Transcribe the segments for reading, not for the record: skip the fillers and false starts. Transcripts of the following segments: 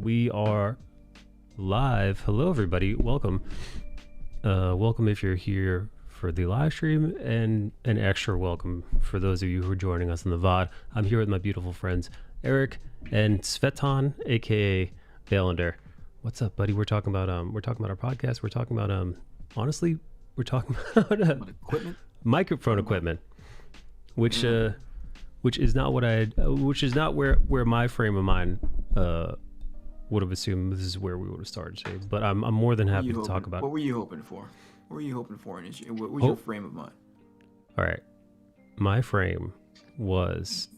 We are live. Hello, everybody. Welcome. Welcome if you're here for the live stream, and an extra welcome for those of you who are joining us in the VOD. I'm here with my beautiful friends Eric and Svetan, aka Valender. What's up, buddy? We're talking about our podcast. We're talking about honestly, we're talking about equipment, microphone equipment, which is not what which is not where my frame of mind would have assumed this is where we would have started today. But I'm more than happy to talk about. What were you hoping for? What were you hoping for? What was your frame of mind? All right, my frame was,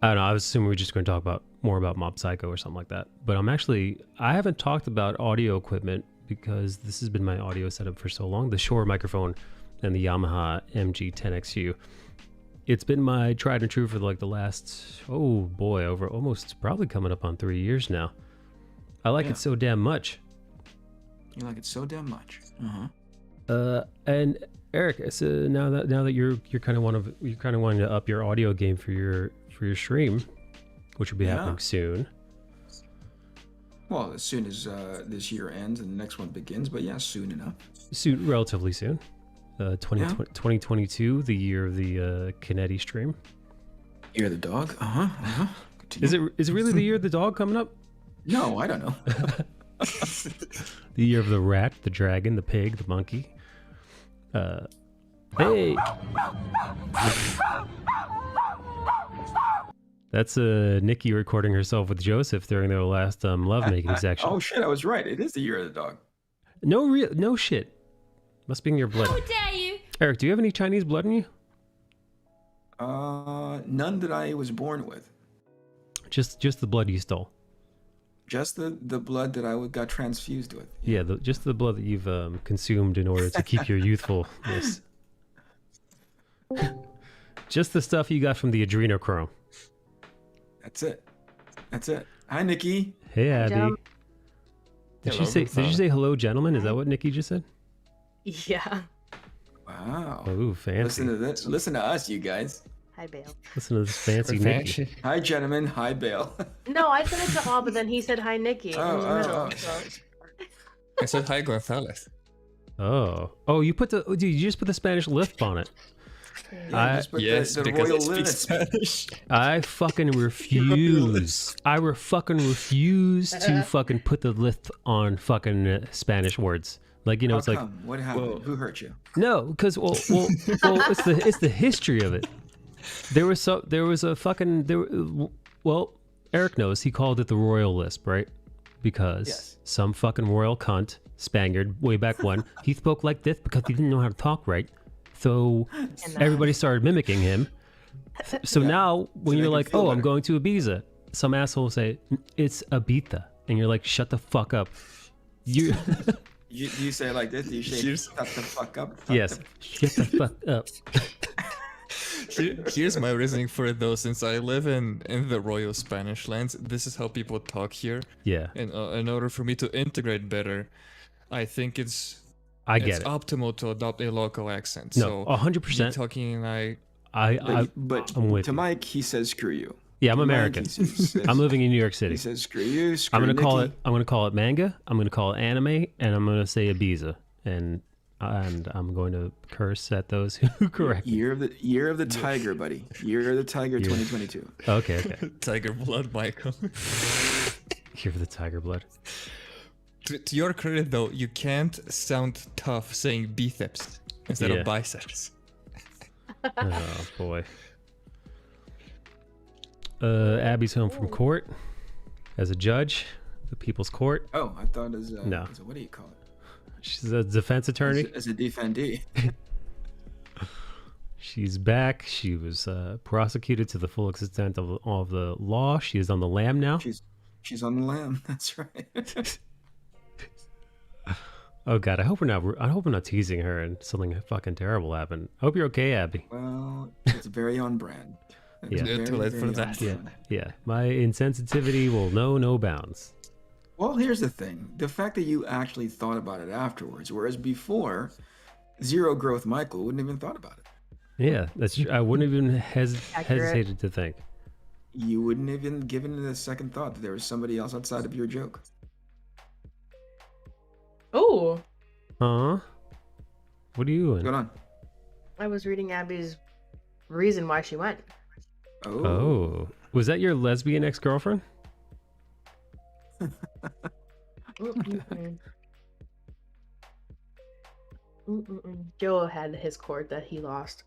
I don't know. I was assuming we were just going to talk more about Mob Psycho or something like that. But I haven't talked about audio equipment because this has been my audio setup for so long. The Shure microphone and the Yamaha MG10XU. It's been my tried and true for like the last, over almost probably coming up on 3 years now. I like it so damn much. You like it so damn much. And Eric, so now that you're kind of wanting to up your audio game for your stream, which will be happening soon. Well, as soon as this year ends and the next one begins, but yeah, soon enough. Soon, relatively soon. 2022, the year of the Kennedy stream. Year of the dog. Is it really the year of the dog coming up? No, I don't know. The year of the rat, the dragon, the pig, the monkey. Hey. That's Nikki recording herself with Joseph during their last lovemaking section. Oh shit, I was right. It is the year of the dog. No shit. Must be in your blood. How dare you? Eric, do you have any Chinese blood in you? None that I was born with. Just the blood you stole. Just the blood that I got transfused with. Yeah, just the blood that you've consumed in order to keep your youthfulness. Just the stuff you got from the adrenochrome. That's it. Hi, Nikki. Hey, Abby. Jump. Did you say hello, gentlemen? Is that what Nikki just said? Yeah. Wow. Oh, fancy. Listen to this. Listen to us, you guys. Hi, Bale. Listen to this fancy Nikki. Hi, gentlemen. Hi, Bale. No, I said it to all, but then he said hi, Nikki. In the middle, so. I said hi, Gonzalez. Oh, you just put the Spanish lisp on it. Yeah, Yes, the because royal I speak lisp. Spanish. I fucking refuse. Fucking refuse to fucking put the lisp on fucking Spanish words. Like, you know, it's like, what happened? Who hurt you? no, because well, it's the history of it. Eric knows he called it the royal lisp, right? Because some fucking royal cunt, Spaniard, way back when, he spoke like this because he didn't know how to talk right. So everybody started mimicking him. So now when you're like, I'm going to Ibiza, some asshole will say, it's Ibiza. And you're like, shut the fuck up. You say it like this? Do you say, shut the fuck up? Yes, shut the fuck up. Here's my reasoning for it, though. Since I live in the Royal Spanish lands, this is how people talk here. Yeah. And in order for me to integrate better, I think it's optimal to adopt a local accent. No, 100%. Talking like but I'm with to you. Mike, he says screw you. Yeah, I'm American. I'm living in New York City. He says screw you. I'm gonna call it manga. I'm gonna call it anime, and I'm gonna say Ibiza, and I'm going to curse at those who correct me. Year of the tiger, buddy. Year of the tiger, 2022. Okay. tiger blood, Michael. Year of the tiger blood. To your credit, though, you can't sound tough saying biceps instead of biceps. Oh boy. Abby's home from court as a judge, the People's Court. Oh, I thought no. As a, what do you call it? She's a defense attorney. As a defendee. She's back. She was prosecuted to the full extent of all of the law. She is on the lam now. She's on the lam. That's right. Oh God, I hope we're not teasing her and something fucking terrible happened. I hope you're okay, Abby. Well, it's very on brand. Too late for that. Yeah. My insensitivity will know no bounds. Well, here's the thing. The fact that you actually thought about it afterwards, whereas before, Zero Growth Michael wouldn't even thought about it. Yeah, that's true. I wouldn't even hesitated to think. You wouldn't even given it a second thought that there was somebody else outside of your joke. Oh, Huh? What are you What's doing? going on? I was reading Abby's reason why she went. Oh. Was that your lesbian ex-girlfriend? Mm-mm-mm. Mm-mm-mm. Joe had his court that he lost.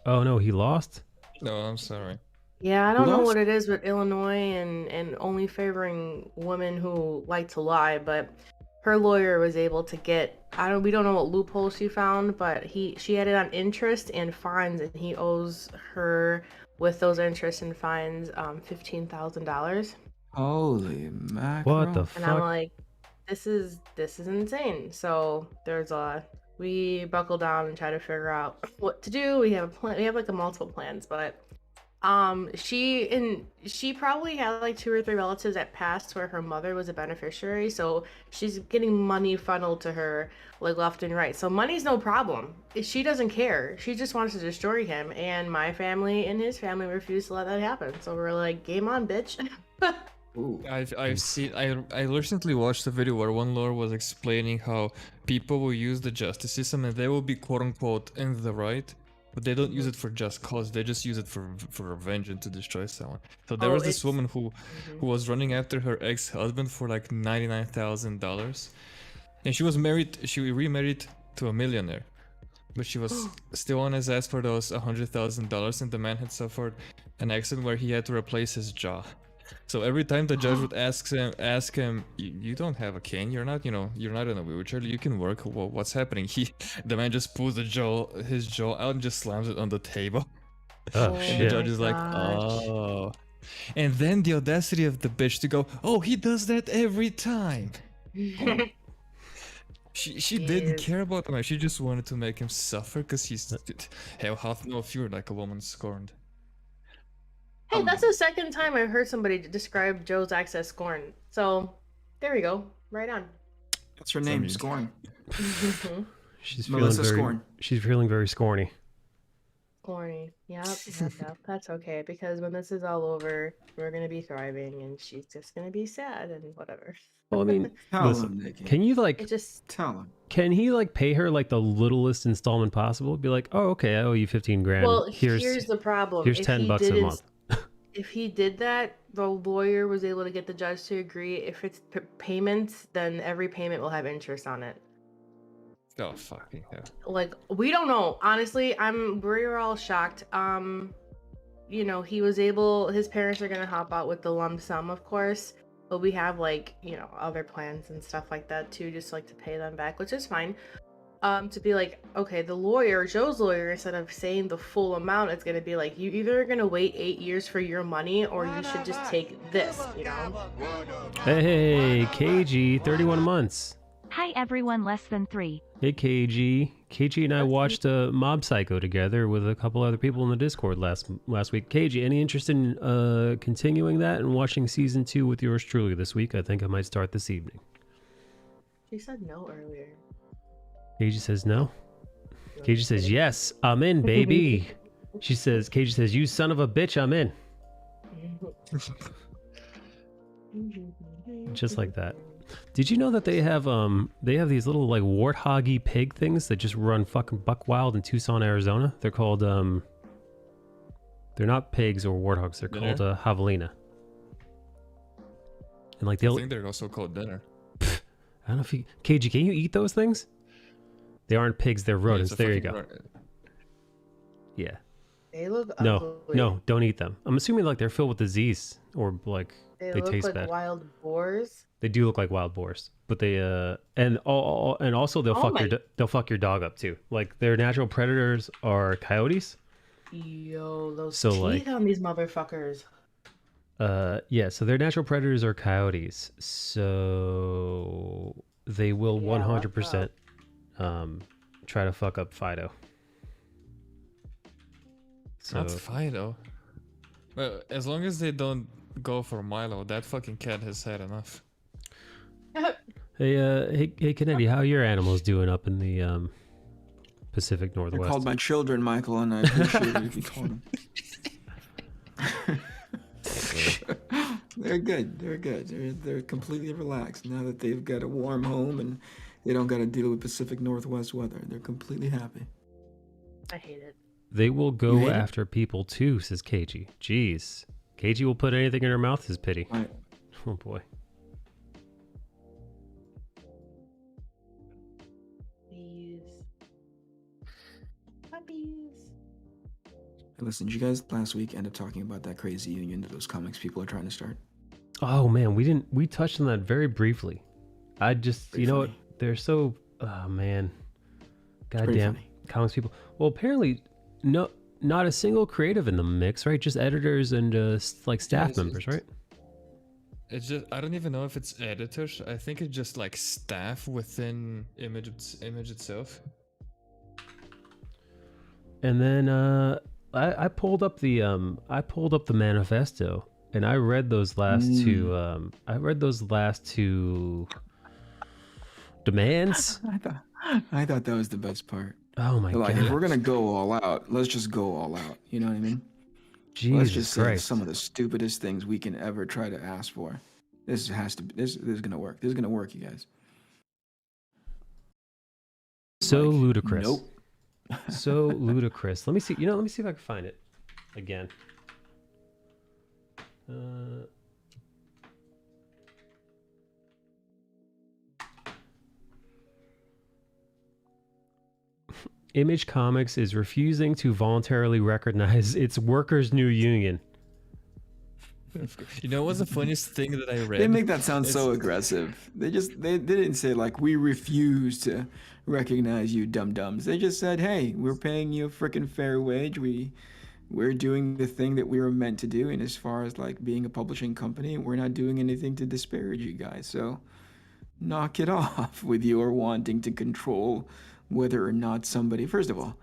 Oh no, he lost? No, I'm sorry. Yeah, I Who don't know lost? what it is with Illinois and only favoring women who like to lie, but her lawyer was able to get we don't know what loophole she found, but she had it on interest and fines, and he owes her with those interest and fines $15,000. Holy mackerel. What the And I'm fuck? like, this is insane. So we buckle down and try to figure out what to do. We have a plan. We have like a multiple plans, but she probably had like 2 or 3 relatives that passed where her mother was a beneficiary, so she's getting money funneled to her like left and right. So money's no problem. She doesn't care. She just wants to destroy him, and my family and his family refused to let that happen. So we're like, game on, bitch. Ooh. I've seen. I recently watched a video where one lawyer was explaining how people will use the justice system and they will be quote unquote in the right, but they don't use it for just cause. They just use it for revenge and to destroy someone. So there was this woman who was running after her ex-husband for like $99,000, and she was married. She remarried to a millionaire, but she was still on his ass for those $100,000, and the man had suffered an accident where he had to replace his jaw. So every time the judge would ask him, you don't have a cane, you're not in a wheelchair, you can work. What's happening? The man just pulls his jaw out and just slams it on the table. Oh And shit. the judge is like, oh. And then the audacity of the bitch to go, oh, he does that every time. She didn't care about him. She just wanted to make him suffer because he's hath no fear like a woman scorned. Hey, that's the second time I've heard somebody describe Joe's ex as scorn. So there we go. Right on. That's her name, Scorn. She's Melissa feeling very Scorn. She's feeling very scorny. Corny. Yep. That's okay, because when this is all over, we're gonna be thriving, and she's just gonna be sad and whatever. Well, I mean, Tell listen, him, Nikki. can you like It just Tell him. can he like pay her like the littlest installment possible? Be like, oh, okay, I owe you 15 grand. well. Here's the problem. here's If $10 he a didn't- month. If he did that, the lawyer was able to get the judge to agree. If it's payments, then every payment will have interest on it. Oh fucking hell. Like, we don't know. Honestly, we're all shocked. He was able, his parents are gonna hop out with the lump sum, of course, but we have like, other plans and stuff like that too, just like to pay them back, which is fine. To be like, okay, Joe's lawyer, instead of saying the full amount, it's gonna be like, you either are gonna wait 8 years for your money, or you should just take this, Hey, KG, 31 months. Hi everyone, less than 3. Hey, KG. KG and I watched Mob Psycho together with a couple other people in the Discord last week. KG, any interest in continuing that and watching season 2 with yours truly this week? I think I might start this evening. She said no earlier. KG says no. KG says yes, I'm in, baby. KG says, you son of a bitch, I'm in. Just like that. Did you know that they have these little like warthoggy pig things that just run fucking buck wild in Tucson, Arizona? They're called they're not pigs or warthogs. They're called javelina. And like I think they're also called dinner. I don't know if you KG, can you eat those things? They aren't pigs. They're rodents. There you go. Yeah. They look No, ugly. no, don't eat them. I'm assuming like they're filled with disease or like They they look taste like bad. wild boars. They do look like wild boars, but they and also they'll fuck your dog up too. Like their natural predators are coyotes. Yo, those So, teeth like- on these motherfuckers. Yeah, so their natural predators are coyotes. So they will Yeah, 100% try to fuck up Fido. So Not Fido. Well, as long as they don't go for Milo, that fucking cat has had enough. hey Kennedy, how are your animals doing up in the Pacific They're Northwest? called my children, Michael, and I appreciate it if you call them. They're good. They're good. They're completely relaxed now that they've got a warm home and they don't got to deal with Pacific Northwest weather. They're completely happy. I hate it. They will You go hate it? after people too, says KG. Jeez. KG will put anything in her mouth, says Pity. Right. Oh boy. Puppies. Puppies. Hey, listen, did you guys last week end up talking about that crazy union that those comics people are trying to start? Oh man, we touched on that very briefly. I just, Pretty you know what? funny. They're so, oh man. pretty Goddamn. funny. Comics people. Well, apparently, no, not a single creative in the mix, right? Just editors and like staff Yes, members, right? It's just I don't even know if it's editors. I think it's just like staff within image itself. And then I pulled up the manifesto and I read those last two demands. I thought that was the best part. Oh my They're like, god. if we're gonna go all out, let's just go all out. You know what I mean? Let's Jesus just say Christ. some of the stupidest things we can ever try to ask for. This is gonna work. This is gonna work, you guys. So Like, ludicrous. Nope. So ludicrous. Let me see. Let me see if I can find it again. Image Comics is refusing to voluntarily recognize its workers' new union. You know what's the funniest thing that I read? They make that sound It's- so aggressive. They didn't say like we refuse to recognize you dum dums. They just said, hey, we're paying you a freaking fair wage. We're doing the thing that we were meant to do, and as far as like being a publishing company, we're not doing anything to disparage you guys. So knock it off with your wanting to control whether or not somebody. First of all,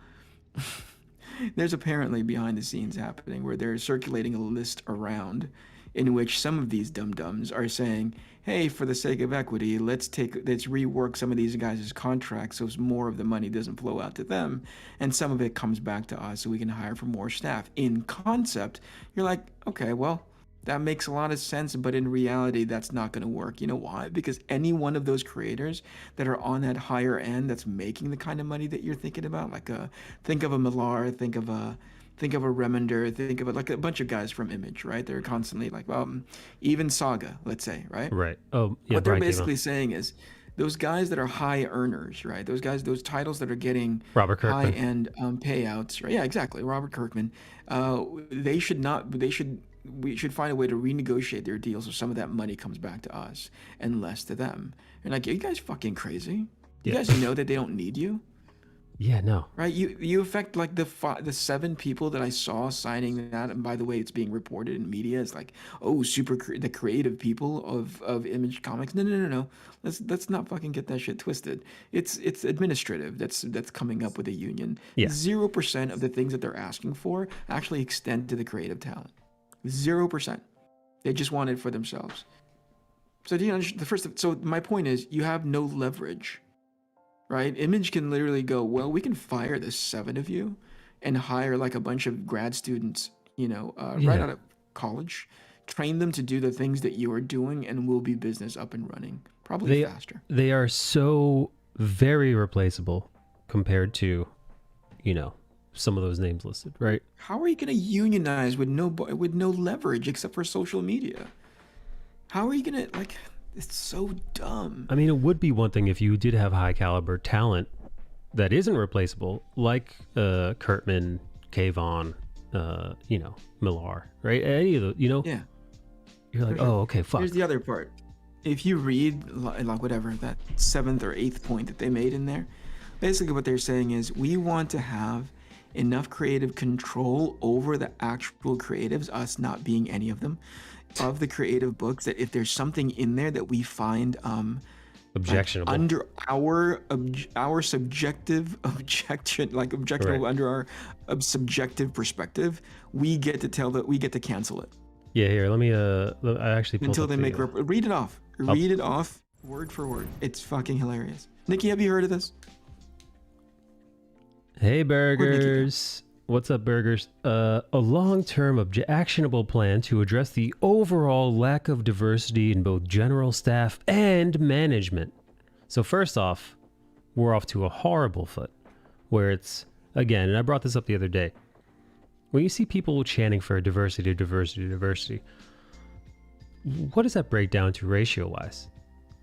there's apparently behind the scenes happening where they're circulating a list around in which some of these dum-dums are saying, hey, for the sake of equity, let's rework some of these guys' contracts so more of the money doesn't flow out to them and some of it comes back to us so we can hire for more staff. In concept, you're like, okay, well, that makes a lot of sense, but in reality, that's not going to work. You know why? Because any one of those creators that are on that higher end that's making the kind of money that you're thinking about, like think of a Millar, think of a Remender, think of like a bunch of guys from Image, right? They're constantly like, even Saga, let's say, right? Right. Oh, yeah. What they're Brian came basically on. saying is those guys that are high earners, right? Those guys, those titles that are getting Robert Kirkman. high-end payouts, right? Yeah, exactly. Robert Kirkman. We should find a way to renegotiate their deals so some of that money comes back to us and less to them. And like, are you guys fucking crazy? You Yeah. guys know that they don't need you, Yeah, no. right? You affect like the 7 people that I saw signing that. And by the way, it's being reported in media as like, oh, the creative people of Image Comics. No. Let's not fucking get that shit twisted. It's administrative. That's coming up with a union. Yeah. 0% of the things that they're asking for actually extend to the creative talent. 0%. They just want it for themselves. So do you understand? So my point is, you have no leverage, right? Image can literally go, well, we can fire the 7 of you and hire like a bunch of grad students, right out of college, train them to do the things that you are doing, and we'll be business up and running probably faster. They are so very replaceable compared to, some of those names listed, right? How are you going to unionize with no leverage except for social media? How are you going to it's so dumb. I mean, it would be one thing if you did have high caliber talent that isn't replaceable, like Kurtman, Kayvon, Millar, right? Any of those, Yeah. You're like, For sure. oh, okay, fuck. Here's the other part. If you read like whatever that 7th or 8th point that they made in there, basically what they're saying is we want to have enough creative control over the actual creatives, us not being any of them, of the creative books, that if there's something in there that we find Objectionable. under our subjective objection, objectionable Right. under our subjective perspective, we get to cancel it Yeah, here, let me, I actually pulled until up they the, make read it off. Read it off word for word. It's fucking hilarious. Nikki, have you heard of this? Hey, burgers. What's up, burgers? A long-term actionable plan to address the overall lack of diversity in both general staff and management. So first off, we're off to a horrible foot, where it's, again, and I brought this up the other day, when you see people chanting for diversity, what does that break down to ratio-wise?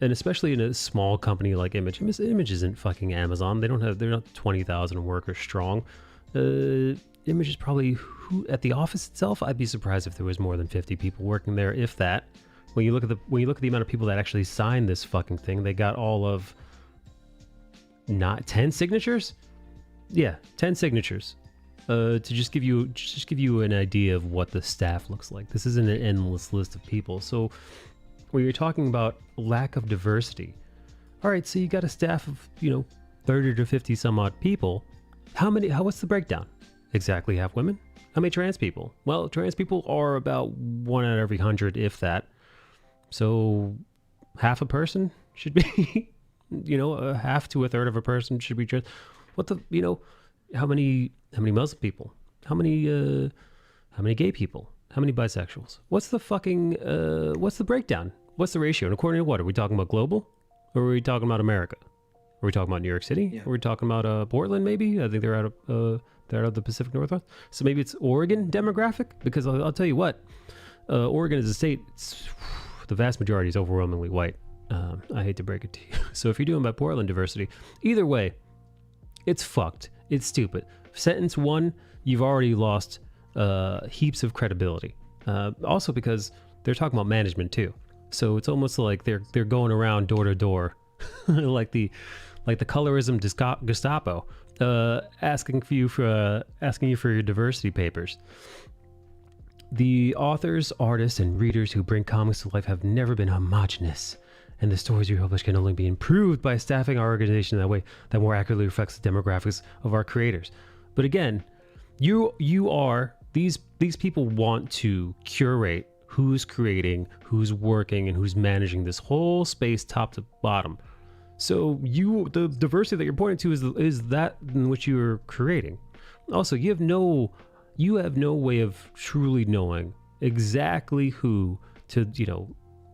And especially in a small company like Image. Image isn't fucking Amazon. They're not 20,000 workers strong. Image is probably at the office itself. I'd be surprised if there was more than 50 people working there, if that. When you look at the amount of people that actually signed this fucking thing, they got all of not 10 signatures. Yeah, 10 signatures. To just give you an idea of what the staff looks like. This isn't an endless list of people. So when you're talking about lack of diversity, all right, so you got a staff of 30 to 50 some odd people. What's the breakdown? Exactly half women? How many trans people? Well, trans people are about 1 out of every 100, if that. So half a person should be, a half to a third of a person should be trans. How many Muslim people? How many gay people? How many bisexuals? What's the breakdown? What's the ratio? And according to what? Are we talking about global? Or are we talking about America? Are we talking about New York City? Yeah. Are we talking about Portland? Maybe I think they're out of the Pacific Northwest. So maybe it's Oregon demographic. Because I'll tell you what, Oregon is a state. The vast majority is overwhelmingly white. I hate to break it to you. So if you're doing by Portland diversity, either way, it's fucked. It's stupid. Sentence one, you've already lost heaps of credibility. Also because they're talking about management too. So it's almost like they're going around door to door, like the colorism Gestapo, asking you for your diversity papers. The authors, artists, and readers who bring comics to life have never been homogenous, and the stories we publish can only be improved by staffing our organization that way that more accurately reflects the demographics of our creators. But again, these people want to curate who's creating, who's working, and who's managing this whole space top to bottom. So the diversity that you're pointing to is that in which you're creating. Also, you have no way of truly knowing exactly who to,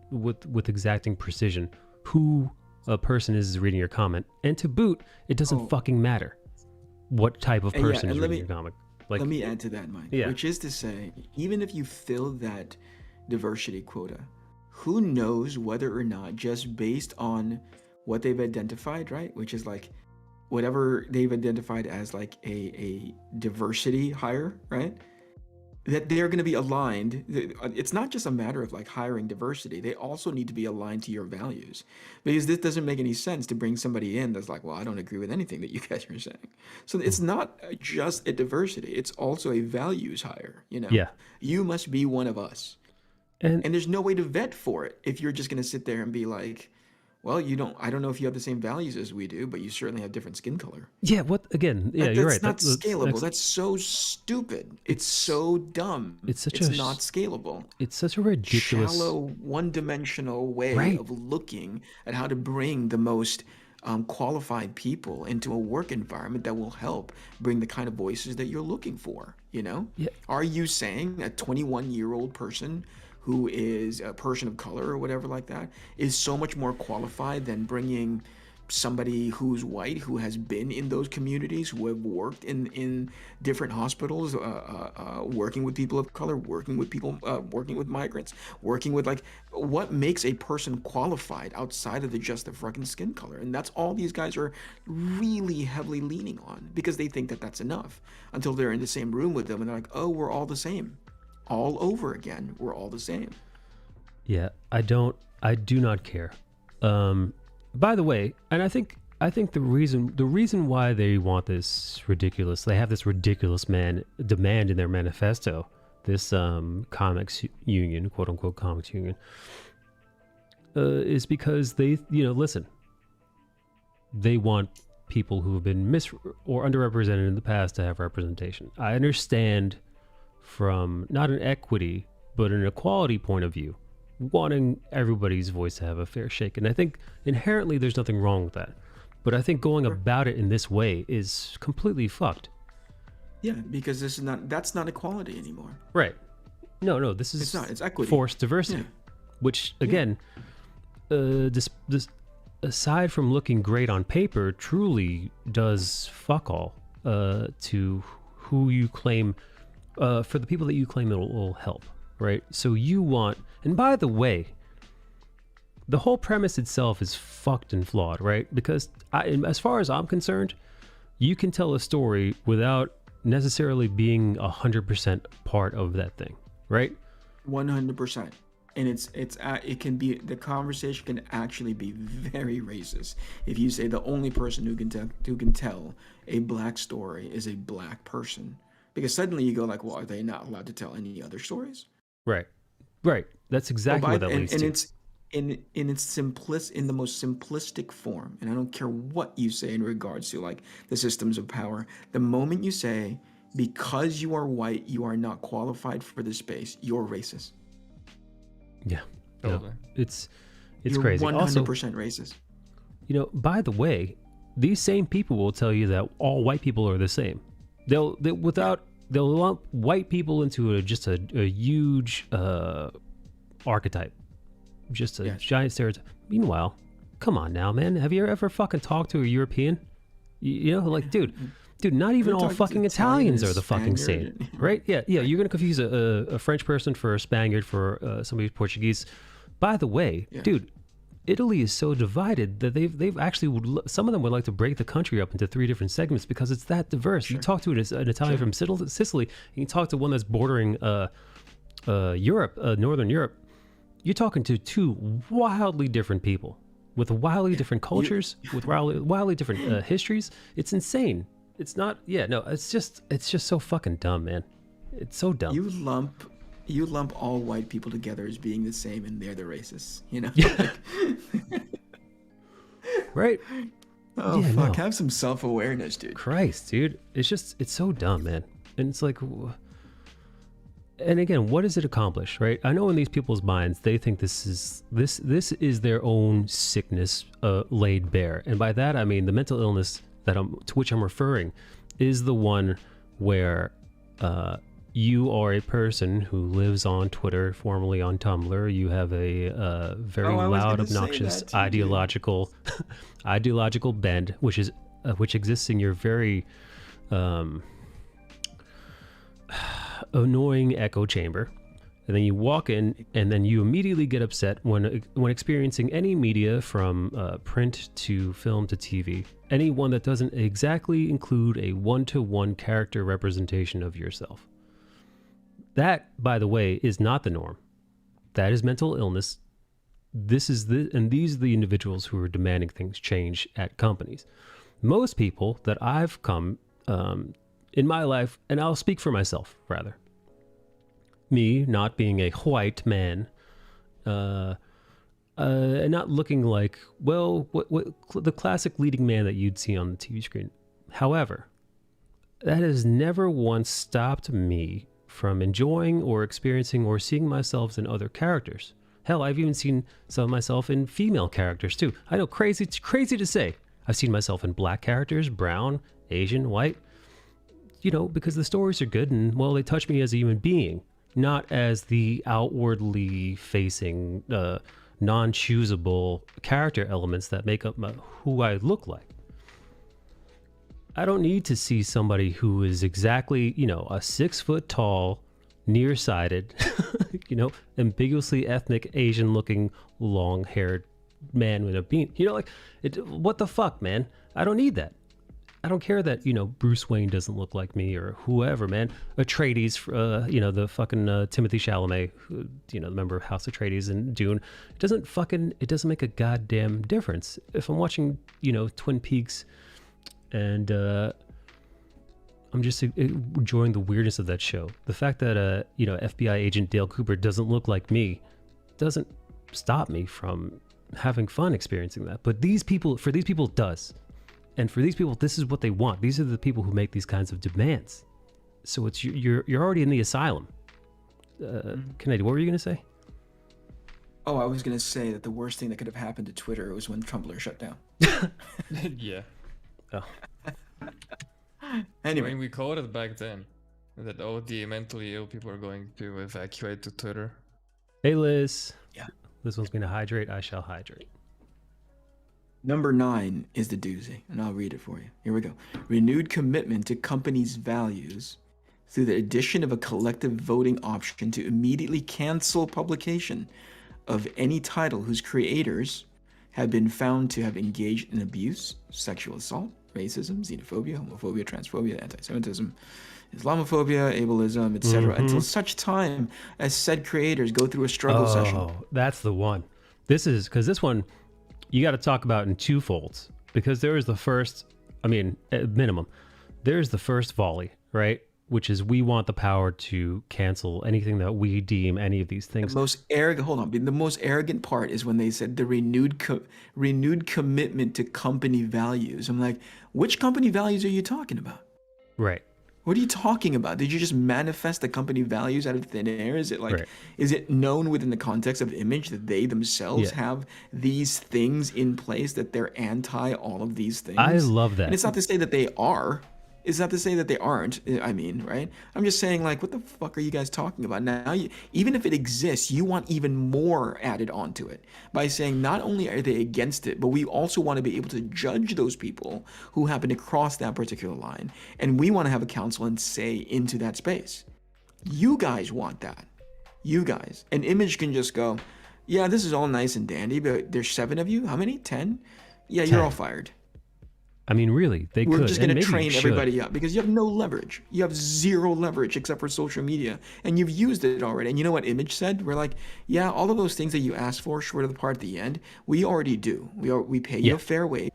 with exacting precision, who a person is reading your comment. And to boot, it doesn't fucking matter what type of person is reading your comic. Let me add to that, Mike. Yeah. Which is to say, even if you fill that diversity quota, who knows whether or not, just based on what they've identified, right? Which is like whatever they've identified as like a diversity hire, right? That they're going to be aligned. It's not just a matter of like hiring diversity. They also need to be aligned to your values, because this doesn't make any sense to bring somebody in that's like, well, I don't agree with anything that you guys are saying. So it's not just a diversity. It's also a values hire, Yeah. You must be one of us. And there's no way to vet for it if you're just going to sit there and be like, well, I don't know if you have the same values as we do, but you certainly have different skin color. Yeah, you're right. That's not scalable. That's so stupid. It's so dumb. It's not scalable. It's such a ridiculous, shallow, one-dimensional way of looking at how to bring the most qualified people into a work environment that will help bring the kind of voices that you're looking for, Yeah. Are you saying a 21-year-old person who is a person of color or whatever like that is so much more qualified than bringing somebody who's white, who has been in those communities, who have worked in different hospitals, working with people of color, working with migrants, working with, like, what makes a person qualified outside of just the fucking skin color? And that's all these guys are really heavily leaning on, because they think that that's enough, until they're in the same room with them and they're like, oh, we're all the same. All over again, we're all the same. Yeah, I do not care. By the way, and I think the reason why they want they have this ridiculous demand in their manifesto, this comics union, quote unquote comics union, is because they, listen, they want people who have been or underrepresented in the past to have representation. I understand from not an equity, but an equality point of view, wanting everybody's voice to have a fair shake. And I think inherently there's nothing wrong with that. But I think going about it in this way is completely fucked. Yeah, because that's not equality anymore. Right. No, this is It's not. It's equity. forced diversity, Yeah. which again, this aside from looking great on paper, truly does fuck all to who you claim for the people that you claim it will help, right? So you want, and by the way, the whole premise itself is fucked and flawed, right? Because as far as I'm concerned, you can tell a story without necessarily being 100% part of that thing, right? 100%. And it can be, the conversation can actually be very racist if you say the only person who can tell a black story is a black person, because suddenly you go like, well, are they not allowed to tell any other stories? Right. That's exactly what that leads to. It's in the most simplistic form, and I don't care what you say in regards to like the systems of power. The moment you say because you are white, you are not qualified for this space, you're racist. Yeah. Totally. No, it's You're crazy. 100% Also, racist. by the way, these same people will tell you that all white people are the same. They'll lump white people into just a huge archetype, just a giant stereotype. Meanwhile, come on now, man. Have you ever fucking talked to a European? You know, like, dude, not even all fucking Italians are the fucking same, right? Yeah. You're gonna confuse a French person for a Spaniard for somebody who's Portuguese. By the way, dude, Italy is so divided that they've actually some of them would like to break the country up into 3 different segments because it's that diverse. You talk to an Italian from Sicily, and you talk to one that's bordering Europe, Northern Europe. You're talking to 2 wildly different people with wildly different cultures, with wildly different histories. It's insane. It's not. Yeah, no. It's just so fucking dumb, man. It's so dumb. You lump all white people together as being the same, and they're the racists. You know. Yeah. Right. Oh Yeah, fuck! no. Have some self-awareness, dude. Christ, dude. It's so dumb, man. And it's like, and again, what does it accomplish, right? I know in these people's minds, they think this is their own sickness laid bare, and by that I mean the mental illness to which I'm referring is the one where you are a person who lives on Twitter, formerly on Tumblr. You have a very loud, obnoxious, ideological bend, which exists in your very annoying echo chamber. And then you walk in, and then you immediately get upset when experiencing any media from print to film to TV, any one that doesn't exactly include a one-to-one character representation of yourself. That, by the way, is not the norm. That is mental illness. These are the individuals who are demanding things change at companies. Most people that I've come in my life, and I'll speak for myself rather. Me not being a white man, and not looking like, well, what the classic leading man that you'd see on the TV screen. However, that has never once stopped me from enjoying or experiencing or seeing myself in other characters. Hell, I've even seen some of myself in female characters too. I know, it's crazy to say. I've seen myself in black characters, brown, Asian, white, because the stories are good and, well, they touch me as a human being, not as the outwardly facing, non-choosable character elements that make up who I look like. I don't need to see somebody who is exactly, a 6 foot tall, nearsighted, ambiguously ethnic, Asian looking, long haired man with a bean. What the fuck, man? I don't need that. I don't care that, Bruce Wayne doesn't look like me or whoever, man. Atreides, the fucking Timothy Chalamet, the member of House Atreides in Dune. It doesn't make a goddamn difference. If I'm watching, Twin Peaks and I'm just enjoying the weirdness of that show. The fact that, FBI agent Dale Cooper doesn't look like me doesn't stop me from having fun experiencing that. But for these people, it does. And for these people, this is what they want. These are the people who make these kinds of demands. So it's you're already in the asylum. Kennedy, what were you going to say? Oh, I was going to say that the worst thing that could have happened to Twitter was when Tumblr shut down. Yeah. Oh. I Anyway, mean, we called it back then that all the mentally ill people are going to evacuate to Twitter. Hey, Liz. Yeah. This one's going to hydrate. I shall hydrate. number 9 is the doozy, and I'll read it for you. Here we go. Renewed commitment to companies' values through the addition of a collective voting option to immediately cancel publication of any title whose creators have been found to have engaged in abuse, sexual assault, racism, xenophobia, homophobia, transphobia, anti-Semitism, Islamophobia, ableism, etc., until such time as said creators go through a struggle session. Oh, that's the one. This is because this one you got to talk about in two folds, because there is the first, I mean, at minimum, there's the first volley, right? Which is we want the power to cancel anything that we deem any of these things. The most arrogant. Hold on. The most arrogant part is when they said the renewed commitment to company values. I'm like, which company values are you talking about? Right. What are you talking about? Did you just manifest the company values out of thin air? Is it like, Right. is it known within the context of image that they themselves Yeah. have these things in place, that they're anti all of these things? I love that. And it's not to say that they are. It's not to say that they aren't. I mean, right? I'm just saying, like, what the fuck are you guys talking about? Now, even if it exists, you want even more added onto it by saying not only are they against it, but we also want to be able to judge those people who happen to cross that particular line. And we want to have a counsel and say into that space. You guys want that. You guys. An image can just go, yeah, this is all nice and dandy, but there's 7 of you. How many? 10? Yeah, 10. you're all fired. I mean, really, they We're could. just and going to maybe you train should. everybody up because you have no leverage. You have 0 leverage except for social media, and you've used it already. And you know what Image said? We're like, yeah, all of those things that you asked for, short of the part at the end, we already do. We pay you Yeah. a fair wage.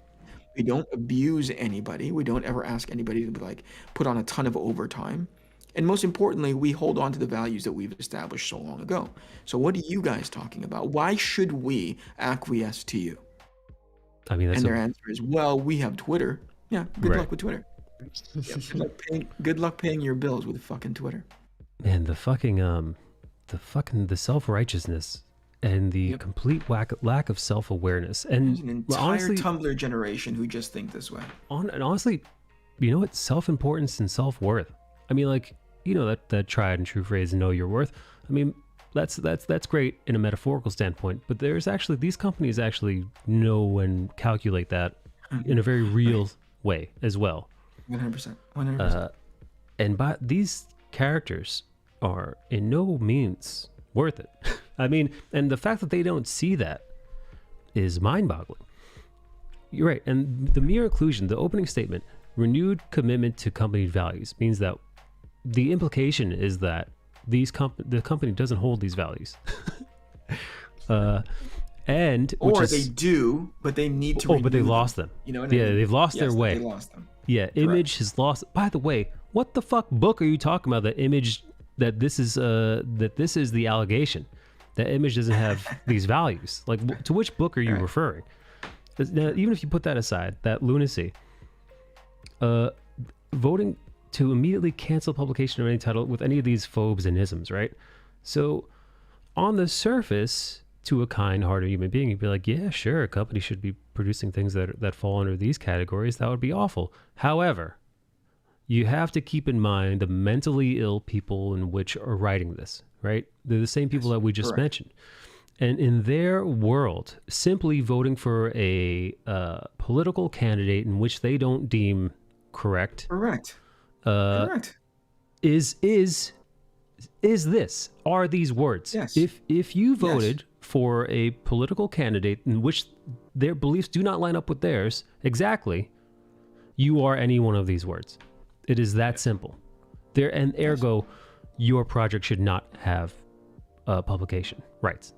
We don't abuse anybody. We don't ever ask anybody to like put on a ton of overtime. And most importantly, we hold on to the values that we've established so long ago. So what are you guys talking about? Why should we acquiesce to you? I mean, that's And their answer is, well, we have Twitter. Yeah, good Right. luck with Twitter. Yeah, good luck paying your bills with fucking Twitter. man, the self-righteousness and the Yep. complete lack of self-awareness. There's And an entire honestly, Tumblr generation who just think this way. and honestly, you know what? Self-importance and self-worth. I mean, like, you know, that tried and true phrase, know your worth. I mean, that's great in a metaphorical standpoint, but there's actually, these companies actually know and calculate that in a very real way as well. 100%. 100%. And by these characters are in no means worth it. I mean, and the fact that they don't see that is mind-boggling. You're right. And the mere inclusion, the opening statement, renewed commitment to company values, means that the implication is that the company doesn't hold these values. And which or is, they do, but they need to. but they renew lost them. them. You know what Yeah, I mean? they've lost their Yes, way. They lost them. Yeah, Image has lost. By the way, what the fuck book are you talking about? That Image, that this is the allegation that Image doesn't have these values. Like, to which book are you Right. referring? Now, even if you put that aside, that lunacy, voting to immediately cancel publication of any title with any of these phobes and isms, right? So, on the surface, to a kind-hearted human being, you'd be like, yeah, sure, a company should be producing things that fall under these categories. That would be awful. However, you have to keep in mind the mentally ill people in which are writing this, right? They're the same people that we just correct. mentioned. And in their world, simply voting for a political candidate in which they don't deem correct Correct. uh, Correct. is this, are these words. Yes. If you voted for a political candidate in which their beliefs do not line up with theirs exactly, you are any one of these words. It is that simple. There, and ergo, your project should not have publication rights.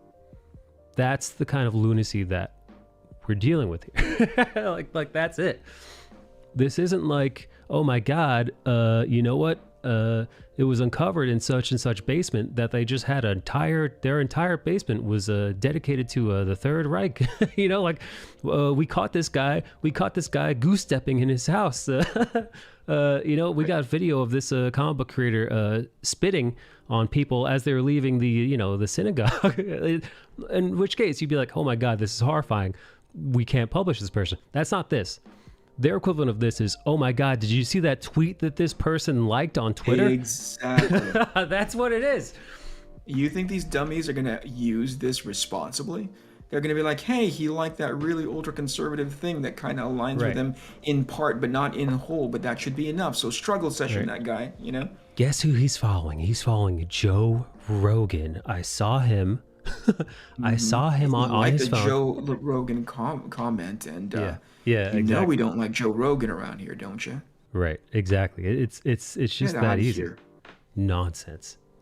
That's the kind of lunacy that we're dealing with here. like that's it. This isn't like, oh my God, you know what? It was uncovered in such and such basement that they just had their entire basement was dedicated to the Third Reich. You know, like we caught this guy goose stepping in his house. You know, we got video of this comic book creator spitting on people as they were leaving the synagogue. In which case you'd be like, oh my God, this is horrifying. We can't publish this person. That's not this. Their equivalent of this is, oh my God, did you see that tweet that this person liked on Twitter? Exactly. That's what it is. You think these dummies are going to use this responsibly? They're going to be like, hey, he liked that really ultra-conservative thing that kind of aligns with him in part, but not in whole, but that should be enough. So struggle session, that guy, you know? Guess who he's following? He's following Joe Rogan. I saw him. I saw him on his phone. Joe Rogan comment, and exactly. know we don't like Joe Rogan around here, don't you? Right, exactly. It's just that easy. Here.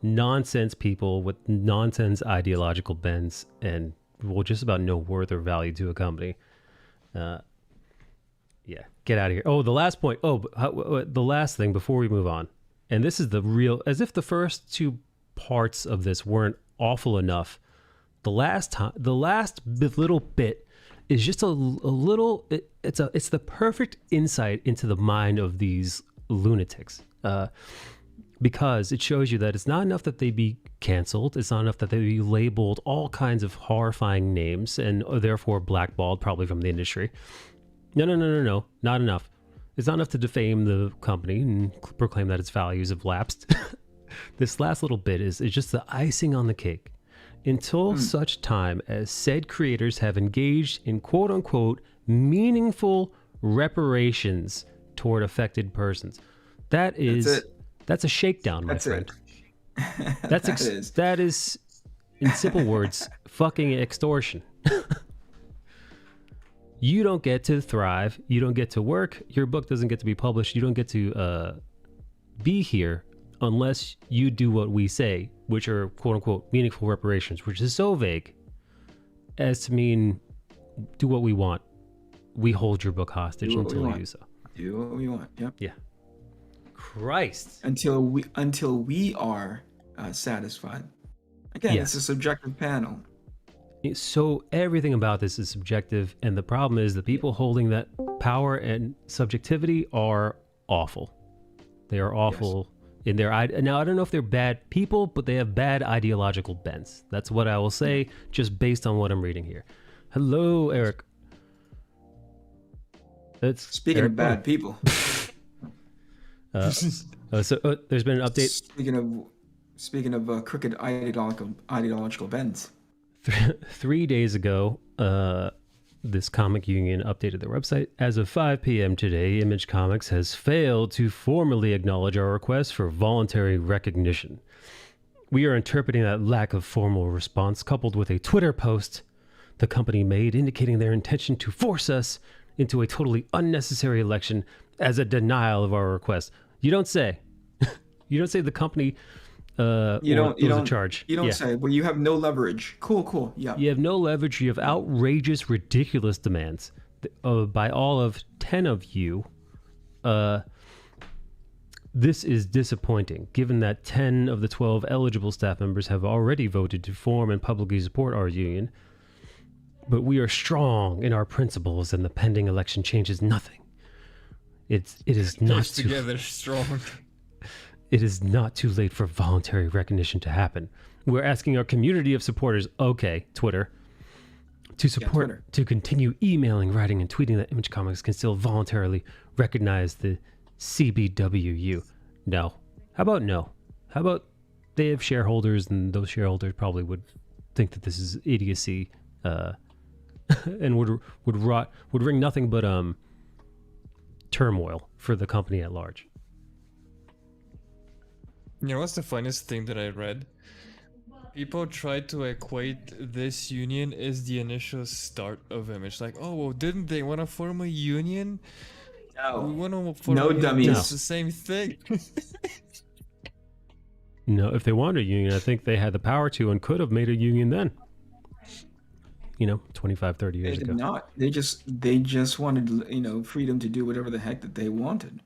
Nonsense people with nonsense ideological bends and will just about no worth or value to a company. Get out of here. Oh, the last point. The last thing before we move on, and this is the real, as if the first two parts of this weren't awful enough. The last little bit is just a little. It's the perfect insight into the mind of these lunatics, because it shows you that it's not enough that they be canceled. It's not enough that they be labeled all kinds of horrifying names and therefore blackballed, probably from the industry. No, not enough. It's not enough to defame the company and proclaim that its values have lapsed. This last little bit is just the icing on the cake. Until such time as said creators have engaged in quote-unquote meaningful reparations toward affected persons. That's a shakedown, my friend. That is, in simple words, fucking extortion. You don't get to thrive. You don't get to work. Your book doesn't get to be published. You don't get to be here unless you do what we say, which are quote-unquote meaningful reparations, which is so vague as to mean do what we want. We hold your book hostage until you do so. Do what we want. Yep. Yeah. Christ. Until we are satisfied. Again, it's a subjective panel. So everything about this is subjective, and the problem is the people holding that power and subjectivity are awful. They are awful in their now I don't know if they're bad people, but they have bad ideological bents. That's what I will say, just based on what I'm reading here. Hello, Eric. Speaking of bad people. There's been an update. Speaking of crooked ideological bends. 3 days ago, this comic union updated their website. As of 5 p.m. today, Image Comics has failed to formally acknowledge our request for voluntary recognition. We are interpreting that lack of formal response, coupled with a Twitter post the company made indicating their intention to force us into a totally unnecessary election, as a denial of our request. You don't say. You don't say the company you don't charge. You don't say, well, you have no leverage. Cool. Yeah. You have no leverage. You have outrageous, ridiculous demands by all of 10 of you. This is disappointing, given that 10 of the 12 eligible staff members have already voted to form and publicly support our union. But we are strong in our principles, and the pending election changes nothing. It is not together strong. It is not too late for voluntary recognition to happen. We're asking our community of supporters, Twitter, to support, to continue emailing, writing, and tweeting that Image Comics can still voluntarily recognize the CBWU. No. How about no? How about they have shareholders, and those shareholders probably would think that this is idiocy, and would ring nothing but turmoil for the company at large. You know what's the funniest thing that I read? People try to equate this union as the initial start of Image. Like, oh, well, didn't they want to form a union? No. We want to form no a dummies. It's the same thing. No, if they wanted a union, I think they had the power to and could have made a union then. 25, 30 years ago. They did not. They just wanted, freedom to do whatever the heck that they wanted.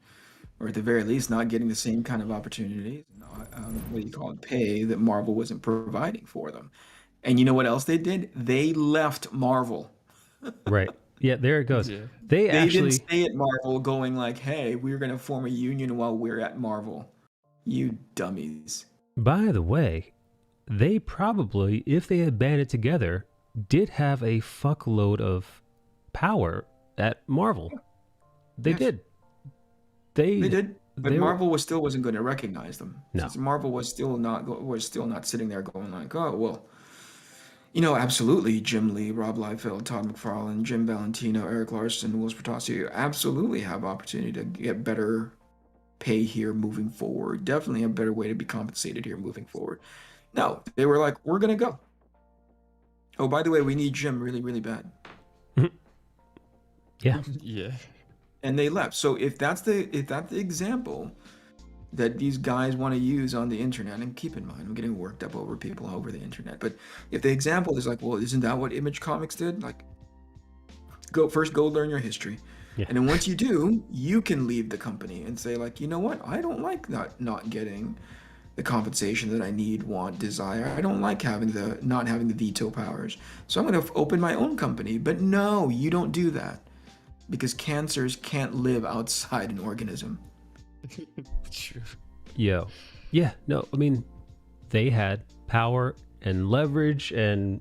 Or at the very least, not getting the same kind of opportunities, pay that Marvel wasn't providing for them. And you know what else they did? They left Marvel. Right. Yeah, there it goes. Yeah. They didn't stay at Marvel going like, hey, we're going to form a union while we're at Marvel. You dummies. By the way, they probably, if they had banded together, did have a fuckload of power at Marvel. They Yes. did. They did, but they were- Marvel wasn't going to recognize them. No. Since Marvel was still not sitting there going like, oh well, absolutely, Jim Lee, Rob Liefeld, Todd McFarlane, Jim Valentino, Eric Larson, Will Spertasio absolutely have opportunity to get better pay here moving forward. Definitely a better way to be compensated here moving forward. No, they were like, we're gonna go. Oh, by the way, we need Jim really, really bad. Yeah. Yeah. And they left. So if that's the example that these guys want to use on the internet, and keep in mind, I'm getting worked up over people over the internet, but if the example is like, well, isn't that what Image Comics did? Like, go learn your history. Yeah. And then once you do, you can leave the company and say like, you know what? I don't like not getting the compensation that I need, want, desire. I don't like not having the veto powers. So I'm going to open my own company. But no, you don't do that, because cancers can't live outside an organism. True. Yeah. No, I mean, they had power and leverage and,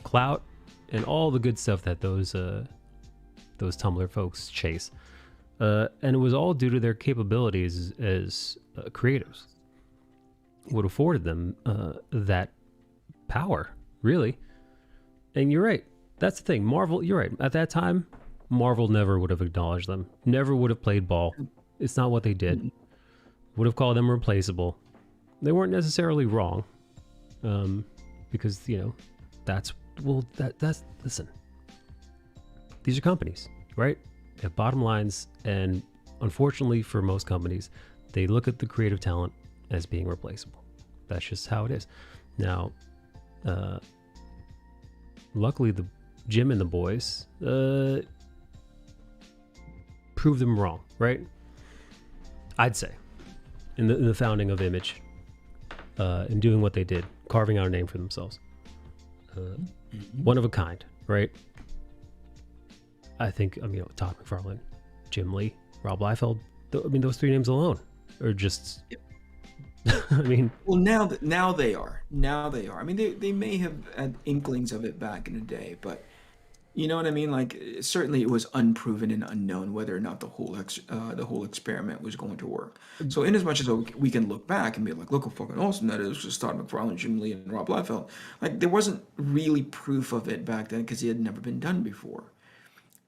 clout and all the good stuff that those Tumblr folks chase. And it was all due to their capabilities as creators. What afforded them that power, really. And you're right. That's the thing. Marvel, you're right. At that time, Marvel never would have acknowledged them. Never would have played ball. It's not what they did. Would have called them replaceable. They weren't necessarily wrong. Because, that's listen. These are companies, right? They have bottom lines, and unfortunately for most companies, they look at the creative talent as being replaceable. That's just how it is. Now, luckily, the Jim and the boys proved them wrong, right? I'd say, in the founding of Image, in doing what they did, carving out a name for themselves. One of a kind, right? I think, Todd McFarlane, Jim Lee, Rob Liefeld, those three names alone are just, Well, now they are. I mean, they may have had inklings of it back in the day, but you know what I mean? Like, certainly it was unproven and unknown whether or not the whole experiment was going to work. So in as much as we can look back and be like, look how fucking awesome that is, just Todd McFarlane, Jim Lee, and Rob Liefeld. Like, there wasn't really proof of it back then because it had never been done before.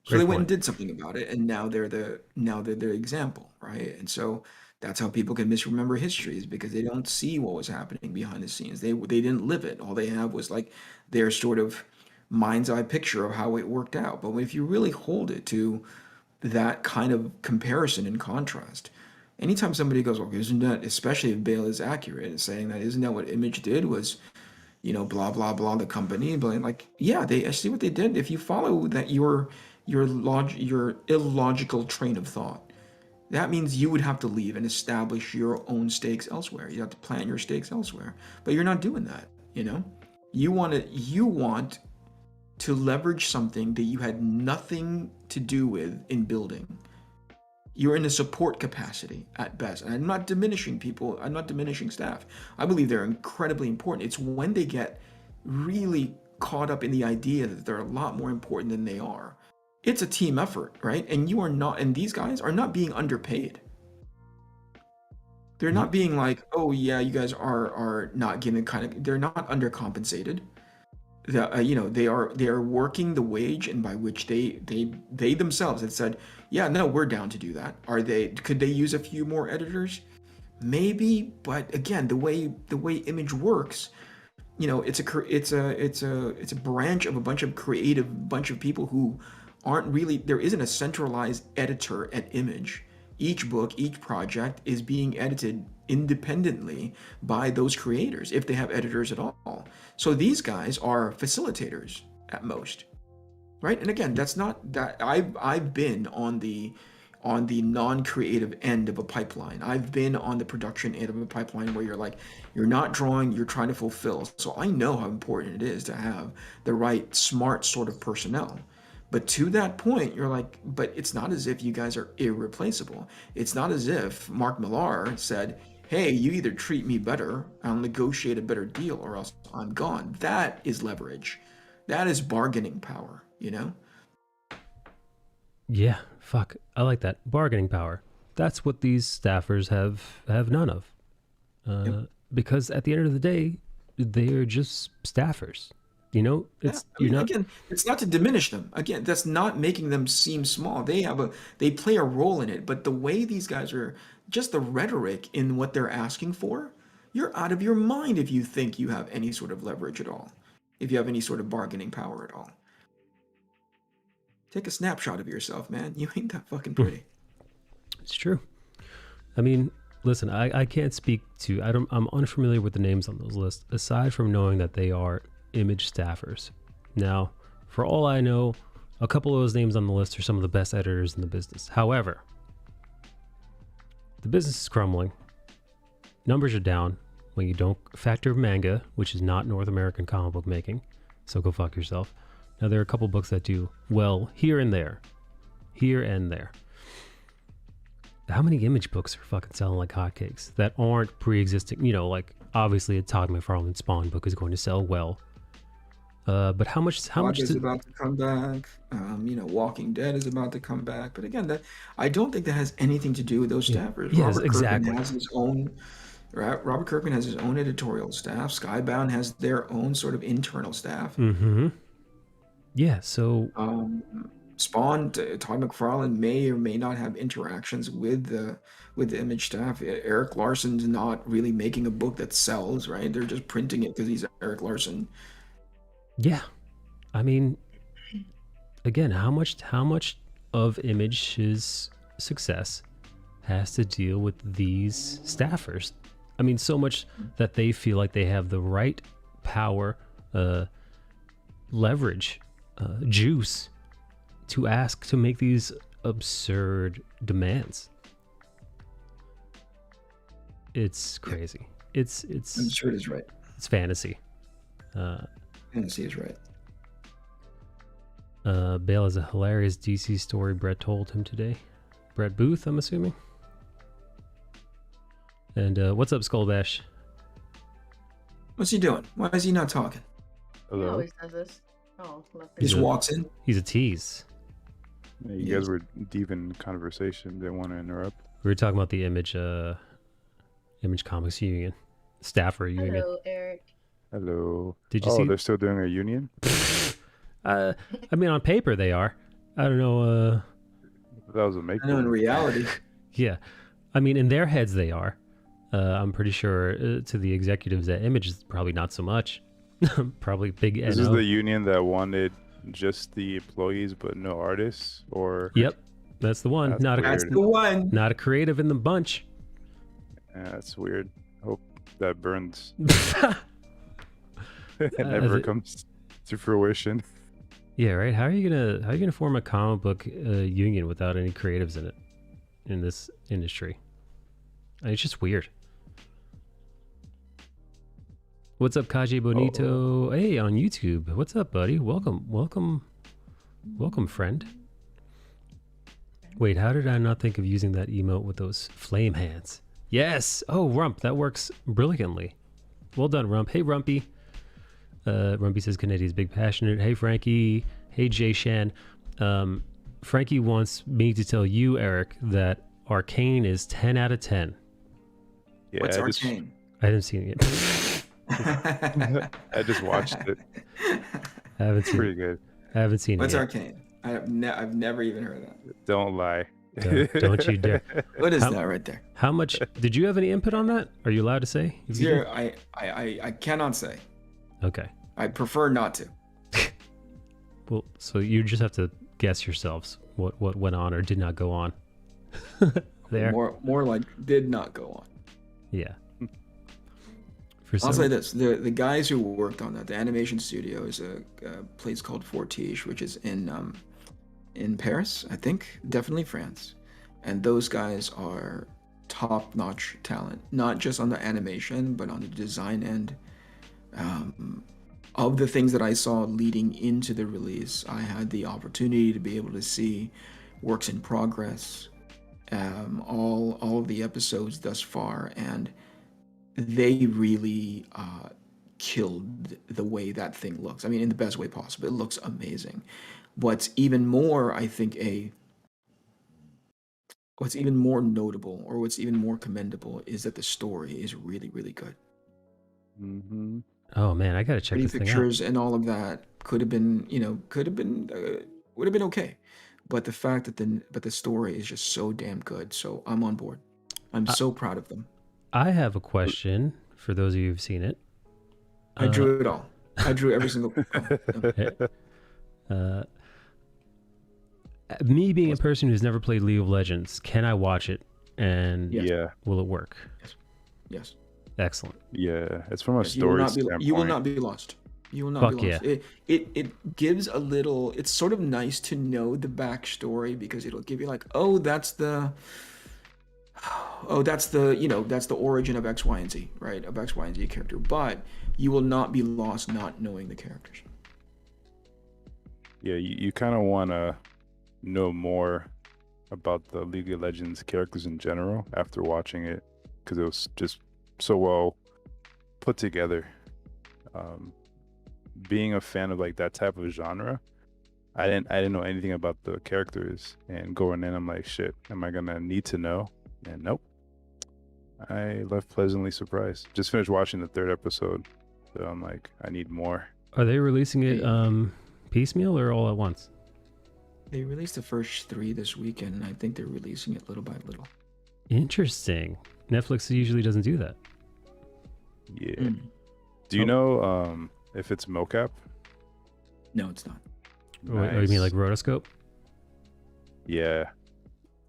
So they went and did something about it, and now they're the example, right? And so that's how people can misremember history, is because they don't see what was happening behind the scenes. They didn't live it. All they have was like their sort of mind's eye picture of how it worked out. But if you really hold it to that kind of comparison and contrast, anytime somebody goes, "Okay, isn't that?" Especially if Bale is accurate in saying that, isn't that what Image did? Was blah blah blah, the company, but like, yeah, I see what they did. If you follow that your illogical train of thought, that means you would have to leave and establish your own stakes elsewhere. You have to plant your stakes elsewhere, but you're not doing that. You want to leverage something that you had nothing to do with in building. You're in a support capacity at best. And I'm not diminishing people. I'm not diminishing staff. I believe they're incredibly important. It's when they get really caught up in the idea that they're a lot more important than they are. It's a team effort, right? And these guys are not being underpaid. They're not being like, oh yeah, you guys are not given they're not undercompensated. They are working the wage and by which they themselves had said, yeah, no, we're down to do that. Could they use a few more editors? Maybe, but again, the way Image works, it's a branch of a bunch of people who aren't really, there isn't a centralized editor at Image. Each book, each project is being edited independently by those creators, if they have editors at all. So these guys are facilitators at most, right? And again, that's not that I've been on the non-creative end of a pipeline. I've been on the production end of a pipeline where you're not drawing, you're trying to fulfill. So I know how important it is to have the right smart sort of personnel. But to that point, you're like, but it's not as if you guys are irreplaceable. It's not as if Mark Millar said, hey, you either treat me better, I'll negotiate a better deal, or else I'm gone. That is leverage. That is bargaining power, Yeah, fuck. I like that. Bargaining power. That's what these staffers have none of. Because at the end of the day, they're just staffers. You know, Yeah, it's I you're mean, not. again, it's not to diminish them. Again, that's not making them seem small. They play a role in it, but the way these guys are, just the rhetoric in what they're asking for, you're out of your mind if you think you have any sort of leverage at all, if you have any sort of bargaining power at all. Take a snapshot of yourself, man. You ain't that fucking pretty. It's true. I mean, listen, I can't speak to. I'm unfamiliar with the names on those lists, aside from knowing that they are image staffers. Now, for all I know, a couple of those names on the list are some of the best editors in the business. However, the business is crumbling. Numbers are down when you don't factor manga, which is not North American comic book making. So go fuck yourself. Now, there are a couple books that do well here and there. Here and there. How many image books are fucking selling like hotcakes that aren't pre-existing? You know, like obviously a Todd McFarlane Spawn book is going to sell well. But how much Is about to come back. Walking Dead is about to come back. But again, that I don't think that has anything to do with those staffers. Yes, Robert exactly. Kirkman has his own. Robert Kirkman has his own editorial staff. Skybound has their own sort of internal staff. Mm-hmm. Yeah. So Spawn, Todd McFarlane may or may not have interactions with the image staff. Eric Larson's not really making a book that sells, right? They're just printing it because he's Eric Larson. yeah, I mean, again, how much of Image's success has to deal with these staffers? I mean, so much that they feel like they have the right power, leverage, juice to ask to make these absurd demands. It's crazy. It's I'm sure it is right. it's fantasy. Fantasy is right. Bale is a hilarious DC story Brett told him today. Brett Booth, I'm assuming. And what's up, Skullbash? What's he doing? Why is he not talking? He Hello. always does this. Oh, look. He just Yeah. walks in. He's a tease. Yeah, you Yes. guys were deep in conversation. Didn't want to interrupt. We were talking about the Image Comics Union, staffer union. Hello, Eric. Hello. Did you see? they're still doing a union? I mean, on paper they are. I don't know. That was a make. I know in reality. Yeah, I mean, in their heads they are. I'm pretty sure to the executives at Image is probably not so much. Probably big This NO. is the union that wanted just the employees but no artists, or Yep, that's the one. That's Not a That's weird. the one. not a creative in the bunch. Yeah, that's weird. Hope that burns Yeah, and never comes to fruition. right. How are you gonna form a comic book union without any creatives in it in this industry? I mean, it's just weird. What's up, Kaji Bonito? Hey, on YouTube. What's up, buddy? Welcome, friend. Wait, how did I not think of using that emote with those flame hands? Yes. Oh, Rump, that works brilliantly. Well done, Rump. Hey, Rumpy. Rumpy says Canadian's big passionate. Hey, Frankie. Hey, Jay Shan. Frankie wants me to tell you, Eric, that Arcane is 10 out of 10. Yeah, What's I just, Arcane? I haven't seen it yet. I just watched it. I haven't It's seen pretty it. good. I haven't seen What's it yet. Arcane? I've never even heard of that. Don't lie. Don't you dare. What is How- that right there? How much did you have any input on that? Are you allowed to say? If you Zero. I cannot say. do? Okay. I prefer not to. Well, so you just have to guess yourselves what went on or did not go on. There. More like did not go on. Yeah. For I'll some, say this: the guys who worked on that, the animation studio, is a place called Fortige, which is in Paris, I think, definitely France, and those guys are top-notch talent, not just on the animation, but on the design end. Of the things that I saw leading into the release, I had the opportunity to be able to see works in progress, all of the episodes thus far, and they really killed the way that thing looks. I mean, in the best way possible. It looks amazing. What's even more, I think, a what's even more notable or what's even more commendable is that the story is really, really good. Mm-hmm. Oh man, I gotta check Pretty this thing out. pictures and all of that could have been, would have been okay. But the fact that the story is just so damn good. So I'm on board. I'm I- so proud of them. I have a question for those of you who've seen it. I drew it all. I drew every single. Uh, me being a person who's never played League of Legends, can I watch it and Yes. Yeah, will it work? Yes. Excellent. yeah. It's from a Yes, you will story not be. standpoint. You will not be lost. You will not Fuck be lost. It gives a little. It's sort of nice to know the backstory because it'll give you like, oh, that's the that's the origin of X, Y, and Z, right? Of X, Y, and Z character. But you will not be lost not knowing the characters. Yeah, you kind of want to know more about the League of Legends characters in general after watching it because it was just so well put together. Being a fan of like that type of genre, I didn't know anything about the characters, and going in, I'm like, shit, am I gonna need to know? And nope, I left pleasantly surprised. Just finished watching the 3rd episode, so I'm like, I need more. Are they releasing it piecemeal or all at once? They released the first 3 this weekend, and I think they're releasing it little by little. Interesting. Netflix usually doesn't do that. Yeah. Mm. Do you know if it's mocap? No, it's not. Oh, you mean like rotoscope? Yeah,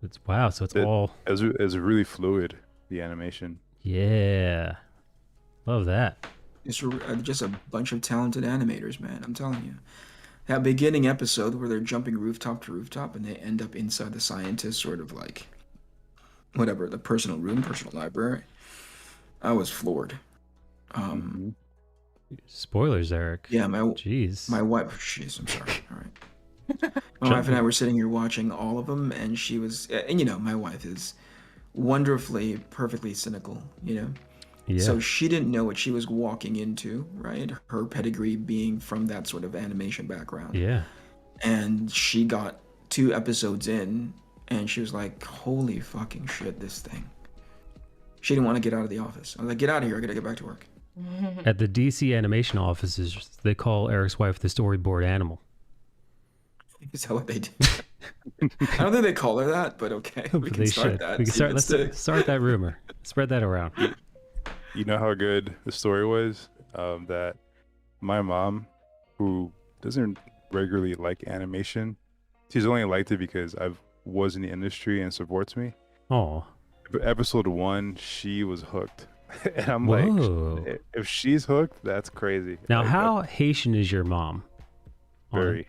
It's wow. So it's It- all it's really fluid, the animation. yeah. Love that. It's just a bunch of talented animators, man. I'm telling you. That beginning episode where they're jumping rooftop to rooftop and they end up inside the scientist sort of like whatever, the personal library. I was floored. Mhm. Spoilers, Eric. Yeah, Jeez. my wife. Jeez, I'm sorry. All right. My wife and I were sitting here watching all of them, and she was, and my wife is wonderfully, perfectly cynical. Yeah. So she didn't know what she was walking into, right? Her pedigree being from that sort of animation background. Yeah. And she got 2 episodes in, and she was like, "Holy fucking shit, this thing." She didn't want to get out of the office. I was like, "Get out of here! I gotta get back to work." At the DC animation offices, they call Eric's wife the storyboard animal. Is that what they do? I don't think they call her that, but okay, we But can they start should. that. We can see if start. it Let's sticks. start that rumor. Spread that around. You know how good the story was? That my mom, who doesn't regularly like animation, she's only liked it because I was in the industry and supports me. Oh. Episode 1, she was hooked. And I'm Whoa. like, if she's hooked, that's crazy. Now, Like, how Haitian is your mom? that's very.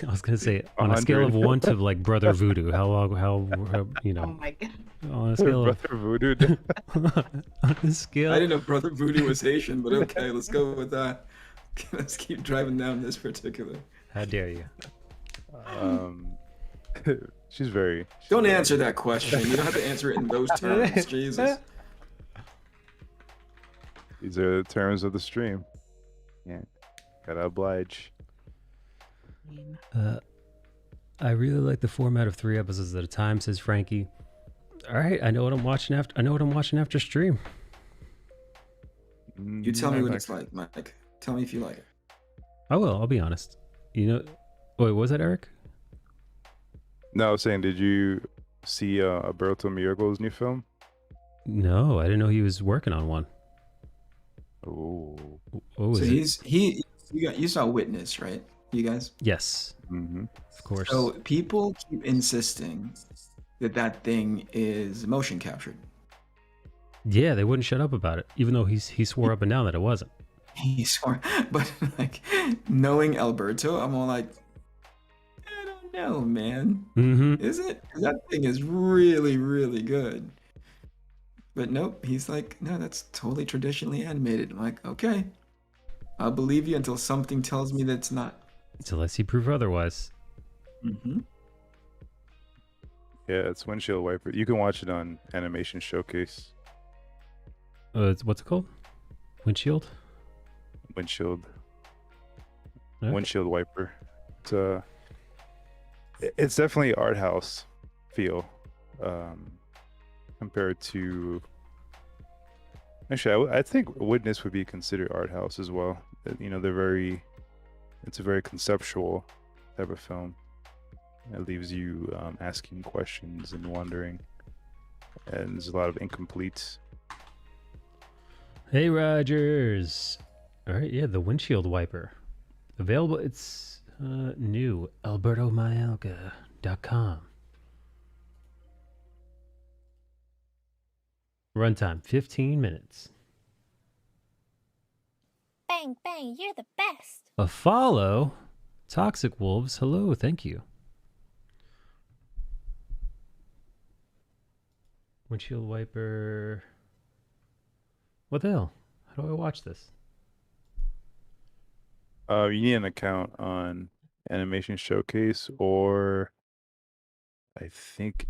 I was gonna say on a scale of 100. 1 to like brother voodoo. How long? How Oh my god. on a scale of Brother Voodoo. on a scale. I didn't know Brother Voodoo was Haitian, but okay, let's go with that. Let's keep driving down this particular. How dare you? She's very. Don't answer that question. You don't have to answer it in those terms. Jesus. These are the terms of the stream. Yeah, gotta oblige. I really like the format of 3 episodes at a time, says Frankie. All right, I know what I'm watching after. I know what I'm watching after stream. You tell me what it's like, Mike. Tell me if you like it. I will. I'll be honest. Wait, was that Eric? No, I was saying, did you see Alberto Miragol's new film? No, I didn't know he was working on one. Oh. Oh, So is it? you saw Witness, right? You guys? Yes, Mm-hmm. of course. So people keep insisting that thing is motion captured. Yeah, they wouldn't shut up about it, even though he swore up and down that it wasn't. He swore, but like knowing Alberto, I'm all like, I don't know, man. Mm-hmm. Is it? 'Cause that thing is really, really good. But nope, he's like, no, that's totally traditionally animated. I'm like, okay, I'll believe you until something tells me that's not. Unless you prove otherwise. Mm-hmm. Yeah, it's Windshield Wiper. You can watch it on Animation Showcase. What's it called? Windshield? Windshield. Okay. Windshield Wiper. It's definitely art house feel. compared to. Actually, I think Witness would be considered art house as well. You know, it's a very conceptual type of film. It leaves you asking questions and wondering, and there's a lot of incompletes. Hey, Rogers. All right, yeah, the windshield wiper. Available, it's new. AlbertoMaiorca.com. Runtime, 15 minutes. Bang, bang, you're the best. A follow. Toxic Wolves, hello, thank you. Windshield wiper. What the hell? How do I watch this? You need an account on Animation Showcase, or I think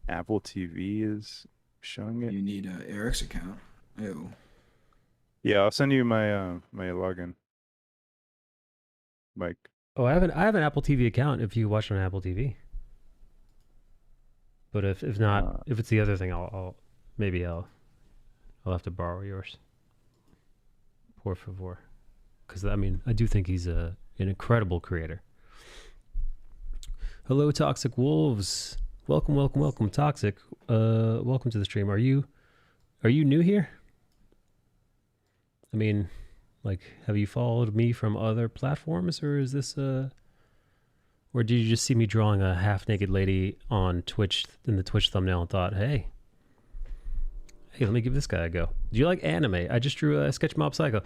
Apple TV is showing it. You need Eric's account. Ew. Yeah, I'll send you my my login. Mike. Oh, I have an Apple TV account if you watch on Apple TV. But if not, if it's the other thing, I'll have to borrow yours. Por favor. Because I mean, I do think he's an incredible creator. Hello, Toxic Wolves. Welcome, welcome, welcome, Toxic. Welcome to the stream. Are you new here? I mean, like, have you followed me from other platforms, or is this or did you just see me drawing a half-naked lady on Twitch in the Twitch thumbnail and thought, hey, let me give this guy a go. Do you like anime? I just drew a Sketch Mob Psycho.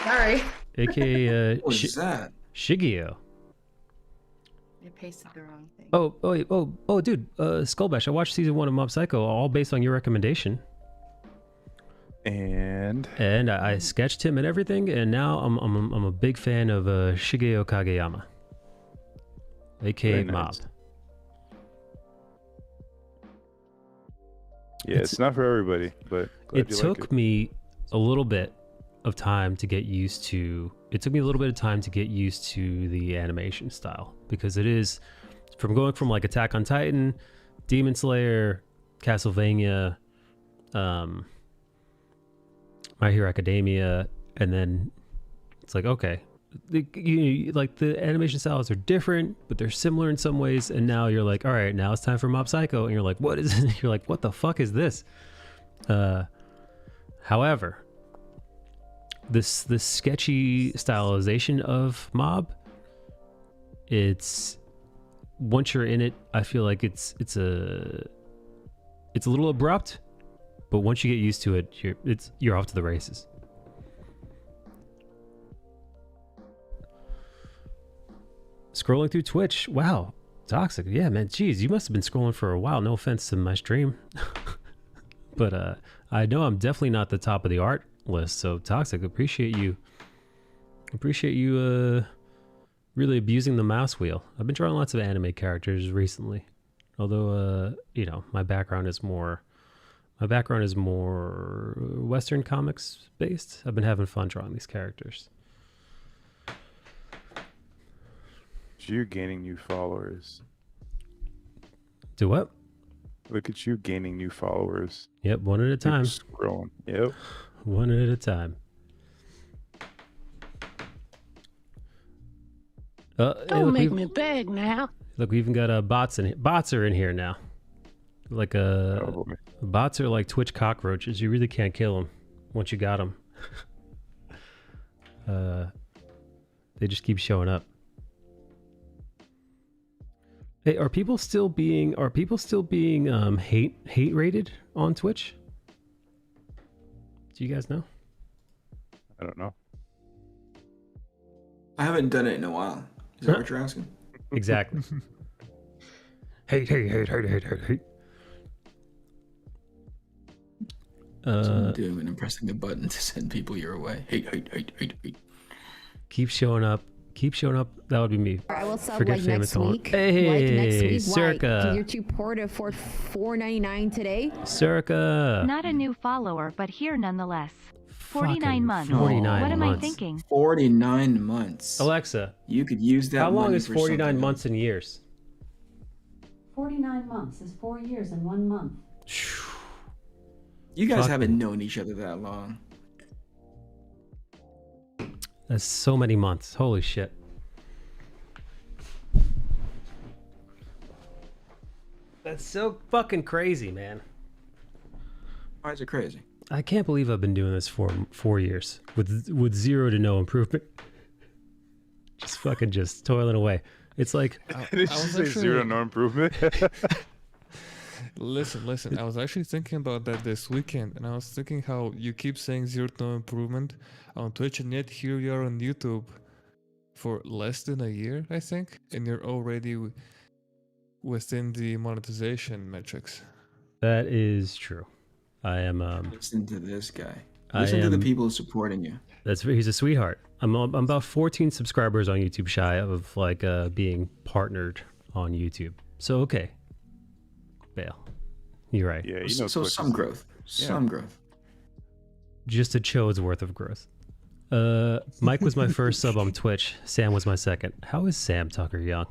Sorry. AKA What is that? Shigeo. I pasted the wrong thing. Oh, dude, Skullbash. I watched season 1 of Mob Psycho, all based on your recommendation. And I sketched him and everything, and now I'm a big fan of Shigeo Kageyama, aka Very Mob. nice. Yeah, it's not for everybody, but glad It you took like it. me a little bit of time to get used to. It took me a little bit of time to get used to the animation style, because it is from going from like Attack on Titan, Demon Slayer, Castlevania, My Hero Academia, and then it's like, okay, like the animation styles are different, but they're similar in some ways. And now you're like, all right, now it's time for Mob Psycho, and you're like, what is it? You're like, what the fuck is this? However, this sketchy stylization of Mob, it's, once you're in it, I feel like it's a little abrupt, but once you get used to it, you're off to the races. Scrolling through Twitch, wow, Toxic, yeah, man, geez, you must have been scrolling for a while. No offense to my stream, but I know I'm definitely not the top of the art list. So Toxic, appreciate you really abusing the mouse wheel. I've been drawing lots of anime characters recently, although you know, my background is more Western comics based. I've been having fun drawing these characters. You gaining new followers. Do what? Look at you gaining new followers. Yep, one at a time. Scrolling. Yep. One at a time. Don't make me beg now. Look, we even got bots in here. Bots are in here now. Like bots are like Twitch cockroaches. You really can't kill them once you got them. They just keep showing up. Hey, are people still being hate rated on Twitch? Do you guys know? I don't know. I haven't done it in a while. Is that what you're asking? Exactly. Hate. Doing and pressing a button to send people your way. Hate. Keep showing up. That would be me. I will sub Forget like famous next Home. week. Hey, like next week. Circa. Why? 'Cause you're too poor to afford $4.99 today. Circa. Not a new follower, but here nonetheless. 49 Fucking months. 49 What am I months. thinking? 49 months. Alexa, You could use that how long money is for 49 something months else. in years? 49 months is 4 years and 1 month. You guys Fucking- haven't known each other that long. That's so many months. Holy shit. That's so fucking crazy, man. Why is it crazy? I can't believe I've been doing this for 4 years with zero to no improvement. Just fucking just toiling away. It's like Did you say zero no improvement? Listen. I was actually thinking about that this weekend, and I was thinking how you keep saying zero to no improvement on Twitch, and yet here you are on YouTube for less than a year, I think, and you're already within the monetization metrics. that is true. I am Listen to this guy. I Listen to the am- people supporting you. he's a sweetheart. I'm about 14 subscribers on YouTube shy of like being partnered on YouTube. So okay. Bale. You're right. Yeah, you know. So Twitch some is- growth. Some growth. Just a chode's worth of growth. Mike was my first sub on Twitch. Sam was my second. How is Sam Tucker Young?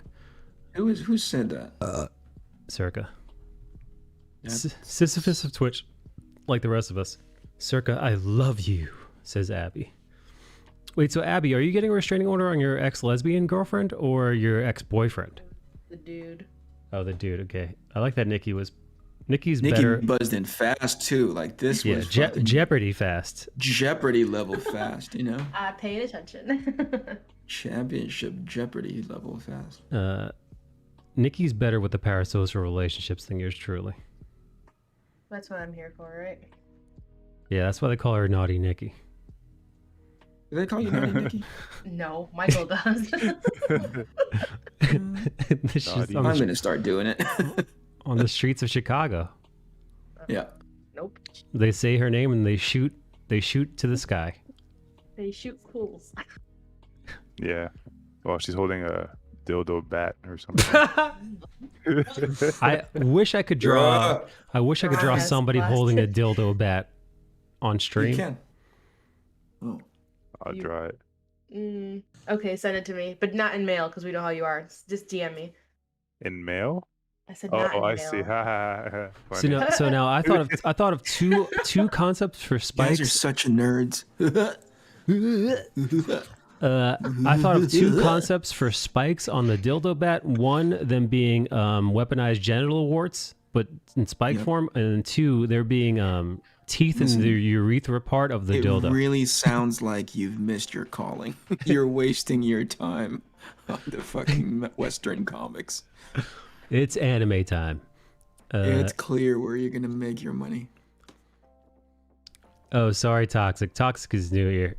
Who said that? Circa. Yep. Sisyphus of Twitch, like the rest of us. Circa, I love you, says Abby. Wait, so Abby, are you getting a restraining order on your ex-lesbian girlfriend or your ex-boyfriend? The dude. Oh, the dude. Okay, I like that. Nikki's Nikki better. buzzed in fast too. Like this Yeah, was fucking Jeopardy fast. Jeopardy level fast. You know, I paid attention. championship Jeopardy level fast. Nikki's better with the parasocial relationships than yours truly. That's what I'm here for, right? Yeah, that's why they call her Naughty Nikki. Do they call you Naughty Nikki? No, Michael does. She's Naughty. on I'm the, gonna start doing it. on the streets of Chicago. Yeah. Nope. They say her name and they shoot to the sky. They shoot pools. Yeah. Well, she's holding a dildo bat or something. I wish I could draw. I wish I could draw Yes, somebody blast. holding a dildo bat on You stream. can. Oh. I'll draw it. Okay, send it to me, but not in mail because we know how you are. Just DM me. In mail? I said not in Oh, I mail. see. Ha ha ha. So now I thought of two concepts for You guys are spikes. such nerds. I thought of two concepts for spikes on the dildo bat. One, them being weaponized genital warts, but in spike Yep. form, and then two, there being teeth in the urethra part of the It dildo. really sounds like you've missed your calling. You're wasting your time on the fucking Western comics. It's anime time. It's clear where you're gonna make your money. Oh, sorry, Toxic. Toxic is new here.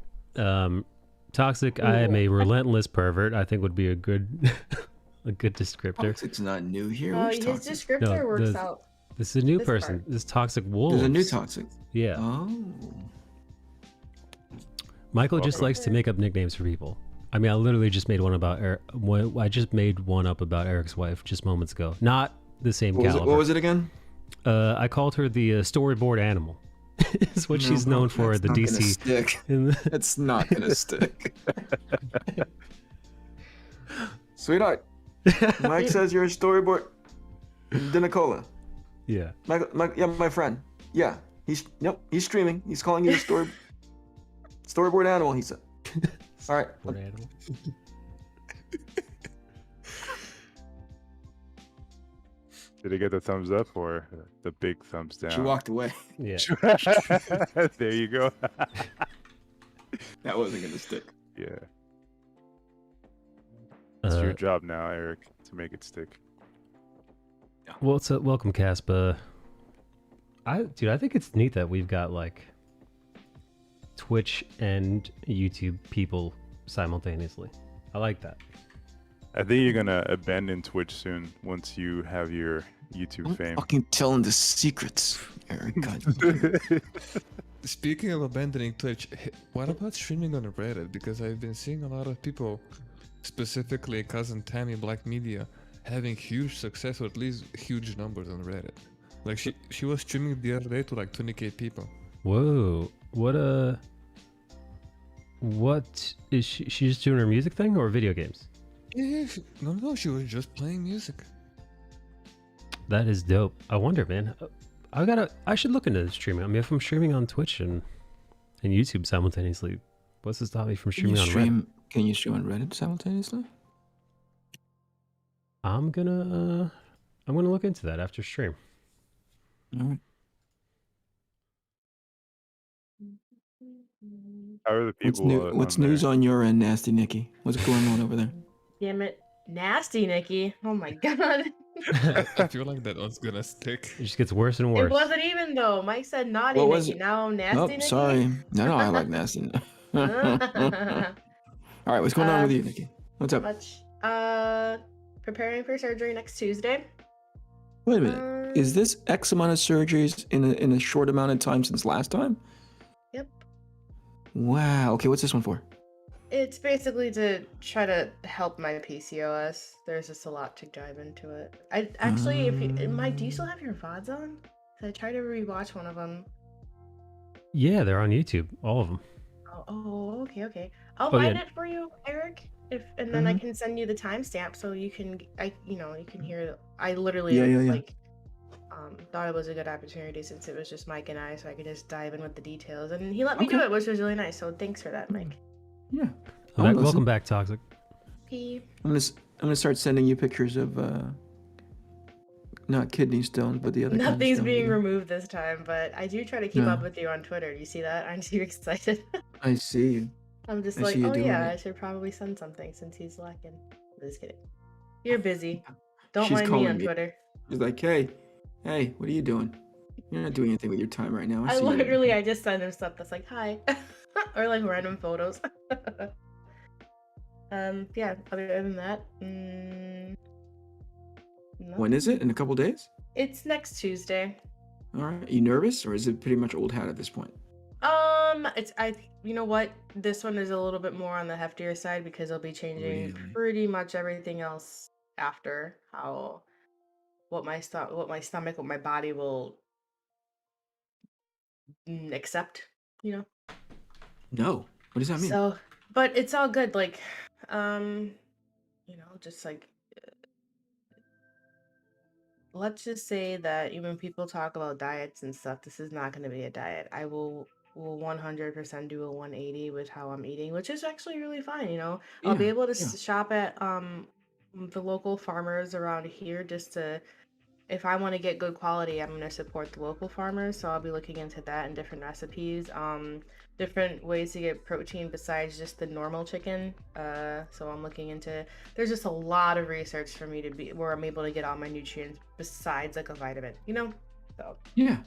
Toxic, I am a relentless pervert. I think would be a good a good descriptor. Toxic's not new here. Oh, Which his Toxic? descriptor No, works the- out. This is a new This person. part. This Toxic Wolves. There's a new Toxic. Yeah. Oh. Michael just likes to make up nicknames for people. I mean, I literally just made one about Eric. I just made one up about Eric's wife just moments ago. Not the same caliber. What was it again? I called her the storyboard animal. Is what she's known for at the That's not gonna DC. stick. It's not gonna stick. Sweetheart, Mike says you're a storyboard. Denicola. Yeah. Yeah, my friend. Yeah, he's streaming. He's calling you a storyboard animal. He said. All right. Storyboard animal. Did it get the thumbs up or the big thumbs down? She walked away. Yeah. There you go. That wasn't gonna stick. Yeah. It's your Uh, job now, Eric, to make it stick. well, it's welcome, Caspa. I think it's neat that we've got like Twitch and YouTube people simultaneously. I like that. I think you're gonna abandon Twitch soon once you have your YouTube fame. Fucking telling the secrets, Eric. God. Speaking of abandoning Twitch, what about streaming on Reddit? Because I've been seeing a lot of people, specifically cousin Tammy Black Media, having huge success or at least huge numbers on Reddit. Like she was streaming the other day to like 20k people. Whoa. What What is she? She's just doing her music thing or video games? Yeah, no, she was just playing music. That is dope. I wonder, man. I should look into streaming. I mean, if I'm streaming on Twitch and YouTube simultaneously, what's to stop me from streaming on Reddit? Can you stream on Reddit simultaneously? I'm gonna look into that after stream. All right. How are the people? What's news on your end, Nasty Nikki? What's going on over there? Damn it. Nasty Nikki. Oh my god. I feel like that one's gonna stick. It just gets worse and worse. It wasn't even though. Mike said naughty What was Nikki. it? Now I'm nasty Nikki. Sorry. No, I like Nasty. All right, what's going on with you, Nikki? What's up? Much. Preparing for surgery next Tuesday. Wait a minute. Is this X amount of surgeries in a short amount of time since last time? Yep. Wow. Okay, what's this one for? It's basically to try to help my PCOS. There's just a lot to dive into it. I actually, Mike, do you still have your VODs on? 'Cause I tried to rewatch one of them. Yeah, they're on YouTube, all of them. Okay. I'll find it for you, Eric. And then I Mm-hmm. can send you the timestamp so you can, you can hear. I literally thought it was a good opportunity since it was just Mike and I, so I could just dive in with the details. And he let me do it, which was really nice. So thanks for that, Mike. Yeah. Welcome back, Toxic. Okay. I'm gonna start sending you pictures of not kidney stones, but the other. Nothing's kind of being removed this time, but I do try to keep up with you on Twitter. You see that? Aren't you excited? I see you. I'm just I like, see you oh doing yeah, it. I should probably send something since he's lacking. Just kidding. You're busy. Don't She's mind me calling on me. Twitter. She's like, hey, what are you doing? You're not doing anything with your time right now. I see you. literally, I just send him stuff that's like, hi. Or like random photos. Yeah, other than that, When is it? In a couple days? it's next Tuesday. All right. Are you nervous, or is it pretty much old hat at this point? You know what? This one is a little bit more on the heftier side because I'll be changing Really? pretty much everything else after what my stomach, what my body will accept, No. What does that mean? So, but it's all good. Like, just like, let's just say that even people talk about diets and stuff, this is not going to be a diet. I will 100% do a 180 with how I'm eating, which is actually really fine. I'll be able to shop at the local farmers around here just to, if I want to get good quality, I'm going to support the local farmers. So I'll be looking into that and different recipes, different ways to get protein besides just the normal chicken. So I'm looking into, there's just a lot of research for me to be where I'm able to get all my nutrients besides like a vitamin, So Yeah.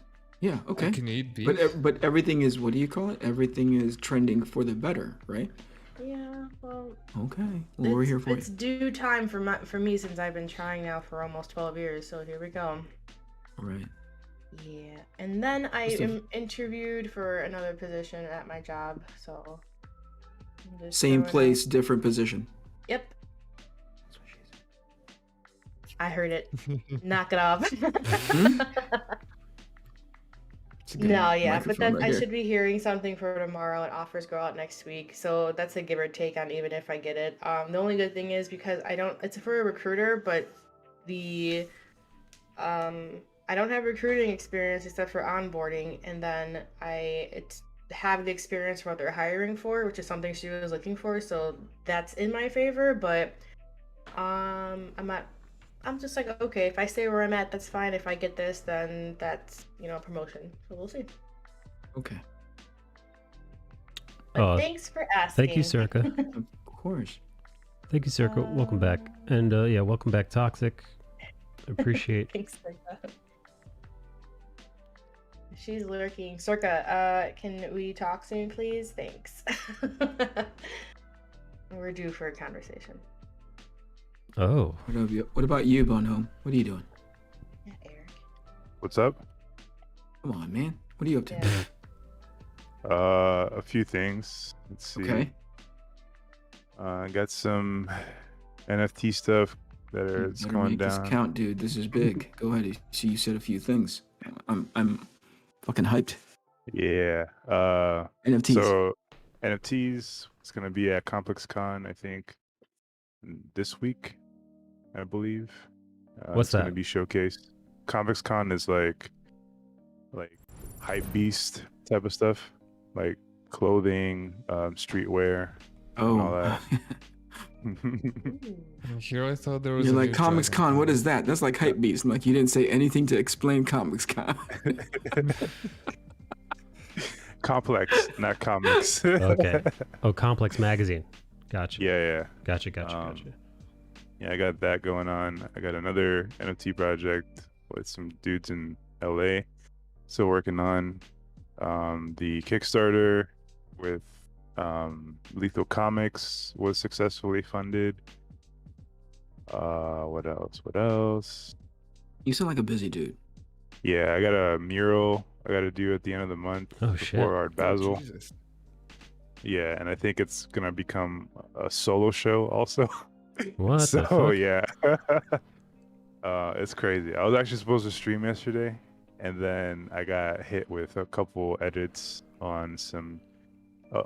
Okay. I can eat beef. But everything is, what do you call it? Everything is trending for the better, right? yeah, well. Okay. Well, we're here for It's due time for me since I've been trying now for almost 12 years. So here we go. All right. Yeah, and then I am interviewed for another position at my job. So. I'm just Same throwing place, out- different position. Yep. I heard it. Knock it off. No, yeah, but then I should be hearing something for tomorrow, and offers go out next week. So that's a give or take on even if I get it. The only good thing is because it's for a recruiter, but I don't have recruiting experience except for onboarding, and then it's have the experience for what they're hiring for, which is something she was looking for. So that's in my favor, but I'm just like, okay, if I stay where I'm at, that's fine. If I get this, then that's, promotion. So we'll see. Okay. But thanks for asking. Thank you, Circa. Of course. Thank you, Circa. Welcome back. And welcome back, Toxic. Appreciate. Thanks, Circa. She's lurking. Circa, can we talk soon, please? Thanks. We're due for a conversation. Oh. What about you, Bonhomme? What are you doing? Yeah, Eric. What's up? Come on, man. What are you up to? Yeah. A few things. Let's see. Okay. I got some NFT stuff it's going down. This count, dude. This is big. Go ahead. See, you said a few things. I'm fucking hyped. Yeah. NFTs. So NFTs. It's gonna be at Complex Con, I think, this week, I believe. What's it's gonna that? be showcased. Complex Con is like hype beast type of stuff, like clothing, streetwear, and all Oh, that. Here I thought there was you're a like new Comics Dragon Con. What Con. is that? That's like hype beast. Like you didn't say anything to explain Comics Con. Complex, not comics. Okay. Oh, Complex Magazine. Gotcha. Yeah. Gotcha. Yeah, I got that going on. I got another NFT project with some dudes in LA. Still working on the Kickstarter with Lethal Comics was successfully funded. What else? You sound like a busy dude. Yeah, I got a mural I got to do at the end of the month Oh, shit. for Art Basel. Jesus. Yeah, and I think it's gonna become a solo show also. What the So fuck? yeah, it's crazy. I was actually supposed to stream yesterday, and then I got hit with a couple edits on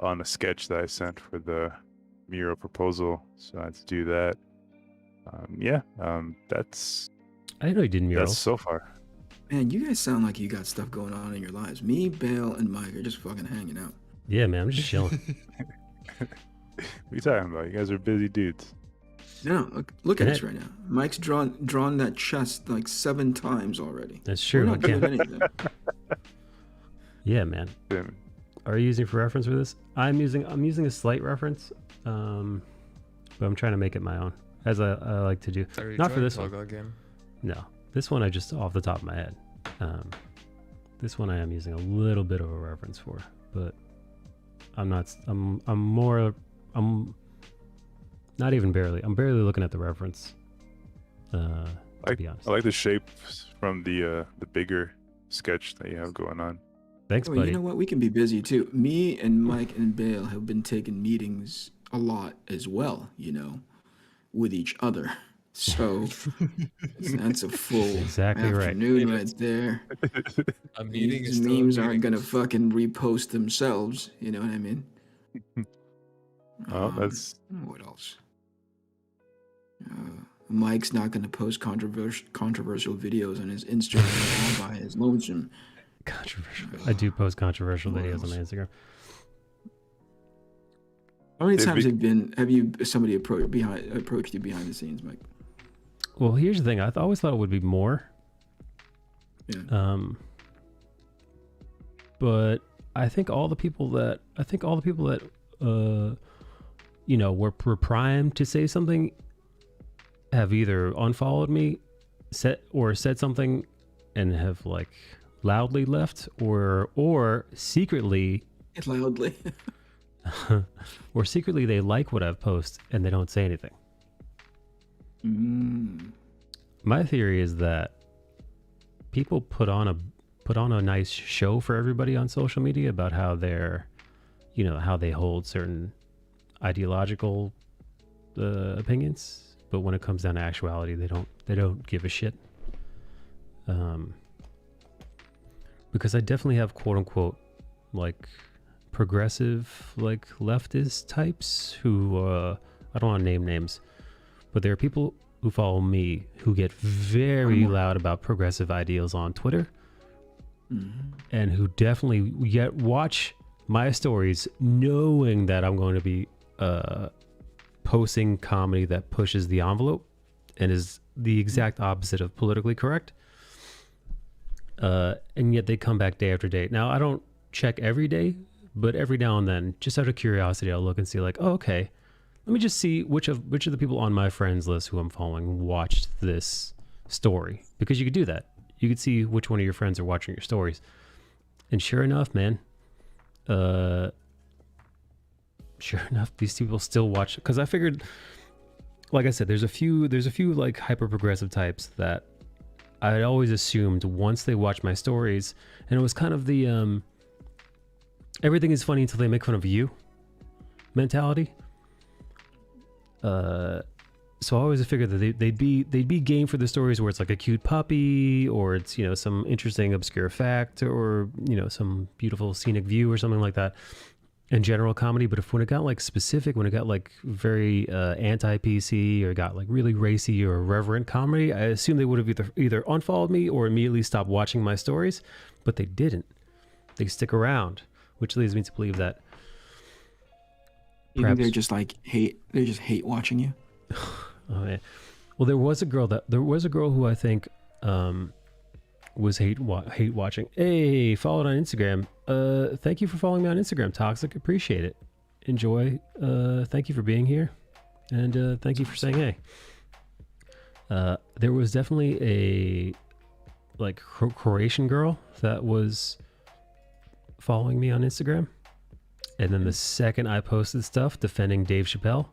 on a sketch that I sent for the mural proposal, so I had to do that. That's I didn't know you did murals. so far. Man, you guys sound like you got stuff going on in your lives. Me, Bale, and Mike are just fucking hanging out. Yeah, man, I'm just chilling. What are you talking about? You guys are busy dudes. No, look at Yeah. us right now. Mike's drawn that chest like 7 times already. That's We're true. not doing Okay. anything. Yeah, man. Yeah. Are you using for reference for this? I'm using a slight reference, but I'm trying to make it my own, as I like to do. Are you Not for trying this to one. talk again? No, this one I just off the top of my head. This one I am using a little bit of a reference for, but I'm not. I'm not even barely. I'm barely looking at the reference. To be honest. I like the shapes from the bigger sketch that you have going on. Thanks, Well, buddy. you know what? We can be busy too. Me and Mike and Bale have been taking meetings a lot as well, with each other. So that's a full Exactly right. afternoon right there. A meeting is These still a memes meeting. aren't gonna fucking repost themselves. You know what I mean? Oh, that's What else? Mike's not gonna post controversial videos on his Instagram all by his lonesome. Controversial. I do post controversial What videos on else? my Instagram. How many They'd times be- have you somebody approached you behind the scenes, Mike? Well, here's the thing. I always thought it would be more. Yeah. But I think all the people that were primed to say something have either unfollowed me, said something, and have like loudly left, or secretly Loudly. or secretly they like what I've posted and they don't say anything. My theory is that people put on a nice show for everybody on social media about how how they hold certain ideological opinions, but when it comes down to actuality, they don't give a shit. Because I definitely have quote unquote like progressive like leftist types who I don't want to name names, but there are people who follow me who get very loud about progressive ideals on Twitter, and who definitely yet watch my stories knowing that I'm going to be posting comedy that pushes the envelope and is the exact opposite of politically correct, and yet they come back day after day. Now I don't check every day, but every now and then, just out of curiosity, I'll look and see like, oh, okay, let me just see which of the people on my friends list who I'm following watched this story, because you could do that. You could see which one of your friends are watching your stories, and sure enough, man, these people still watch. Because I figured, like I said, there's a few like hyper progressive types that I always assumed once they watch my stories, and it was kind of the everything is funny until they make fun of you mentality. So I always figured that they'd be game for the stories where it's like a cute puppy, or it's some interesting obscure fact, or some beautiful scenic view or something like that. and general comedy, but when it got like specific, when it got like very anti-PC or got like really racy or irreverent comedy, I assume they would have either unfollowed me or immediately stopped watching my stories, but they didn't. They stick around, which leads me to believe that You think they're just like hate? They just hate watching you. Oh man. Well, there was a girl who I think was hate watching. Hey, followed on Instagram. Thank you for following me on Instagram, Toxic. Appreciate it. Enjoy. Thank you for being here, and thank you for saying hey. There was definitely a like Croatian girl that was following me on Instagram, and then the second I posted stuff defending Dave Chappelle,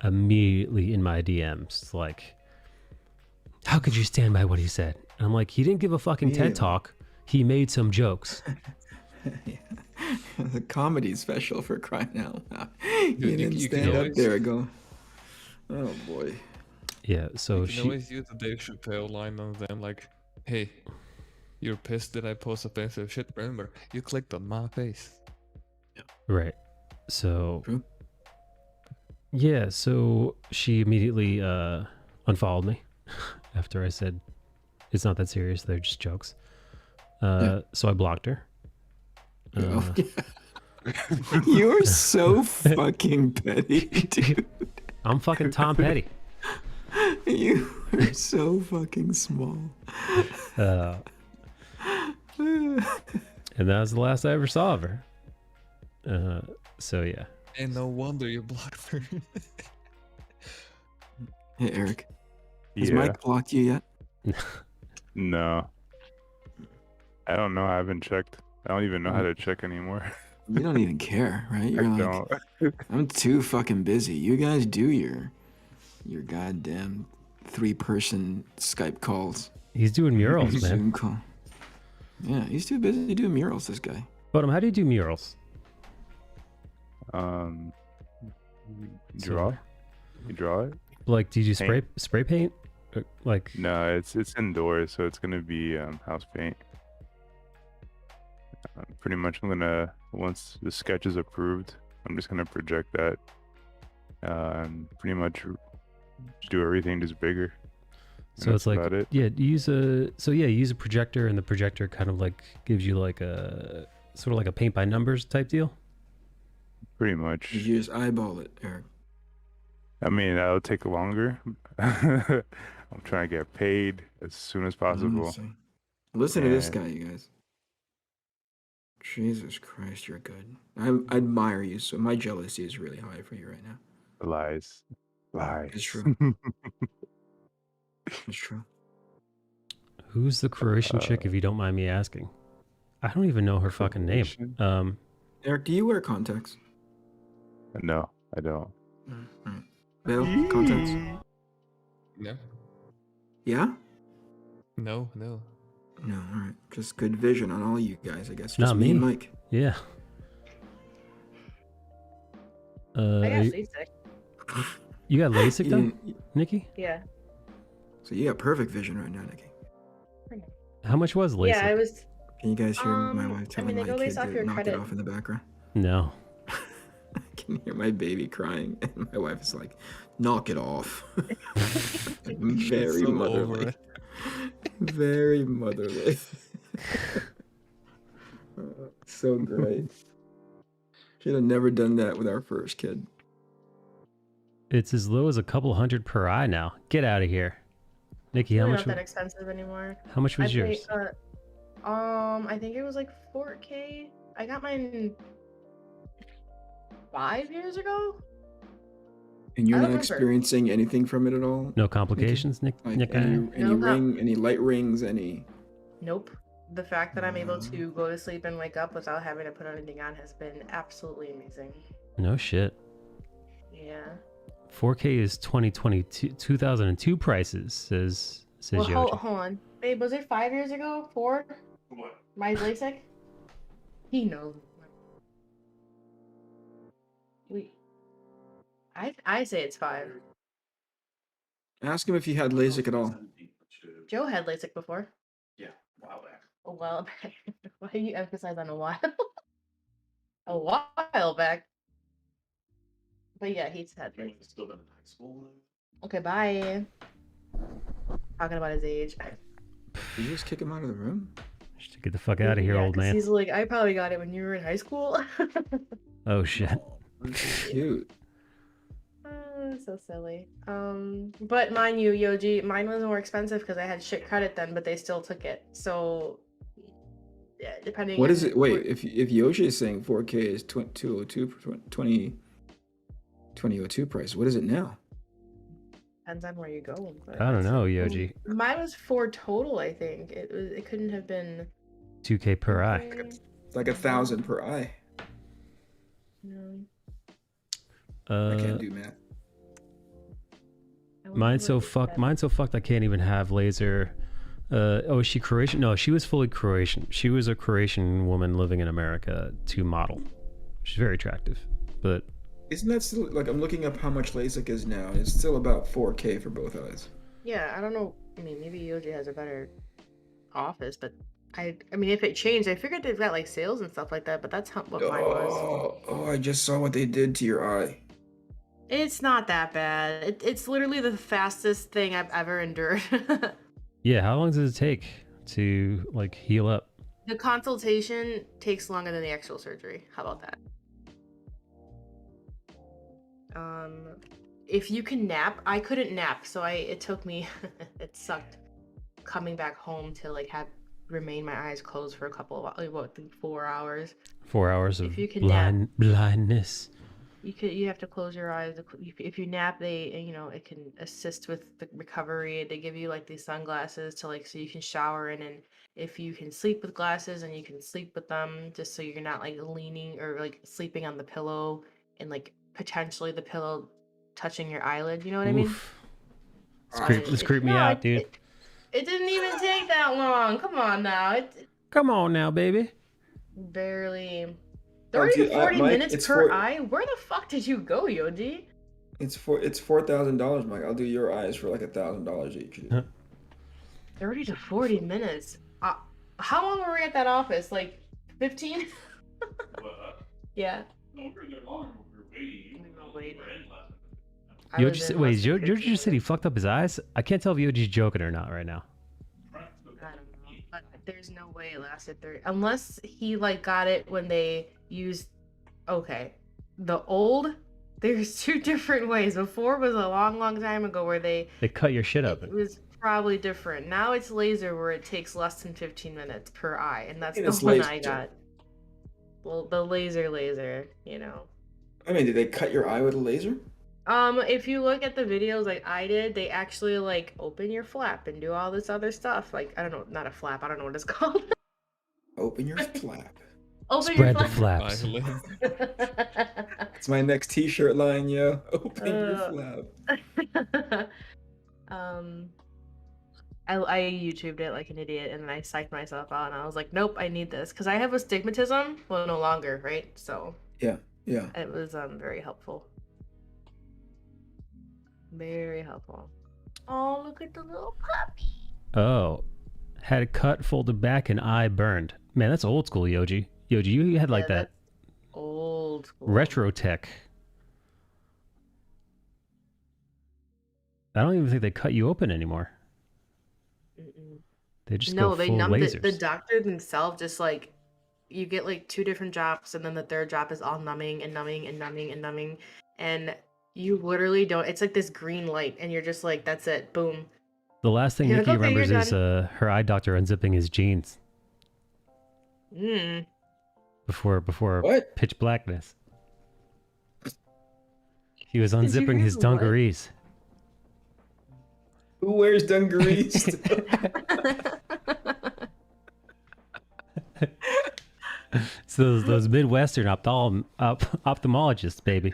immediately in my DMs, like, how could you stand by what he said? And I'm like, he didn't give a fucking TED talk. He made some jokes. The comedy special, for crying out loud. You didn't stand up there and go, oh boy. Yeah, so you can always use the Dave Chappelle line on them, like, hey, you're pissed that I post offensive shit. Remember, you clicked on my face. Right. So True. yeah, so she immediately unfollowed me after I said it's not that serious, they're just jokes. So I blocked her. You're so fucking petty, dude. I'm fucking Tom Petty. You are so fucking small. And that was the last I ever saw of her. So yeah. And no wonder you blocked her. Hey, Eric. Has Yeah. Mike blocked you yet? No. I don't know. I haven't checked. I don't even know how to check anymore. You don't even care, right? You're I like, don't. I'm too fucking busy. You guys do your goddamn 3-person Skype calls. He's doing murals, man. Zoom call. Yeah, he's too busy doing murals, this guy. But how do you do murals? Draw. You draw it? Like, do you do Paint. spray paint? Like, No, it's indoors, so it's gonna be house paint. Pretty much, I'm gonna, once the sketch is approved, I'm just gonna project that, and pretty much do everything just bigger. so it's like, about it. yeah, you use a projector, and the projector kind of like gives you like a sort of like a paint by numbers type deal. Pretty much. You just eyeball it, Eric. I mean, that'll take longer. I'm trying to get paid as soon as possible. Honestly. Listen to this And- guy, you guys. Jesus Christ, you're good. I admire you, so my jealousy is really high for you right now. Lies. It's true. It's true. Who's the Croatian chick, if you don't mind me asking? I don't even know her fucking name. Croatian? Eric, do you wear contacts? No, I don't. Alright. Bill, contacts? No. Yeah? No. No, alright. Just good vision on all you guys, I guess. Just Not me and me. Mike. Yeah. I got LASIK. You got LASIK You done, didn't- Nikki? Yeah. So you got perfect vision right now, Nikki. How much was LASIK? Yeah, I was. Can you guys hear my wife telling they my go kid based off to your knock credit. it off in the background? No. I can hear my baby crying, and my wife is like, knock it off. Very so motherly. over it. Very motherly. So great. Should have never done that with our first kid. It's as low as a couple hundred per eye now. Get out of here. Nikki, It's how really much not that expensive anymore. how much was I yours? paid, I think it was like 4K. I got mine 5 years ago. And you're I not remember. experiencing anything from it at all? No complications, Nick? Like Nick? any No, any light rings, any... Nope. The fact that I'm able to go to sleep and wake up without having to put anything on has been absolutely amazing. No shit. Yeah. 4K is 2002 prices, says Well, Yoji. hold on. Babe, was it 5 years ago? 4? What? My LASIK? He knows. I say it's 5. Ask him if he had LASIK at all. Joe had LASIK before. Yeah, a while back. A while back. Why do you emphasize on a while? a while back. But yeah, he said. Okay, bye. Talking about his age. Did you just kick him out of the room? Just get the fuck out of here, Yeah, old 'cause man. he's like, I probably got it when you were in high school. Oh shit. That's cute. Oh, so silly. But mind you, Yoji, mine was more expensive because I had shit credit then, but they still took it. So, yeah, depending What on is it? Wait, if Yoshi is saying 4K is 202 2002 price, what is it now? depends on where you go. But I don't know, it's- Yoji. Mine was 4 total, I think. It couldn't have been 2K per eye. Okay. It's like 1,000 per eye. No. I can't do math. Mine's so fucked. Mine's so fucked. I can't even have laser. Oh, is she Croatian? No, she was fully Croatian. She was a Croatian woman living in America to model. She's very attractive, but Isn't that still like I'm looking up how much LASIK is now? And it's still about 4K for both eyes. Yeah, I don't know. I mean, maybe Yoji has a better office, but I mean, if it changed, I figured they've got like sales and stuff like that, but that's what mine was. Oh, I just saw what they did to your eye. It's not that bad. It's literally the fastest thing I've ever endured. yeah. How long does it take to like heal up? The consultation takes longer than the actual surgery. How about that? If you can nap, I couldn't nap, so it took me. It sucked coming back home to like remain my eyes closed for a couple of 4 hours. 4 hours of If you can nap, blindness. you have to close your eyes. If you nap, it can assist with the recovery. They give you like these sunglasses to like so you can shower in, and if you can sleep with glasses and you can sleep with them just so you're not like leaning or like sleeping on the pillow and like potentially the pillow touching your eyelid, you know what I mean? This creep me out, dude. It didn't even take that long. Come on now. Come on now, baby. Barely 30 to 40 Mike, minutes per eye? Where the fuck did you go, Yoji? It's $4,000, Mike. I'll do your eyes for like $1,000 each. 30 to 40 minutes. How long were we at that office? Like 15? Yeah. Yoji just said he fucked up his eyes. I can't tell if Yoji's joking or not right now. I don't know, but there's no way it lasted 30 unless he like got it when they used. Okay, there's 2 different ways. Before was a long time ago where they cut your shit up. It was probably different. Now it's laser where it takes less than 15 minutes per eye, and that's the one I got. Well, the laser, you know. I mean, did they cut your eye with a laser? If you look at the videos like I did, they actually like open your flap and do all this other stuff. Like, I don't know, not a flap, I don't know what it's called. Open your flap. Spread the flaps. It's my next t-shirt line, yo. Open your flap. I YouTubed it like an idiot, and then I psyched myself out, and I was like, nope, I need this. Because I have astigmatism. Well, no longer, right? So yeah. It was very helpful. Very helpful. Oh, look at the little puppy. Oh. Had it cut, folded back, and eye burned. Man, that's old school, Yoji. Yoji, you had like that old school retro tech. I don't even think they cut you open anymore. They just go they full numbed lasers. it. The doctor themselves just like you get like 2 different drops, and then the third drop is all numbing and numbing and numbing and numbing, and you literally don't. It's like this green light, and you're just like, that's it, boom. The last thing Nikki remembers is her eye doctor unzipping his jeans. Before what? pitch blackness. He was unzipping his dungarees. Who wears dungarees? So those Midwestern ophthalmologists, baby.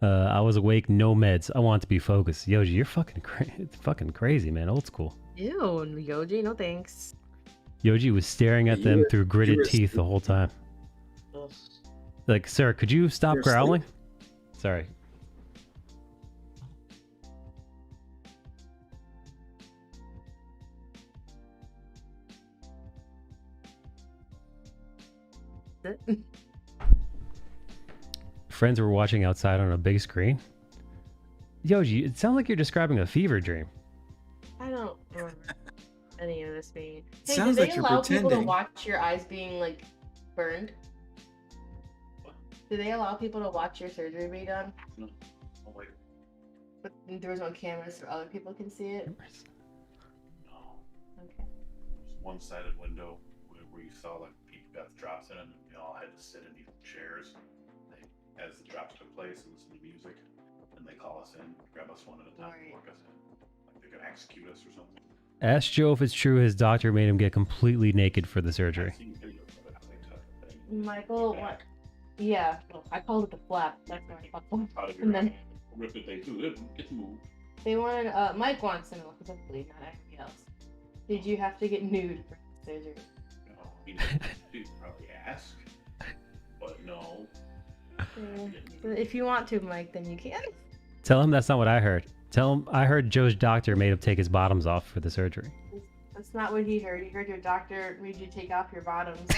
I was awake, no meds. I want to be focused. Yoji, you're fucking crazy, man. Old school. Ew, Yoji, no thanks. Yoji was staring at them through gritted teeth the whole time. Like, sir, could you stop growling? Sorry. Friends were watching outside on a big screen. Yoji, it sounds like you're describing a fever dream. I don't remember any of this being. Hey, Sounds do they like you're allow people to pretending. watch your eyes being like burned? Do they allow people to watch your surgery be done? No. Oh wait. But there was no cameras so other people can see it? No. Okay. There's one-sided window where you saw like people got the drops in, and they all had to sit in these chairs. As the drops took place and listen to music, and they call us in, grab us one at a time, and work us in. Like they're gonna execute us or something. Ask Joe if it's true his doctor made him get completely naked for the surgery. I've seen videos of it, how they took the thing. Michael, what? Yeah, well, I called it the flap. That's what I called it. Out of And your then horrific thing too. It's moved. they wanted, Mike wants to know specifically, not everybody else. Did you have to get nude for the surgery? No, I mean, you'd probably ask, but no. If you want to, Mike, then you can. Tell him that's not what I heard. Tell him I heard Joe's doctor made him take his bottoms off for the surgery. That's not what he heard. He heard your doctor made you take off your bottoms.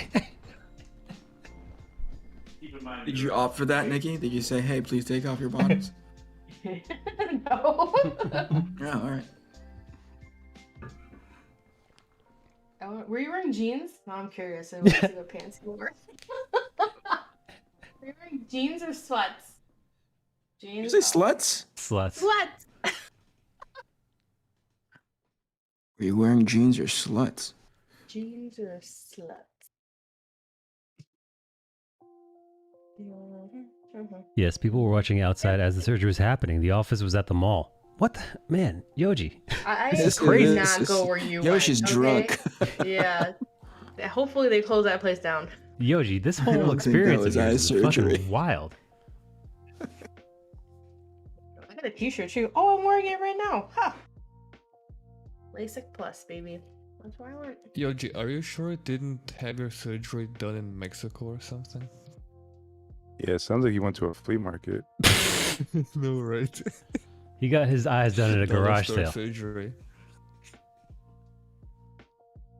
Keep in mind. Did you opt for that, Nikki? Did you say, "Hey, please take off your bottoms"? No. Yeah, all right. Were you wearing jeans? No, I'm curious. I want to see what pants you were. Were you wearing jeans or sweats? Jeans. You say sluts? Sluts. Sweats. Are you wearing jeans or sluts? Jeans or sluts? Yes, people were watching outside as the surgery was happening. The office was at the mall. What the? Man, Yoji. I This did is- not go where you Yoshi's went. drunk. Okay? Yeah. Hopefully they close that place down. Yoji, this I don't whole think experience that was of eye yours is surgery. fucking wild. I got a t-shirt too. Oh, I'm wearing it right now. Ha! LASIK Plus, baby. That's what I want. Yoji, are you sure you didn't have your surgery done in Mexico or something? Yeah, it sounds like he went to a flea market. No, right? He got his eyes done at a Dollar garage store sale. surgery.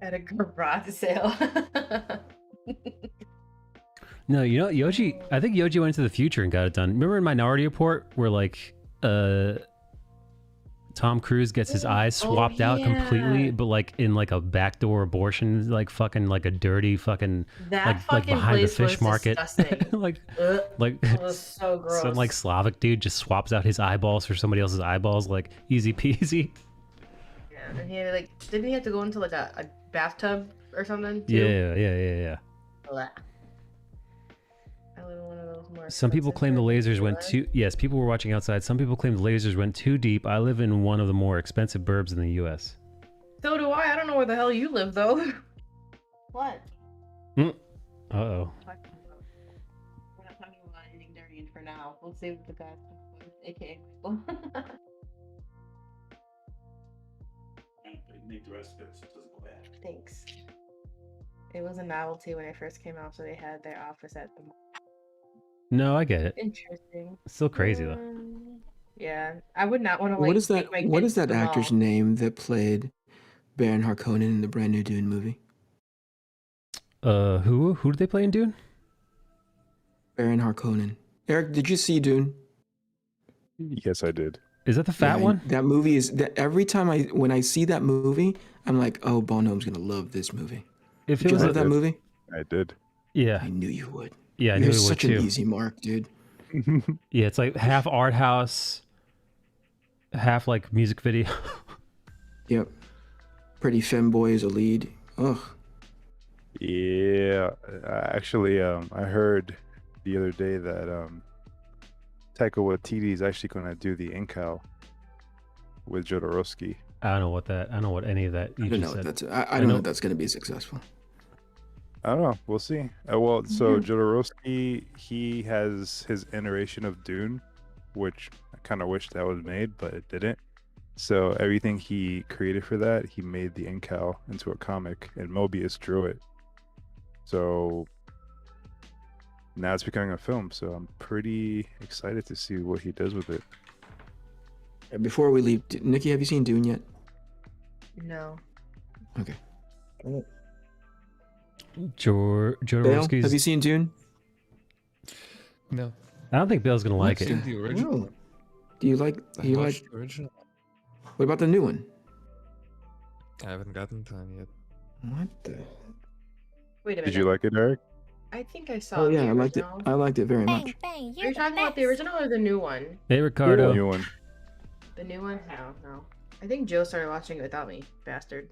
At a garage sale. No, you know, Yoji, I think Yoji went to the future and got it done. Remember in Minority Report where like Tom Cruise gets his eyes swapped out completely, but like in like a backdoor abortion, like fucking like a dirty fucking That like fucking behind the place fish was market. disgusting. like It was so gross. some like Slavic dude just swaps out his eyeballs for somebody else's eyeballs, like easy peasy. Yeah, and he had, like, didn't he have to go into like a bathtub or something too? Yeah. Blah. I live in one of those more. Some people expensive claim the areas lasers in went LA. too. Yes, people were watching outside. Some people claim the lasers went too deep. I live in one of the more expensive burbs in the U.S. So do I. I don't know where the hell you live though. What? Uh-oh. We're not talking about anything dirty for now. We'll see what the guys come up with, aka Michael. Make the rest of it so it doesn't go bad. Thanks. It was a novelty when it first came out, so they had their office at the mall. No, I get it. Interesting. Still crazy though. Yeah, I would not want to like. What is that? take my What kids is to that the actor's mall. name that played Baron Harkonnen in the brand new Dune movie? Who did they play in Dune? Baron Harkonnen. Eric, did you see Dune? Yes, I did. Is that the fat Yeah, one? That movie is that every time when I see that movie, I'm like, oh, Bonhomm's gonna love this movie. If Did it you was love that movie? I did. Yeah, I knew you would. yeah, I knew You're it would such too. an easy mark, dude. Yeah, it's like half art house, half like music video. Yep. Pretty femboy as a lead. Ugh. Yeah, actually, I heard the other day that Taika Waititi is actually going to do the Incal with Jodorowsky. I don't know what any of that you I don't just know. said. If I don't know if that's gonna be successful. I don't know. We'll see. Well, so Jodorowsky, he has his iteration of Dune, which I kind of wish that was made, but it didn't. So everything he created for that, he made the Incal into a comic, and Mobius drew it. So now it's becoming a film. So I'm pretty excited to see what he does with it. Before we leave, Nikki, have you seen Dune yet? No. Okay. Bale, Jodorowsky's. have you seen Dune? No. I don't think Bale's gonna like I've it. seen the original. No. Do you like? I Do you watched like? the original. What about the new one? I haven't gotten time yet. What the? Wait a minute. Did you like it, Eric? I think I saw. Oh the yeah, I liked it. original. I liked it very Bang, much. bang, Are you're you the talking about the best. original or the new one? Hey Ricardo. New one. The new one? No. I think Joe started watching it without me, bastard.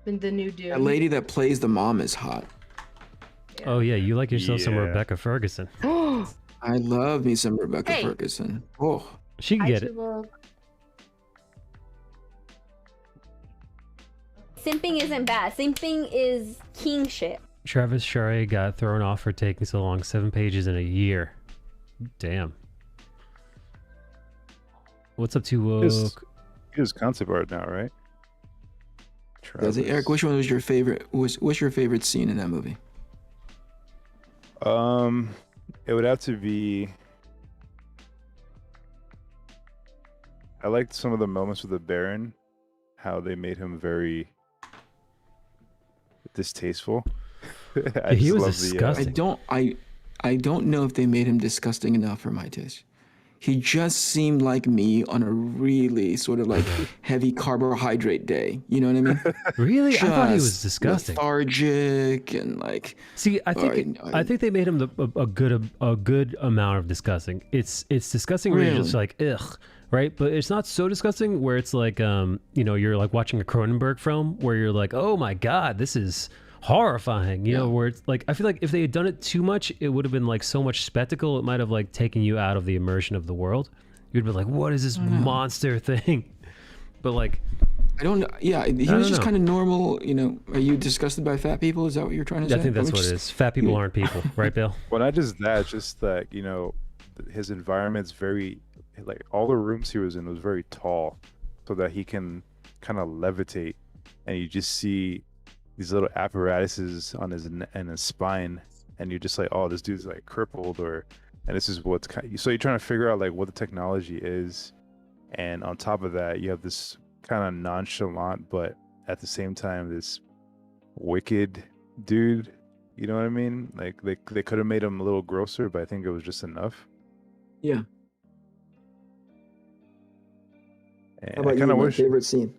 The new dude. That lady that plays the mom is hot. Oh yeah, you like yourself some Yeah. Rebecca Ferguson. I love me some Rebecca Hey. Ferguson. Oh, She can get it. Simping isn't bad. Simping is king shit. Travis Charest got thrown off for taking so long. 7 pages in a year. Damn. What's up to His concept art now, right? does it? Eric, which one was your favorite? What's your favorite scene in that movie? It would have to be. I liked some of the moments with the Baron, how they made him very distasteful. I He just was love disgusting. I don't know if they made him disgusting enough for my taste. He just seemed like me on a really sort of like heavy carbohydrate day. You know what I mean? Really? I thought he was Just disgusting. lethargic and like. See, I think they made him a good amount of disgusting. It's disgusting where you're just like ugh, right? But it's not so disgusting where it's like you're like watching a Cronenberg film where you're like, oh my god, this is horrifying. You know, where it's like I feel like if they had done it too much, it would have been like so much spectacle. It might have like taken you out of the immersion of the world. You'd be like, what is this monster thing? But like. I don't know. Yeah, he was just kind of normal. You know, are you disgusted by fat people? Is that what you're trying to say? I think that's what it is. Fat people aren't people, right, Bill? Well, not just that, just that his environment's very like all the rooms he was in was very tall, so that he can kind of levitate, and you just see these little apparatuses on his spine, and you're just like, oh, this dude's like crippled, and this is what's so you're trying to figure out like what the technology is, and on top of that, you have this kind of nonchalant, but at the same time, this wicked dude. You know what I mean? Like they could have made him a little grosser, but I think it was just enough. Yeah. And How about I kind of you? wish. Favorite scene?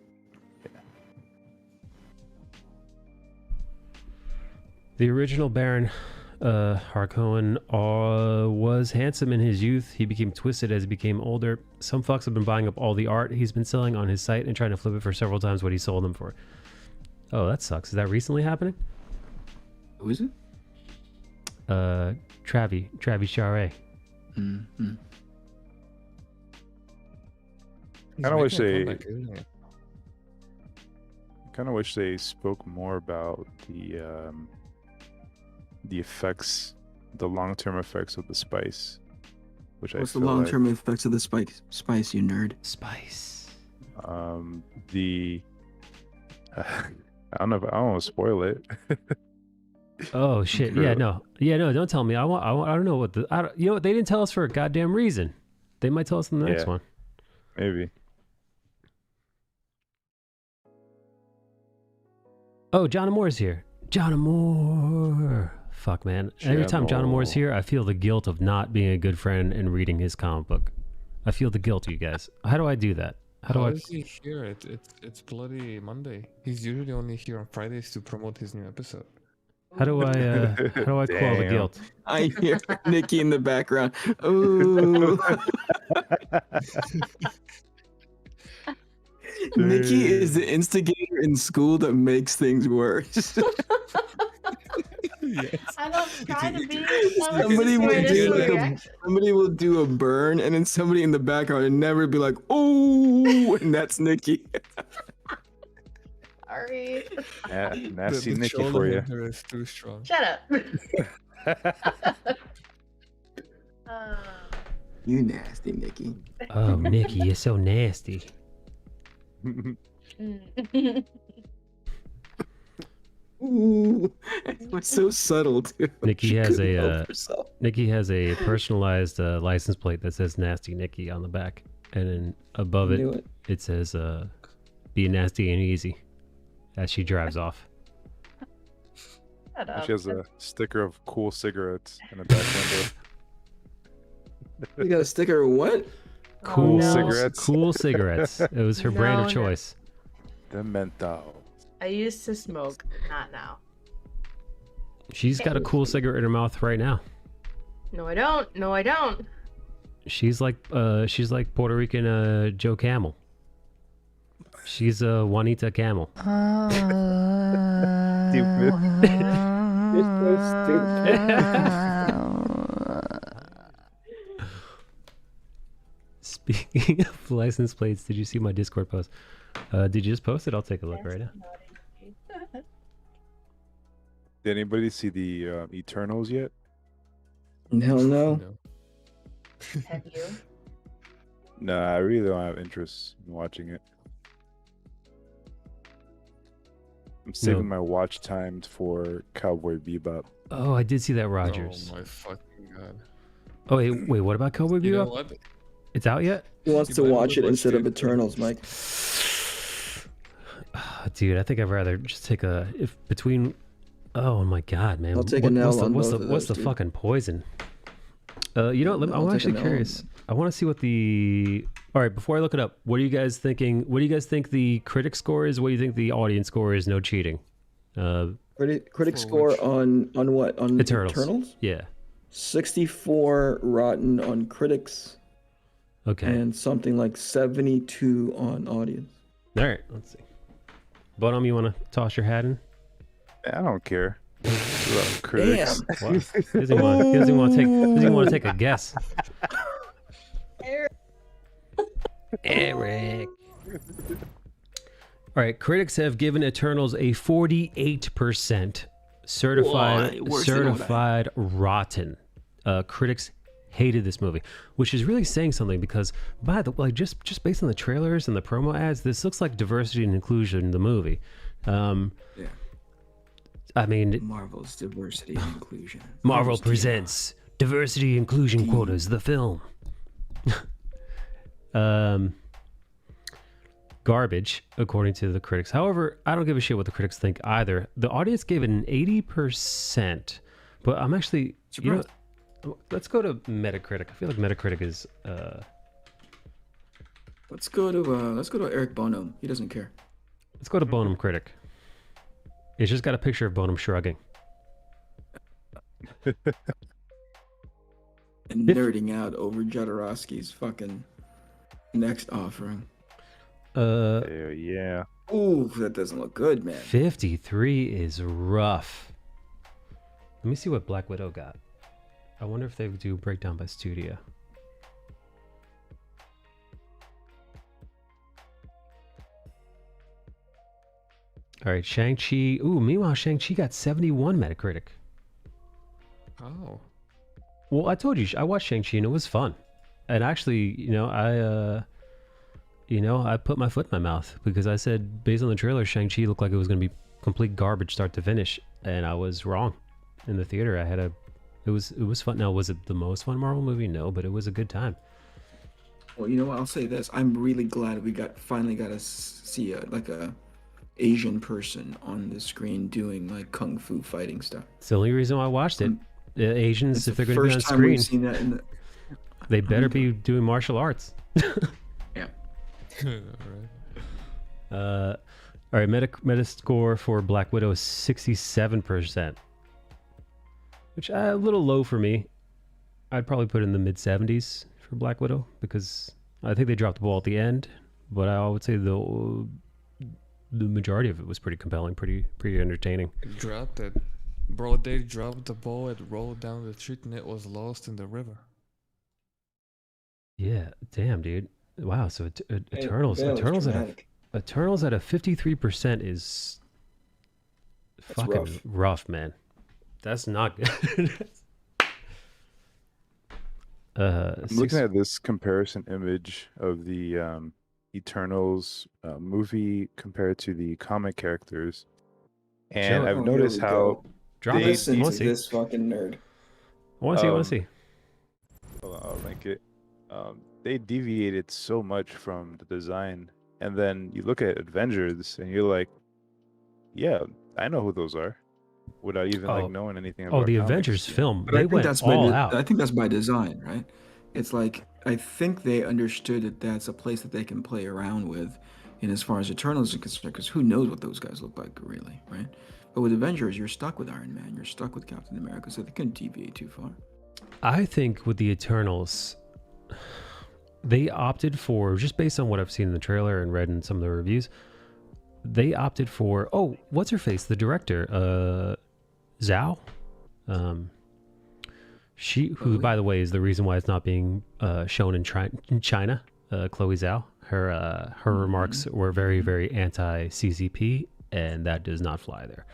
The original Baron Harkonnen was handsome in his youth. He became twisted as he became older. Some fucks have been buying up all the art he's been selling on his site and trying to flip it for several times what he sold them for. Oh, that sucks. Is that recently happening? Who is it? Travis Charest. Mm-hmm. Kind of wish they spoke more about the effects, the long-term effects of the spice. What's the long-term effects of the spice, you nerd? Spice. I don't know. I don't want to spoil it. Oh shit! Yeah, no. Don't tell me. I don't know what you know what they didn't tell us for a goddamn reason. They might tell us in the next one. Maybe. Oh, John Moore's here. John Moore. Fuck, man. Every time John Moore's here, I feel the guilt of not being a good friend and reading his comic book. I feel the guilt, you guys. How do I do that? How is he here? It's bloody Monday. He's usually only here on Fridays to promote his new episode. How do I quell the guilt? I hear Nikki in the background. Ooh. Nikki is the instigator in school that makes things worse. I don't try to be. Somebody will do a burn, and then somebody in the background and never be like, "Oh," and that's Nikki. Sorry. Yeah, nasty the Nikki for you. Is too strong. Shut up. You nasty, Nikki. Oh, Nikki, you're so nasty. Ooh, it's so subtle too. Nikki has a personalized license plate that says "Nasty Nikki" on the back, and then above it says "Be nasty and easy" as she drives off. She has a sticker of cool cigarettes in the back window. You got a sticker of what? Cool no. cigarettes. Cool cigarettes. It was her brand of No. choice. The menthol. I used to smoke, not now. She's got a cool cigarette in her mouth right now. No, I don't. No, I don't. She's like Puerto Rican Joe Camel. She's Juanita Camel. Stupid. You're so stupid. Speaking of license plates, did you see my Discord post? Did you just post it? I'll take a look right now. Did anybody see the Eternals yet? Hell no. Have you? No, I really don't have interest in watching it. I'm saving my watch time for Cowboy Bebop. Oh, I did see that, Rogers. Oh my fucking god. Oh, wait, what about Cowboy Bebop? You know what? It's out yet? He wants to watch it instead of Eternals, Mike. Dude, I think I'd rather just take between. Oh my god, man! I'll take an L on both of those, what's the dude. fucking poison? You know what? I'm actually curious. I want to see what the. All right, before I look it up, what are you guys thinking? What do you guys think the critic score is? What do you think the audience score is? No cheating. Critic score on what? On Eternals? Yeah. 64 rotten on critics. Okay. And something like 72 on audience. All right, let's see. Bonham, you want to toss your hat in? I don't care. Critics. Damn. What? He doesn't want to take a guess. Eric. All right, critics have given Eternals a 48% certified rotten. Critics hated this movie, which is really saying something because, by the way, just based on the trailers and the promo ads, this looks like diversity and inclusion in the movie. Yeah. I mean, Marvel's diversity and inclusion. Marvel presents diversity inclusion quotas, the film. Garbage, according to the critics. However, I don't give a shit what the critics think either. The audience gave it an 80%, but I'm actually, you know, let's go to Metacritic. I feel like Metacritic is. Let's go to Eric Bonham. He doesn't care. Let's go to Bonham Critic. It's just got a picture of Bonham shrugging. And nerding out over Jodorowsky's fucking next offering. Yeah. Ooh, that doesn't look good, man. 53 is rough. Let me see what Black Widow got. I wonder if they do breakdown by studio. All right, Shang-Chi. Ooh, meanwhile, Shang-Chi got 71 Metacritic. Oh. Well, I told you, I watched Shang-Chi and it was fun. And actually, I put my foot in my mouth because I said, based on the trailer, Shang-Chi looked like it was going to be complete garbage start to finish. And I was wrong. In the theater, it was fun. Now, was it the most fun Marvel movie? No, but it was a good time. Well, you know what? I'll say this. I'm really glad we finally got to see a Asian person on the screen doing like kung fu fighting stuff. It's the only reason why I watched it. Asians, if they're going to be on screen, we've seen that they better be doing martial arts. Yeah. All right, Metascore for Black Widow is 67%, which a little low for me. I'd probably put it in the mid 70s for Black Widow because I think they dropped the ball at the end, but I would say the majority of it was pretty compelling, pretty entertaining. It dropped it. Bro, they dropped the ball, it rolled down the street, and it was lost in the river. Yeah, damn, dude. Wow, so Eternals at a 53% is fucking rough, man. That's not good. I'm looking at this comparison image of the Eternals movie compared to the comic characters, and I've noticed how listen to this fucking nerd. I want to see. I'll link it. They deviated so much from the design, and then you look at Avengers, and you're like, "Yeah, I know who those are." without even like Oh. knowing anything about the comics. Avengers film, But I they think went that's by all out. I think that's by design, right? It's like I think they understood that that's a place that they can play around with, and as far as Eternals is concerned, because who knows what those guys look like really, right? But with Avengers, you're stuck with Iron Man, you're stuck with Captain America, so they couldn't deviate too far. I think with the Eternals, they opted for, just based on what I've seen in the trailer and read in some of the reviews, they opted for, what's her face? The director, Zhao? Who, by the way, is the reason why it's not being shown in China. Chloe Zhao. Her remarks were very, very anti-CCP, and that does not fly there.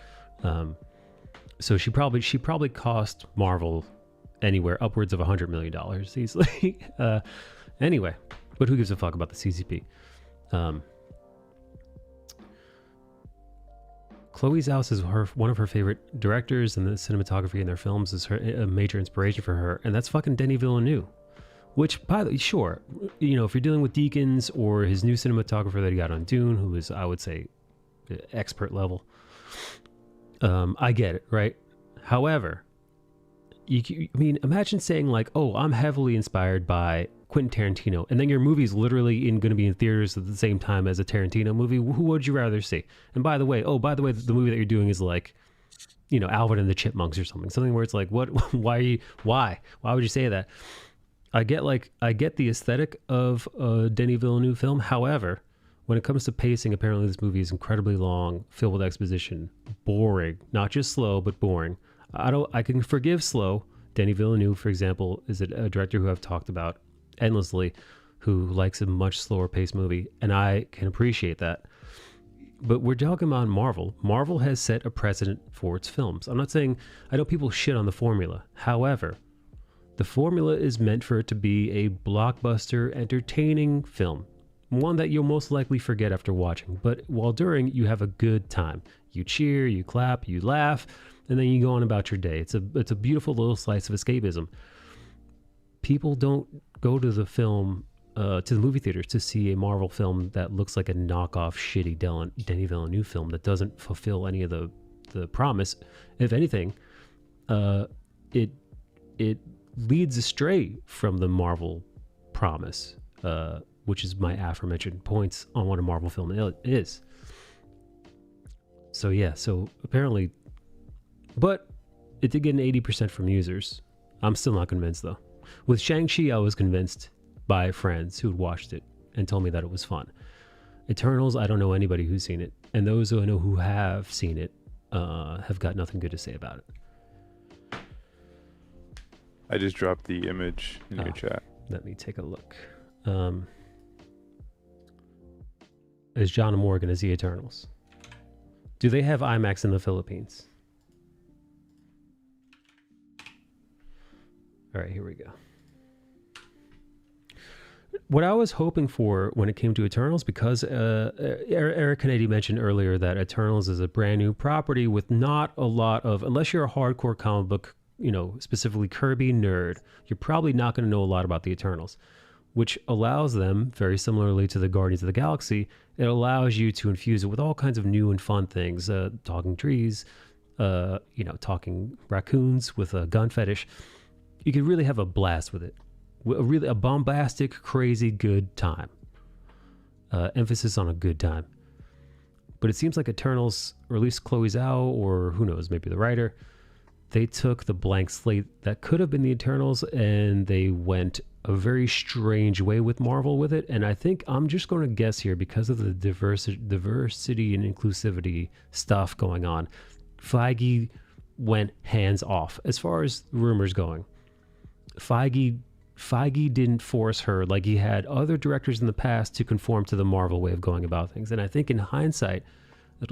So she probably cost Marvel anywhere upwards of $100 million easily. Anyway, but who gives a fuck about the CCP? Chloe Zhao is one of her favorite directors, and the cinematography in their films is a major inspiration for her, and that's fucking Denis Villeneuve. Which, by the way, sure, if you're dealing with Deakins or his new cinematographer that he got on Dune, who is, I would say, expert level, I get it, right? However, imagine saying like, I'm heavily inspired by Quentin Tarantino, and then your movie's literally going to be in theaters at the same time as a Tarantino movie. Who would you rather see? And by the way, the movie that you're doing is like, Alvin and the Chipmunks or something where it's like, what? Why would you say that? I get the aesthetic of a Denis Villeneuve film. However, when it comes to pacing, apparently this movie is incredibly long, filled with exposition, boring, not just slow, but boring. I can forgive slow. Denis Villeneuve, for example, is a director who I've talked about endlessly, who likes a much slower paced movie, and I can appreciate that. But we're talking about Marvel. Marvel has set a precedent for its films. I'm not saying, I know people shit on the formula. However, the formula is meant for it to be a blockbuster, entertaining film. One that you'll most likely forget after watching. But while during, you have a good time. You cheer, you clap, you laugh, and then you go on about your day. It's a beautiful little slice of escapism. People don't go to the movie theaters to see a Marvel film that looks like a knockoff, shitty Denis Villeneuve film that doesn't fulfill any of the promise. If anything, it leads astray from the Marvel promise, which is my aforementioned points on what a Marvel film is. So yeah, apparently, but it did get an 80% from users. I'm still not convinced though. With Shang-Chi, I was convinced by friends who'd watched it and told me that it was fun. Eternals, I don't know anybody who's seen it, and those who I know who have seen it have got nothing good to say about it. I just dropped the image in your chat. Let me take a look. Is John Morgan as the Eternals? Do they have IMAX in the Philippines? All right, here we go. What I was hoping for when it came to Eternals, because Eric Kennedy mentioned earlier that Eternals is a brand new property with not a lot of, unless you're a hardcore comic book, specifically Kirby nerd, you're probably not going to know a lot about the Eternals, which allows them, very similarly to the Guardians of the Galaxy, it allows you to infuse it with all kinds of new and fun things, talking trees, talking raccoons with a gun fetish. You could really have a blast with it. A bombastic, crazy, good time. Emphasis on a good time. But it seems like Eternals, or at least Chloe Zhao, or who knows, maybe the writer, they took the blank slate that could have been the Eternals and they went a very strange way with Marvel with it. And I think I'm just going to guess here, because of the diversity and inclusivity stuff going on, Feige went hands off as far as rumors going. Feige didn't force her like he had other directors in the past to conform to the Marvel way of going about things. And I think in hindsight,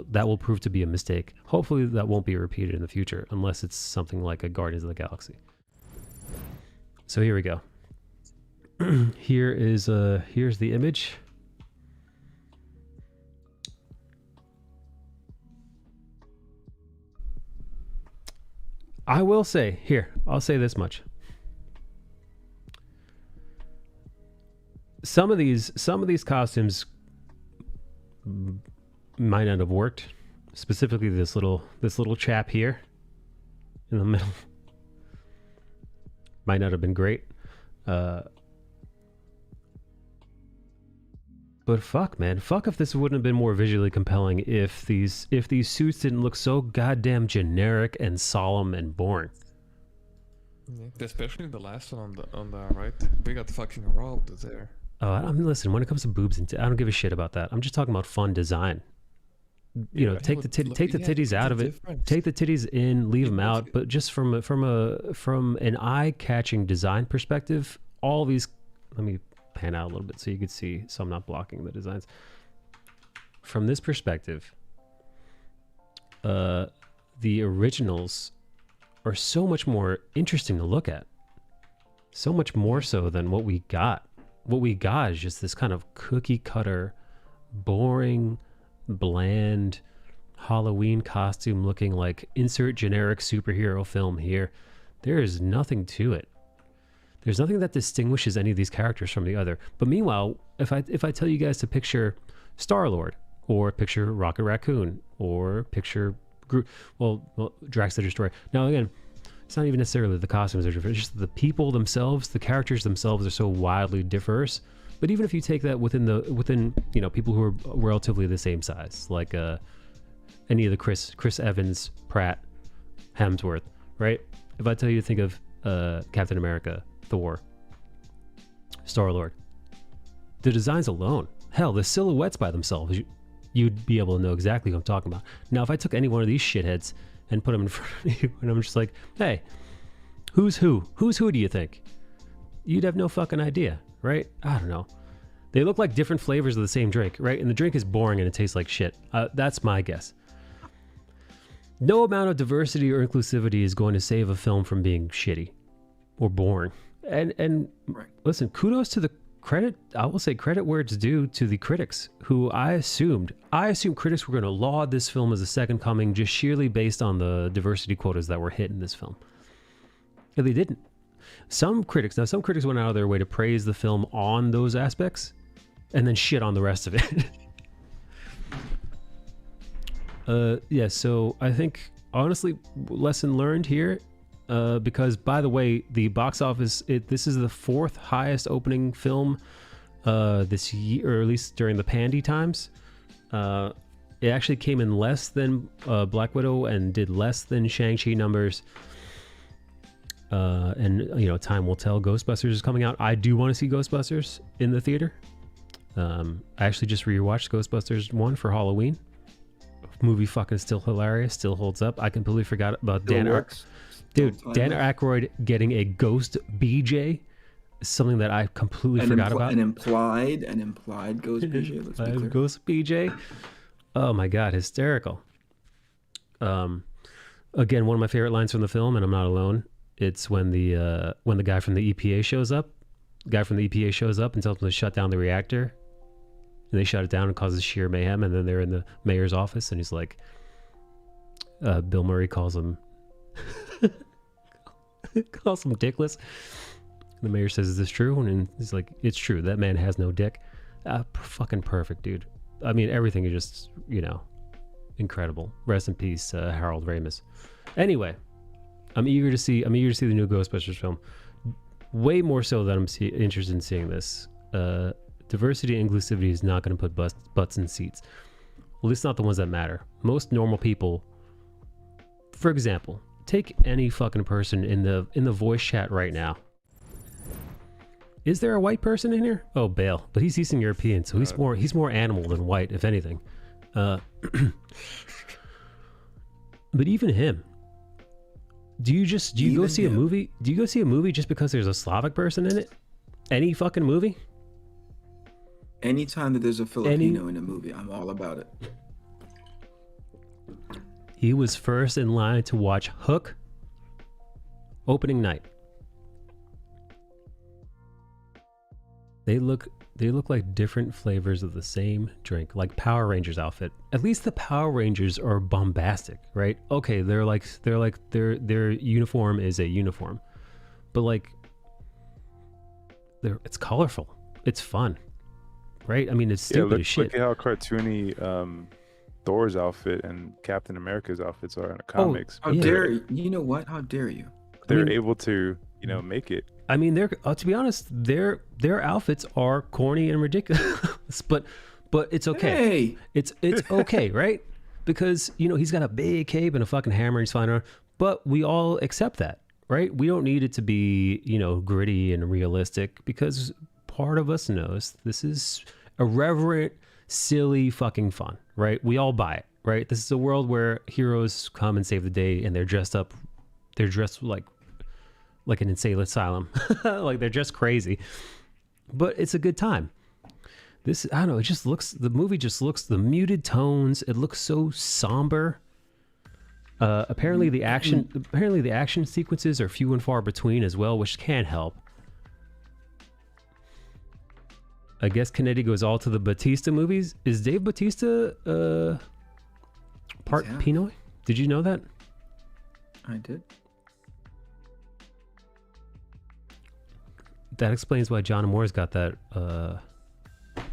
that will prove to be a mistake. Hopefully that won't be repeated in the future, unless it's something like a Guardians of the Galaxy. So here we go. Here's the image. I will say, I'll say this much. Some of these costumes might not have worked. Specifically, this little chap here. in the middle. Might not have been great. But fuck, man. Fuck if this wouldn't have been more visually compelling if these suits didn't look so goddamn generic and solemn and boring. Yeah, especially the last one on the right. We got fucking robbed there. Listen, when it comes to boobs, I don't give a shit about that. I'm just talking about fun design. You know, take the titties out of it. Take the titties in, leave them out. But just from an eye-catching design perspective, all these. Let me pan out a little bit so you can see. So I'm not blocking the designs. From this perspective, the originals are so much more interesting to look at. So much more so than what we got. What we got is just this kind of cookie cutter, boring, bland Halloween costume looking like insert generic superhero film here. There is nothing to it. There's nothing that distinguishes any of these characters from the other. But meanwhile, if I tell you guys to picture Star-Lord, or picture Rocket Raccoon, or picture Groot, well, Drax the Destroyer. Now again, it's not even necessarily the costumes are different. It's just the people themselves, the characters themselves are so wildly diverse. But even if you take that within you know, people who are relatively the same size, like any of the Chris Evans, Pratt, Hemsworth, right? If I tell you to think of Captain America, Thor, Star-Lord, the designs alone, hell, the silhouettes by themselves, you'd be able to know exactly what I'm talking about. Now, if I took any one of these shitheads and put them in front of you, and I'm just like, hey, who's who? Who's who do you think? You'd have no fucking idea, right? I don't know. They look like different flavors of the same drink, right? And the drink is boring and it tastes like shit. That's my guess. No amount of diversity or inclusivity is going to save a film from being shitty or boring. And right. Listen, kudos to the credit. I will say credit where it's due to the critics, who I assumed critics were going to laud this film as a second coming just sheerly based on the diversity quotas that were hit in this film. And they didn't. Some critics went out of their way to praise the film on those aspects and then shit on the rest of it. Yeah, so I think, honestly, lesson learned here, because, by the way, the box office, this is the 4th highest opening film this year, or at least during the Pandy times. It actually came in less than Black Widow and did less than Shang-Chi numbers. And, you know, time will tell. Ghostbusters is coming out. I do want to see Ghostbusters in the theater. I actually just rewatched Ghostbusters 1 for Halloween. Movie fucking still hilarious, still holds up. I completely forgot about Dan Aykroyd getting a ghost BJ, something that I completely forgot about. An implied ghost BJ. Ghost BJ. Oh my god, hysterical. Again, one of my favorite lines from the film, and I'm not alone. It's when the guy from the EPA shows up. The guy from the EPA shows up and tells them to shut down the reactor. And they shut it down and causes sheer mayhem. And then they're in the mayor's office, and he's like, Bill Murray calls him dickless. The mayor says, "Is this true?" And he's like, "It's true. That man has no dick." Fucking perfect, dude. I mean, everything is just, you know, incredible. Rest in peace, Harold Ramis. Anyway, I'm eager to see the new Ghostbusters film. Way more so than I'm interested in seeing this. Diversity and inclusivity is not going to put butts in seats. Well, at least not the ones that matter. Most normal people, for example, take any fucking person in the voice chat right now. Is there a white person in here? Oh, Bale, but he's Eastern European, so he's more animal than white, if anything. But even him, do you go see a movie? Do you go see a movie just because there's a Slavic person in it? Any fucking movie? Anytime that there's a Filipino in a movie, I'm all about it. He was first in line to watch Hook opening night. They look like different flavors of the same drink, like Power Rangers outfit. At least the Power Rangers are bombastic, right? Okay, their uniform is a uniform, but like it's colorful, it's fun, right? I mean, it's stupid as shit. Look at how cartoony Thor's outfit and Captain America's outfits are in the Oh, comics. How yeah. dare you? Know what? How dare you? They're mean- able to, you know, make it. I mean, they're to be honest, their outfits are corny and ridiculous, but it's okay. Hey, It's okay, right? Because you know he's got a big cape and a fucking hammer. He's flying around, but we all accept that, right? We don't need it to be, you know, gritty and realistic because part of us knows this is irreverent, silly fucking fun, right? We all buy it, right? This is a world where heroes come and save the day, and they're dressed like an insane asylum, like they're just crazy, but it's a good time. This, I don't know, the movie just looks, the muted tones, it looks so somber. Apparently the action sequences are few and far between as well, which can't help. I guess Kennedy goes all to the Batista movies. Is Dave Batista part Pinoy? Did you know that? I did. That explains why John Moore's got that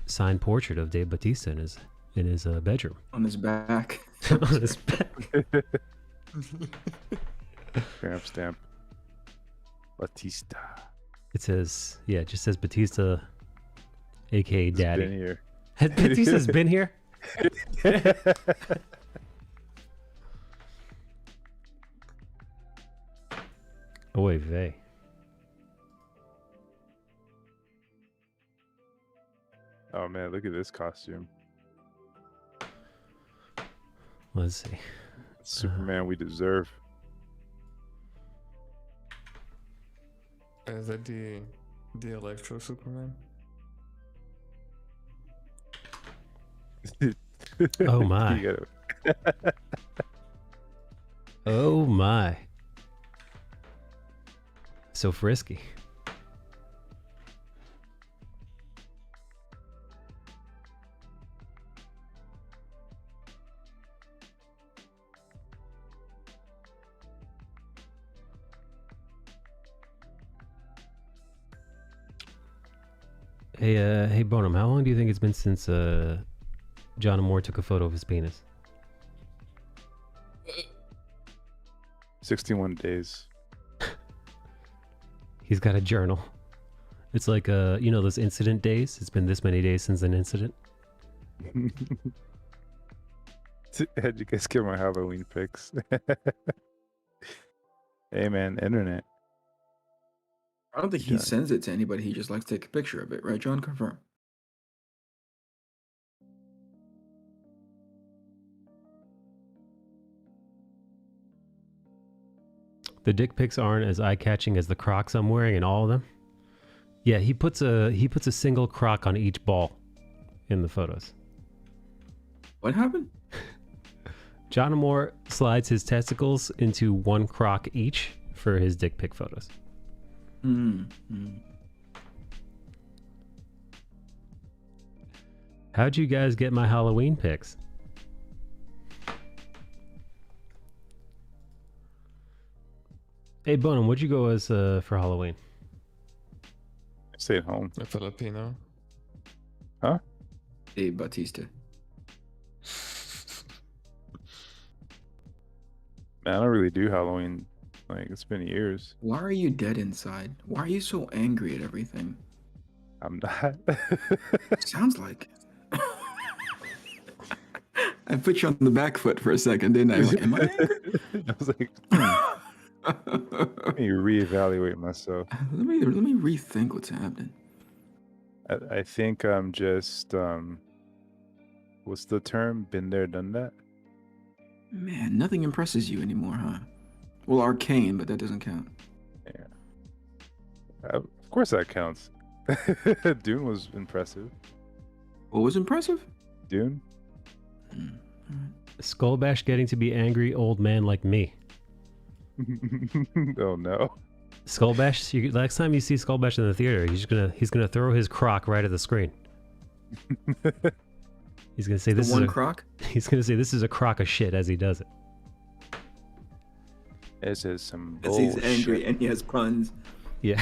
signed portrait of Dave Batista in his bedroom. On his back. On his back. Stamp. Batista. It says, yeah, it just says Batista, aka He's Daddy. been here. Has Batista's been here? Oy vey. Oh man, look at this costume. Let's see. Superman we deserve. Is that the Electro Superman? Oh my. You gotta- Oh my. So frisky. Hey Bonham, how long do you think it's been since John Moore took a photo of his penis? 61 days. He's got a journal. It's like you know those incident days? It's been this many days since an incident. How'd you guys get my Halloween pics? Hey man, internet. I don't think he sends it to anybody. He just likes to take a picture of it, right, John? Confirm. The dick pics aren't as eye-catching as the Crocs I'm wearing in all of them. Yeah, he puts a single Croc on each ball in the photos. What happened? John Moore slides his testicles into one Croc each for his dick pic photos. How'd you guys get my Halloween pics? Hey Bonham, what'd you go as for Halloween? I stayed home. A Filipino. Huh? Dave Batista. Man, I don't really do Halloween. Like, it's been years. Why are you dead inside? Why are you so angry at everything? I'm not. Sounds like it. I put you on the back foot for a second, didn't I? Like, am I angry? I was like, let me reevaluate myself. Let me rethink what's happening. I think I'm just what's the term? Been there, done that. Man, nothing impresses you anymore, huh? Well, Arcane, but that doesn't count. Yeah. Of course that counts. Dune was impressive. What was impressive? Dune. Skullbash getting to be angry old man like me. Oh no. Skullbash, next time you see Skullbash in the theater, he's gonna throw his crock right at the screen. He's gonna say this is one a crock. He's gonna say this is a crock of shit as he does it. This is some As bullshit. he's angry and he has puns. Yeah.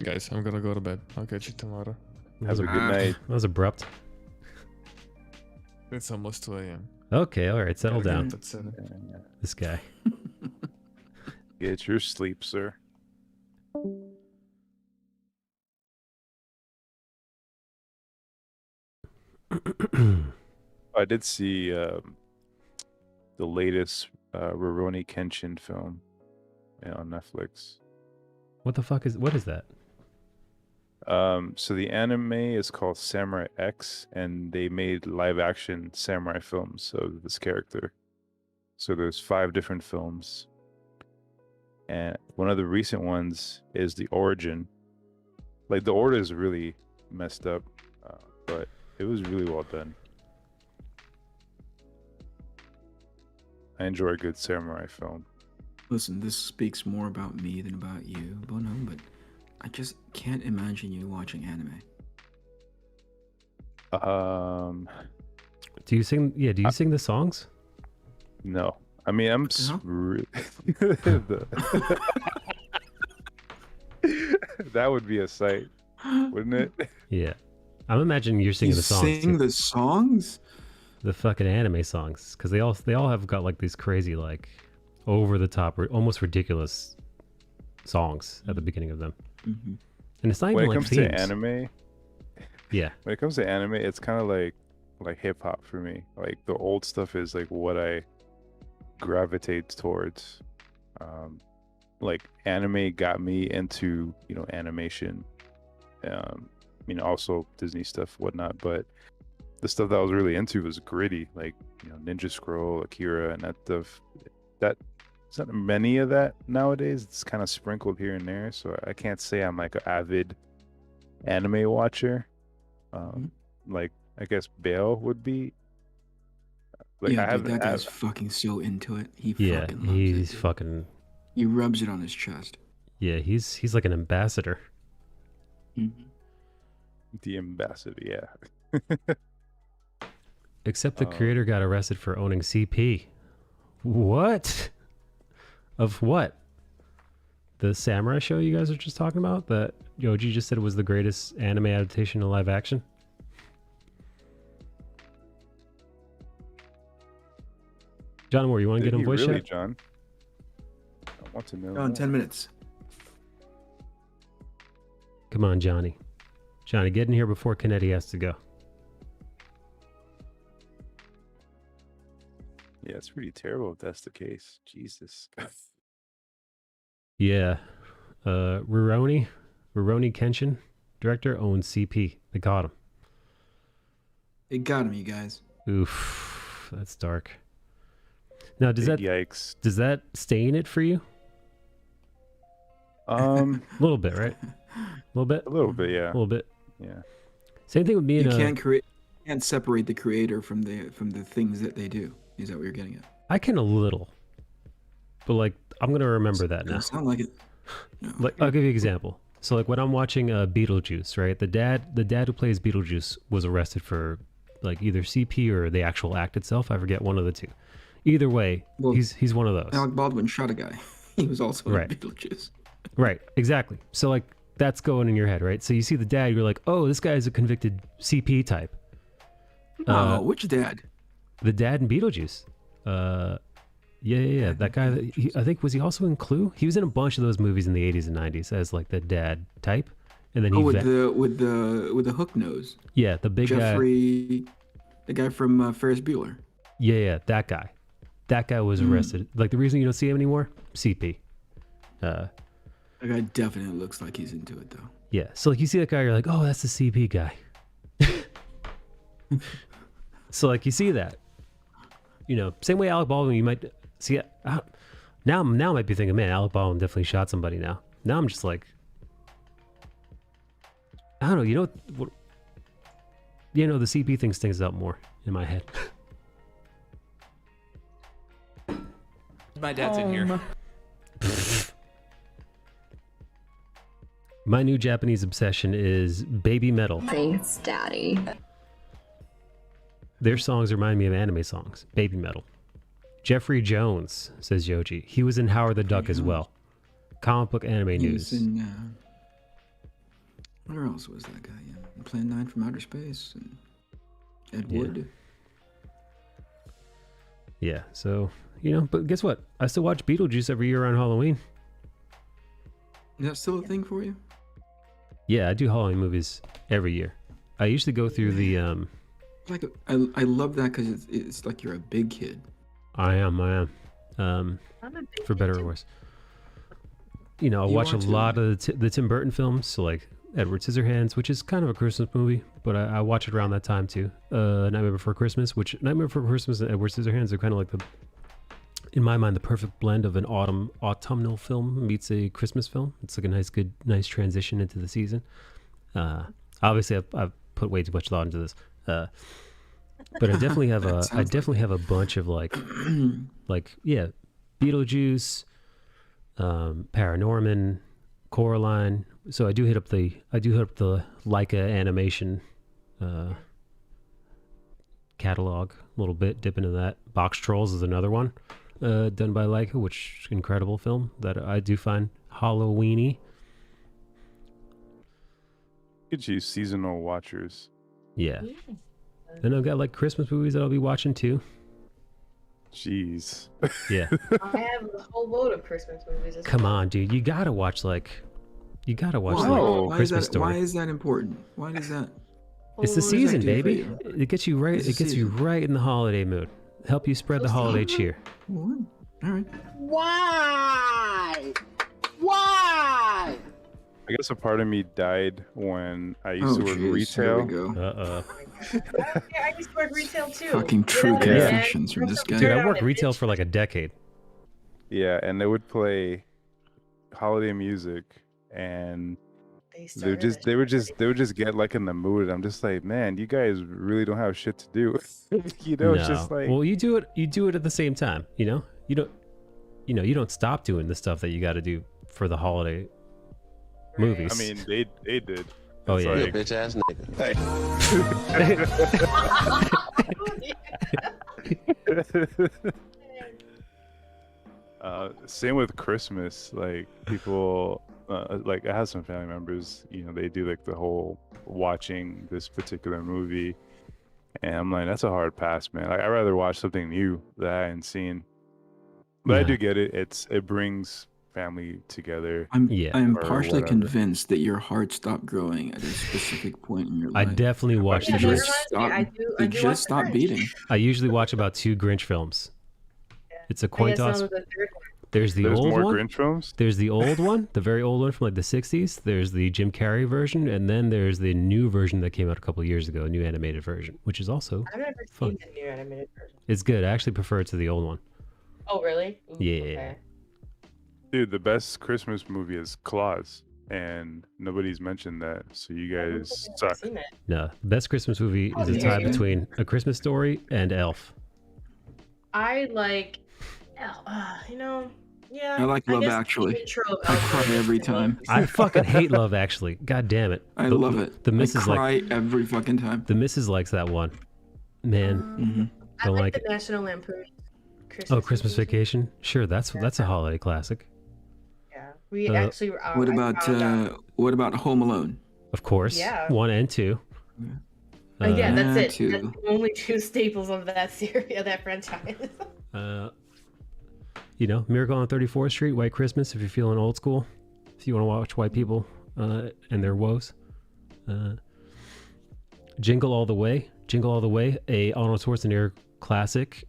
Guys, I'm gonna go to bed. I'll catch you tomorrow. Have a good night. That was abrupt. It's almost 2 a.m. Okay, all right, settle down. At 7. This guy. Get your sleep, sir. I did see the latest Rurouni Kenshin film on Netflix. What is that? So the anime is called Samurai X, and they made live action samurai films of this character. So there's 5 different films, and one of the recent ones is the origin. Like, the order is really messed up, but it was really well done. I enjoy a good samurai film. Listen, this speaks more about me than about you, Bono, but I just can't imagine you watching anime. Do you sing? Yeah, do you sing the songs? No, I mean I'm that would be a sight, wouldn't it? Yeah, I'm imagining you're singing the songs. Sing the songs? The fucking anime songs, because they all have got like these crazy, like, over the top, almost ridiculous songs at the beginning of them. Mm-hmm. And it's not even like themes. When it comes to anime, yeah. When it comes to anime, it's kind of like hip hop for me. Like, the old stuff is like what I gravitate towards. Like, anime got me into animation. Also Disney stuff, whatnot. But the stuff that I was really into was gritty, like Ninja Scroll, Akira, and that stuff. That there's not many of that nowadays. It's kind of sprinkled here and there, so I can't say I'm like an avid anime watcher. Like, I guess Bale would be. Like, yeah, dude, that guy's fucking so into it. He fucking loves he's it, fucking. He rubs it on his chest. Yeah, he's like an ambassador. Mm-hmm. The ambassador, yeah. Except the creator got arrested for owning CP. What? Of what? The samurai show you guys are just talking about? That Yoji just said was the greatest anime adaptation to live action? John Moore, you want to get him voice really, chat? John? I want to know. In 10 minutes. Come on, Johnny. Johnny, get in here before Kennedy has to go. Yeah, it's pretty terrible if that's the case. Jesus. Yeah. Rurouni Kenshin, director, owns CP. They got him. It got him, you guys. Oof. That's dark. Now, Yikes. Does that stain it for you? A little bit, right? A little bit? A little bit, yeah. A little bit. Yeah. Same thing with me and can't separate the creator from the things that they do. Is that what you're getting at? I can a little. But like, I'm gonna remember that now. Sound like it. No. Like, I'll give you an example. So like when I'm watching Beetlejuice, right? The dad who plays Beetlejuice was arrested for like either CP or the actual act itself. I forget, one of the two. Either way, he's one of those. Alec Baldwin shot a guy. He was also in Beetlejuice. Right, exactly. So like that's going in your head, right? So you see the dad, you're like, oh, this guy's a convicted CP type. Which dad? The dad in Beetlejuice. Yeah. That guy. I think, was he also in Clue? He was in a bunch of those movies in the 80s and 90s as like the dad type. And then with the hook nose. Yeah, the big Jeffrey, the guy from Ferris Bueller. Yeah, that guy. That guy was arrested. Like, the reason you don't see him anymore? CP. That guy definitely looks like he's into it, though. Yeah, so like you see that guy, you're like, oh, that's the CP guy. So like you see that. Same way Alec Baldwin, you might see it. Now I might be thinking, man, Alec Baldwin definitely shot somebody now. Now I'm just like, I don't know, the CP thing stings out more in my head. My dad's in here. My new Japanese obsession is baby metal. Thanks, Daddy. Their songs remind me of anime songs. Baby metal. Jeffrey Jones, says Yoji. He was in Howard the Duck as well. Comic book anime news. Where else was that guy? Yeah, Plan 9 from Outer Space and Ed Yeah. Wood. Yeah, so, but guess what? I still watch Beetlejuice every year around Halloween. Is that still a thing for you? Yeah, I do Halloween movies every year. I usually go through the Like I love that because it's like you're a big kid. I am. I'm a big For better or too. worse. I watch a lot of the Tim Burton films, so like Edward Scissorhands, which is kind of a Christmas movie, but I watch it around that time too. Nightmare Before Christmas, which Nightmare Before Christmas and Edward Scissorhands are kind of like in my mind, the perfect blend of an autumnal film meets a Christmas film. It's like a nice transition into the season. Obviously, I've put way too much thought into this, but I definitely have a bunch of like Beetlejuice, Paranorman, Coraline. So I do hit up the Leica animation catalog a little bit, dip into that. Box Trolls is another one done by Leica, which incredible film that I do find Halloweeny. Get you seasonal watchers. Yeah. Then I've got like Christmas movies that I'll be watching too. Jeez. Yeah. I have a whole load of Christmas movies. Come on, dude. You gotta watch Why Christmas Story. Why is that important? Why does that? It's the What does that season, do for baby. you? It gets you right. It's the It gets you season. right in the holiday mood. Help you spread the holiday cheer. All right. Why? Why? I guess a part of me died when I used to work jeez, here we retail. go. Yeah, I used to work retail too. Fucking Get true out of there, man. confessions from this guy. Dude, I worked retail for like a decade. Yeah, and they would play holiday music, and they would just get like in the mood. I'm just like, man, you guys really don't have shit to do. It's just like, Well, you do it at the same time. You don't stop doing the stuff that you got to do for the holiday movies. I mean, they did. Oh It's yeah. like- Bitch ass nigga. Same with Christmas. Like people, like I have some family members. They do like the whole watching this particular movie, and I'm like, that's a hard pass, man. Like I'd rather watch something new that I hadn't seen. But I Yeah. do get it. It brings family together. I'm or partially whatever. convinced that your heart stopped growing at a specific point in your I life. definitely watch Yeah, the that Grinch. reminds me, I It do watch just The stopped Grinch. beating. I usually watch about 2 Grinch films. It's a I coin guess that toss. was the third one. There's the There's old more one. Grinch films. There's the old one, the very old one from like the 60s. There's the Jim Carrey version, and then there's the new version that came out a couple of years ago, a new animated version, which is also I've never fun. seen the new animated version. It's good. I actually prefer it to the old one. Oh, really? Ooh, Yeah. okay. Dude, the best Christmas movie is Claus, and nobody's mentioned that. So you I don't guys think I've suck. seen it. No, the best Christmas movie is a yeah, tie yeah. between A Christmas Story and Elf. I like, yeah. I like Love guess the Actually. intro of I Elf cry is every cool. time. I fucking hate Love Actually. God damn it. I love it. The I missus cry every fucking time. the missus likes that one. Man, Mhm. I don't like like the it. National Lampoon. Christmas Vacation. Sure, that's a holiday classic. Yeah, we Uh, actually. What I about found out- what about Home Alone? Of course. Yeah. 1 and 2. yeah, that's it. too. That's the only 2 staples of that series, of that franchise. Miracle on 34th Street, White Christmas, if you're feeling old school. If you want to watch white people and their woes. Jingle All the Way. Jingle All the Way, a Arnold Schwarzenegger classic.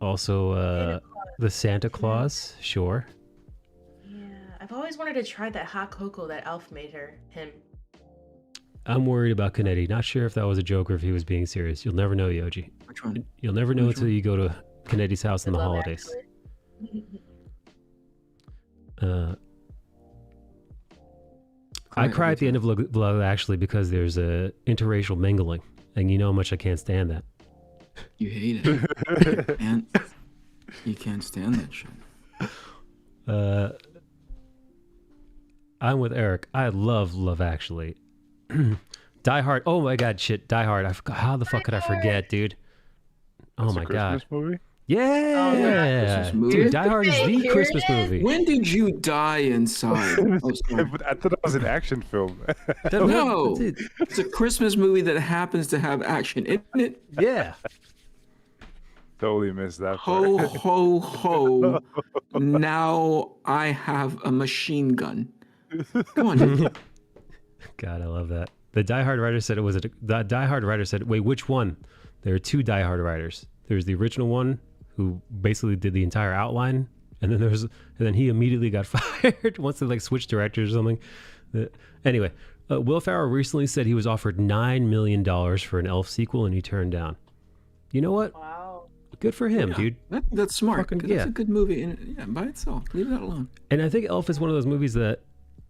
Also, The Santa Claus, sure. Yeah, I've always wanted to try that hot cocoa that Elf made him. I'm worried about Kennedy. Not sure if that was a joke or if he was being serious. You'll never know, Yoji. Which one? You'll never know Which until one? you go to Kennedy's house in the Love holidays. Actually. I cry at the end of Love Actually because there's a interracial mingling, and you know how much I can't stand that. You hate it, man. You can't stand that shit. I'm with Eric. I love Love Actually. Die Hard. Oh my god, shit. Die Hard. How the fuck could I forget, dude? Oh That's a my god. Christmas movie? Yeah, Christmas movie? dude, Die Hard is Hey, the here Christmas it is. movie. When did you die inside? Oh, sorry. But I thought it was an action film. No, That's it. it's a Christmas movie that happens to have action in it. Yeah. Totally missed that Ho, part. ho, ho. Now I have a machine gun. Come on, dude. God, I love that. The Die Hard writer said it was the Die Hard writer said, wait, which one? There are two Die Hard writers. There's the original one who basically did the entire outline, and then he immediately got fired once they like switched directors or something. Anyway, Will Ferrell recently said he was offered $9 million for an Elf sequel, and he turned down. You know what? Wow. Good for him, Yeah, dude. That's smart. Fucking- 'cause yeah. That's a good movie by itself. Leave that alone. And I think Elf is one of those movies that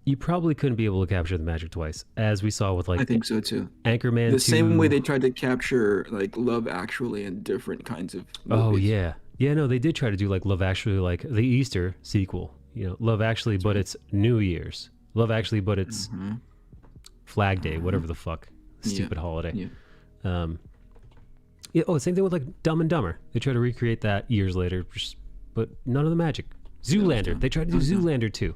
you probably couldn't be able to capture the magic twice, as we saw with like I think so too. Anchorman 2. The same way they tried to capture like Love Actually in different kinds of movies. Oh yeah, yeah. No, they did try to do like Love Actually, like the Easter sequel. You know, Love Actually, but it's New Year's. Love Actually, but it's Flag Day, whatever the fuck, stupid holiday. Yeah. Yeah. Oh, same thing with like Dumb and Dumber. They try to recreate that years later, but none of the magic. Zoolander. They tried to do Zoolander too.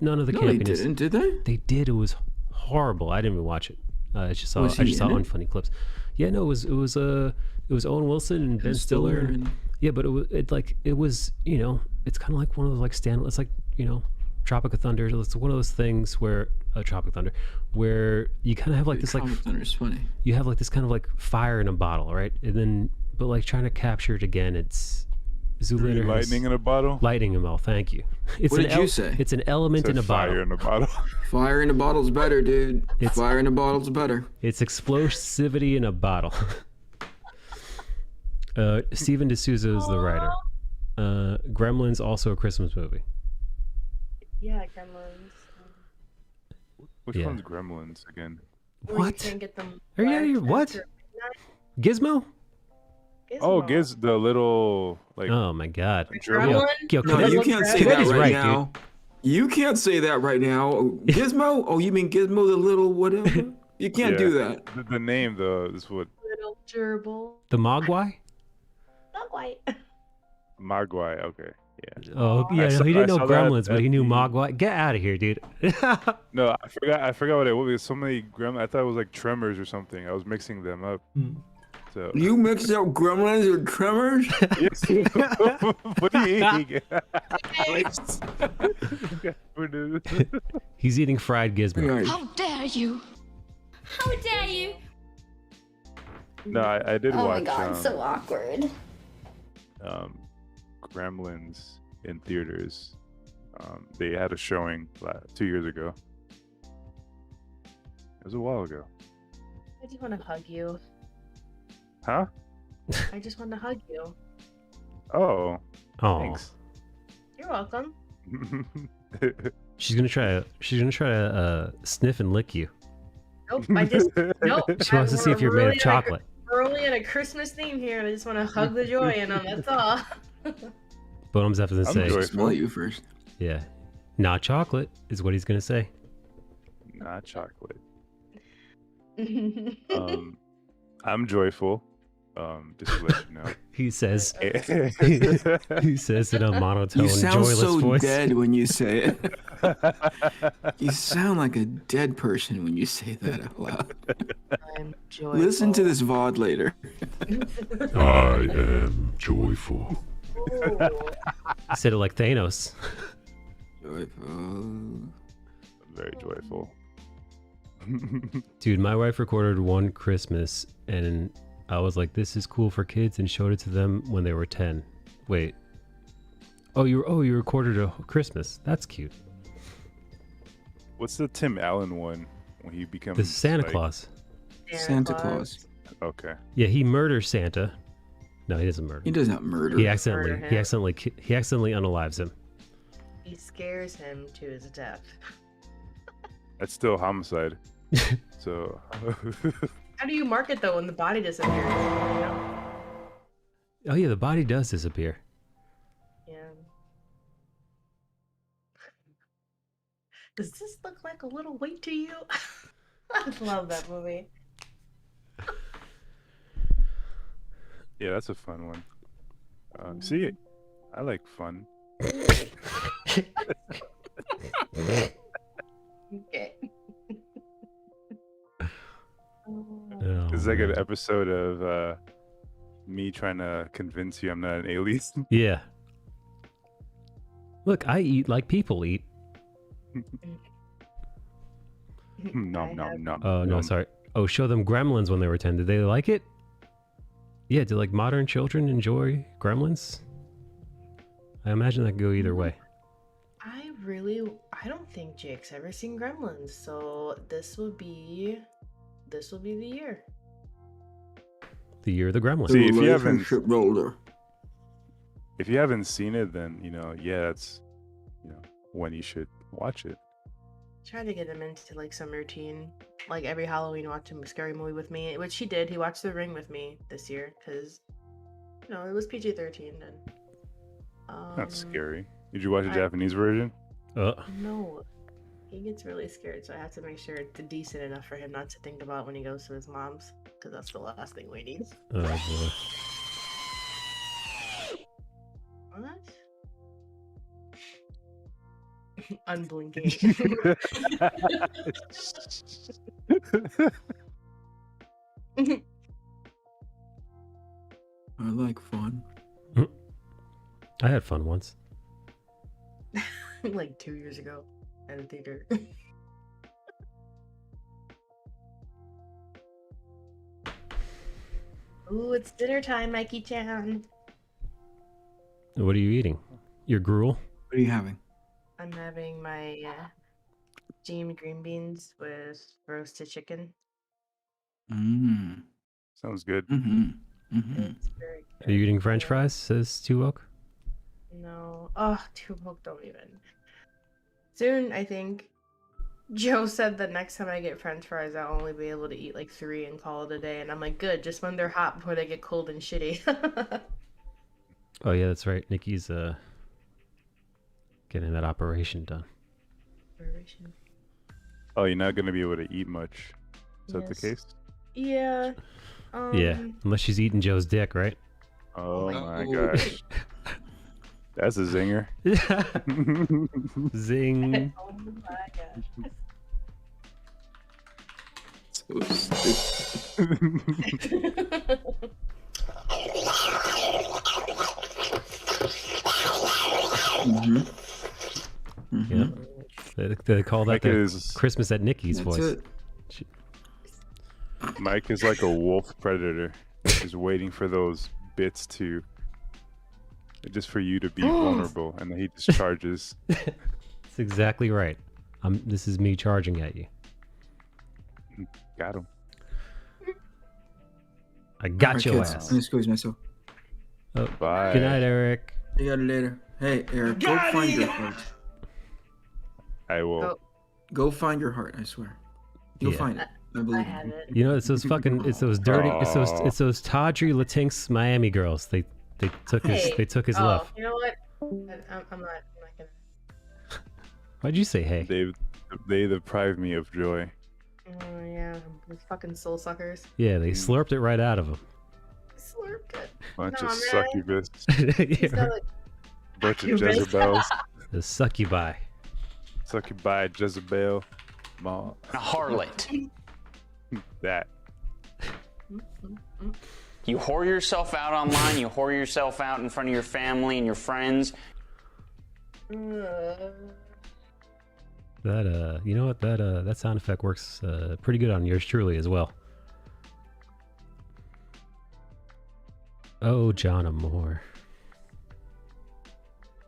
None of the No, they campiness. didn't, did they? They did. It was horrible. I didn't even watch it. I just saw. Was I he just saw in it? unfunny clips. Yeah, no, it was Owen Wilson and Ben Stiller. and- Yeah, but it was it's kind of like one of those like it's like Tropic of Thunder. It's one of those things where Tropic Thunder, where you kind of have like this like Tropic Thunder's funny. you have like this kind of like fire in a bottle, right? And then but like trying to capture it again, it's Zoolander has Lightning in a bottle. lightning in a bottle. Thank you. It's What an did you say? It's an element Said in a fire bottle. in a bottle. Fire in a bottle's better, dude. It's- Fire in a bottle's better. It's explosivity in a bottle. Steven D'Souza is the writer. Gremlins, also a Christmas movie. Yeah, Gremlins. Which Yeah. one's Gremlins again? Where you What? can't get them Are you out of your left what? after Gizmo? midnight. Oh, Gizmo. Giz the little like Oh my God. Gremlin? Yo, No, Cadet- you can't say Cadet that is right, right, now. You can't say that right now. Gizmo? Oh, you mean Gizmo the little whatever? You can't Yeah. do that. the name though. This is what Little gerbil. The Mogwai? Not quite. Mogwai. Okay, yeah. Oh yeah, I no, he didn't saw know that Gremlins, but at he knew the- Mogwai. Get out of here, dude. No, I forgot what it was. So many Gremlins. I thought it was like Tremors or something. I was mixing them up. So You mixed up Gremlins with Tremors? what do you eating? He's eating fried Gizmo. Right. How dare you? How dare you? No, I did Oh watch. my god, so awkward. Gremlins in theaters. They had a showing 2 years ago. It was a while ago. I just want to hug you. Huh? I just want to hug you. Oh, Oh, thanks. You're welcome. she's gonna try to sniff and lick you. Nope. I just nope. She wants to see if you're made of chocolate. We're only in a Christmas theme here, and I just want to hug the joy in them. That's all. Bonums have to I'm say, joyful. Smell you first. yeah, not chocolate is what he's gonna say. Not chocolate. I'm joyful. Just to let you know. He says he says in a monotone, You sound joyless so voice. dead when you say it. You sound like a dead person when you say that out loud. I'm joyful. Listen to this VOD later. I am joyful. Ooh. He said it like Thanos. Joyful. Very joyful. Dude, my wife recorded one Christmas, and I was like, "This is cool for kids," and showed it to them when they were 10. Wait. Oh, you recorded a Christmas. That's cute. What's the Tim Allen one when he becomes This is Santa like- Claus. Santa Claus. Okay. Yeah, he murders Santa. No, he doesn't murder. He does not murder. He accidentally Murder he accidentally unalives him. He scares him to his death. That's still homicide. So How do you mark it though when the body disappears? You know? Oh yeah, the body does disappear. Yeah. Does this look like a little weight to you? I love that movie. yeah, that's a fun one. See, I like fun. Okay. Oh, It's like an man. episode of me trying to convince you I'm not an alien. Yeah. Look, I eat like people eat. Nom nom nom. Oh, no, sorry. Oh, show them Gremlins when they were 10. Did they like it? Yeah, do like modern children enjoy Gremlins? I imagine that could go either way. I don't think Jake's ever seen Gremlins, so this will be the year. The year of the Gremlins. See, if you haven't seen it, then that's when you should watch it. Try to get him into like some routine, like every Halloween watch a scary movie with me, which he did. He watched The Ring with me this year because it was PG-13 and That's scary. Did you watch the Japanese version? No, he gets really scared, so I have to make sure it's decent enough for him not to think about when he goes to his mom's, because that's the last thing we need. Oh, boy. What? Unblinking. I like fun. I had fun once. Like 2 years ago at a theater. Ooh, it's dinner time, Mikey-chan. What are you eating? Your gruel? What are you having? I'm having my steamed green beans with roasted chicken. Sounds good. It's very good. Are you eating French fries? Says Two Oak. No. Oh, Two Oak, don't even. Soon, I think. Joe said that next time I get French fries, I'll only be able to eat like 3 and call it a day. And I'm like, good, just when they're hot before they get cold and shitty. Oh yeah, that's right. Nikki's getting that operation done. Oh, you're not gonna be able to eat much. Is that the case? Yeah. Yeah, unless she's eating Joe's dick, right? Oh my gosh. That's a zinger. Zing. Oh my gosh. So stupid. Yeah. They call that the is- Christmas at Nikki's That's voice. it. Mike is like a wolf predator, just waiting for those bits just for you to be vulnerable, and then he just charges. That's exactly right. This is me charging at you. Got him. I got Alright, your kids, ass. I'm gonna squeeze myself. Oh, Bye. good night, Eric. See you later. Hey, Eric, go find your heart. I will. Go find your heart. I swear, you'll Yeah. find it. I believe have you. it. You know, it's those dirty, it's those tawdry Latinx Miami girls. They took his love. You know what? I'm not gonna. Why'd you say hey? They deprive me of joy. Oh yeah, those fucking soul suckers. Yeah, they slurped it right out of him. Slurped it. Bunch Nah, of man. succubus. He's got, like, Bunch of succubus. Jezebels. The succubi. Succubi, Jezebel. Ma. A harlot. That. You whore yourself out online, you whore yourself out in front of your family and your friends. That you know what, that sound effect works pretty good on yours truly as well. Oh, John Amore.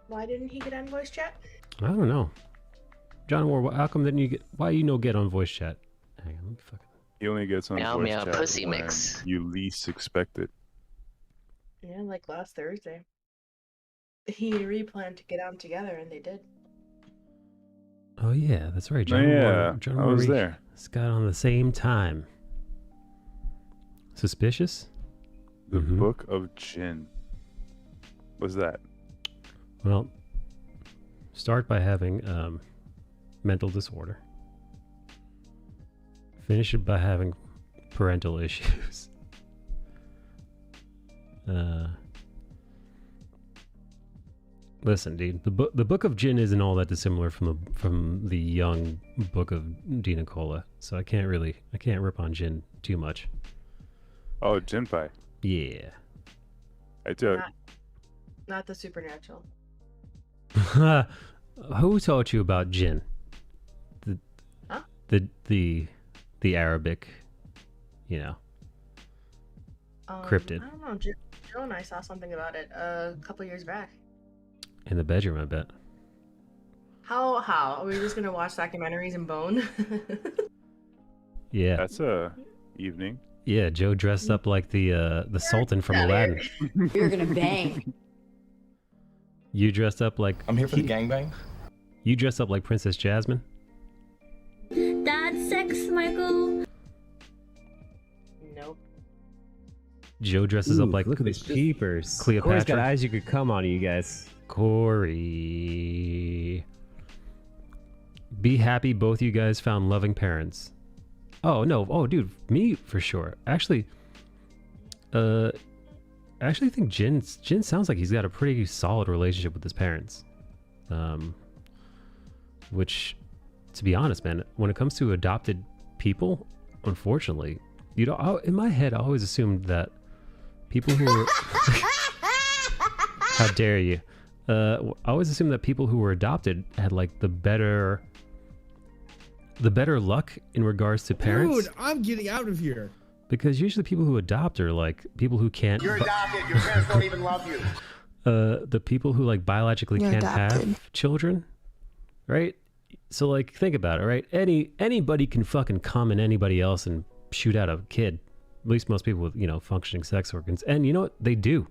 Why didn't he get on voice chat? I don't know. John Amore, how come didn't you get? Why you no get on voice chat? Hang on, let me fucking. He only gets on Meow, voice meow, chat pussy when mix. you least expect it. Yeah, like last Thursday. He replanned to get on together, and they did. Oh yeah, that's right. Oh, yeah, John I was Amore there. got on the same time. Suspicious? The Book of Jinn. What's that? Well, start by having mental disorder. Finish it by having parental issues. Listen, dude, the book of Jin isn't all that dissimilar from the young book of Dina Cola, so I can't rip on Jin too much. Oh, Jinpai. Yeah. I do. Not the supernatural. Who taught you about Jin? Huh? The Arabic, cryptid. I don't know. Joe and I saw something about it a couple years back. In the bedroom, I bet. How? Are we just gonna watch documentaries and bone? Yeah. That's a evening. Yeah, Joe dressed up like the Sultan from Aladdin. You're gonna bang. You dressed up like... I'm here for the gangbang. You dressed up like Princess Jasmine? That's sex, Michael. Nope. Joe dresses up like... Look at these peepers. Cleopatra. Corey's got eyes you could come on, you guys. Corey. Be happy both you guys found loving parents. Oh, no. Oh, dude. Me, for sure. Actually, I actually think Jin sounds like he's got a pretty solid relationship with his parents. Which, to be honest, man, when it comes to adopted people, unfortunately, in my head, I always assumed that people who were... How dare you? I always assumed that people who were adopted had like the better luck in regards to parents. Dude, I'm getting out of here. Because usually people who adopt are like people who can't... You're adopted. Your parents don't even love you. The people who like biologically can't have children, right? So like think about it, right? Anybody can fucking come in anybody else and shoot out a kid. At least most people with, functioning sex organs. And you know what? They do.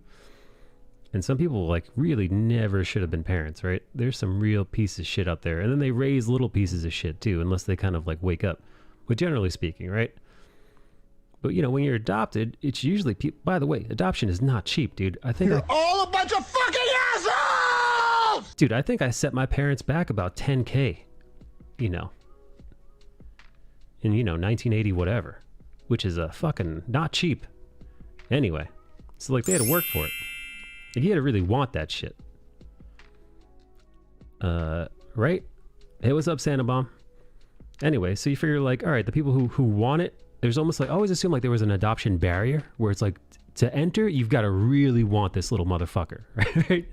And some people like really never should have been parents, right? There's some real pieces of shit out there. And then they raise little pieces of shit too, unless they kind of like wake up. But generally speaking, right? But when you're adopted, it's usually people. By the way, adoption is not cheap, dude. I think You're all a bunch of fucking assholes! Dude, I think I set my parents back about 10K, in 1980 whatever, which is a fucking not cheap. Anyway, so like they had to work for it. Like you had to really want that shit. Right? Hey, what's up, Santa Bomb? Anyway, so you figure like, all right, the people who want it, there's almost like, I always assume like there was an adoption barrier where it's like to enter, you've got to really want this little motherfucker, right?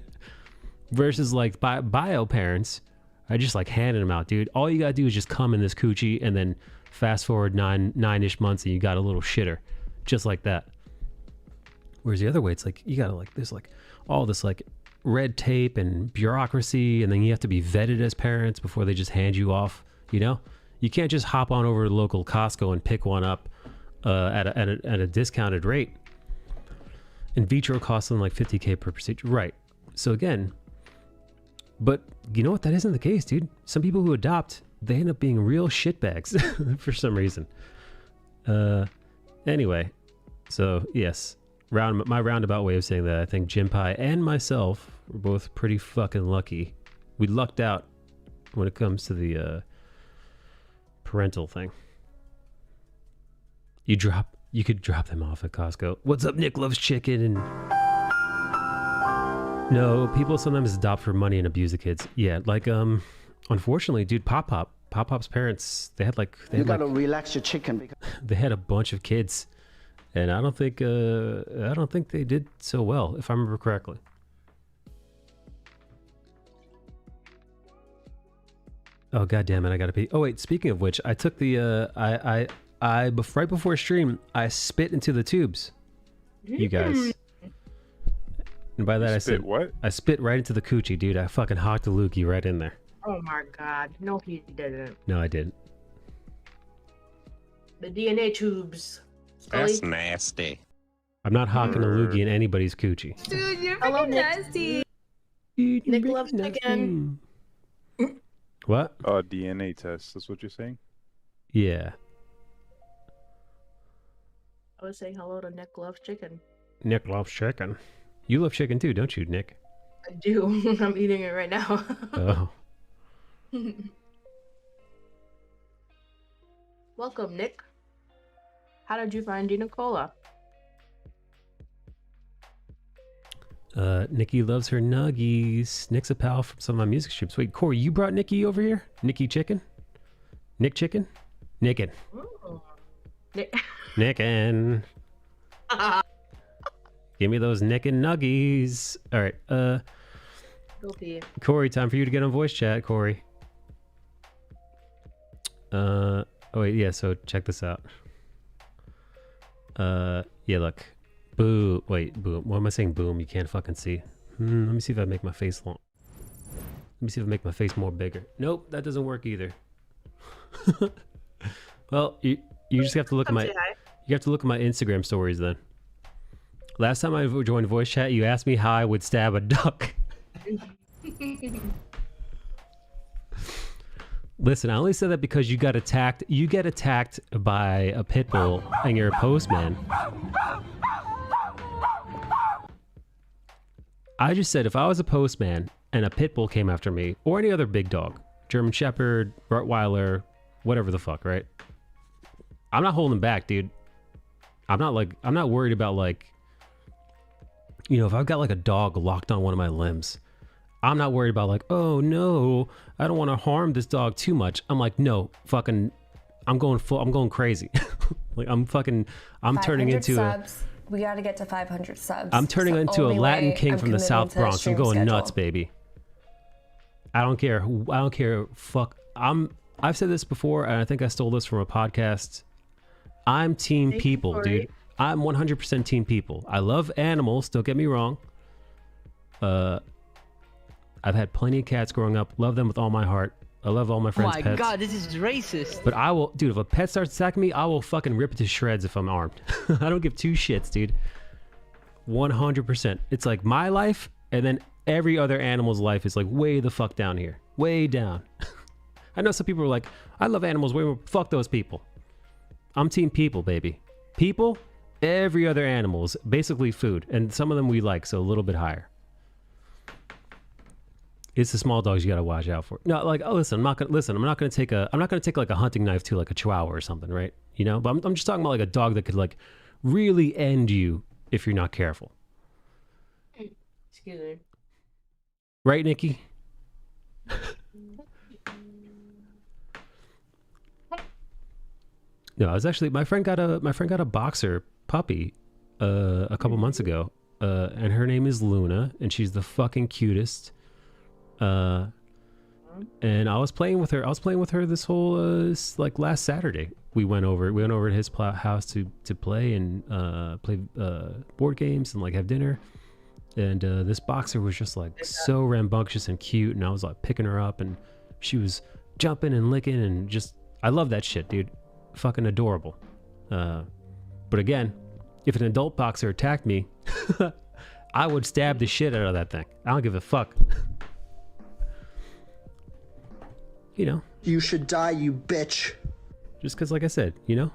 Versus like bio parents are just like handing them out, dude. All you got to do is just come in this coochie and then fast forward nine-ish months and you got a little shitter just like that. Whereas the other way, it's like, you got to like, there's like all this like red tape and bureaucracy, and then you have to be vetted as parents before they just hand you off, You can't just hop on over to the local Costco and pick one up at a discounted rate. In vitro costs them like $50K per procedure. Right. So again, but you know what? That isn't the case, dude. Some people who adopt, they end up being real shitbags for some reason. Anyway, so yes, my roundabout way of saying that, I think Jinpai and myself were both pretty fucking lucky. We lucked out when it comes to the parental thing. You could drop them off at Costco. What's up, Nick Loves Chicken? And no, people sometimes adopt for money and abuse the kids. Yeah, like unfortunately, dude, Pop-Pop's parents, they gotta relax your chicken because they had a bunch of kids, and I don't think they did so well, if I remember correctly. Oh, god damn it, I gotta pee. Oh wait, speaking of which, I took the right before stream, I spit into the tubes. You guys. And by that I said what? I spit right into the coochie, dude. I fucking hocked a loogie right in there. Oh my god. No, he didn't. No, I didn't. The DNA tubes. Scully. That's nasty. I'm not hocking a loogie in anybody's coochie. Dude, you're freaking nasty. Nick loves chicken. What? Oh, DNA test. That's what you're saying? Yeah. I was saying hello to Nick loves chicken. Nick loves chicken. You love chicken too, don't you, Nick? I do. I'm eating it right now. Oh. Welcome, Nick. How did you find Dina Cola? Nikki loves her nuggies. Nick's a pal from some of my music streams. Wait, Corey, you brought Nikki over here? Nikki Chicken? Nick Chicken? Nickin. Nickin. Give me those Nickin nuggies. All right. Corey, time for you to get on voice chat, Corey. Oh wait, yeah, so check this out. Yeah, look. Boo. Wait, boom. What am I saying? Boom. You can't fucking see. Let me see if I make my face long. Let me see if I make my face more bigger. Nope, that doesn't work either. Well, you just have to look at my Instagram stories then. Last time I joined voice chat, you asked me how I would stab a duck. Listen, I only said that because you got attacked. You get attacked by a pit bull and you're a postman. I just said if I was a postman and a pit bull came after me, or any other big dog, German Shepherd, Rottweiler, whatever the fuck, right? I'm not holding back, dude. I'm not worried about like, you know, if I've got like a dog locked on one of my limbs, I'm not worried about like, oh no, I don't want to harm this dog too much. I'm like, no, fucking, I'm going crazy. Like I'm turning into subs. We got to get to 500 subs. I'm turning into a Latin king from the South Bronx. I'm going nuts, baby. I don't care. I don't care. Fuck. I've said this before, and I think I stole this from a podcast. I'm team people, dude. I'm 100% team people. I love animals. Don't get me wrong. I've had plenty of cats growing up. Love them with all my heart. I love all my friends' pets. Oh my god, this is racist. But I will, dude, if a pet starts attacking me, I will fucking rip it to shreds if I'm armed. I don't give two shits, dude. 100%. It's like my life, and then every other animal's life is like way the fuck down here. Way down. I know some people are like, I love animals way more. Fuck those people. I'm team people, baby. People, every other animal is basically food. And some of them we like, so a little bit higher. It's the small dogs you gotta watch out for. No, like, oh, listen, I'm not gonna take like a hunting knife to like a chihuahua or something, right? You know, but I'm just talking about like a dog that could like really end you if you're not careful. Excuse me. Right, Nikki? No, I was actually my friend got a boxer puppy a couple months ago, and her name is Luna, and she's the fucking cutest. And I was playing with her this whole like last Saturday. We went over at his house to play and play board games and like have dinner. And this boxer was just like so rambunctious and cute, and I was like picking her up, and she was jumping and licking, and just I love that shit, dude. Fucking adorable. But again, if an adult boxer attacked me, I would stab the shit out of that thing. I don't give a fuck. You know, you should die, you bitch. Just because, like I said, you know,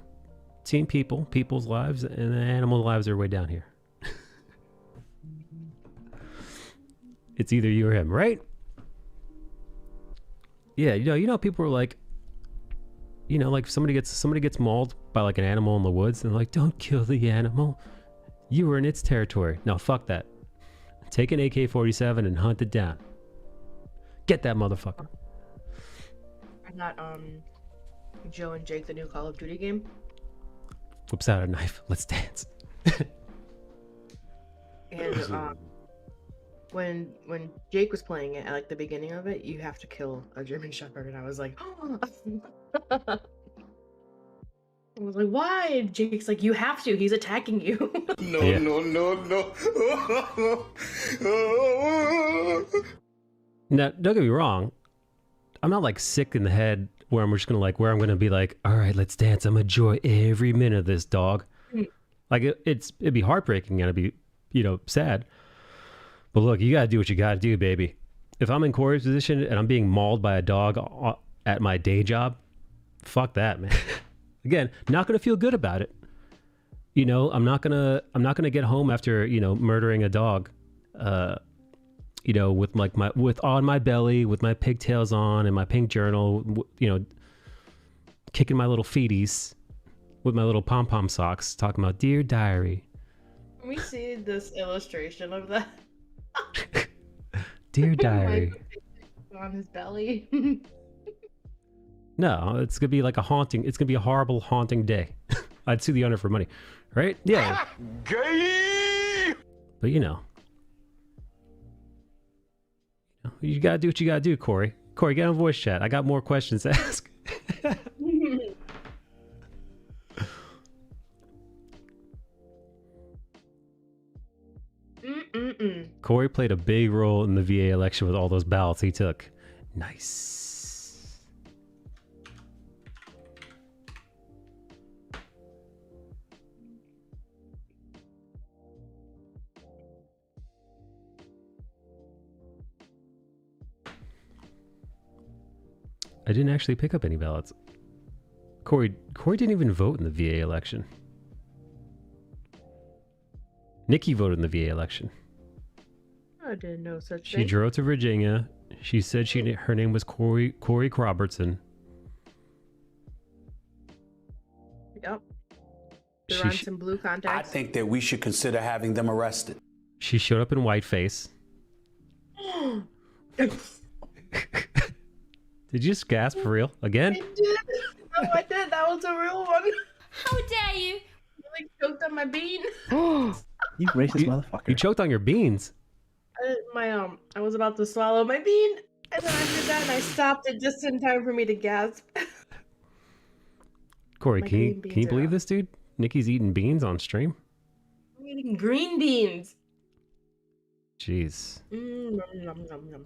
team people, people's lives, and the animal lives are way down here. It's either you or him, right? Yeah, you know, people are like, you know, like somebody gets mauled by like an animal in the woods, and they're like, don't kill the animal. You were in its territory. No, fuck that. Take an AK-47 and hunt it down. Get that motherfucker. Not Joe and Jake, the new Call of Duty game. Whips out a knife. Let's dance. And when Jake was playing it at like the beginning of it, you have to kill a German Shepherd, and I was like, oh. I was like, why? And Jake's like, you have to. He's attacking you. No. Now, don't get me wrong. I'm not like sick in the head where I'm just gonna be like, all right, let's dance. I'm gonna enjoy every minute of this, dog. Like it'd be heartbreaking and it'd be, you know, sad. But look, you gotta do what you gotta do, baby. If I'm in Corey's position and I'm being mauled by a dog at my day job, fuck that, man. Again, not gonna feel good about it. You know, I'm not gonna get home after, you know, murdering a dog. You know, with like with on my belly, with my pigtails on and my pink journal, you know, kicking my little feeties with my little pom-pom socks, talking about Dear Diary. Can we see this illustration of that? Dear diary. On his belly. No, it's gonna be like a haunting. It's gonna be a horrible haunting day. I'd sue the owner for money, right? Yeah. Gay! But you gotta do what you gotta do, Corey. Corey, get on voice chat. I got more questions to ask. Corey played a big role in the VA election with all those ballots he took. Nice. I didn't actually pick up any ballots. Corey didn't even vote in the VA election. Nikki voted in the VA election. I didn't know such She thing. drove to Virginia. She said her name was Corey Robertson. Yep. They're on some blue I contacts. think that we should consider having them arrested. She showed up in whiteface. Did you just gasp for real? Again? I did. No, I did. That was a real one. How dare you? I like choked on my bean. You racist motherfucker. You choked on your beans. I was about to swallow my bean, and then I did that, and I stopped it just in time for me to gasp. Corey, My can green you beans are believe this, dude? Nikki's eating beans on stream. I'm eating green beans. Jeez. Nom, nom, nom, nom.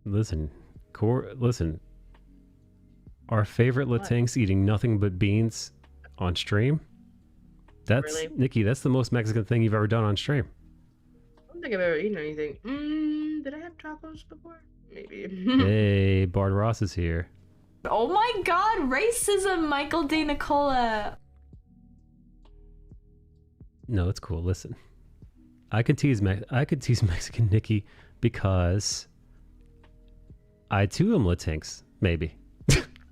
Listen, listen. Our favorite Latinx eating nothing but beans on stream. That's Really? Nikki. That's the most Mexican thing you've ever done on stream. I don't think I've ever eaten anything. Did I have tacos before? Maybe. Hey, Bard Ross is here. Oh my god, racism, Michael De Nicola. No, it's cool. Listen, I could tease Mexican Nikki because I too am Latinx. Maybe,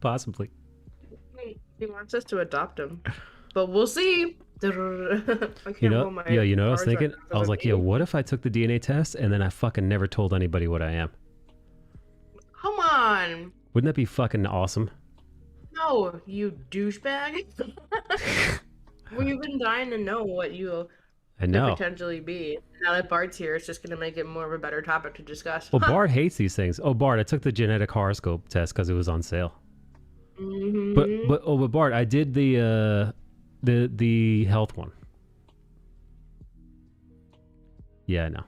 possibly. He wants us to adopt him, but we'll see. I can't You know, roll my you know what I was R's right thinking? now 'cause I was I'm like, yo, eating. what if I took the DNA test and then I fucking never told anybody what I am? Come on. Wouldn't that be fucking awesome? No, you douchebag. We've been dying to know what you I could know. potentially be. Now that Bart's here, it's just going to make it more of a better topic to discuss. Well, Bard hates these things. Oh, Bard, I took the genetic horoscope test because it was on sale. Mhm. But Bard, I did the health one. Yeah, I know.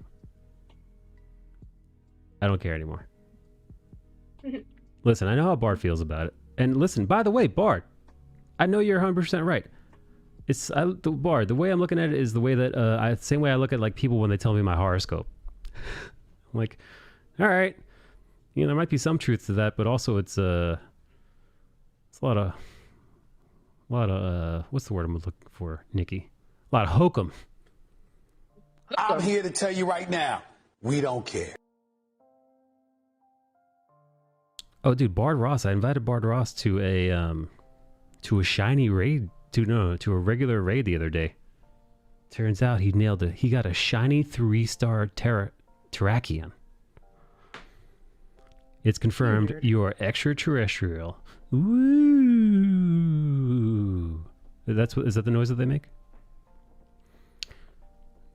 I don't care anymore. Listen, I know how Bard feels about it. And listen, by the way, Bard, I know you're 100% right. Bard, the way I'm looking at it is the way that same way I look at like people when they tell me my horoscope. I'm like, all right, there might be some truth to that, but also it's a lot of what's the word I'm looking for, Nikki? A lot of hokum. I'm here to tell you right now, we don't care. Oh, dude, Bard Ross. I invited Bard Ross to a shiny raid. To a regular raid the other day. Turns out he nailed it. He got a shiny 3-star Terrakion. It's confirmed you are extraterrestrial. Ooh. Is that the noise that they make?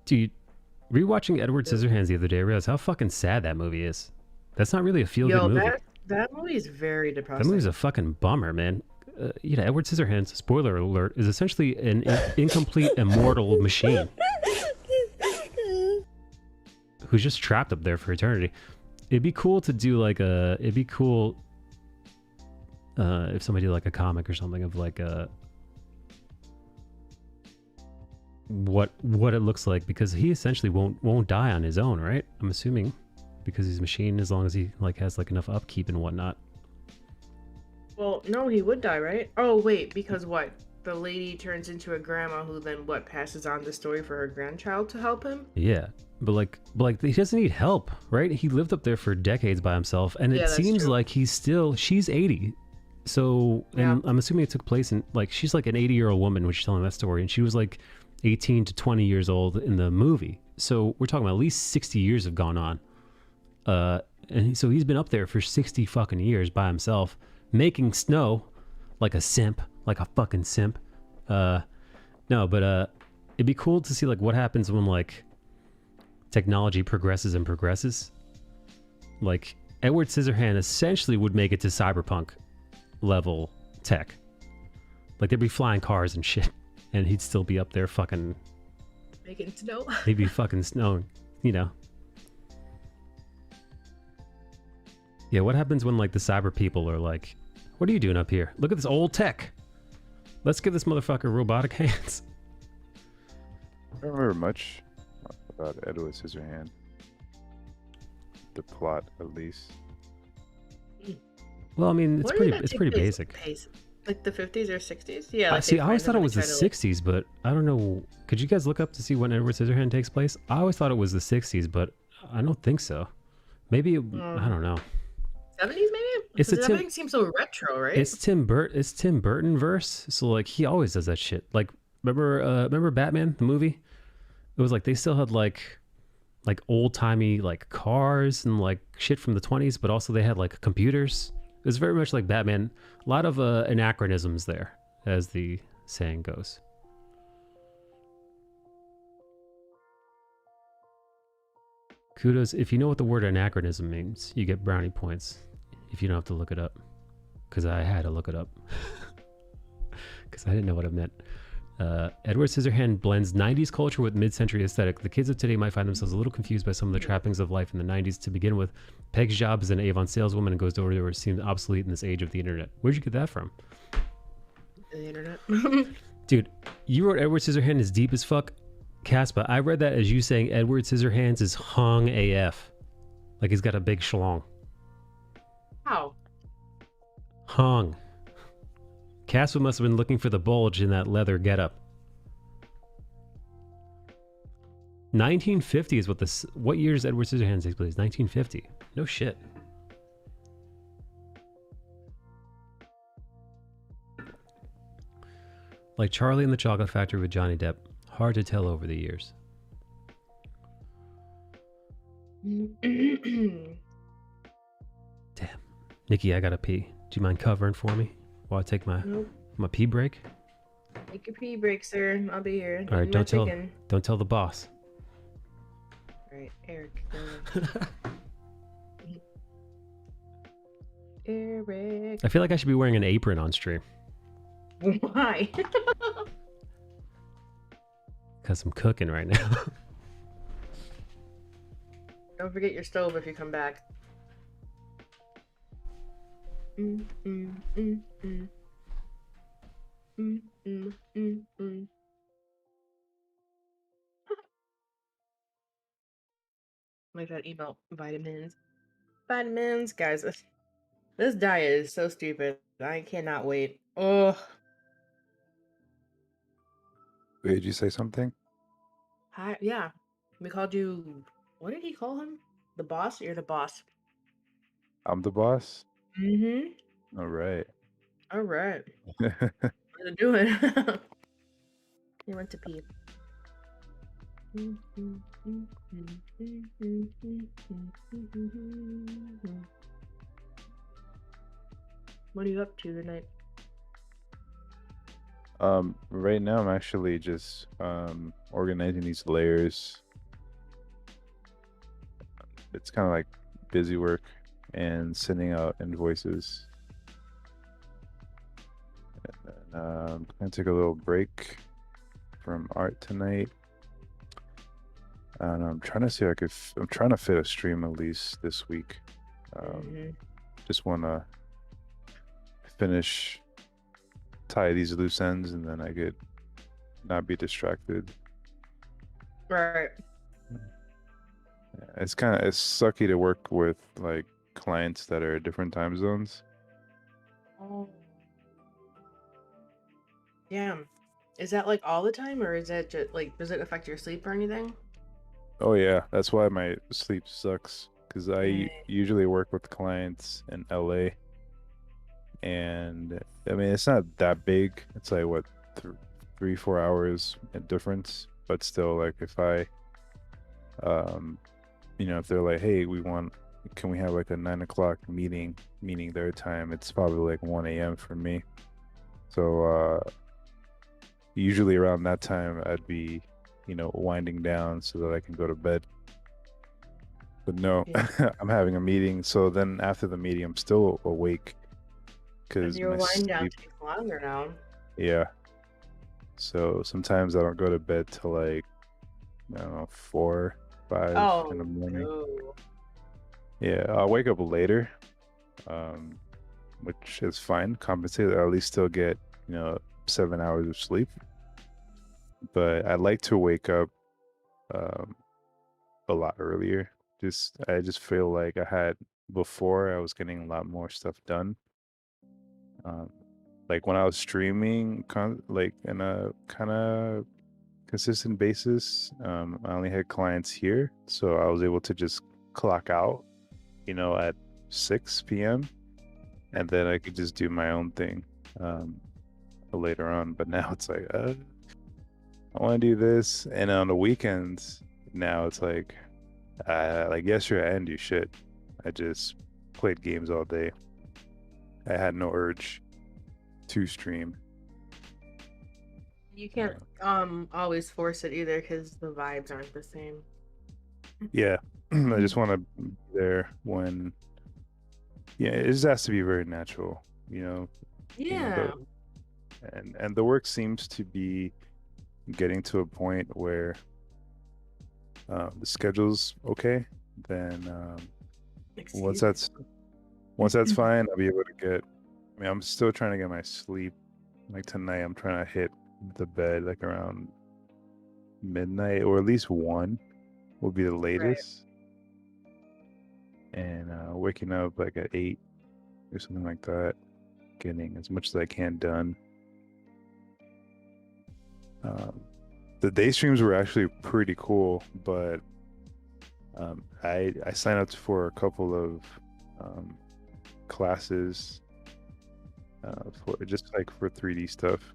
Dude, rewatching Edward Scissorhands the other day, I realized how fucking sad that movie is. That's not really a feel-good movie. That movie is very depressing. That movie's a fucking bummer, man. Edward Scissorhands, spoiler alert, is essentially an incomplete immortal machine who's just trapped up there for eternity. It'd be cool to do like it'd be cool if somebody did like a comic or something of like what it looks like, because he essentially won't die on his own, right? I'm assuming, because he's a machine, as long as he like has like enough upkeep and whatnot. Well, no, he would die, right? Oh, wait, because what? The lady turns into a grandma who then passes on the story for her grandchild to help him? Yeah, but like he doesn't need help, right? He lived up there for decades by himself, and Yeah, it that's seems true. like she's 80. So, and I'm assuming it took place in, like, she's like an 80-year-old woman when she's telling that story, and she was like 18 to 20 years old in the movie. So we're talking about at least 60 years have gone on. So he's been up there for 60 fucking years by himself, making snow like a simp, like a fucking simp. No, but it'd be cool to see like what happens when like technology progresses and progresses. Like Edward Scissorhand essentially would make it to cyberpunk level tech. Like there'd be flying cars and shit, and he'd still be up there fucking Making snow. he'd be fucking snowing, you know. Yeah, what happens when like the cyber people are like, what are you doing up here? Look at this old tech. Let's give this motherfucker robotic hands. I don't remember much about Edward Scissorhand. The plot, at least. Well, I mean, it's When did pretty that it's take pretty place? basic. Like the 50s or 60s? Yeah. Like See, they I always find thought them it and was the they try to, like- 60s, but I don't know. Could you guys look up to see when Edward Scissorhand takes place? I always thought it was the 60s, but I don't think so. Maybe I don't know. 70s maybe? It's a Because Tim- everything seems so retro, right? It's Tim Burton verse, so like he always does that shit. Like remember Batman the movie? It was like they still had like old timey like cars and like shit from the 20s, but also they had like computers. It was very much like Batman. A lot of anachronisms there, as the saying goes. Kudos. If you know what the word anachronism means, you get brownie points. If you don't have to look it up. Because I had to look it up. Because I didn't know what it meant. Edward Scissorhand blends 90s culture with mid-century aesthetic. The kids of today might find themselves a little confused by some of the trappings of life in the 90s. To begin with, Peg's job as an Avon saleswoman and goes over there, seems obsolete in this age of the internet. Where'd you get that from? The internet. Dude, you wrote Edward Scissorhand is deep as fuck. Caspa, I read that as you saying Edward Scissorhands is hung AF. Like he's got a big schlong. How? Hung. Caspa must have been looking for the bulge in that leather getup. 1950 is what this. What year does Edward Scissorhands take place? 1950. No shit. Like Charlie and the Chocolate Factory with Johnny Depp. Hard to tell over the years. Damn. Nikki, I gotta pee. Do you mind covering for me while I take my pee break? Take your pee break, sir. I'll be here. All right, I'm not don't taking- tell the boss. All right, Eric. Go Eric. I feel like I should be wearing an apron on stream Why? because I'm cooking right now. Don't forget your stove if you come back. Mm, mm, mm, mm. Mm, mm, mm, mm. Like that email. Vitamins. Vitamins, guys. This diet is so stupid. I cannot wait. Oh, Wait, did you say something? hi. Yeah. We called you. What did he call him? The boss? You're the boss. I'm the boss? Mm-hmm. All right. All right. What are you doing? He went to pee. What are you up to tonight? Right now I'm actually just organizing these layers. It's kind of like busy work and sending out invoices. And then, I'm gonna take a little break from art tonight. And I'm trying to see if I could. I'm trying to fit a stream at least this week. Just want to finish, tie these loose ends, and then I could not be distracted. Right. It's sucky to work with like clients that are different time zones. Oh. Damn. Is that like all the time, or is that just like, does it affect your sleep or anything? Oh yeah, that's why my sleep sucks, because I usually work with clients in LA, and I mean it's not that big. It's like what 3-4 hours in difference, but still, like if I You know, if they're like, hey, can we have like a 9 o'clock meeting, meaning their time, it's probably like 1 a.m. for me. So usually around that time, I'd be, you know, winding down so that I can go to bed. But no, I'm having a meeting. So then after the meeting, I'm still awake because Your my wind down sleep. takes longer now. Yeah. So sometimes I don't go to bed till like, I don't know, 4, 5 in the morning. No. Yeah, I'll wake up later, which is fine, compensated. I at least still get, you know, 7 hours of sleep. But I like to wake up a lot earlier. I just feel like before I was getting a lot more stuff done. Like when I was streaming, like in a kind of consistent basis, I only had clients here, so I was able to just clock out, you know, at 6 p.m. and then I could just do my own thing later on. But now it's like, I want to do this, and on the weekends now it's like yesterday I didn't do shit. I just played games all day. I had no urge to stream. You can't always force it either because the vibes aren't the same. Yeah, I just want to be there when. Yeah, it just has to be very natural, you know. Yeah. And the work seems to be getting to a point where the schedule's okay. Then once that's fine, I'll be able to get. I mean, I'm still trying to get my sleep. Like tonight, I'm trying to hit the bed like around midnight, or at least 1 will be the latest. Right. And waking up like at 8 or something like that, getting as much as I can done. The day streams were actually pretty cool, but I signed up for a couple of classes for just like for 3D stuff,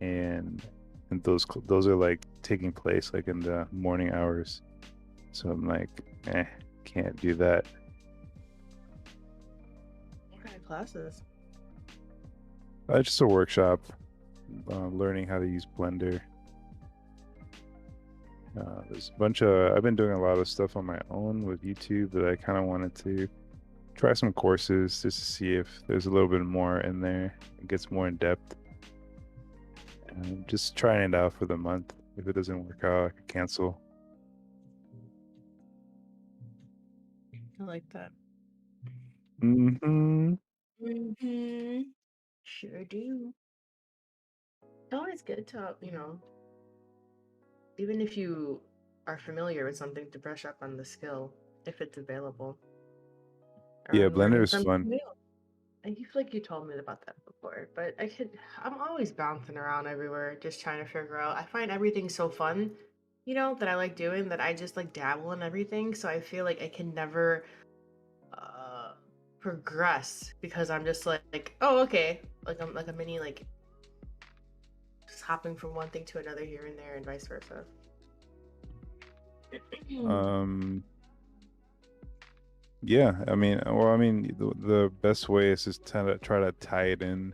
and those are like taking place like in the morning hours, so I'm like, can't do that. What kind of classes? Just a workshop, learning how to use Blender. There's a bunch of, I've been doing a lot of stuff on my own with YouTube, but I kind of wanted to try some courses just to see if there's a little bit more in there. It gets more in depth. Just trying it out for the month. If it doesn't work out, I could cancel. I like that. Mm-hmm. Mm-hmm. Sure do. It's always good to, you know, even if you are familiar with something, to brush up on the skill if it's available. Yeah, Or Blender learning is something fun. new. I feel like you told me about that before, but I'm always bouncing around everywhere, just trying to figure out. I find everything so fun, you know, that I like doing, that I just like dabble in everything. So I feel like I can never progress because I'm just like, oh, okay. Like I'm like a mini, like just hopping from one thing to another here and there and vice versa. Yeah, I mean, the best way is just to try to tie it in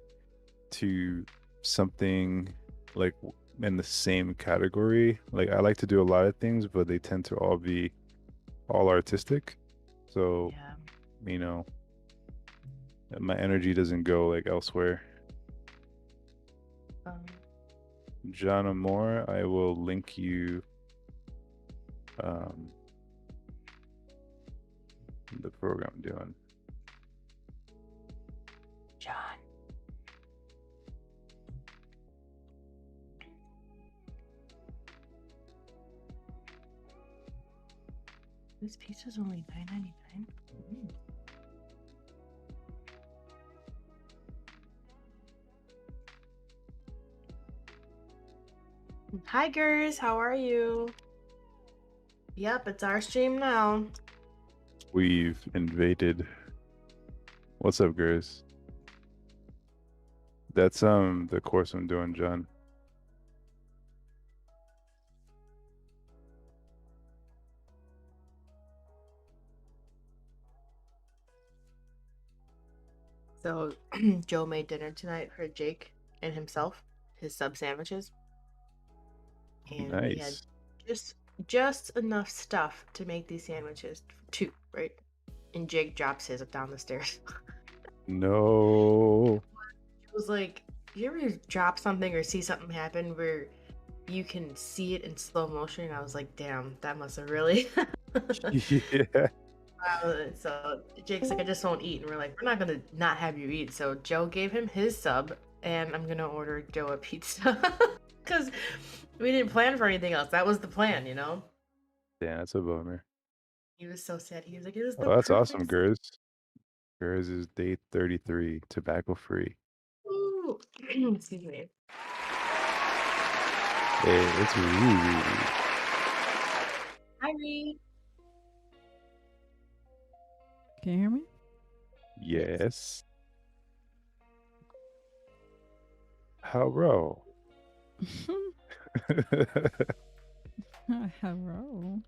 to something like in the same category. Like I like to do a lot of things, but they tend to all be all artistic. So, you know, my energy doesn't go like elsewhere. John Amore, I will link you the program I'm doing. John. This pizza's only $9.99. Hi, girls. How are you? Yep, it's our stream now. We've invaded. What's up, girls? That's the course I'm doing, John. So Joe made dinner tonight for Jake and himself, his sub sandwiches, and we had Nice. just enough stuff to make these sandwiches, two, right? And Jake drops his down the stairs. No. It was like, you ever drop something or see something happen where you can see it in slow motion? I was like, damn, that must have really. Yeah. So Jake's like, I just won't eat, and we're like, we're not gonna not have you eat. So Joe gave him his sub, and I'm gonna order Joe a pizza because we didn't plan for anything else. That was the plan, you know. Yeah, that's a bummer. He was so sad. He was like, it was the Oh, that's perfect. awesome, Gers. Gers is day 33, tobacco free. Ooh. Excuse me. Hey, it's Riri. Hi, Ree. Can you hear me? Yes. Hello. Hello.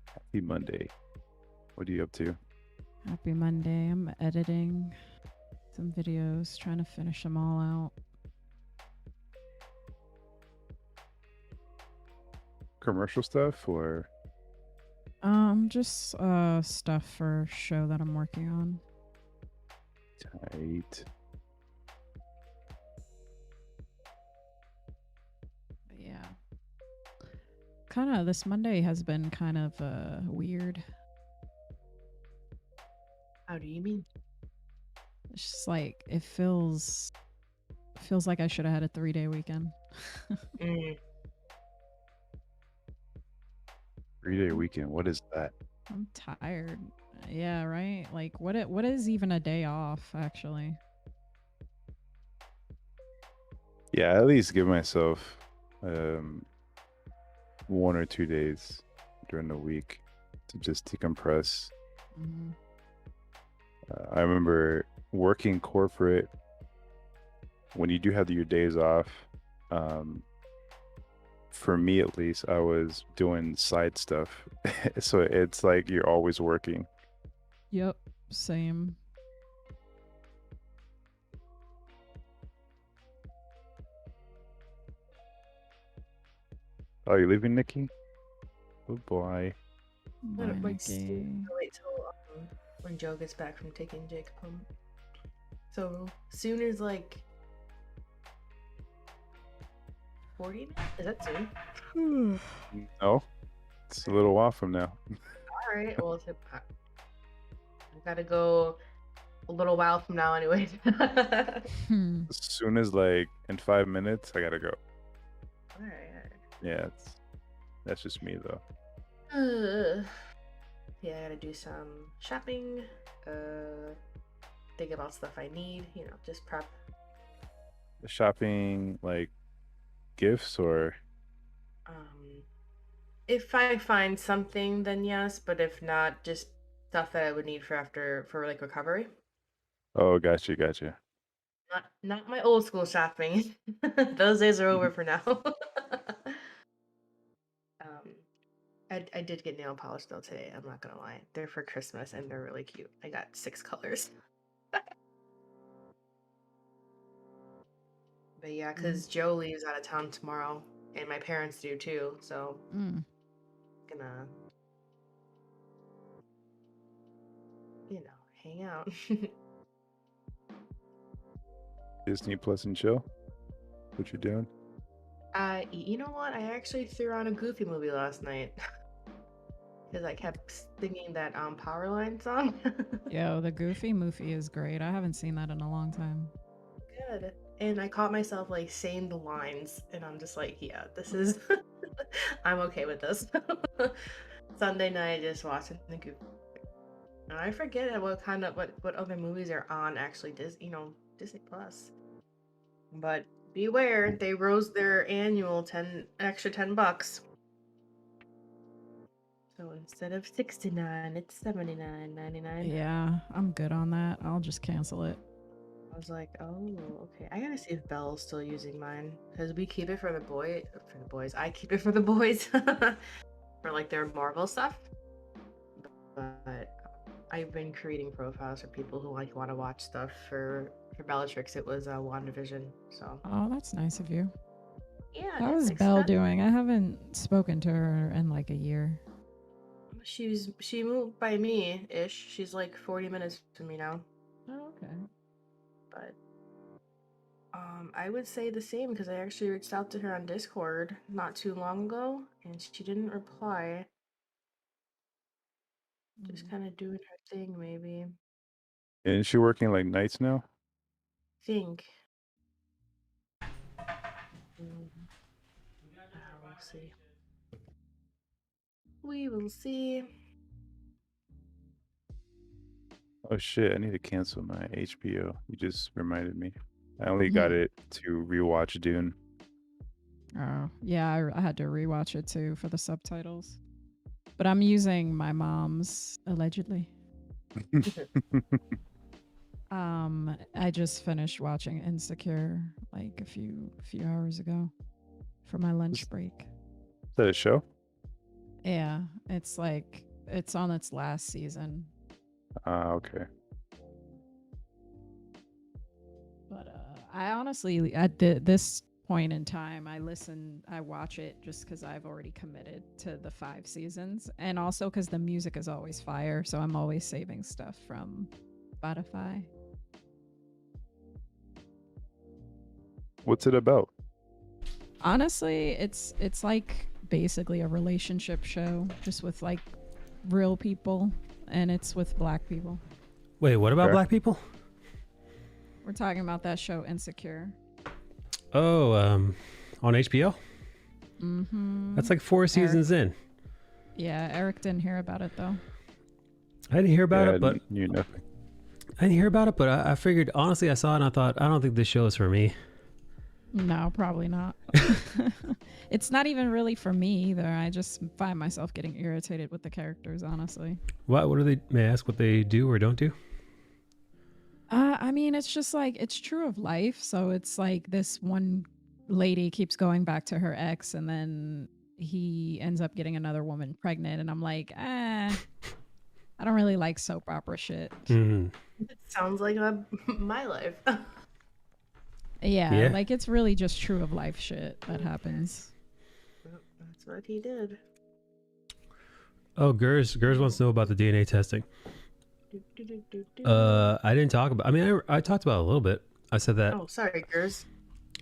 Happy Monday. What are you up to? Happy Monday. I'm editing some videos, trying to finish them all out. Commercial stuff or? Just stuff for a show that I'm working on. Tight. But yeah. This Monday has been kind of weird. How do you mean? It's just like it feels like I should have had a 3-day weekend. 3-day weekend. What is that? I'm tired. Yeah, right? Like what is even a day off actually? Yeah, at least give myself 1 or 2 days during the week to just decompress. Mm-hmm. I remember working corporate when you do have your days off. For me, at least, I was doing side stuff. So it's like you're always working. Yep, same. Oh, you're leaving, Nikki? Oh boy. Bye, Wait Nikki. till when Joe gets back from taking Jake home. So soon is like 40 minutes? Is that soon? No, it's a little while from now. All right. Well, I gotta go a little while from now, anyway. As soon as like in 5 minutes, I gotta go. All right. Yeah, that's just me though. Yeah, I gotta do some shopping. Think about stuff I need. You know, just prep. The shopping, like gifts or? If I find something, then yes. But if not, just stuff that I would need for like recovery. Oh, gotcha. Not my old school shopping. Those days are over for now. I did get nail polish though today. I'm not gonna lie. They're for Christmas and they're really cute. I got 6 colors. But yeah, because Joe leaves out of town tomorrow, and my parents do too. So gonna, hang out. Disney Plus and chill. What you doing? You know what? I actually threw on a Goofy movie last night because I kept singing that Powerline song. Yo, the Goofy movie is great. I haven't seen that in a long time. Good. And I caught myself like saying the lines, and I'm just like, yeah, this is. I'm okay with this. Sunday night, just watching the Goofy. And I forget what other movies are on actually. Disney Plus. But beware, they rose their annual extra $10. So instead of $69, it's $79.99. Yeah, I'm good on that. I'll just cancel it. Oh was like, oh, okay. I gotta see if Belle's still using mine because we keep it for the boys. I keep it for the boys for like their Marvel stuff. But I've been creating profiles for people who like want to watch stuff. For Bellatrix, it was WandaVision. So Oh, that's nice of you. yeah, How that's is Belle expensive. doing? I haven't spoken to her in like a year. She moved by me ish. She's like 40 minutes from me now. Oh, okay. But I would say the same because I actually reached out to her on Discord not too long ago and she didn't reply. Just kind of doing her thing, maybe. And is she working like nights now? Think. We'll see. We will see. Oh shit, I need to cancel my HBO. You just reminded me. I only got it to rewatch Dune. Oh, yeah, I had to rewatch it too for the subtitles. But I'm using my mom's allegedly. I just finished watching Insecure like a few hours ago for my lunch break. Is that a show? Yeah, it's like it's on its last season. Okay. But I honestly, at this point in time, I watch it just because I've already committed to the 5 seasons, and also because the music is always fire, so I'm always saving stuff from Spotify. What's it about? Honestly, it's like basically a relationship show, just with like real people, and it's with Black people. Wait, what about Black people? We're talking about that show Insecure. Oh, on HBO? Mm-hmm. That's like 4 seasons in. Yeah, Eric didn't hear about it though. I didn't hear about it, but knew nothing. I didn't hear about it, but I figured, honestly, I saw it and I thought, I don't think this show is for me. No, probably not. It's not even really for me either. I just find myself getting irritated with the characters, honestly. What do they, may I ask what they do or don't do? I mean, it's just like, it's true of life. So it's like this one lady keeps going back to her ex and then he ends up getting another woman pregnant. And I'm like, I don't really like soap opera shit. Mm. It sounds like my life. Yeah, like it's really just true of life shit that happens. That's what he did. Oh, Gers wants to know about the DNA testing. I didn't talk about. I mean, I talked about it a little bit. I said that. Oh, sorry, Gers.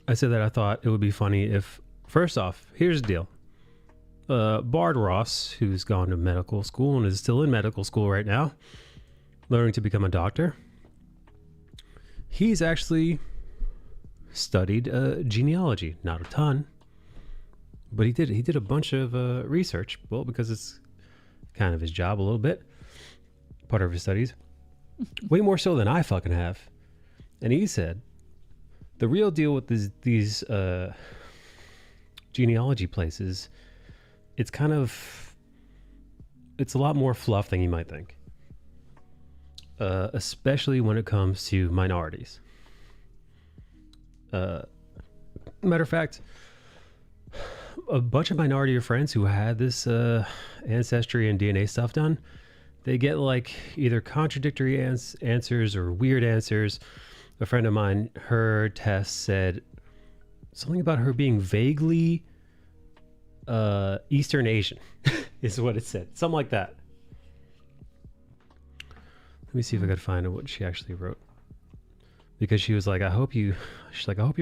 I said that I thought it would be funny if, first off, here's the deal. Bard Ross, who's gone to medical school and is still in medical school right now, learning to become a doctor. He's actually studied genealogy, not a ton, but he did a bunch of research. Well, because it's kind of his job a little bit, part of his studies, way more so than I fucking have. And he said the real deal with these genealogy places, it's a lot more fluff than you might think, especially when it comes to minorities. Matter of fact, a bunch of minority friends who had this ancestry and DNA stuff done, they get like either contradictory answers or weird answers. A friend of mine, her test said something about her being vaguely Eastern Asian is what it said. Something like that. Let me see if I could find what she actually wrote. Because she was like, I hope your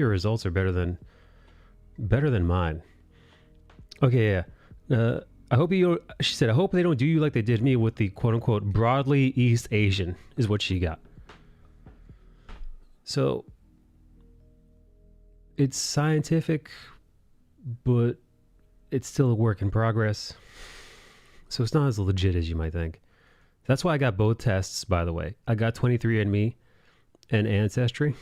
results are better than mine. Okay, yeah. She said, I hope they don't do you like they did me with the quote unquote broadly East Asian is what she got. So it's scientific, but it's still a work in progress. So it's not as legit as you might think. That's why I got both tests, by the way. I got 23andMe and Ancestry,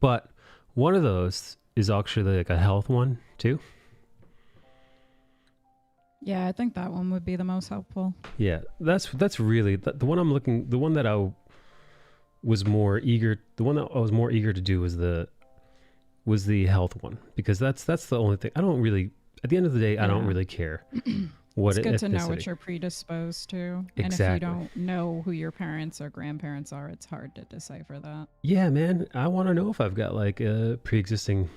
but one of those is actually like a health one too. Yeah, I think that one would be the most helpful. Yeah, that's really the one I'm looking. The one that I was more eager. The one that I was more eager to do was the health one, because that's the only thing. I don't really. At the end of the day, I don't Yeah. really care what It's good to know what ethnicity. you're predisposed to. Exactly. And if you don't know who your parents or grandparents are, it's hard to decipher that. Yeah, man. I want to know if I've got like a pre-existing,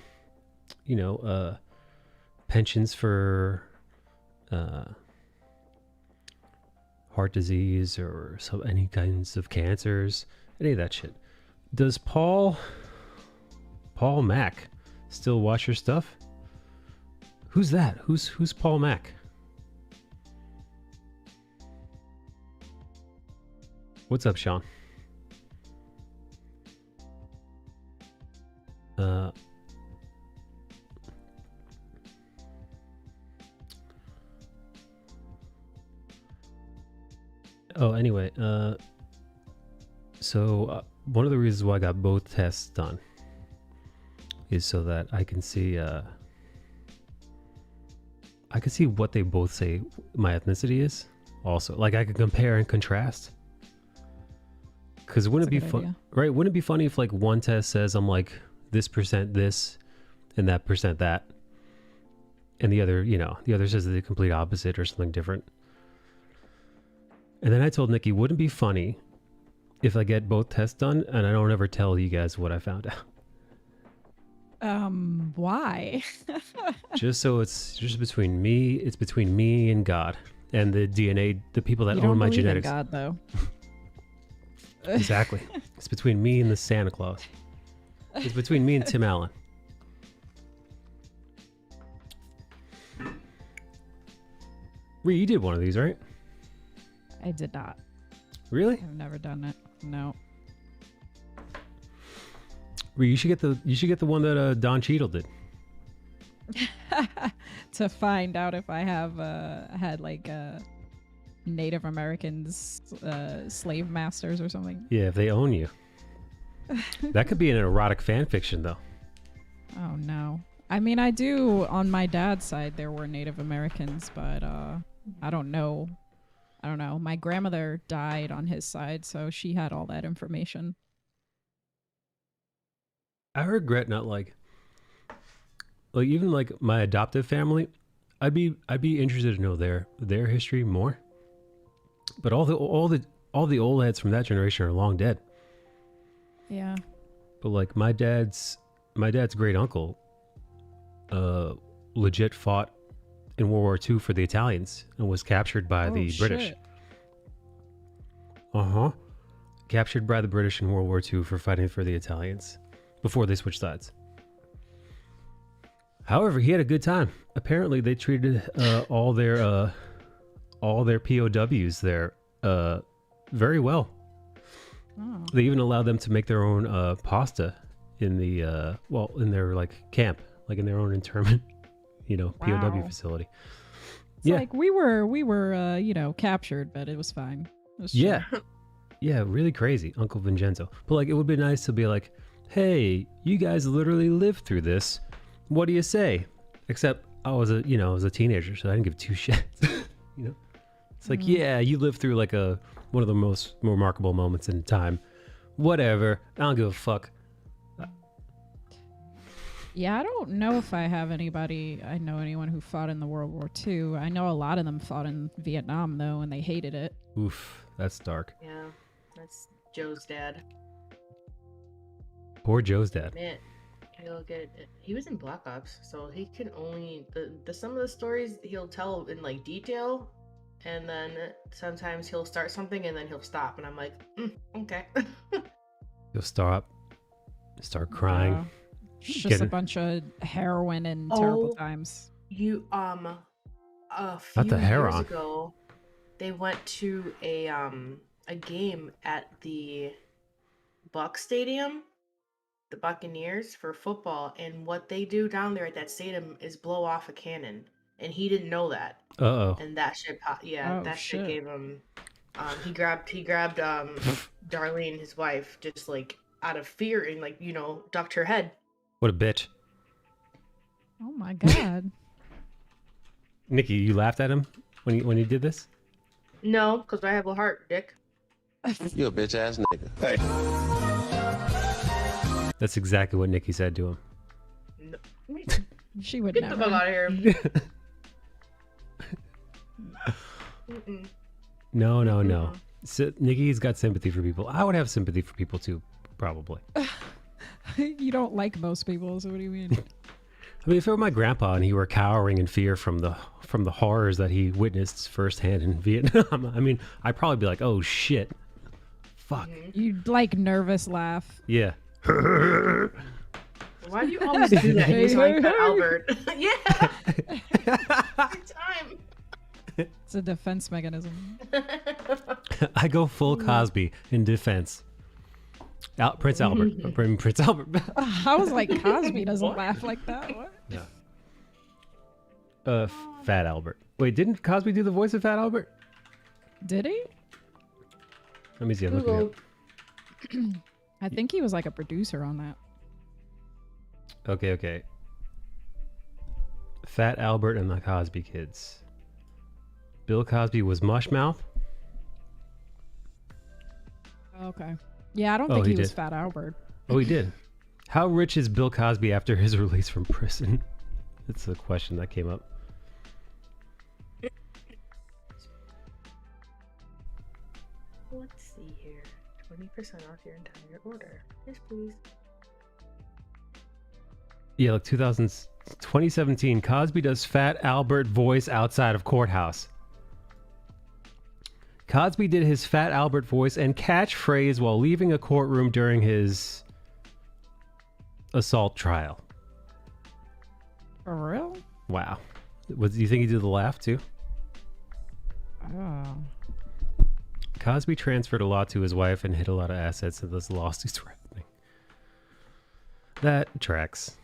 pensions for heart disease or any kinds of cancers, any of that shit. Does Paul Mack still watch your stuff? Who's that? Who's Paul Mack? What's up, Sean? Anyway, so one of the reasons why I got both tests done is so that I can see what they both say my ethnicity is. Also, like I could compare and contrast. Because wouldn't it be fun, right? Wouldn't it be funny if like one test says I'm like this percent this and that percent that, and the other says the complete opposite or something different. And then I told Nikki, wouldn't it be funny if I get both tests done and I don't ever tell you guys what I found out? Why? Just so it's just between me. It's between me and God and the DNA, the people that You own don't my believe in genetics. God, though. Exactly. It's between me and the Santa Claus. It's between me and Tim Allen. Ree, you did one of these, right? I did not. Really? I've never done it. No. Ree, you should get the one that Don Cheadle did. To find out if I have had like Native Americans slave masters or something. Yeah, if they own you. That could be an erotic fan fiction, though. Oh no. I mean, I do on my dad's side there were Native Americans, but I don't know. My grandmother died on his side, so she had all that information. I regret not like even like my adoptive family. I'd be interested to know their history more. But all the old heads from that generation are long dead. Yeah. But like my dad's great uncle legit fought in World War II for the Italians and was captured by the British. Captured by the British in World War II for fighting for the Italians before they switched sides. However, he had a good time. Apparently, they treated all their POWs there very well. Oh. They even allowed them to make their own pasta in the in their like camp, like in their own internment, POW Wow. facility. It's like we were captured, but it was fine. It was Yeah. chill. Yeah, really crazy, Uncle Vincenzo. But like, it would be nice to be like, hey, you guys literally lived through this. What do you say? Except I was a teenager, so I didn't give two shits. It's like, yeah, you lived through like one of the most remarkable moments in time. Whatever, I don't give a fuck. Yeah, I don't know if I know anyone who fought in the World War II. I know a lot of them fought in Vietnam though, and they hated it. Oof, that's dark. Yeah, that's Joe's dad. Poor Joe's dad. Man, he was in Black Ops, so he can only the some of the stories he'll tell in like detail, and then sometimes he'll start something and then he'll stop, and I'm like, okay. You'll start crying. Yeah. It's just a bunch of heroin and terrible times. You a few Not the years heroin. ago, they went to a game at the Buck Stadium, the Buccaneers for football, and what they do down there at that stadium is blow off a cannon, and he didn't know that. Uh-oh. And that shit, Oh, that shit shit. gave him. He grabbed Darlene, his wife, just like out of fear, and like ducked her head. What a bitch. Oh my god. Nikki, you laughed at him when he did this? No, because I have a heart, dick. You a bitch ass nigga. Hey. That's exactly what Nikki said to him. No. She would Get never. the fuck out of here. No. So, Nikki's got sympathy for people. I would have sympathy for people too, probably. You don't like most people, so what do you mean? I mean, if it were my grandpa and he were cowering in fear from the horrors that he witnessed firsthand in Vietnam, I mean, I'd probably be like, "Oh shit, fuck." You'd like nervous laugh. Yeah. Why do you always do that? You sound like Albert. Yeah. Every time. It's a defense mechanism. I go full Cosby in defense. Prince Albert. Prince Albert. I was like, Cosby doesn't laugh like that. What? Yeah. Fat Albert. Wait, didn't Cosby do the voice of Fat Albert? Did he? Let me see. I'm looking up. I think he was like a producer on that. Okay. Fat Albert and the Cosby Kids. Bill Cosby was Mushmouth. Okay. Yeah, I don't think he he was did. Fat Albert. Oh, he did. How rich is Bill Cosby after his release from prison? That's a question that came up. Let's see here. 20% off your entire order. Yes, please. Yeah, like 2017, Cosby does Fat Albert voice outside of courthouse. Cosby did his Fat Albert voice and catchphrase while leaving a courtroom during his assault trial. For real? Wow. Do you think he did the laugh too? Oh. Cosby transferred a lot to his wife and hid a lot of assets and those lawsuits were happening. That tracks.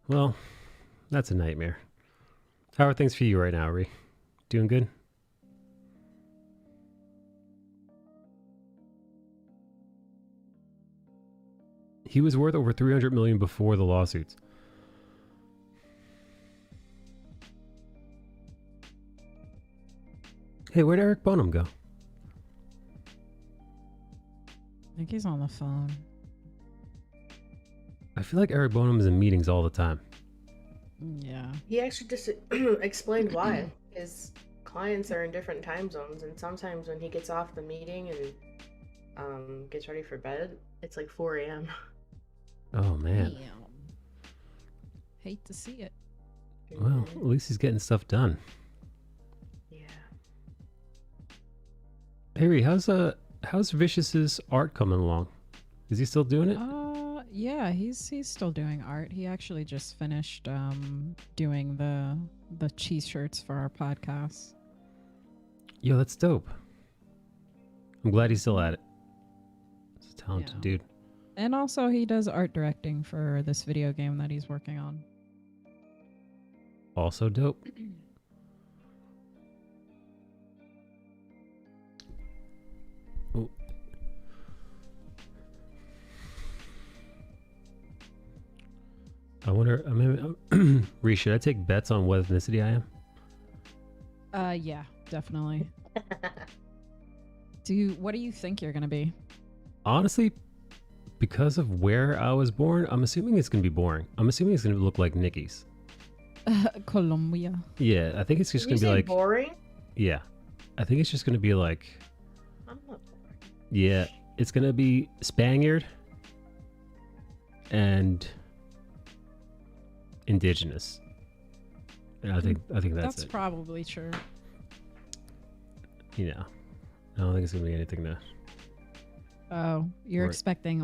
Well, that's a nightmare. How are things for you right now, Ree? Doing good? He was worth over $300 million before the lawsuits. Hey, where'd Eric Bonham go? I think he's on the phone. I feel like Eric Bonham is in meetings all the time. Yeah. He actually just explained why. His clients are in different time zones, and sometimes when he gets off the meeting and gets ready for bed, it's like 4 a.m. Oh, man. Damn. Hate to see it. Well, at least he's getting stuff done. Yeah. Hey, Ree, how's Vicious's art coming along? Is he still doing it? Yeah, he's still doing art. He actually just finished doing the cheese shirts for our podcast. Yo, that's dope. I'm glad he's still at it. He's a talented dude. And also he does art directing for this video game that he's working on. Also dope. Oh. I wonder, Ree, should I take bets on what ethnicity I am? Yeah, definitely. What do you think you're gonna be? Honestly, because of where I was born, I'm assuming it's gonna be boring. I'm assuming it's gonna look like Nikki's. Colombia. Yeah, I think it's just Did gonna you be say like boring? Yeah, I think it's just gonna be like. I'm not boring. Yeah, it's gonna be Spaniard and indigenous. And I think that's it. Probably true. You know, I don't think it's gonna be anything to. Oh, you're Right. expecting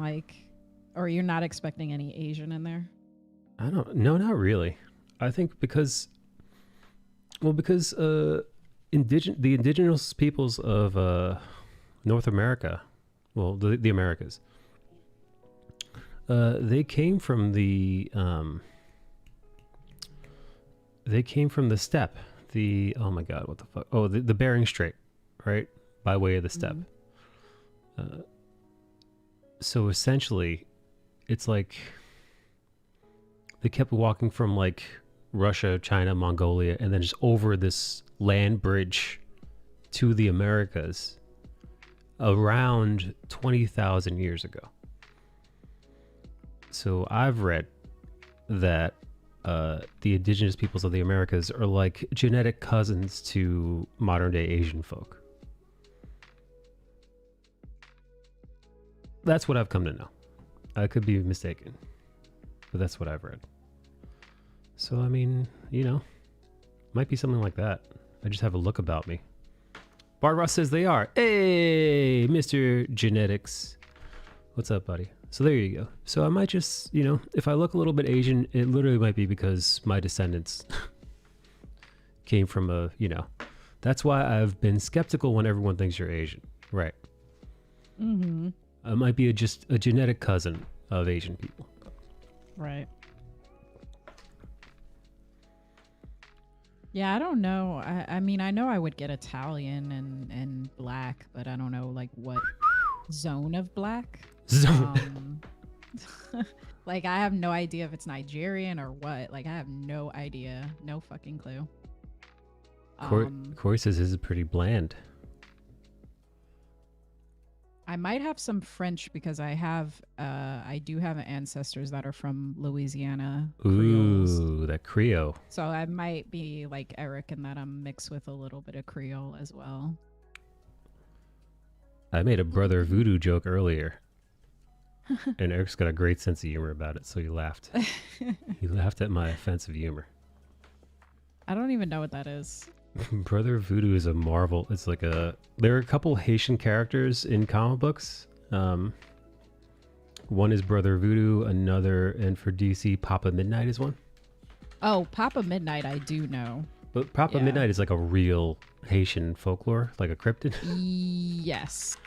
or you're not expecting any Asian in there? No, not really. I think because the indigenous peoples of North America, well, the Americas, they came from the steppe. Oh my God, what the fuck? Oh, the Bering Strait, right, by way of the steppe. So essentially, it's like they kept walking from like Russia, China, Mongolia, and then just over this land bridge to the Americas around 20,000 years ago. So I've read that the indigenous peoples of the Americas are like genetic cousins to modern day Asian folk. That's what I've come to know. I could be mistaken, but that's what I've read. So, I mean, you know, might be something like that. I just have a look about me. Bart Ross says they are. Hey, Mr. Genetics. What's up, buddy? So there you go. So I might just, you know, if I look a little bit Asian, it literally might be because my descendants came from a, you know, that's why I've been skeptical when everyone thinks you're Asian. Right. Mm-hmm. I might be just a genetic cousin of Asian people. Right. Yeah, I don't know. I mean, I know I would get Italian and black, but I don't know like what zone of black. Zone. Like I have no idea if it's Nigerian or what. Like I have no idea. No fucking clue. Corey says this is pretty bland. I might have some French because I do have ancestors that are from Louisiana. Creoles. Ooh, that Creole. So I might be like Eric in that I'm mixed with a little bit of Creole as well. I made a brother voodoo joke earlier. And Eric's got a great sense of humor about it, so he laughed. He laughed at my offensive humor. I don't even know what that is. Brother Voodoo is a marvel. It's like there are a couple Haitian characters in comic books. One is Brother Voodoo, another, and for DC, Papa Midnight is one. Oh, Papa Midnight, I do know. But Papa Midnight is like a real Haitian folklore, like a cryptid. Yes.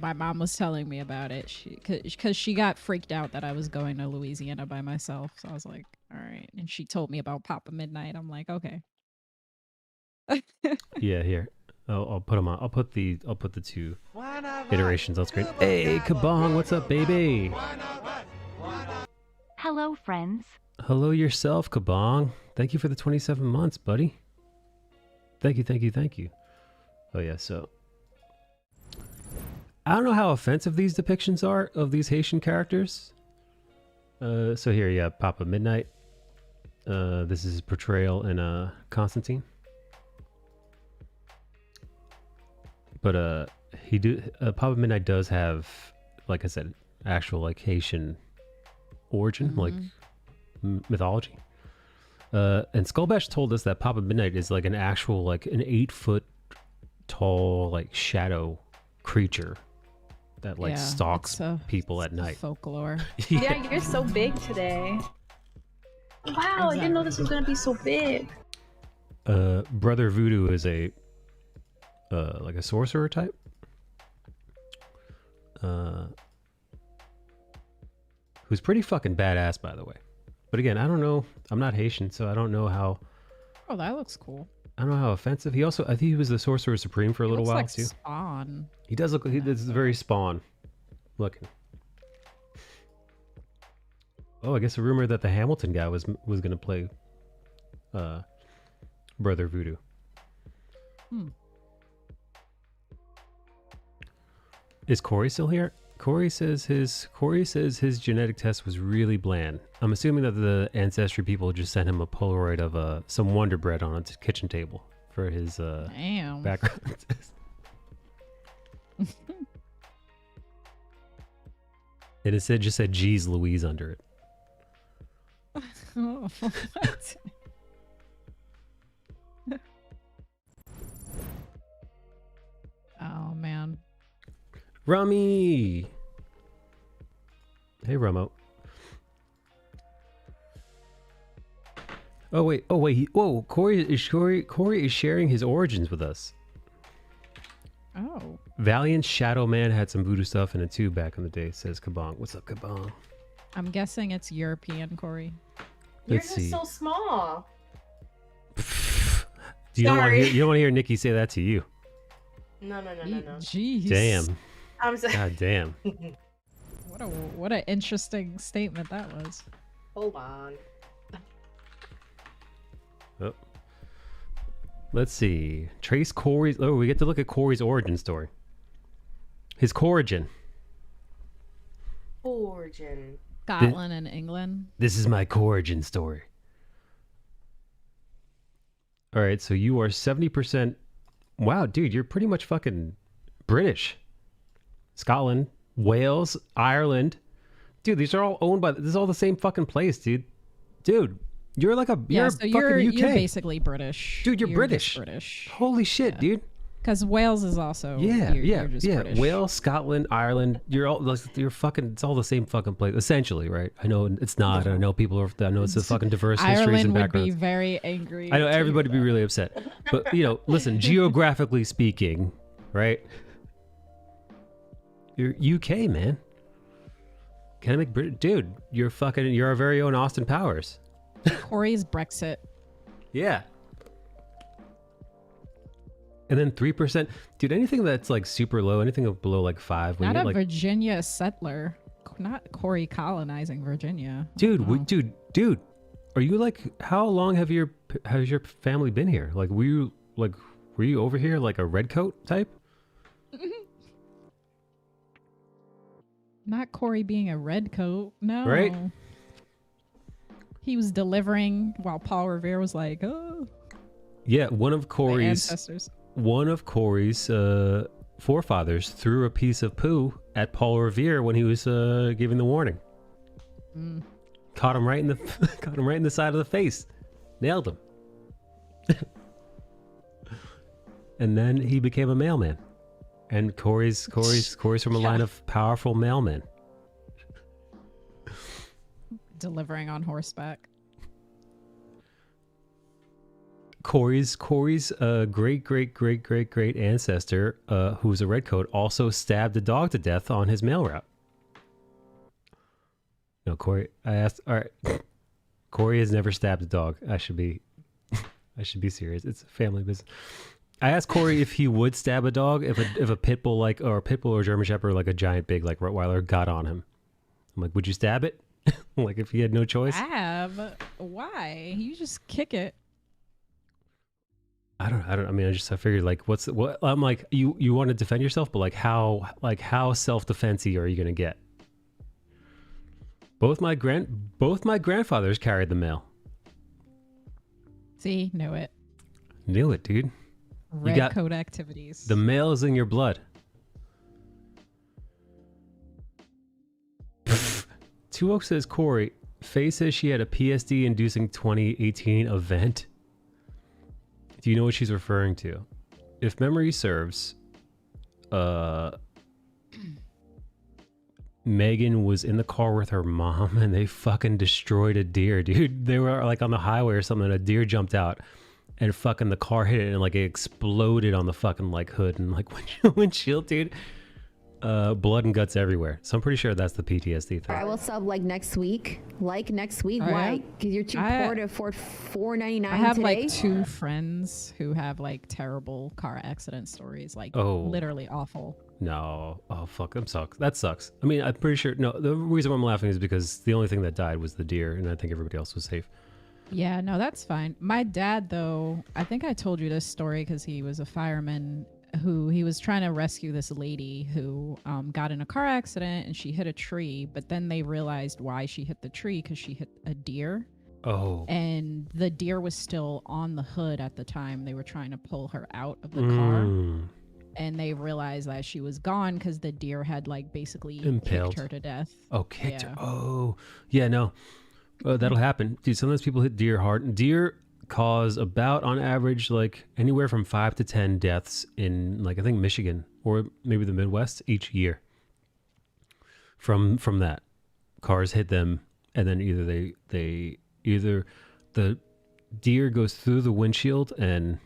My mom was telling me about it because she got freaked out that I was going to Louisiana by myself. So I was like, all right. And she told me about Papa Midnight. I'm like, okay. Yeah, here. I'll put them on. I'll put the two iterations on screen. Hey, Kabong, what's up, baby? Hello, friends. Hello yourself, Kabong. Thank you for the 27 months, buddy. Thank you, thank you, thank you. Oh yeah, so I don't know how offensive these depictions are of these Haitian characters. So here, yeah, Papa Midnight. This is his portrayal in Constantine. But Papa Midnight does have, like I said, actual like Haitian origin, like mythology. And Skullbash told us that Papa Midnight is like an actual, like an 8-foot tall, like shadow creature that like stalks people at night. Folklore. Yeah, you're so big today. Wow, I didn't know this was gonna be so big. Brother Voodoo is a like a sorcerer type. Who's pretty fucking badass, by the way. But again, I don't know. I'm not Haitian, so I don't know how. Oh, that looks cool. I don't know how offensive. He also, I think he was the Sorcerer Supreme for a little while like too. Spawn. He does look. He does very Spawn looking. Oh, I guess a rumor that the Hamilton guy was gonna play Brother Voodoo. Is Corey still here? Corey says his genetic test was really bland. I'm assuming that the ancestry people just sent him a Polaroid of some Wonder Bread on a kitchen table for his background test. And it just said "Geez Louise" under it. Oh, what? Oh man. Rummy. Hey, Rummo. Oh wait. Whoa, Corey is sharing his origins with us. Oh. Valiant Shadow Man had some voodoo stuff in it too back in the day, says Kabong. What's up, Kabong? I'm guessing it's European, Corey. You're Let's just see. so small. You don't want to hear Nikki say that to you. No. Jeez. Damn. I'm sorry. God damn. What an interesting statement that was. Hold on. Oh. Let's see. Trace Corey's. Oh, we get to look at Corey's origin story. His corigin. Origin. Scotland and England. This is my origin story. All right, so you are 70%. Wow, dude, you're pretty much fucking British. Scotland, Wales, Ireland. Dude, these are all owned by. This is all the same fucking place, dude. Dude, you're like a. You're so fucking you're UK. you're basically British. Dude, you're just British. British. Holy shit, dude. Because Wales is also. Yeah, you're just British. Wales, Scotland, Ireland. You're all like you're fucking. It's all the same fucking place, essentially, right? I know it's not. I know people are. I know it's a fucking diverse histories Ireland and would backgrounds. be very angry. I know everybody would be really upset, but you know, listen. Geographically speaking, right? You're UK, man. Can I make British? Dude, you're our very own Austin Powers. Corey's Brexit. Yeah. And then 3%, dude. Anything that's like super low, anything below like 5. When Not you're a like, Virginia settler. Not Corey colonizing Virginia. dude, dude, are you like? How long has your family been here? Like, were you over here like a redcoat type? Not Corey being a redcoat. No. Right? He was delivering while Paul Revere was like, oh. Yeah, one of Corey's ancestors. One of Corey's forefathers threw a piece of poo at Paul Revere when he was giving the warning. Caught him right in the side of the face. Nailed him. And then he became a mailman. And Corey's from a line of powerful mailmen. Delivering on horseback. Corey's great ancestor, who was a redcoat, also stabbed a dog to death on his mail route. No, Corey. I asked. All right, Corey has never stabbed a dog. I should be serious. It's a family business. I asked Corey if he would stab a dog if a pit bull or German Shepherd, like a giant big like Rottweiler, got on him. I'm like, would you stab it? Like if he had no choice? Stab? Why? You just kick it. I don't. I mean, I figured like, what? I'm like, you want to defend yourself, but like how self-defensey are you gonna get? Both my grandfathers carried the mail. See, knew it. Knew it, dude. Red coat activities. The mail is in your blood. Two Oaks says, Corey, Faye says she had a PSD-inducing 2018 event. Do you know what she's referring to? If memory serves, Megan was in the car with her mom and they fucking destroyed a deer, dude. They were like on the highway or something and a deer jumped out and fucking the car hit it and like it exploded on the fucking like hood and like windshield, dude. Blood and guts everywhere. So I'm pretty sure that's the PTSD thing. I will sub like next week. Why? Yeah? Because you're too poor to afford $4.99 I have today. like 2 friends who have like terrible car accident stories, like literally awful. No. Oh, fuck. That sucks. I mean, I'm pretty sure. No, the reason why I'm laughing is because the only thing that died was the deer, and I think everybody else was safe. Yeah, no, that's fine. My dad, though, I think I told you this story because he was a fireman who he was trying to rescue this lady who got in a car accident and she hit a tree, but then they realized why she hit the tree because she hit a deer. Oh. And the deer was still on the hood at the time. They were trying to pull her out of the car. And they realized that she was gone because the deer had like basically Impaled. kicked her to death. Oh, kicked her. Oh. Yeah, no. That'll happen. Dude, sometimes people hit deer hard. Deer cause about on average like anywhere from 5 to 10 deaths in like I think Michigan or maybe the Midwest each year from that. Cars hit them and then either the deer goes through the windshield and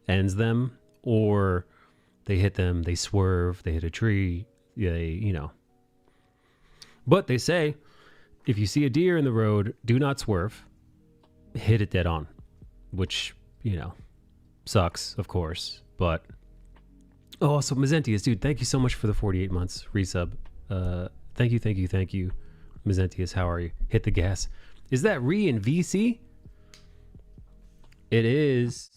ends them, or they hit them, they swerve, they hit a tree, but they say if you see a deer in the road, do not swerve, hit it dead on. Which, sucks, of course, but... Oh, also, Mezentius, dude, thank you so much for the 48 months resub. Thank you, Mezentius, how are you? Hit the gas. Is that in VC? It is.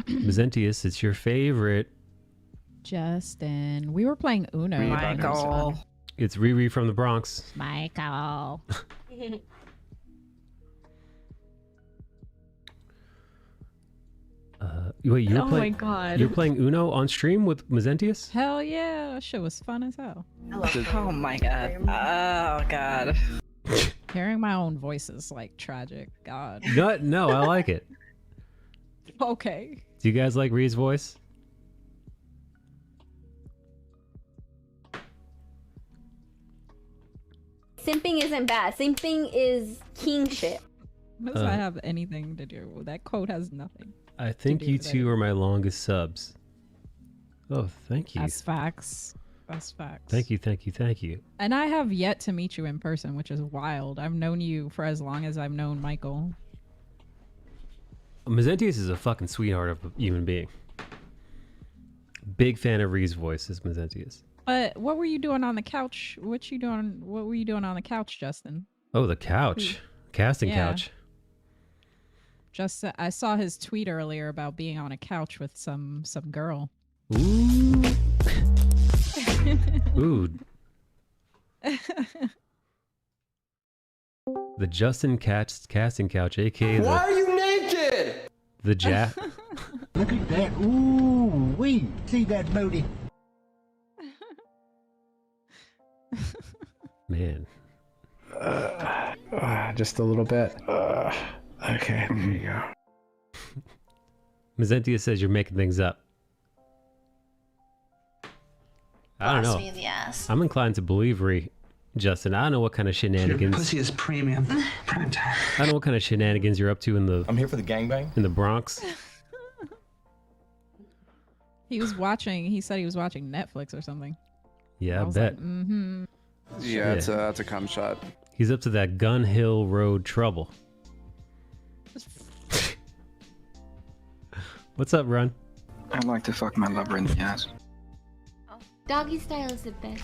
Mezentius, it's your favorite. Justin, we were playing Uno. Michael. It's Riri from the Bronx. Michael. Wait, Oh my God. You're playing Uno on stream with Mazentius? Hell yeah, that shit was fun as hell. Oh my god. Oh god. Hearing my own voice is like tragic. God. No, I like it. Okay. Do you guys like Ree's voice? Simping isn't bad. Simping is king shit. What does that have anything to do with that quote? Has nothing. I think you two are my longest subs. Oh, thank you. That's facts. That's facts. Thank you. And I have yet to meet you in person, which is wild. I've known you for as long as I've known Michael. Mazentius is a fucking sweetheart of a human being. Big fan of Ree's voice is Mazentius. But what were you doing on the couch? What were you doing on the couch, Justin? Oh, the couch. Casting couch. Just I saw his tweet earlier about being on a couch with some girl. Ooh. Ooh. The Justin casting couch, aka Why are you naked? The Jack. Look at that. Ooh, we see that booty. Man. Just a little bit. Okay, there you go. Mazentius says you're making things up. I don't know. Me in the ass. I'm inclined to believe Ree. Justin, I don't know what kind of shenanigans. Your pussy is premium. Prime time. I don't know what kind of shenanigans you're up to in the. I'm here for the gangbang. In the Bronx. He was watching. He said he was watching Netflix or something. Yeah, I was bet. Like, mm-hmm. Yeah, that's a cum shot. He's up to that Gun Hill Road trouble. What's up, Run? I'd like to fuck my lover in the ass. Doggy style is the best.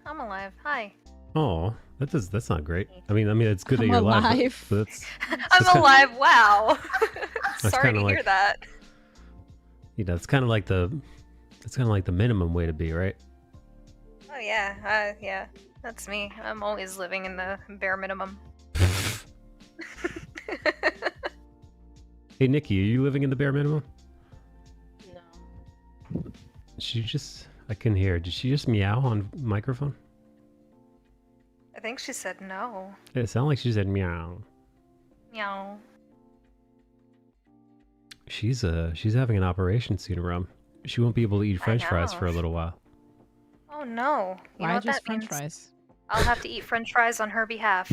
I'm alive. Hi. Oh, that's not great. I mean, it's good that I'm you're alive. alive. But that's I'm alive. Wow. That's Sorry kinda to hear like- that. it's kind of like the minimum way to be, right? Oh yeah. Yeah. That's me. I'm always living in the bare minimum. Hey, Nikki, are you living in the bare minimum? No. I couldn't hear. Did she just meow on microphone? I think she said no. It sounded like she said meow. Meow. She's having an operation soon, Rum. She won't be able to eat French fries for a little while. Oh no. You know Why what just that French means? fries? I'll have to eat French fries on her behalf.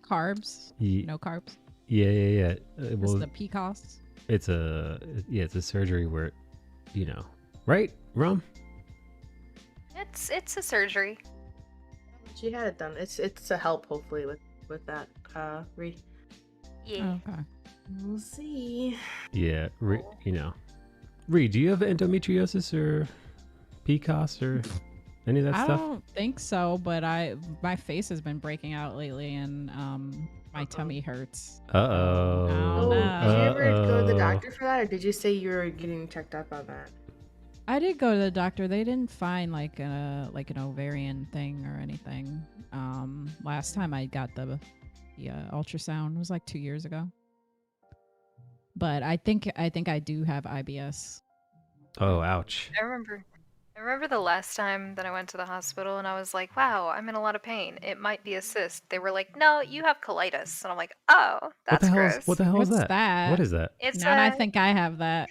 Carbs? No carbs. Yeah. This is the PCOS. It's a surgery where, right, Rum? It's a surgery. She had it done. It's to help hopefully with that. Reed. Yeah. Okay. We'll see. Yeah, Reed, do you have endometriosis or PCOS or any of that I stuff? don't think so, but my face has been breaking out lately, and my tummy hurts. Uh-oh. Oh, did you ever go to the doctor for that, or did you say you were getting checked up on that? I did go to the doctor. They didn't find like an ovarian thing or anything. Last time I got the ultrasound was like 2 years ago. But I think I do have IBS. Oh, ouch. I remember the last time that I went to the hospital and I was like, wow, I'm in a lot of pain. It might be a cyst. They were like, no, you have colitis. And I'm like, oh, that's gross. What the hell is What's that? that? What is that? It's now I think I have that.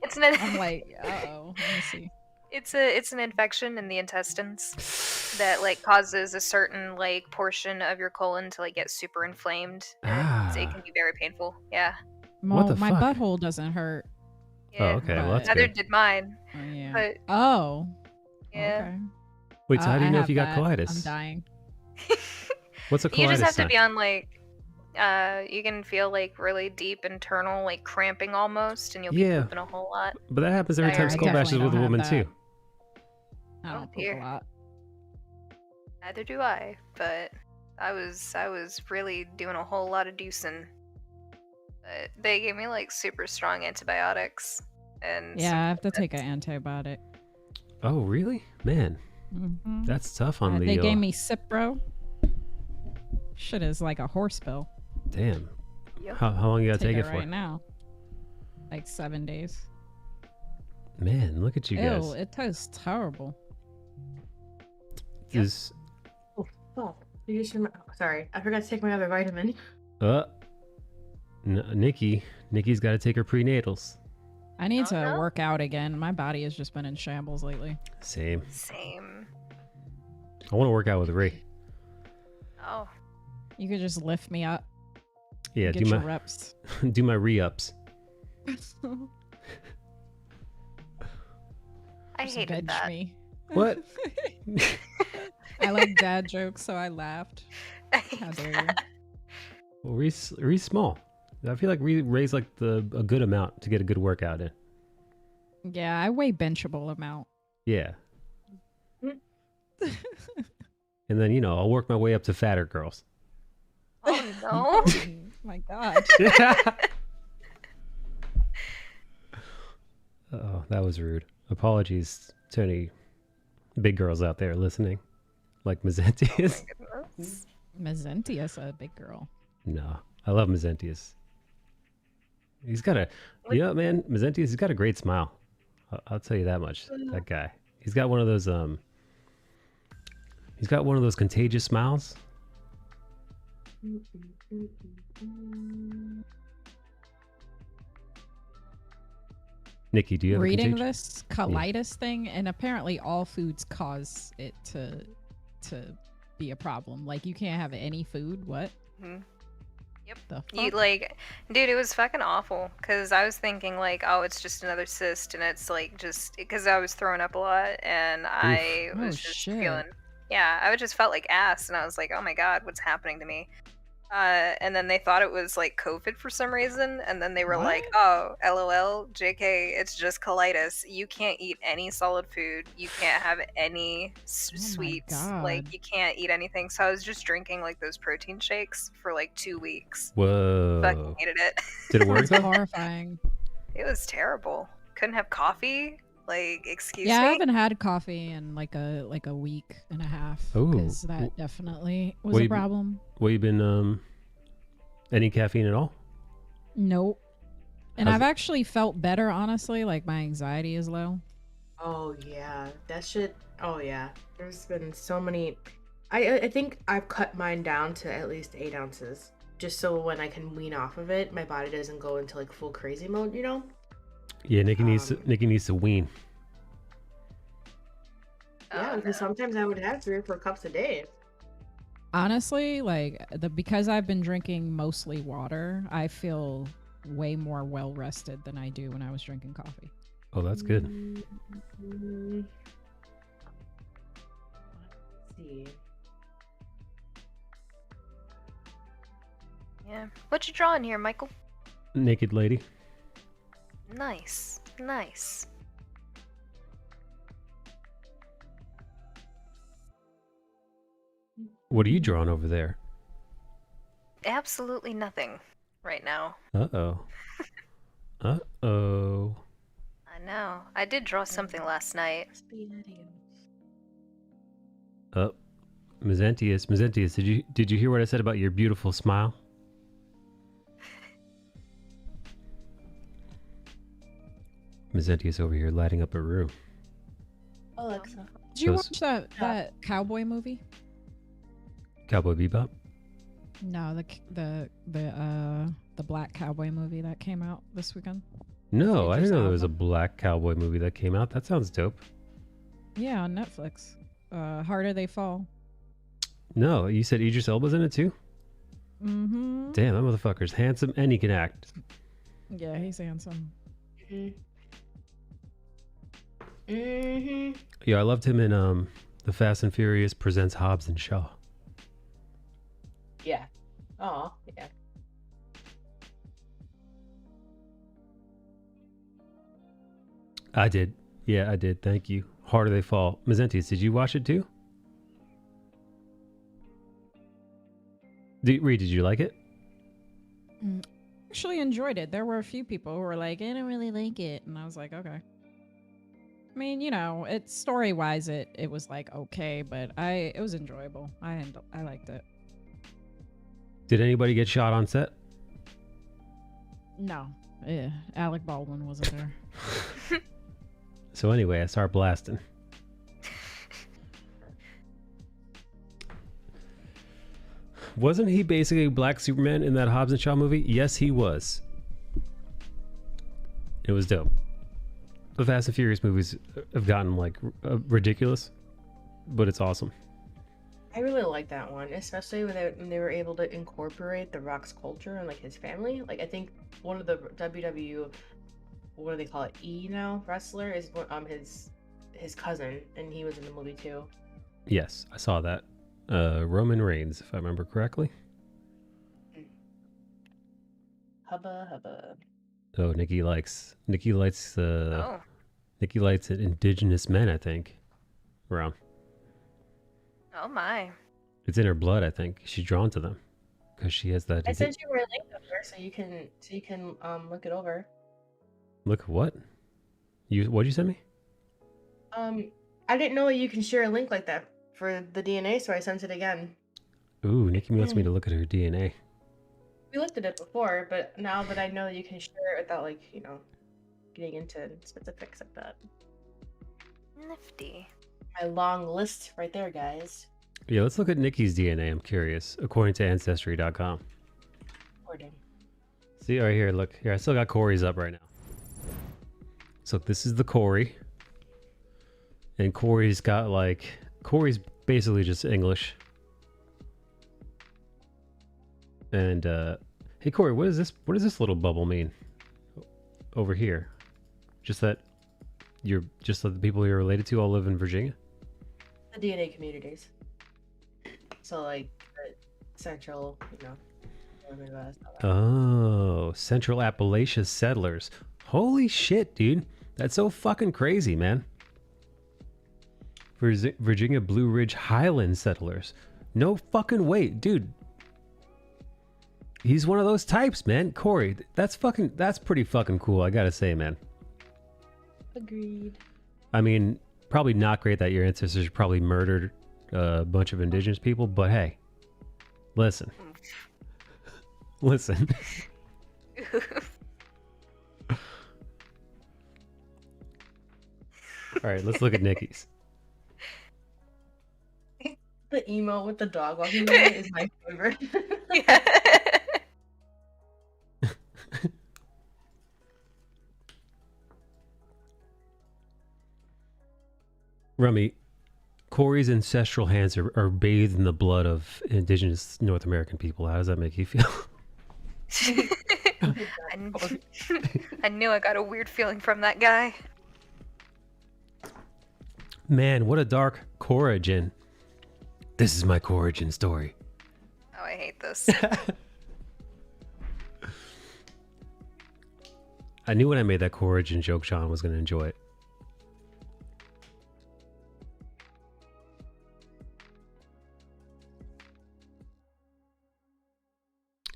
it's an I'm like, uh-oh. Let me see. It's an infection in the intestines that like causes a certain like portion of your colon to like get super inflamed. And it can be very painful. Yeah. Well, the my fuck? butthole doesn't hurt. Oh, okay. Well, that's Neither good. did mine. Oh, yeah. But Oh. yeah. Okay. Wait, so how do you know I if you got have that. colitis? I'm dying. What's a colitis You just have to sign? be on like you can feel like really deep internal like cramping almost, and you'll be Yeah. pooping a whole lot. But that happens every time I Skull bashes definitely with a don't woman have too. that. I don't poop a lot. Neither do I, but I was really doing a whole lot of deucing. But they gave me like super strong antibiotics, and Yeah, I have to take an antibiotic. Oh, really? Man, Mhm. that's tough on the. They gave me Cipro. Shit is like a horse pill. Damn. Yep. How long you gotta take it for? right now. Like 7 days. Man, look at you guys. Ew, it tastes terrible. This. Oh, fuck. You just sorry, I forgot to take my other vitamin. Nikki's got to take her prenatals. I need to work out again. My body has just been in shambles lately. Same. I want to work out with Ray. Oh. You could just lift me up. Yeah, get do your my reps. do my re-ups. I Just hated bench that. me. What? I like dad jokes, so I laughed. How dare you? Well, Ree's small. I feel like Ray's like a good amount to get a good workout in. Yeah, I weigh benchable amount. Yeah. And then, I'll work my way up to fatter girls. Oh no. My God. Oh, that was rude. Apologies to any big girls out there listening. Like Mazentius. Mazentius, a big girl. No, I love Mazentius. He's got man, Mazentius, he's got a great smile. I'll tell you that much. That guy. He's got one of those contagious smiles. Nikki, do you have reading a this colitis thing, and apparently all foods cause it to be a problem. Like you can't have any food. What? Mhm. Yep. The fuck? You dude, it was fucking awful. Cause I was thinking like, oh, it's just another cyst, and it's like just because I was throwing up a lot, and I was just feeling, yeah, I just felt like ass, and I was like, oh my god, what's happening to me? And then they thought it was like COVID for some reason, and then they were like, oh, LOL, JK, it's just colitis. You can't eat any solid food. You can't have any sweets. Like, you can't eat anything. So I was just drinking like those protein shakes for like 2 weeks. Whoa. Fucking hated it. Did it work That's though? horrifying. It was terrible. Couldn't have coffee. Like, excuse me. Yeah, I haven't had coffee in like a week and a half. Ooh. Because that definitely was What a you- problem. Well, you been any caffeine at all? Nope. And How's I've it- actually felt better, honestly. Like my anxiety is low. Oh yeah, that shit. Oh yeah, there's been so many. I think I've cut mine down to at least 8 ounces, just so when I can wean off of it, my body doesn't go into like full crazy mode. Yeah, Nikki needs to wean. Yeah, because sometimes I would have 3 or 4 cups a day. Honestly, like because I've been drinking mostly water, I feel way more well rested than I do when I was drinking coffee. Oh, that's good. Let's see. Yeah. What you drawing here, Michael? Naked lady. Nice. Nice. What are you drawing over there? Absolutely nothing right now. Uh-oh. Uh-oh. I know. I did draw something last night. Oh. Mazentius, did you hear what I said about your beautiful smile? Mazentius over here lighting up a room. Alexa. Did you Those- watch that cowboy movie? Cowboy Bebop? No, the black cowboy movie that came out this weekend. No, I didn't Idris know there was a Elba. black cowboy movie that came out. That sounds dope. Yeah, on Netflix. Harder They Fall. No, you said Idris Elba's in it too? Mm-hmm. Damn, that motherfucker's handsome and he can act. Yeah, he's handsome. Mm-hmm. Yeah, I loved him in The Fast and Furious Presents Hobbs and Shaw. Yeah. Oh, yeah. I did. Yeah, I did. Thank you. Harder They Fall. Mazentius, did you watch it too? Reed, did you like it? Actually enjoyed it. There were a few people who were like, I don't really like it. And I was like, okay. I mean, you know, it story wise, it was like okay, but it was enjoyable. I liked it. Did anybody get shot on set? No, Alec Baldwin wasn't there. So anyway, I start blasting. Wasn't he basically Black Superman in that Hobbs and Shaw movie? Yes, he was. It was dope. The Fast and Furious movies have gotten like ridiculous, but it's awesome. I really like that one, especially when they were able to incorporate The Rock's culture and like his family. Like I think one of the WWE, what do they call it, now wrestler is his cousin, and he was in the movie too. Yes, I saw that. Roman Reigns, if I remember correctly. Hubba. Oh, Nikki likes indigenous men, I think. Around. Oh my. It's in her blood, I think. She's drawn to them because she has that. I sent you a link up there so you can look it over. Look what? What'd you send me? I didn't know you can share a link like that for the DNA, so I sent it again. Ooh, Nikki wants me to look at her DNA. We looked at it before, but now that I know that you can share it without, like, you know, getting into specifics like that. Nifty. My long list right there, guys. Yeah, let's look at Nikki's DNA. I'm curious. According to Ancestry.com. Recording. See, right here, look. Here, I still got Corey's up right now. So this is the Corey. And Corey's got, like... Corey's basically just English. And, hey, Corey, what does this little bubble mean? Over here. Just that the people you're related to all live in Virginia? The DNA communities. So, like, central, you know. Oh, Central Appalachia settlers. Holy shit, dude. That's so fucking crazy, man. Virginia Blue Ridge Highland settlers. No fucking way, dude. He's one of those types, man. Corey, that's pretty fucking cool, I gotta say, man. Agreed. I mean, probably not great that your ancestors probably murdered a bunch of indigenous people, but hey, listen. Listen. All right, let's look at Nikki's. The emo with the dog walking away is my favorite. Yeah. Rummy, Corey's ancestral hands are bathed in the blood of indigenous North American people. How does that make you feel? I knew I got a weird feeling from that guy. Man, what a dark Corigin. This is my Corigin story. Oh, I hate this. I knew when I made that Corigin joke, Sean was going to enjoy it.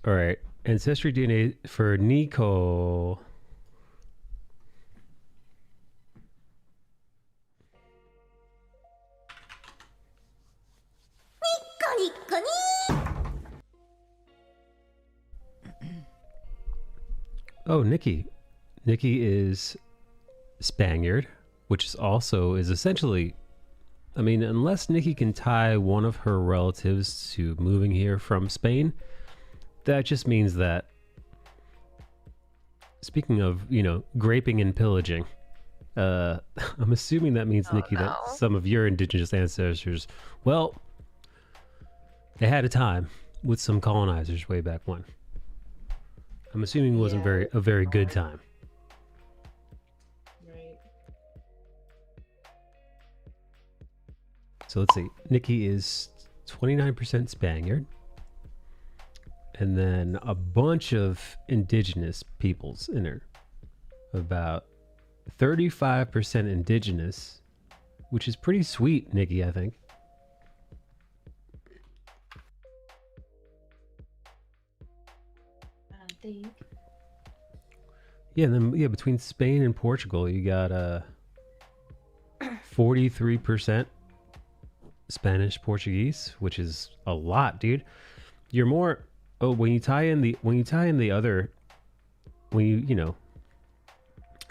All right, ancestry DNA for Nico. Oh, Nikki. Nikki is Spaniard, which is essentially, I mean, unless Nikki can tie one of her relatives to moving here from Spain, that just means that, speaking of, you know, graping and pillaging, I'm assuming that means, Nikki, that some of your indigenous ancestors, well, they had a time with some colonizers way back when. I'm assuming it wasn't a very good time. Right. So let's see. Nikki is 29% Spaniard. And then a bunch of indigenous peoples in her. About 35% indigenous, which is pretty sweet, Nikki, I think. Yeah, and then between Spain and Portugal, you got 43% Spanish, Portuguese, which is a lot, dude. You're more when you tie in the other, when you know,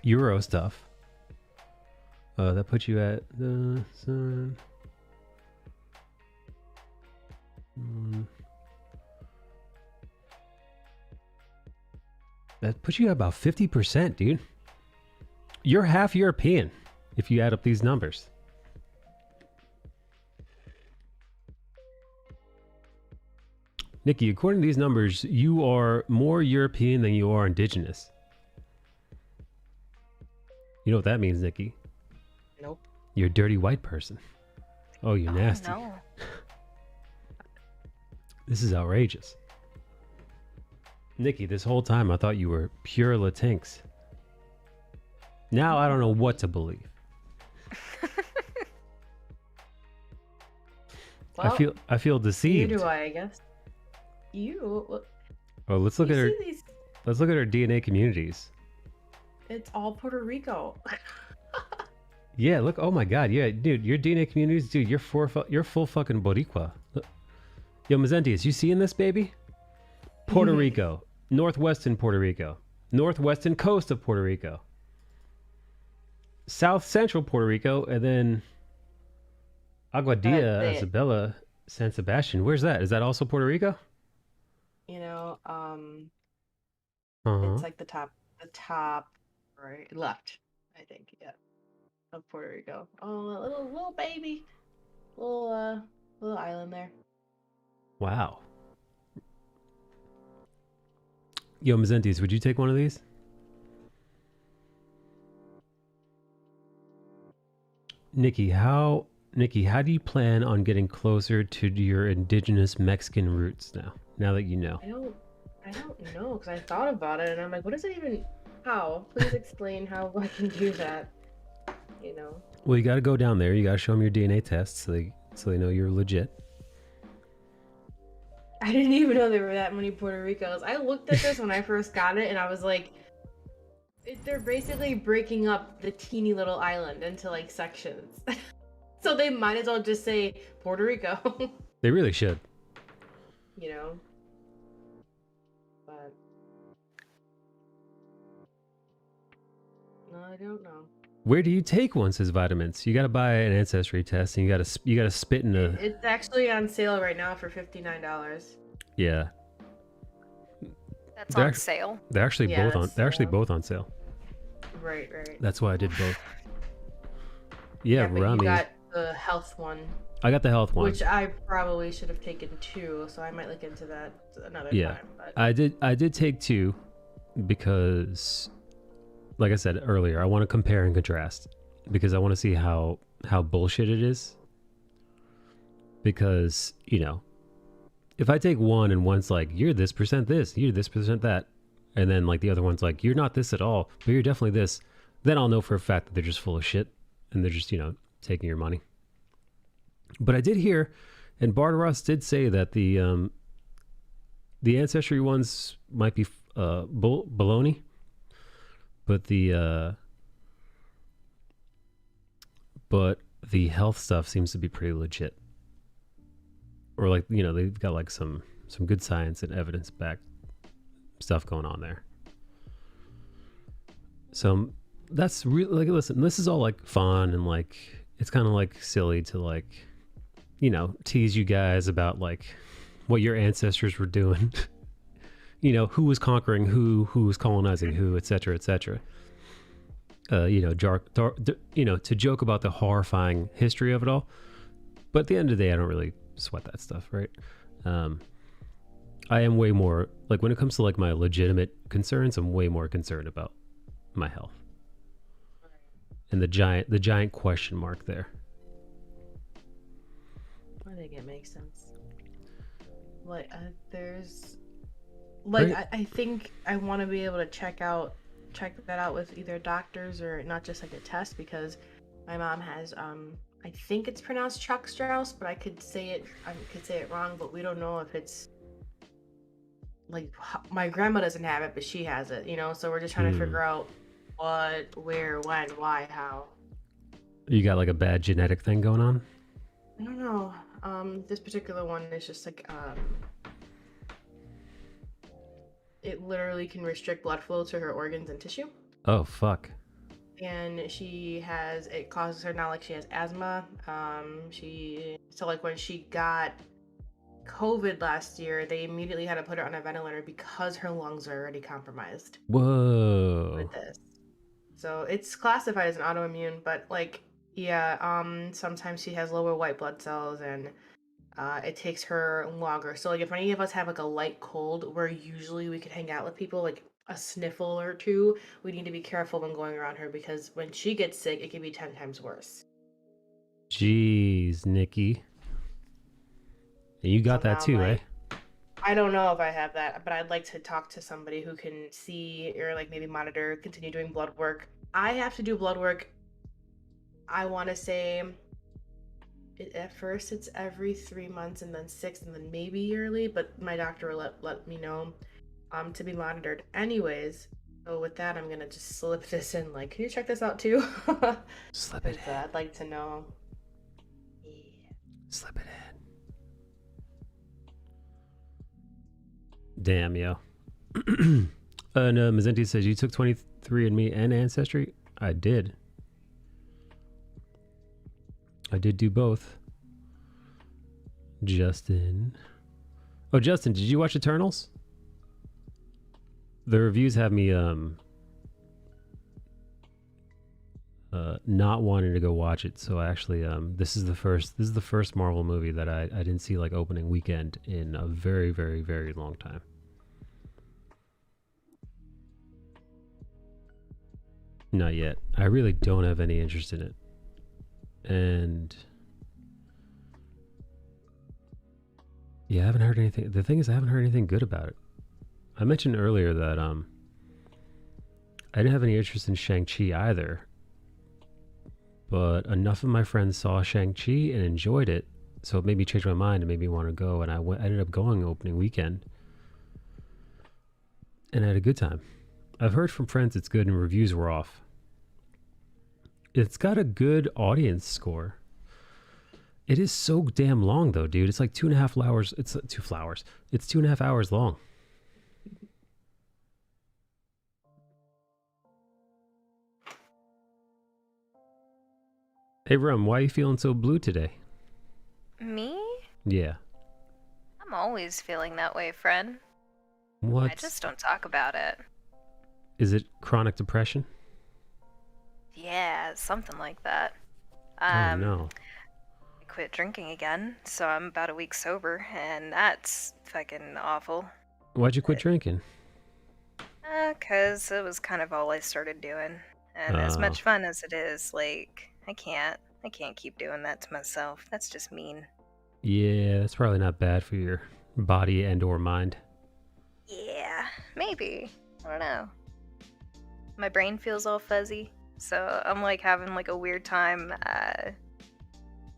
Euro stuff, that puts you at the sun. That puts you at about 50%, dude. You're half European if you add up these numbers. Nikki, according to these numbers, you are more European than you are indigenous. You know what that means, Nikki? Nope. You're a dirty white person. Oh, you're nasty. No. This is outrageous. Nikki, this whole time I thought you were pure Latinx. Now I don't know what to believe. Well, I feel deceived. Neither do I guess. You. Oh, let's look at her. These... Let's look at her DNA communities. It's all Puerto Rico. Yeah, look. Oh my God. Yeah, dude, your DNA communities, dude. You're full fucking Boricua. Look. Yo, Mazentius, you seeing this, baby? Puerto Rico, northwestern Puerto Rico, northwestern coast of Puerto Rico, south central Puerto Rico, and then Aguadilla, Isabela, San Sebastian. Where's that? Is that also Puerto Rico? You know, Uh-huh. it's like the top right left, I think, yeah, of Puerto Rico. Oh, a little baby, little island there. Wow. Yo, Mazentius, would you take one of these? Nikki, how do you plan on getting closer to your indigenous Mexican roots now that you know? I don't know, because I thought about it and I'm like, what does it even, how? Please explain how I can do that, you know? Well, you got to go down there. You got to show them your DNA tests so they know you're legit. I didn't even know there were that many Puerto Ricos. I looked at this when I first got it and I was like, they're basically breaking up the teeny little island into like sections. So they might as well just say Puerto Rico. They really should. You know? But no, I don't know. Where do you take one, says Vitamins? You got to buy an ancestry test and you got to spit in a... It's actually on sale right now for $59. Yeah. That's on sale. They're actually both on sale. Right. That's why I did both. Yeah, but Rami. you got the health one. I got the health one. Which I probably should have taken too, so I might look into that another time. But... I did take two because, like I said earlier, I want to compare and contrast because I want to see how bullshit it is. Because, you know, if I take one and one's like, you're this percent this, you're this percent that, and then like the other one's like, you're not this at all, but you're definitely this, then I'll know for a fact that they're just full of shit and they're just, you know, taking your money. But I did hear, and Barteros did say that the ancestry ones might be baloney, but the health stuff seems to be pretty legit. Or like, you know, they've got like some good science and evidence backed stuff going on there. So that's really, like, listen, this is all like fun and like it's kind of like silly to like, you know, tease you guys about like what your ancestors were doing. You know, who was conquering who was colonizing who, etc., etc. You know, to joke about the horrifying history of it all. But at the end of the day, I don't really sweat that stuff, right? I am way more, like, when it comes to like my legitimate concerns, I'm way more concerned about my health and the giant question mark there. I think it makes sense. Like, there's like, right. I think I want to be able to check that out with either doctors or not just like a test, because my mom has I think it's pronounced Chuck Strauss, but I could say it wrong, but we don't know if it's like, my grandma doesn't have it, but she has it, you know, so we're just trying to figure out what, where, when, why, how. You got like a bad genetic thing going on? I don't know. This particular one is just like it literally can restrict blood flow to her organs and tissue. Oh fuck. And it causes her now like she has asthma. So like when she got COVID last year, they immediately had to put her on a ventilator because her lungs are already compromised Whoa. with this. So it's classified as an autoimmune, but like, yeah, sometimes she has lower white blood cells and it takes her longer. So like if any of us have like a light cold where usually we could hang out with people, like a sniffle or two, we need to be careful when going around her because when she gets sick, it can be 10 times worse. Jeez, Nikki. And you got that too, eh? I don't know if I have that, but I'd like to talk to somebody who can see or like maybe monitor, continue doing blood work. I have to do blood work. I want to say at first it's every 3 months and then 6 and then maybe yearly, but my doctor will let me know to be monitored anyways. So with that, I'm gonna just slip this in. Like, can you check this out too? Slip it in. I'd like to know. Yeah. Slip it in. Damn, yo. And Mazenti says you took 23andMe and Ancestry. I did. I did do both. Justin. Oh, Justin, did you watch Eternals? The reviews have me not wanting to go watch it. So actually this is the first Marvel movie that I didn't see like opening weekend in a very, very, very long time. Not yet. I really don't have any interest in it. And yeah, I haven't heard anything. The thing is, I haven't heard anything good about it. I mentioned earlier that I didn't have any interest in Shang-Chi either. But enough of my friends saw Shang-Chi and enjoyed it, so it made me change my mind and made me want to go. And I ended up going opening weekend, and I had a good time. I've heard from friends it's good and reviews were off. It's got a good audience score. It is so damn long though, dude. It's like 2.5 hours. It's 2.5 hours long. Hey Rum, why are you feeling so blue today? Me? Yeah. I'm always feeling that way, friend. What? I just don't talk about it. Is it chronic depression? Yeah, something like that. Oh no. I quit drinking again, so I'm about a week sober, and that's fucking awful. Why'd you quit drinking? 'Cause it was kind of all I started doing. And as much fun as it is, like, I can't keep doing that to myself. That's just mean. Yeah, that's probably not bad for your body and or mind. Yeah, maybe. I don't know. My brain feels all fuzzy, so I'm like having like a weird time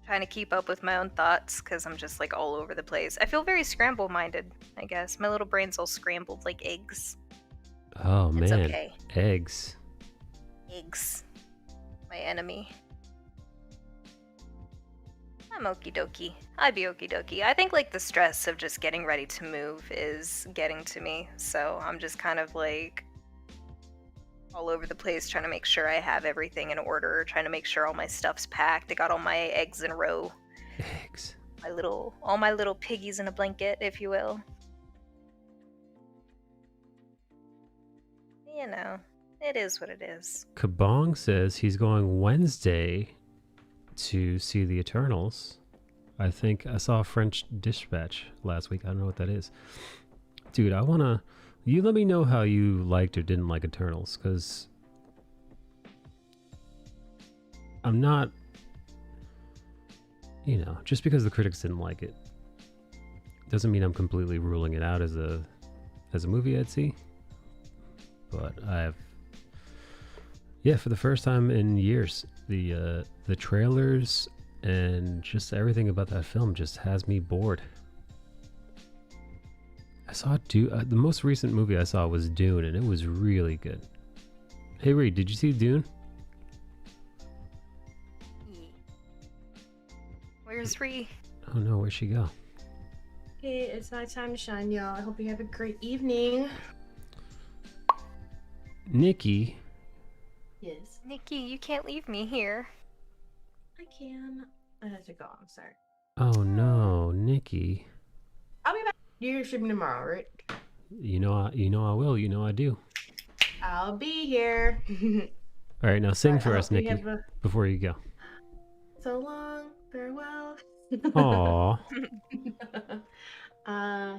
trying to keep up with my own thoughts because I'm just like all over the place. I feel very scramble-minded, I guess. My little brain's all scrambled like eggs. Oh man, it's okay. Eggs. Eggs. My enemy. I'm okie dokie. I'd be okie dokie. I think like the stress of just getting ready to move is getting to me, so I'm just kind of like all over the place trying to make sure I have everything in order, trying to make sure all my stuff's packed. I got all my eggs in a row. Eggs. All my little piggies in a blanket, if you will. You know, it is what it is. Kabong says he's going Wednesday to see the Eternals. I think I saw French Dispatch last week. I don't know what that is. Dude, you let me know how you liked or didn't like Eternals, because I'm not, just because the critics didn't like it doesn't mean I'm completely ruling it out as a movie I'd see. But for the first time in years, the trailers and just everything about that film just has me bored. I saw the most recent movie I saw was Dune, and it was really good. Hey Reed, did you see Dune? Where's Ree? Oh no, where'd she go? Okay, it's my time to shine, y'all. I hope you have a great evening. Nikki. Yes. Nikki, you can't leave me here. I can. I have to go. I'm sorry. Oh no, Nikki. I'll be back. You're streaming tomorrow, right? You know I will. You know I do. I'll be here. All right, now sing Alright, for I us, hope you Nikki, have a- before you go. So long. Farewell. Aw.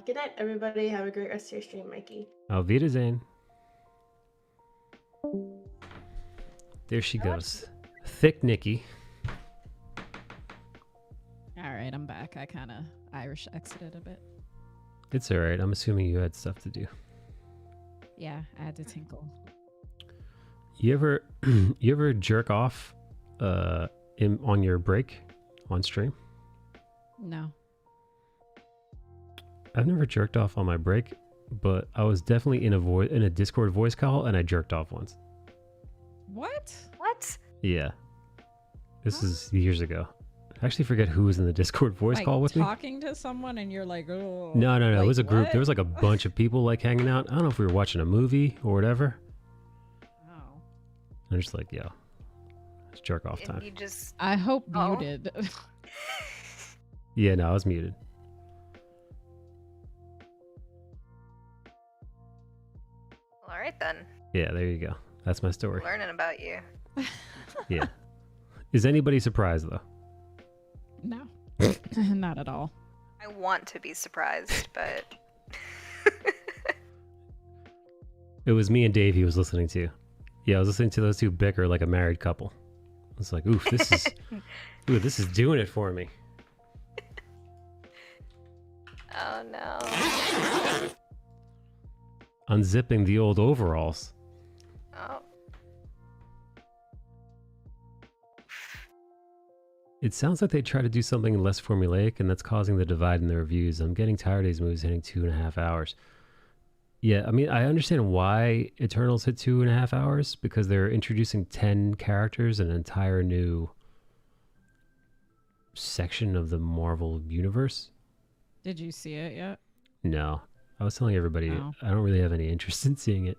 Good night, everybody. Have a great rest of your stream, Mikey. Auf Wiedersehen. There she goes. Thick Nikki. All right, I'm back. I kind of Irish exited a bit. It's all right. I'm assuming you had stuff to do. Yeah, I had to tinkle. You ever jerk off on your break on stream? No. I've never jerked off on my break, but I was definitely in a Discord voice call and I jerked off once. What? What? Yeah. This is years ago. I actually forget who was in the Discord voice call with me. Talking to someone and you're like, oh. No. Like, it was a group. what? There was like a bunch of people like hanging out. I don't know if we were watching a movie or whatever. Oh. I'm just like, yo, it's jerk off time. You just. I hope muted. Yeah, no, I was muted. All right then. Yeah, there you go. That's my story. Learning about you. Yeah. Is anybody surprised though? No. Not at all. I want to be surprised, but. It was me and Dave he was listening to. Yeah, I was listening to those two bicker like a married couple. It's like, oof, this is doing it for me. Oh no. Unzipping the old overalls. Oh. It sounds like they try to do something less formulaic, and that's causing the divide in the reviews. I'm getting tired of these movies hitting 2.5 hours. Yeah, I mean, I understand why Eternals hit 2.5 hours, because they're introducing 10 characters and an entire new section of the Marvel universe. Did you see it yet? No. I was telling everybody Oh. I don't really have any interest in seeing it.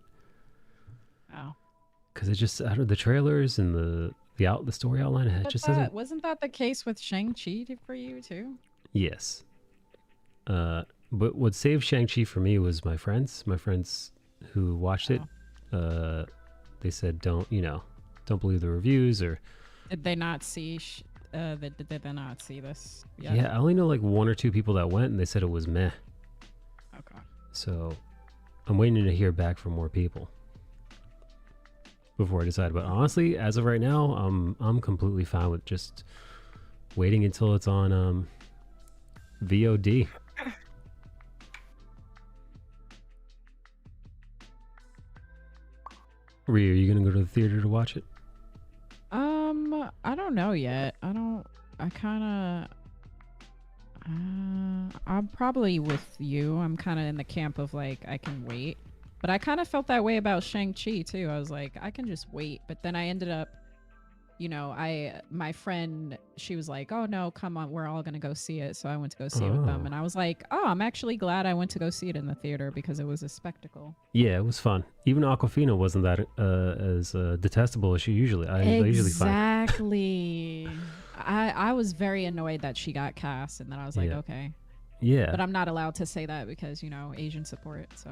Oh. Because it just, I don't know, the trailers and the story outline, it But just doesn't. wasn't that the case with Shang-Chi for you too? Yes. But what saved Shang-Chi for me was my friends. My friends who watched it, they said, don't believe the reviews or. Did they not see? Did they not see this? Yeah, I only know like 1 or 2 people that went, and they said it was meh. Okay. So, I'm waiting to hear back from more people before I decide. But honestly, as of right now, I'm completely fine with just waiting until it's on VOD. Rhea, are you gonna go to the theater to watch it? I don't know yet. I'm probably with you. I'm kind of in the camp of like, I can wait. But I kind of felt that way about Shang-Chi too. I was like, I can just wait. But then I ended up, my friend, she was like, oh no, come on, we're all going to go see it. So I went to go see it with them. And I was like, oh, I'm actually glad I went to go see it in the theater because it was a spectacle. Yeah, it was fun. Even Aquafina wasn't that as detestable as she usually. I usually find. Exactly. I was very annoyed that she got cast, and then I was like, okay. Yeah. But I'm not allowed to say that because, Asian support, so.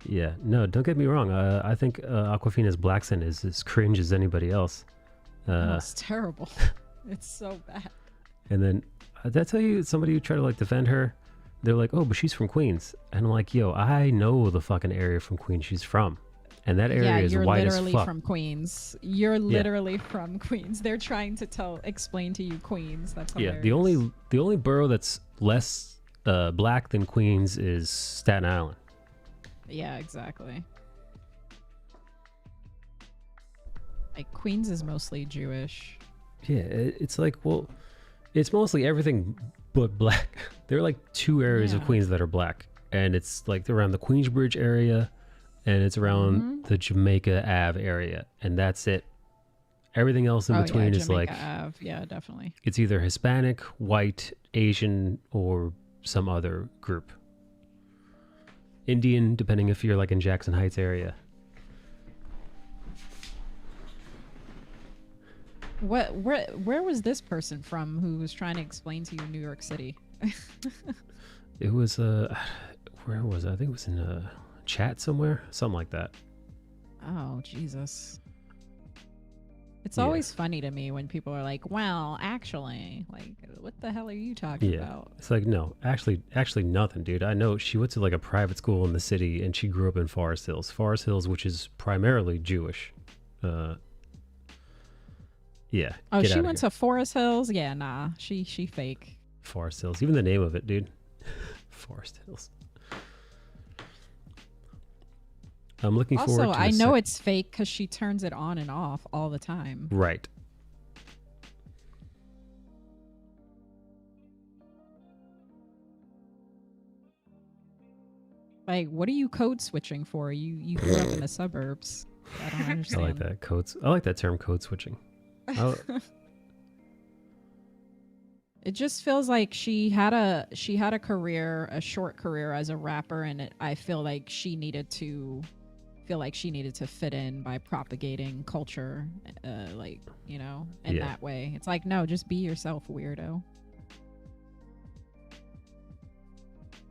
Yeah, no, don't get me wrong. I think Aquafina's black scent is as cringe as anybody else. It's terrible. It's so bad. And then, did I tell you somebody who tried to like defend her? They're like, oh, but she's from Queens. And I'm like, yo, I know the fucking area from Queens she's from. And that area is white as fuck. You're literally from Queens. You're literally from Queens. They're trying to explain to you Queens. That's hilarious. Yeah, the only borough that's less black than Queens is Staten Island. Yeah, exactly. Like, Queens is mostly Jewish. Yeah, it's like, well, it's mostly everything but black. There are like 2 areas of Queens that are black. And it's like around the Queensbridge area, and it's around the Jamaica Ave area. And that's it. Everything else in between is like, yeah, definitely. it's either Hispanic, white, Asian, or some other group. Indian, depending if you're like in Jackson Heights area. Where was this person from who was trying to explain to you New York City? It was where was it? I think it was in a chat somewhere, something like that. Oh, Jesus. It's always funny to me when people are like, well, actually, like, what the hell are you talking about? It's like, no, actually nothing, dude. I know she went to like a private school in the city and she grew up in Forest Hills, which is primarily Jewish. Yeah. Oh, she went to Forest Hills? Yeah, nah, she fake. Forest Hills, even the name of it, dude. Forest Hills. I'm looking forward to Also, I know it's fake because she turns it on and off all the time. Right. Like, what are you code switching for? You grew up in the suburbs. I don't understand. I like that I like that term, code switching. It just feels like she had a career, a short career as a rapper, and I feel like she needed to fit in by propagating culture, like, you know, in that way. It's like, no, just be yourself, weirdo.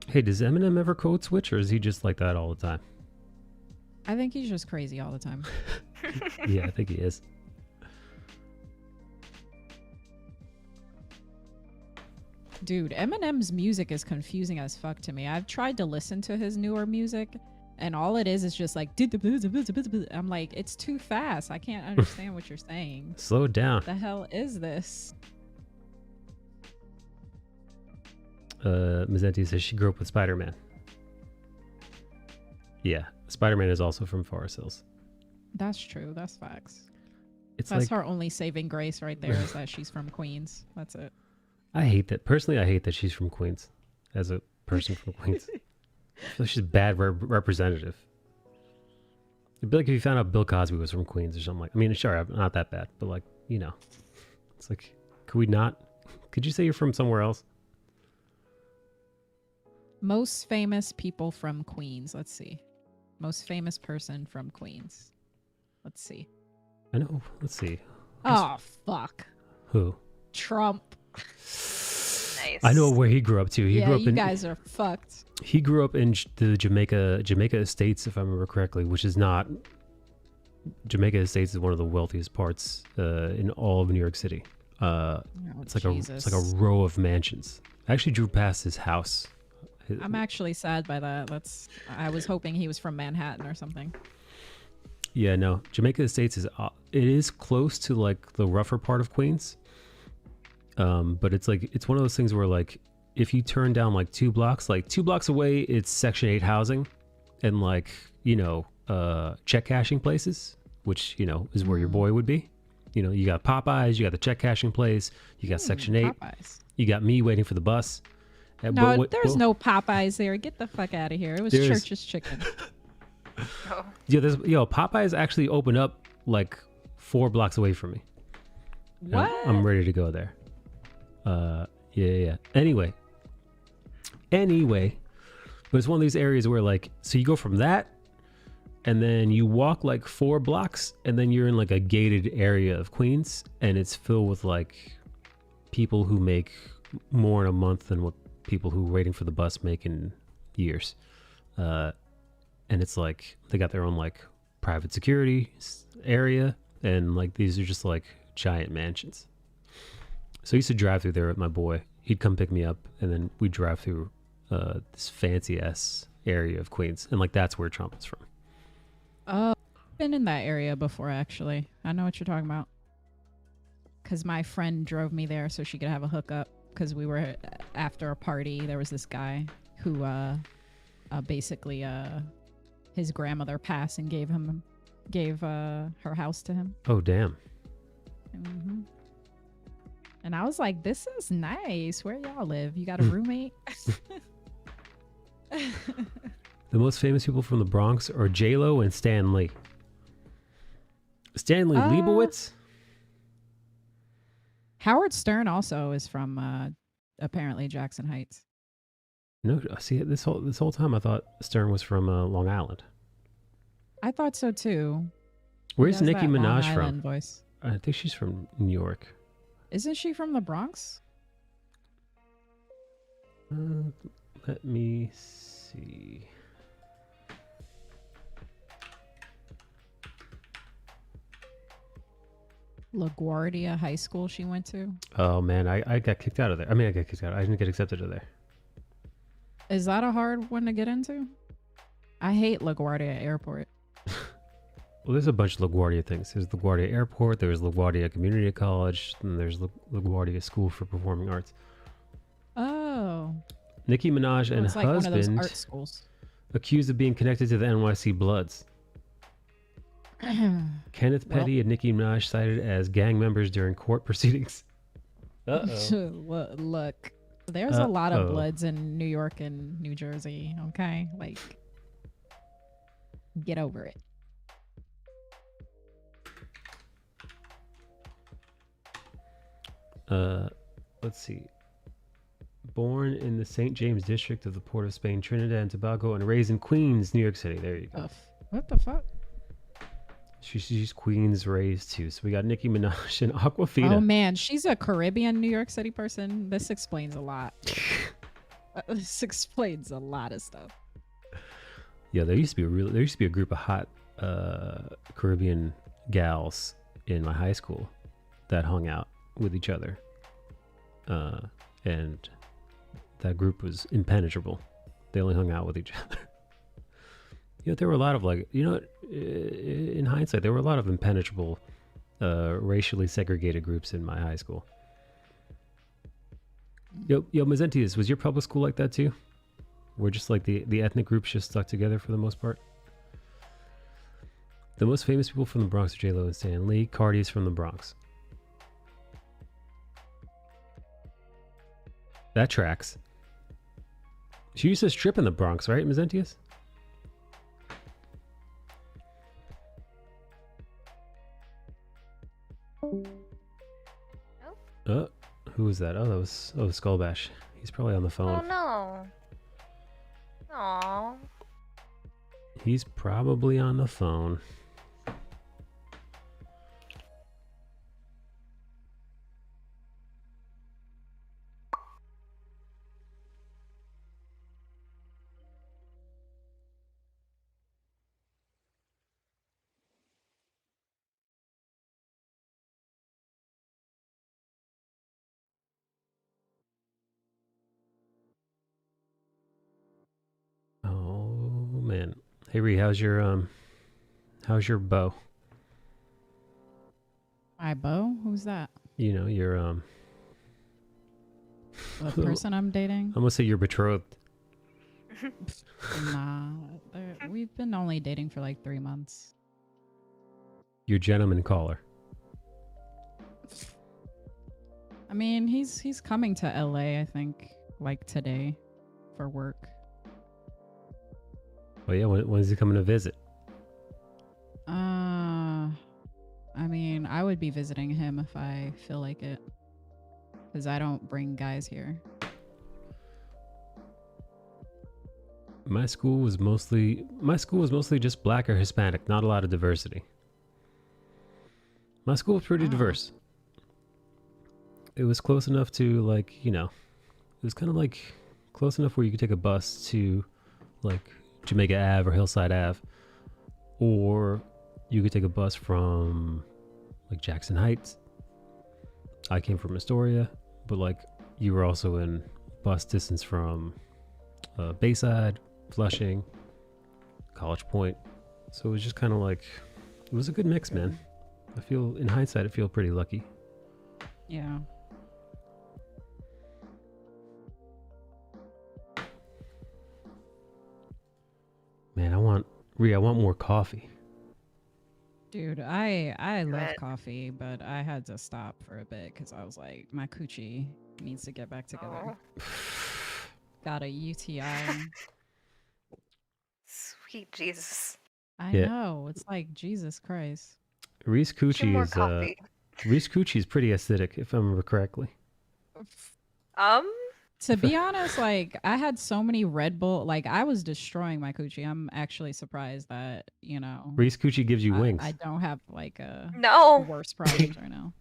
Hey, does Eminem ever code switch, or is he just like that all the time? I think he's just crazy all the time. Yeah, I think he is. Dude, Eminem's music is confusing as fuck to me. I've tried to listen to his newer music, and all it is just like, I'm like, it's too fast. I can't understand what you're saying. Slow it down. What the hell is this? Mazzenti says she grew up with Spider-Man. Yeah, Spider-Man is also from Forest Hills. That's true. That's facts. That's like, her only saving grace right there is that she's from Queens. That's it. I hate that. Personally, I hate that she's from Queens. As a person from Queens. I feel like she's a bad representative. It'd be like if you found out Bill Cosby was from Queens or something like. I mean, sure, not that bad, but like, you know, it's like, could we not? Could you say you're from somewhere else? Most famous people from Queens. Let's see. Most famous person from Queens. Let's see. I know. Let's see. Oh, fuck. Who? Trump. Nice. I know where he grew up too. He grew up you guys are fucked. He grew up in the Jamaica Estates, if I remember correctly, which is not. Jamaica Estates is one of the wealthiest parts in all of New York City. It's like a row of mansions. I actually drew past his house. I'm actually sad by that. I was hoping he was from Manhattan or something. Yeah, no. Jamaica Estates is close to like the rougher part of Queens. But it's one of those things where like if you turn down like 2 blocks away, it's Section 8 housing and like, you know, check cashing places, which, you know, is where your boy would be. You know, you got Popeyes, you got the check cashing place, you got Section 8. Popeyes. You got me waiting for the bus. No, there's no Popeyes there. Get the fuck out of here. It was Church's Chicken. Yeah, Popeyes actually opened up like 4 blocks away from me. What? I'm ready to go there. Yeah. Anyway, but it's one of these areas where like, so you go from that and then you walk like 4 blocks and then you're in like a gated area of Queens and it's filled with like people who make more in a month than what people who are waiting for the bus make in years. And it's like, they got their own like private security area and like, these are just like giant mansions. So I used to drive through there with my boy. He'd come pick me up, and then we'd drive through this fancy-ass area of Queens. And, like, that's where Trump is from. I've been in that area before, actually. I know what you're talking about. Because my friend drove me there so she could have a hookup. Because we were after a party. There was this guy who basically his grandmother passed and gave her house to him. Oh, damn. Mm-hmm. And I was like, this is nice. Where y'all live? You got a roommate? The most famous people from the Bronx are J-Lo and Stan Lee. Stanley Leibowitz? Howard Stern also is from apparently Jackson Heights. No, see, this whole time I thought Stern was from Long Island. I thought so too. Where's He has Nicki that Long Minaj Island from? voice. I think she's from New York. Isn't she from the Bronx? Let me see. LaGuardia High School she went to. Oh man, I got kicked out of there. I mean, I got kicked out. I didn't get accepted to there. Is that a hard one to get into? I hate LaGuardia Airport. Well, there's a bunch of LaGuardia things. There's LaGuardia Airport, there's LaGuardia Community College, and there's LaGuardia School for Performing Arts. Oh. Nicki Minaj and it's like one of those husband art schools. accused of being connected to the NYC Bloods. Kenneth Petty and Nicki Minaj cited as gang members during court proceedings. Look, there's a lot of Bloods in New York and New Jersey, okay? Like, get over it. Let's see. Born in the St. James district of the Port of Spain, Trinidad and Tobago, and raised in Queens, New York City. There you go. What the fuck? She's Queens raised too. So we got Nicki Minaj and Aquafina. Oh man, she's a Caribbean New York City person. This explains a lot. This explains a lot of stuff. Yeah, there used to be a group of hot Caribbean gals in my high school that hung out with each other, and that group was impenetrable. They only hung out with each other. There were a lot of in hindsight, there were a lot of impenetrable, racially segregated groups in my high school. Yo, Mazentius, was your public school like that too? Where just like the ethnic groups just stuck together for the most part? The most famous people from the Bronx are J-Lo and Stan Lee. Cardi's from the Bronx. That tracks. She used to strip in the Bronx, right, Mazentius? Who was that? Oh, that was Skullbash. He's probably on the phone. Oh no. Aww. He's probably on the phone. Man, hey Ree, how's your bow? My beau? Who's that? You know, your The person I'm dating? I'm gonna say you're betrothed. Nah, we've been only dating for like 3 months. Your gentleman caller. I mean, he's coming to LA, I think, like today, for work. Oh yeah, when is he coming to visit? I mean, I would be visiting him if I feel like it, because I don't bring guys here. My school was mostly just black or Hispanic, not a lot of diversity. My school was pretty diverse. It was close enough to it was kind of like close enough where you could take a bus to like Jamaica Ave or Hillside Ave, or you could take a bus from like Jackson Heights. I came from Astoria, but like you were also in bus distance from Bayside, Flushing, College Point. So it was just kind of like, it was a good mix, man. I feel, in hindsight, I feel pretty lucky. Yeah. Man, I want more coffee. Dude, I love coffee, but I had to stop for a bit because I was like, my coochie needs to get back together. Got a UTI. Sweet Jesus. I know. It's like, Jesus Christ. Reese Coochie is Reese Coochie is pretty acidic, if I remember correctly. To be honest, like I had so many Red Bull, like I was destroying my coochie. I'm actually surprised that, you know, Reese Coochie gives you wings. I don't have like a No. worse problems right now.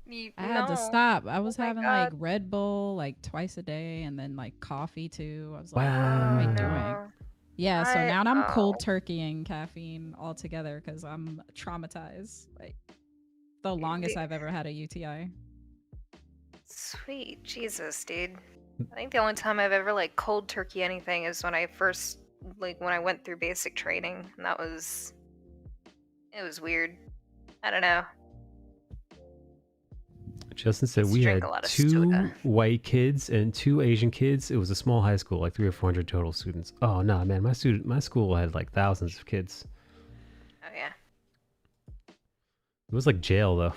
I had to stop. I was having like Red Bull like twice a day and then like coffee too. I was like, what am I doing? Yeah, so now I'm cold turkeying caffeine altogether because I'm traumatized. Like the longest I've ever had a UTI. Sweet Jesus, dude. I think the only time I've ever like cold turkey anything is when I first when I went through basic training, and it was weird. I don't know. Justin said we had 2 white kids and 2 Asian kids. It was a small high school, like 300 or 400 total students. Oh no, man, my school had like thousands of kids. Oh yeah. It was like jail though.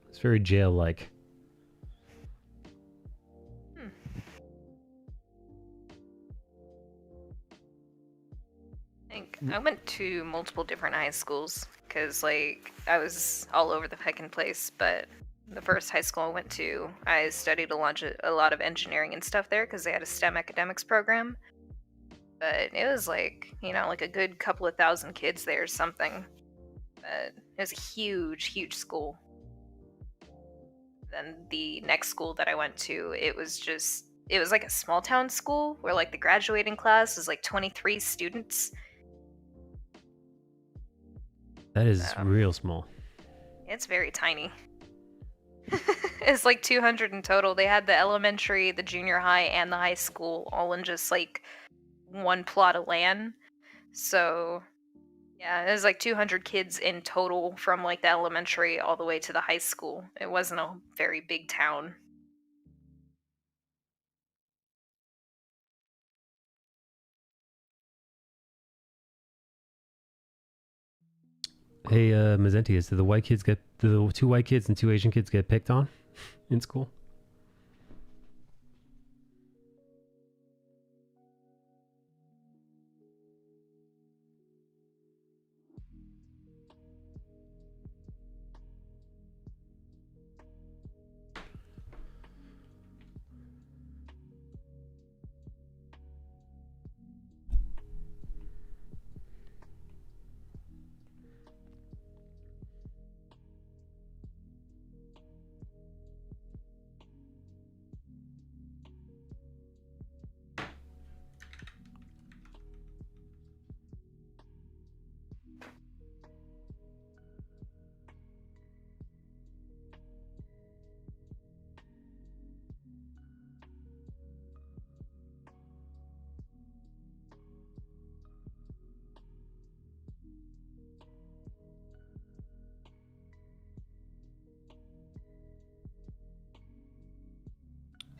It's very jail-like. I went to multiple different high schools because like I was all over the fucking place, but the first high school I went to, I studied a lot of engineering and stuff there because they had a STEM academics program. But it was like, you know, like a good couple of thousand kids there or something. But it was a huge, huge school. Then the next school that I went to, it was like a small town school where like the graduating class was like 23 students. That is real small. It's very tiny. It's like 200 in total. They had the elementary, the junior high, and the high school all in just like one plot of land. So yeah, it was like 200 kids in total from like the elementary all the way to the high school. It wasn't a very big town. Hey, Mazentius, did the 2 white kids and 2 Asian kids get picked on in school?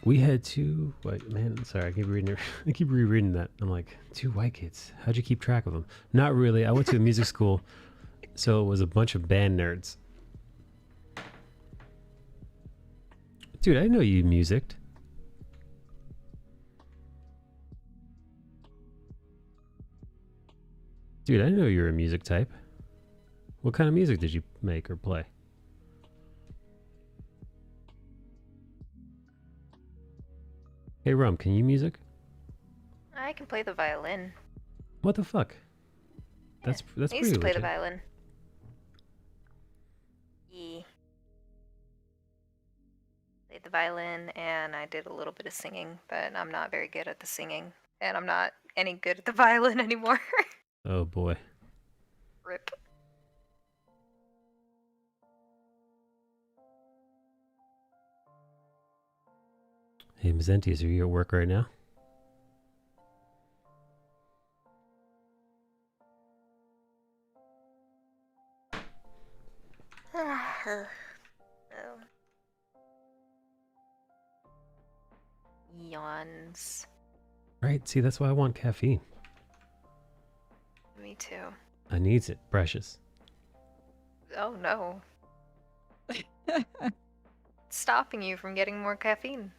We had 2 white man. Sorry, I keep reading it. I keep rereading that. I'm like, 2 white kids. How'd you keep track of them? Not really. I went to a music school, so it was a bunch of band nerds. Dude, I didn't know you musicked. Dude, I didn't know you were a music type. What kind of music did you make or play? Hey Rum, can you music? I can play the violin. What the fuck? That's I pretty used to play legit. the violin. Yeah. Played the violin and I did a little bit of singing, but I'm not very good at the singing. And I'm not any good at the violin anymore. Oh boy. Rip. Hey Mazentius, are you at work right now? Yawns. Right, see, that's why I want caffeine. Me too. I needs it, precious. Oh no. Stopping you from getting more caffeine,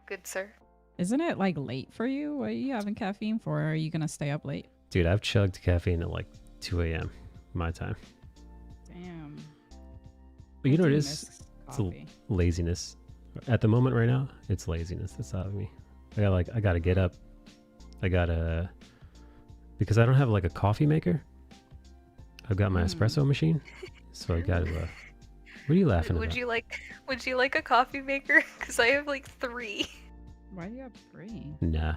good sir. Isn't it like late for you? What are you having caffeine for? Or are you gonna stay up late? Dude, I've chugged caffeine at like 2 a.m. my time. Damn. But you know I what it do is? miss It's coffee. laziness. At the moment right now, it's laziness that's out of me. I gotta get up. Because I don't have like a coffee maker. I've got my espresso machine, so I gotta. What are you laughing Would about? you like a coffee maker? Because I have like 3. Why do you have 3? Nah,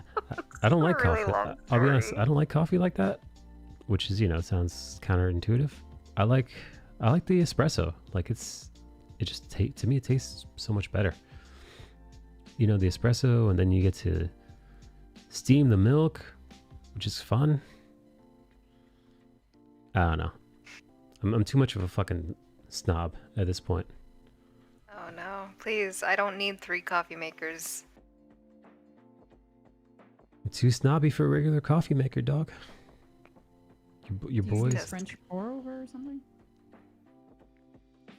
I don't like really coffee. long I'll be honest, story. I don't like coffee like that, which is sounds counterintuitive. I like the espresso. Like to me it tastes so much better. The espresso, and then you get to steam the milk, which is fun. I don't know. I'm too much of a fucking snob at this point. Oh no, please! I don't need 3 coffee makers. I'm too snobby for a regular coffee maker, dog. Your Do you use boys. French pour over or something?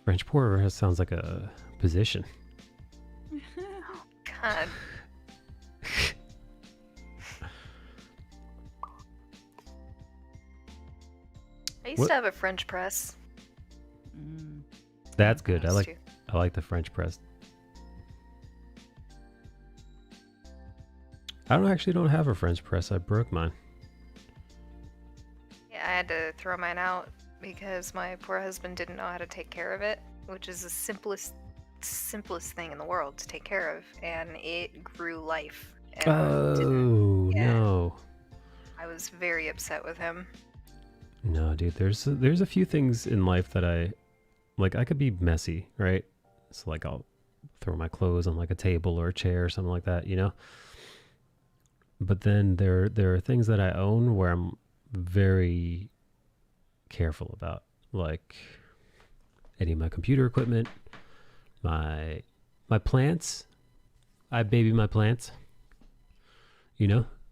French pour over sounds like a position. God. I used to have a French press. That's good. I Used like the French press. I don't have a French press. I broke mine. Yeah, I had to throw mine out because my poor husband didn't know how to take care of it, which is the simplest thing in the world to take care of, and it grew life. And No. I was very upset with him. No, dude. There's a few things in life that I could be messy, right? So like I'll throw my clothes on like a table or a chair or something like that, But then there are things that I own where I'm very careful about, like any of my computer equipment, my plants. I baby my plants.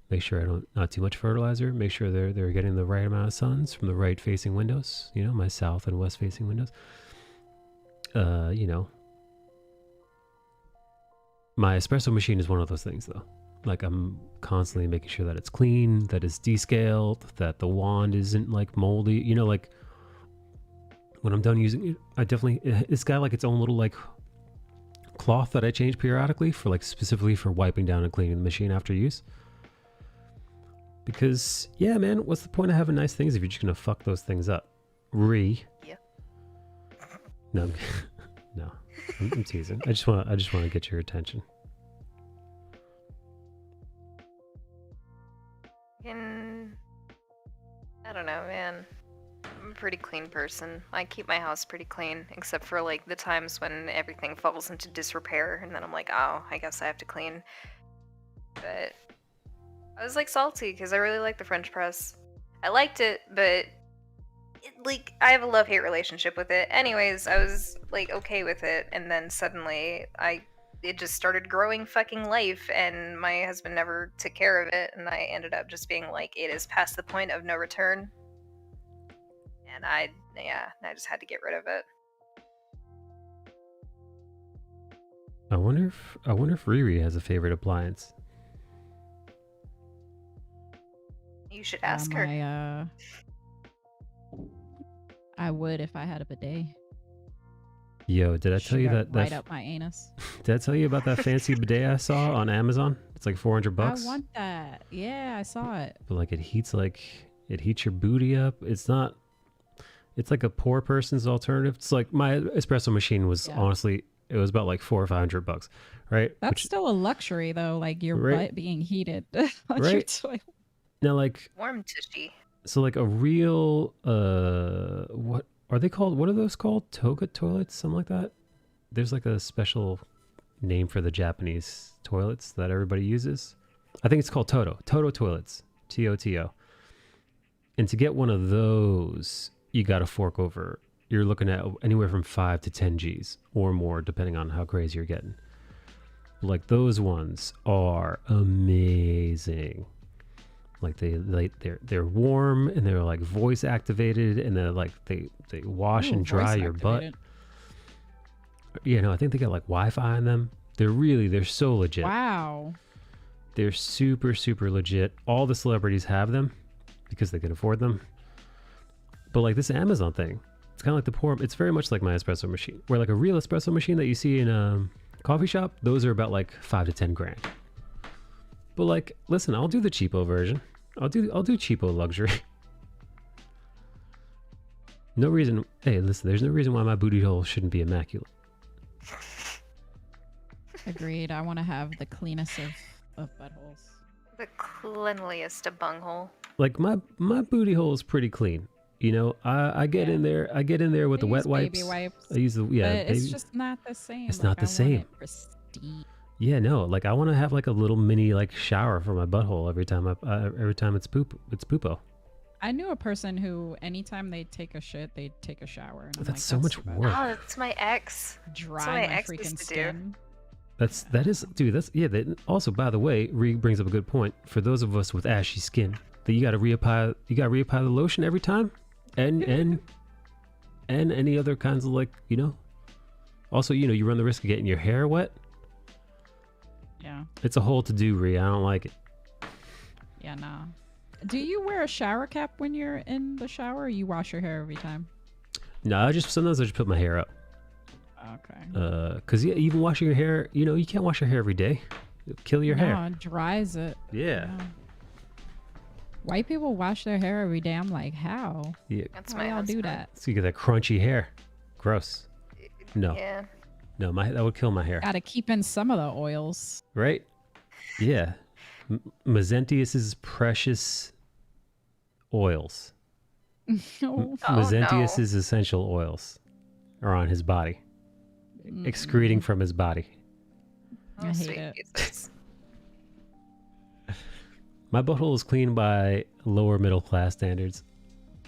Make sure I don't not too much fertilizer. Make sure they're getting the right amount of suns from the right facing windows. My south and west facing windows. My espresso machine is one of those things though. Like I'm constantly making sure that it's clean, that it's descaled, that the wand isn't like moldy. Like when I'm done using it, it's got like its own little like cloth that I change periodically for like specifically for wiping down and cleaning the machine after use. Because yeah, man, what's the point of having nice things if you're just gonna fuck those things up? Yeah. No, no, I'm teasing. I just want to get your attention. I don't know, man. I'm a pretty clean person. I keep my house pretty clean, except for like the times when everything falls into disrepair, and then I'm like, oh, I guess I have to clean. But I was like salty because I really like the French press. I liked it, but I have a love-hate relationship with it. Anyways, I was like okay with it, and then suddenly it just started growing fucking life, and my husband never took care of it, and I ended up just being like, it is past the point of no return. And I just had to get rid of it. I wonder if Riri has a favorite appliance. You should ask her. I would if I had a bidet. Yo, did I tell you that right up my anus? Did I tell you about that fancy bidet I saw on Amazon? It's like $400. I want that. Yeah, I saw it. But like it heats your booty up. It's like a poor person's alternative. It's like my espresso machine was honestly, it was about like $400 or $500, right? That's still a luxury though, like your butt being heated on your toilet. Now, like warm tushy. So like a real what are they called? What are those called? Toga toilets, something like that. There's like a special name for the Japanese toilets that everybody uses. I think it's called Toto toilets. TOTO. And to get one of those, you got to fork over. You're looking at anywhere from 5 to 10 G's or more, depending on how crazy you're getting. Like those ones are amazing. Like they're warm and they're like voice activated, and they're like they wash and dry your butt. I think they got like Wi-Fi on them. They're so legit. Wow. They're super, super legit. All the celebrities have them because they can afford them. But like this Amazon thing, It's kind of like the pour. It's very much like my espresso machine, where like a real espresso machine that you see in a coffee shop, those are about like 5 to 10 grand. But like, listen, I'll do the cheapo version. I'll do cheapo luxury. No reason. Hey, listen, there's no reason why my booty hole shouldn't be immaculate. Agreed. I want to have the cleanest of buttholes. The cleanliest of bunghole. Like my booty hole is pretty clean. You know, I get in there. I get in there with the wet wipes. Baby wipes. I use the But it's just not the same. It's Like, not the I want same. it pristine. Yeah, no. Like I want to have like a little mini like shower for my butthole every time it's poopo. I knew a person who, anytime they take a shit, they take a shower. And I'm That's like, so much too bad. work. Oh, that's my ex. Dry That's what my my ex freaking used to skin. That is, dude. That's yeah. That, also, by the way, Reed brings up a good point. For those of us with ashy skin, that you got to reapply. You got to reapply the lotion every time, and any other kinds of like, you know. Also, you know, you run the risk of getting your hair wet. Yeah. It's a whole to do, Ree. I don't like it. Yeah, nah. Do you wear a shower cap when you're in the shower, or you wash your hair every time? No, sometimes I just put my hair up. Okay. Cause yeah, even washing your hair, you know, you can't wash your hair every day. It'll kill your hair. It dries it. Yeah. White people wash their hair every day. I'm like, how? Yeah. That's How my y'all do husband. that? So you get that crunchy hair. Gross. No. Yeah. No, that would kill my hair. Gotta keep in some of the oils. Right? Yeah. Mazentius's precious oils. Mazentius's essential oils are on his body. Excreting from his body. I hate it. My butthole is clean by lower middle class standards.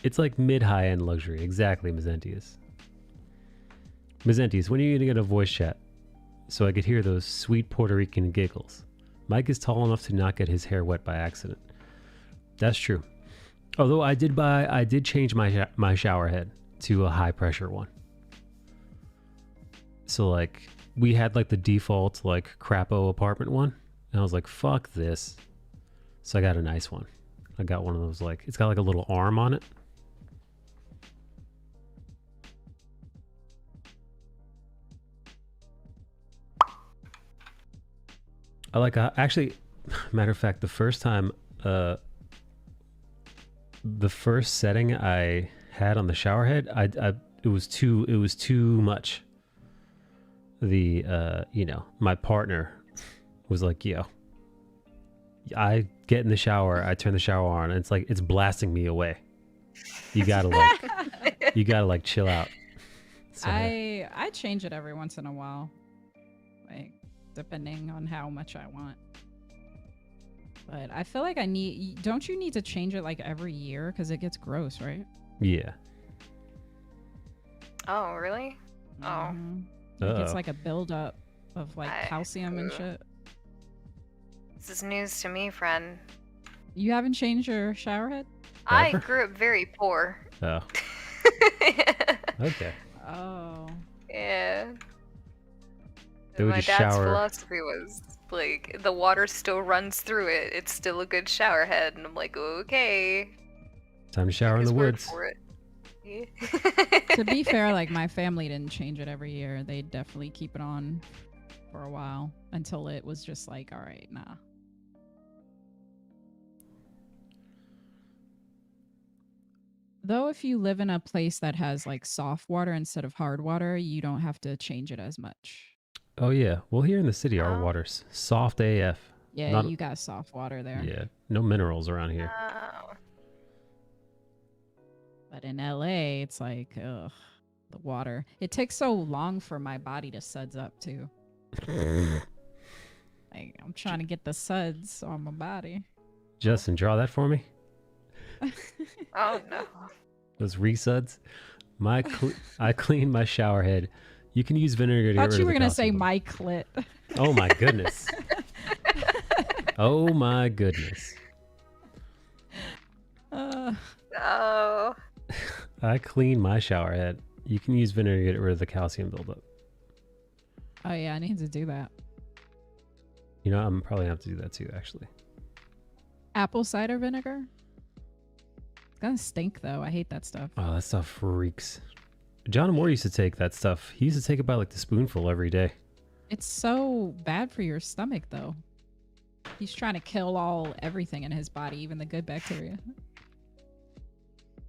It's like mid-high end luxury. Exactly, Mazentius. Mazentius, when are you going to get a voice chat so I could hear those sweet Puerto Rican giggles? Mike is tall enough to not get his hair wet by accident. That's true. Although I did change my shower head to a high pressure one. So like we had like the default like crapo apartment one, and I was like, fuck this. So I got a nice one. I got one of those like, it's got like a little arm on it. I like actually, matter of fact, the first time, the first setting I had on the shower head, it was too much. The you know, my partner was like, yo, I get in the shower, I turn the shower on, and it's like it's blasting me away. You gotta like chill out. So, I change it every once in a while, like depending on how much I want. But I feel like don't you need to change it like every year because it gets gross, right? yeah. Oh, really? Oh. It's like a buildup of like calcium and shit. This is news to me, friend. You haven't changed your shower head? I grew up very poor. Oh. Okay. Oh. Yeah. They would My just dad's shower. philosophy was like, the water still runs through it. It's still a good shower head. And I'm like, okay. Time to shower in the Word woods. for it. Yeah. To be fair, like my family didn't change it every year. They definitely keep it on for a while until it was just like, all right, nah. Though if you live in a place that has like soft water instead of hard water, you don't have to change it as much. Oh yeah. Well, here in the city, our water's soft AF. Yeah, you got soft water there. Yeah. No minerals around here. Oh. But in LA, it's like, ugh, the water. It takes so long for my body to suds up too. Like I'm trying to get the suds on my body. Justin, draw that for me. Oh no. Those resuds. I clean my shower head. You can use vinegar to get I rid thought of you were the gonna say calcium. my clit. Oh my goodness. Oh my goodness. Oh. I clean my shower head. You can use vinegar to get rid of the calcium buildup. Oh yeah, I need to do that. You know, I'm probably gonna have to do that too, actually. Apple cider vinegar. It's gonna stink though. I hate that stuff. Oh, that stuff reeks. John Moore used to take that stuff. He used to take it by like the spoonful every day. It's so bad for your stomach, though. He's trying to kill everything in his body, even the good bacteria.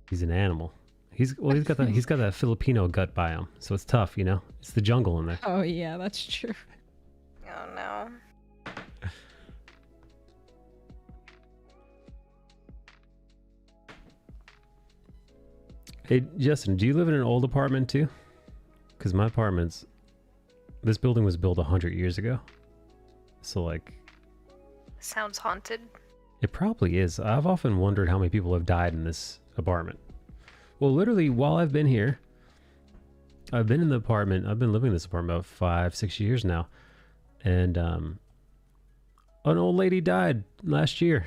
He's an animal. He's got that Filipino gut biome, so it's tough, you know. It's the jungle in there. Oh yeah, that's true. Oh no. Hey Justin, do you live in an old apartment too? Because my apartment's, this building was built 100 years ago, so like. Sounds haunted. It probably is. I've often wondered how many people have died in this apartment. Well, literally, while I've been here, I've been in the apartment. I've been living in this apartment about 5-6 years now, and an old lady died last year,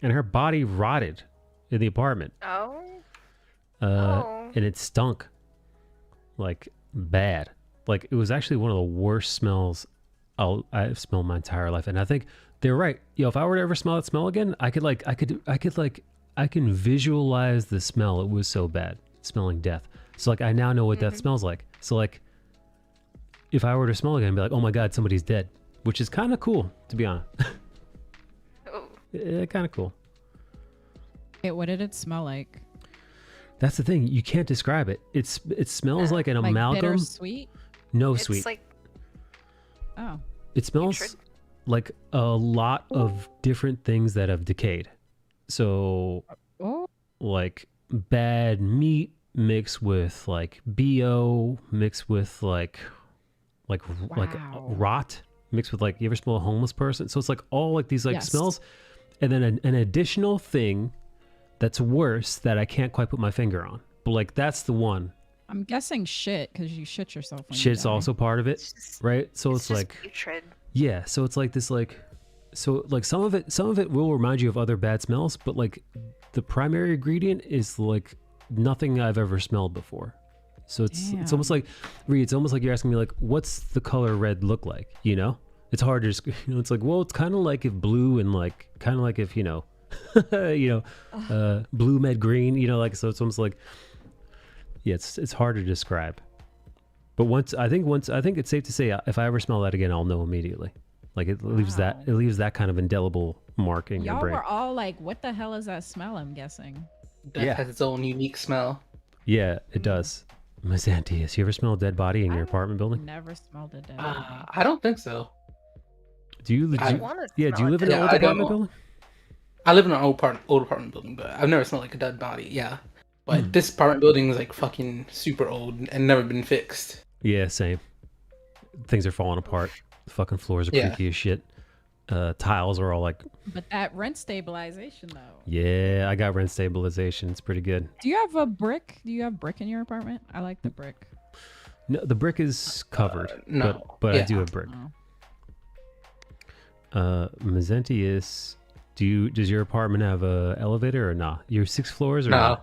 and her body rotted in the apartment. Oh. And it stunk, like bad. Like it was actually one of the worst smells I've smelled my entire life. And I think they're right. Yo, if I were to ever smell that smell again, I can visualize the smell. It was so bad, smelling death. So like I now know what death smells like. So like if I were to smell again, I'd be like, oh my God, somebody's dead, which is kind of cool, to be honest. Yeah, kind of cool. Hey, what did it smell like? That's the thing. You can't describe it. It smells like an amalgam. Bitter sweet? No It's sweet. like Oh. It smells like a lot of different things that have decayed. So like bad meat mixed with like BO mixed with like rot mixed with like, you ever smell a homeless person? So it's like all like these like smells, and then an additional thing that's worse that I can't quite put my finger on. But like that's the one. I'm guessing shit because you shit yourself. When Shit's you die. also part of it, right? So it's like putrid. yeah. So it's like this like, so like some of it will remind you of other bad smells, but like the primary ingredient is like nothing I've ever smelled before. So it's almost like, Ree, it's almost like you're asking me like, what's the color red look like? You know, it's hard to just, you know, it's like, well, it's kind of like if blue and like, kind of like if, you know, blue met green, you know, like, so it's almost like, yeah, it's hard to describe. But I think it's safe to say if I ever smell that again, I'll know immediately. Like it leaves that kind of indelible mark in your Y'all brain. were all like, what the hell is that smell? I'm guessing. Death has its own unique smell. Yeah, it does. Miss Antius, you ever smell a dead body in your apartment building? Never smelled a dead body. I don't think so. Do you live in an old I apartment don't. building? I live in an old apartment building, but I've never smelled like a dead body. Yeah, but this apartment building is like fucking super old and never been fixed. Yeah, same. Things are falling apart. The fucking floors are creaky as shit. Tiles are all like. But that rent stabilization though. Yeah, I got rent stabilization. It's pretty good. Do you have a brick? Do you have brick in your apartment? I like the brick. No, the brick is covered. No, but I do have brick. Mazentius, does your apartment have a elevator or not? You're 6 floors or No.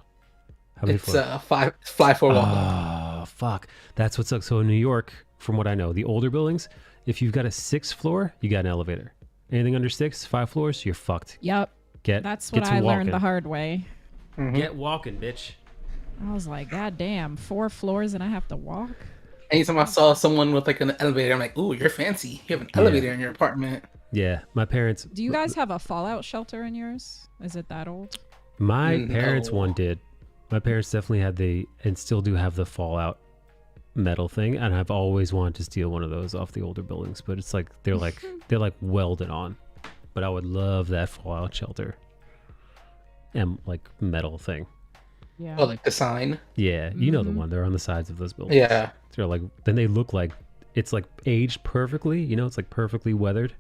How many It's floors? 5 floor walk. Oh fuck, that's what sucks. So in New York, from what I know, the older buildings, if you've got a 6th floor, you got an elevator. Anything under 6, 5 floors, you're fucked. Yep. That's what I learned the hard way. Get walking, bitch. I was like, God damn, 4 floors and I have to walk? Anytime I saw someone with like an elevator, I'm like, ooh, you're fancy. You have an elevator in your apartment. Yeah, my parents. Do you guys have a fallout shelter in yours? Is it that old? My parents one did. My parents definitely had and still do have the fallout metal thing, and I've always wanted to steal one of those off the older buildings, but it's like they're like welded on. But I would love that fallout shelter and like metal thing. Yeah. Oh, like the sign. Yeah, you know the one. They're on the sides of those buildings. Yeah. They're like, then they look like it's like aged perfectly. You know, it's like perfectly weathered.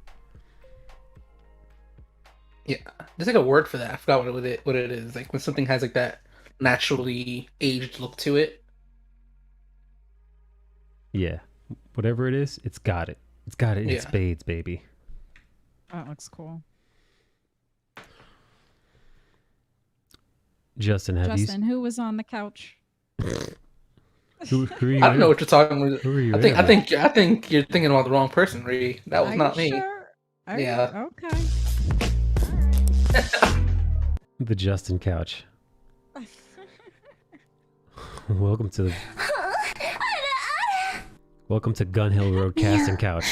Yeah, there's like a word for that. I forgot what it is. Like when something has like that naturally aged look to it. Yeah, whatever it is, it's got it. It's got it in spades, baby. That looks cool. Justin, who was on the couch? Who are you? I don't know what you're talking about. Who are you? I think you're thinking about the wrong person, Ree. That was not me. Sure? Yeah. Okay. The Justin couch. Welcome to Gun Hill Road Casting Couch.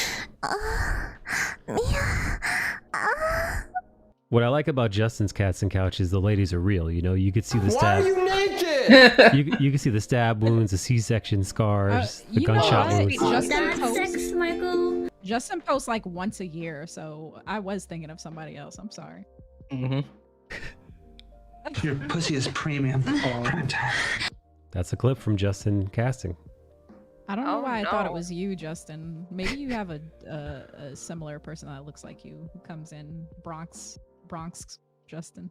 What I like about Justin's casting couch is the ladies are real. You know, you could see the stab. Why are you naked? You can see the stab wounds, the C-section scars, the gunshot wounds. Justin Michael. Justin posts like once a year, so I was thinking of somebody else. I'm sorry. Your pussy is premium. Prime time. That's a clip from Justin casting. I don't know why I thought it was you, Justin. Maybe you have a similar person that looks like you who comes in Bronx Justin.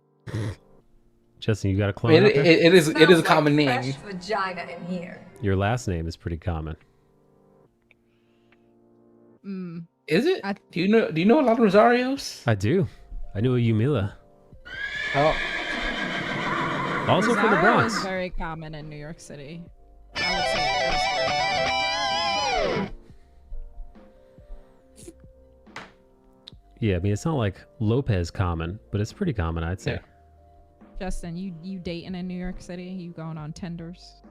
Justin, you got a clone? I mean, it is a common name. Fresh vagina in here. Your last name is pretty common. Is it? Do you know a lot of Rosarios? I do. I knew a Yumila. Oh. Also from the Rosario Bronx. is very common in New York City. I would say Yeah, I mean, it's not like Lopez common, but it's pretty common, I'd say. Justin, you dating in New York City? You going on Tinders?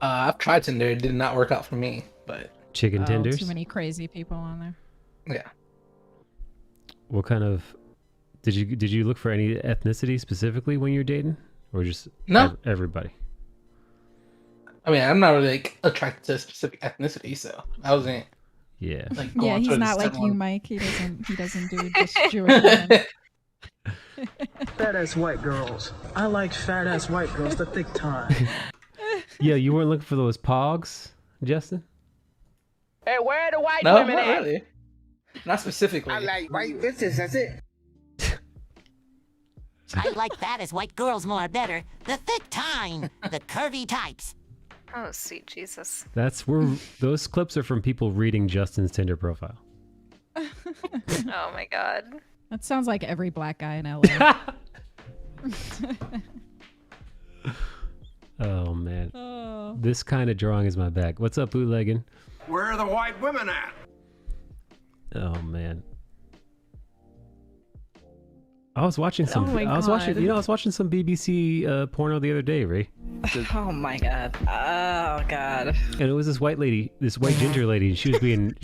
I've tried Tinder. It did not work out for me, but Chicken tenders? Too many crazy people on there. Yeah. What kind of... Did you look for any ethnicity specifically when you're dating? Or just No. Everybody? I mean, I'm not really like attracted to a specific ethnicity, so I wasn't. Yeah. Like, Yeah, going he's towards not like someone. you, Mike. He doesn't do just Jewish women. Fat ass white girls. I like fat ass white girls, the thick time. Yeah, you weren't looking for those pogs, Justin? Hey, where are the white No, women not at? really. Not specifically. I like white bitches, that's it. I like fat as white girls more better. The thick time. The curvy types. Oh, sweet Jesus. That's where those clips are from people reading Justin's Tinder profile. Oh my god. That sounds like every black guy in LA. Oh man. Oh. This kind of drawing is my bag. What's up, bootlegging? Where are the white women at? Oh man. I was watching some. Oh my I was watching. God. You know, I was watching some BBC porno the other day, Ray. Oh my god. Oh god. And it was this white lady, this white ginger lady, and she was being.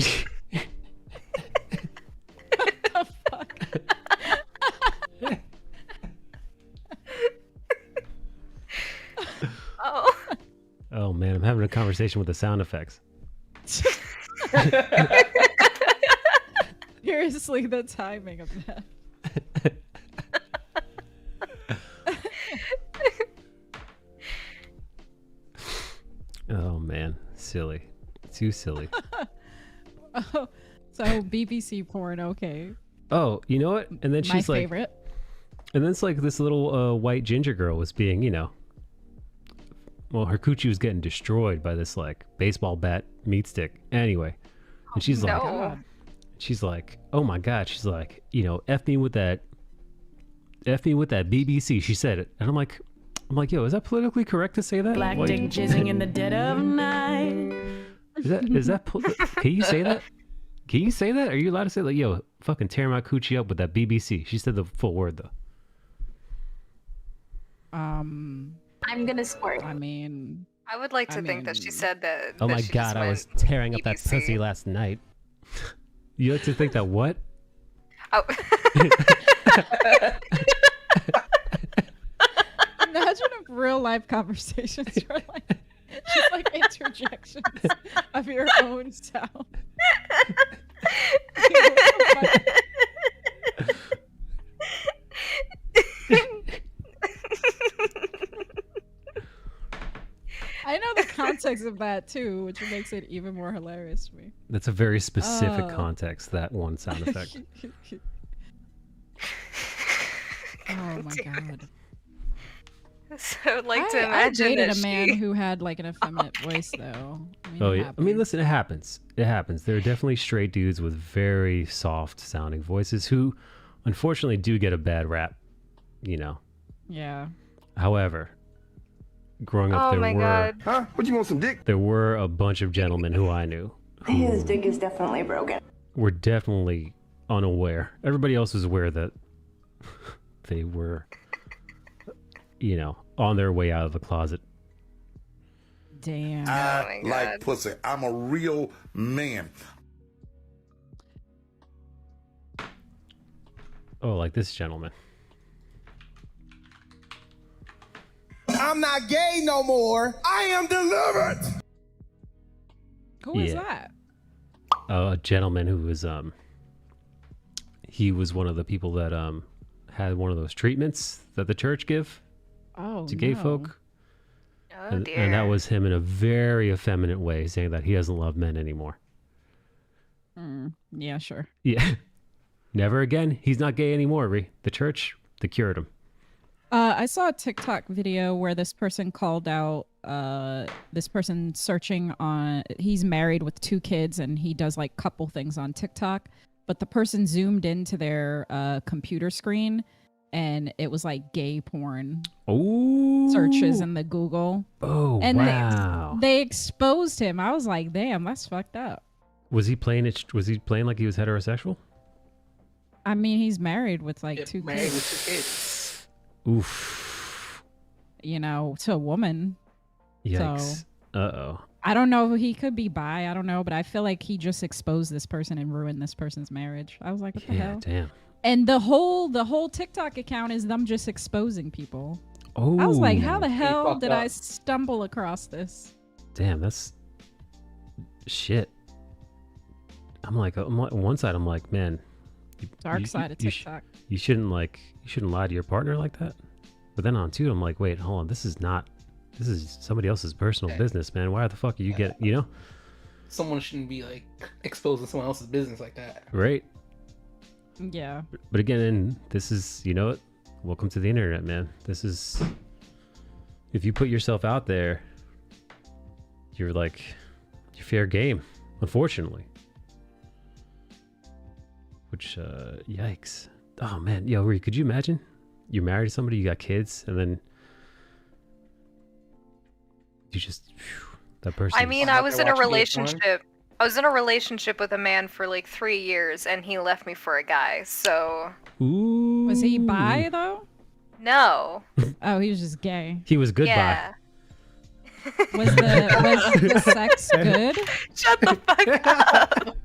Oh. Oh man, I'm having a conversation with the sound effects. Seriously, the timing of that. Oh man, silly, too silly. Oh, so BBC porn, okay. Oh, you know what? And then My she's like, favorite. and then it's like this little white ginger girl was being, you know, well, her coochie was getting destroyed by this like baseball bat meat stick. Anyway, and she's like, No. she's like, oh my god, she's like, you know, F me with that BBC. She said it, and I'm like, yo, is that politically correct to say that? Black Like, dick jizzing in the dead of night. is that can you say that? Can you say that? Are you allowed to say like, yo, fucking tear my coochie up with that BBC? She said the full word though. I'm gonna squirt. I mean, I would like to think that she said that. Oh that my she god, just I was went tearing up that BBC. pussy last night. You like to think that what? Oh. imagine if real life conversations were like just like interjections of your own sound. I know the context of that too, which makes it even more hilarious to me. That's a very specific Oh. context, that one sound effect. Oh my god. So I would like to I imagine dated that a man she... who had like an effeminate voice though. I mean, Oh it yeah, I mean, happens. listen, it happens. It happens. There are definitely straight dudes with very soft sounding voices who, unfortunately, do get a bad rap. You know. Yeah. However, growing up, Oh my god. Huh? What, you want some dick? there were a bunch of gentlemen who I knew His dick is definitely broken. were definitely unaware. Everybody else was aware that they were, you know, on their way out of the closet Damn. I like pussy. I'm a real man. Oh, like this gentleman. I'm not gay no more. I am delivered. Who is that? A gentleman who was he was one of the people that had one of those treatments that the church give to gay folk. Oh, dear. And that was him in a very effeminate way, saying that he doesn't love men anymore. Yeah, sure. Yeah. Never again. He's not gay anymore, Ree. The church, they cured him. I saw a TikTok video where this person called out this person searching on, he's married with 2 kids and he does like couple things on TikTok, but the person zoomed into their computer screen and it was like gay porn searches in the Google. Oh, and wow. they exposed him. I was like, damn, that's fucked up. Was he playing it? Was he playing like he was heterosexual? I mean, he's married with like 2 Married kids. with 2 kids. Oof. You know, to a woman. Yikes. So, Uh-oh. I don't know. He could be bi. I don't know. But I feel like he just exposed this person and ruined this person's marriage. I was like, what the hell? Damn. And the whole TikTok account is them just exposing people. Oh. I was like, how the Pretty hell fucked did up. I stumble across this? Damn, that's shit. I'm like, on one side, I'm like, man, Dark side of TikTok. You shouldn't lie to your partner like that. But then on 2, I'm like, wait, hold on, this is somebody else's personal business, man. Why the fuck are you getting, you know? Someone shouldn't be like exposing someone else's business like that. Right. Yeah. But again, this is, you know what? Welcome to the internet, man. This is, if you put yourself out there, you're fair game, unfortunately. Which, yikes. Oh man, yo, Ree, could you imagine? You're married to somebody, you got kids, and then you just, that person. I mean, I was in a relationship. I was in a relationship with a man for like 3 years, and he left me for a guy. So. Ooh. Was he bi though? No. Oh, he was just gay. He was goodbye. Yeah. Was the sex good? Shut the fuck up.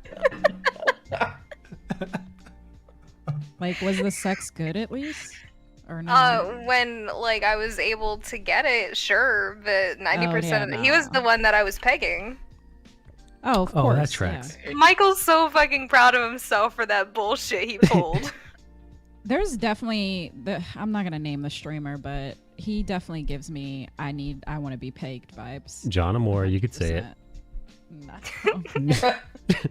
Like, was the sex good at least? Or no? When like I was able to get it, sure, but 90% yeah, of it, he was the one that I was pegging. Oh, of course. That tracks. Yeah. Michael's so fucking proud of himself for that bullshit he pulled. There's definitely I'm not gonna name the streamer, but he definitely gives me I want to be pegged vibes. John Amore, you could say it.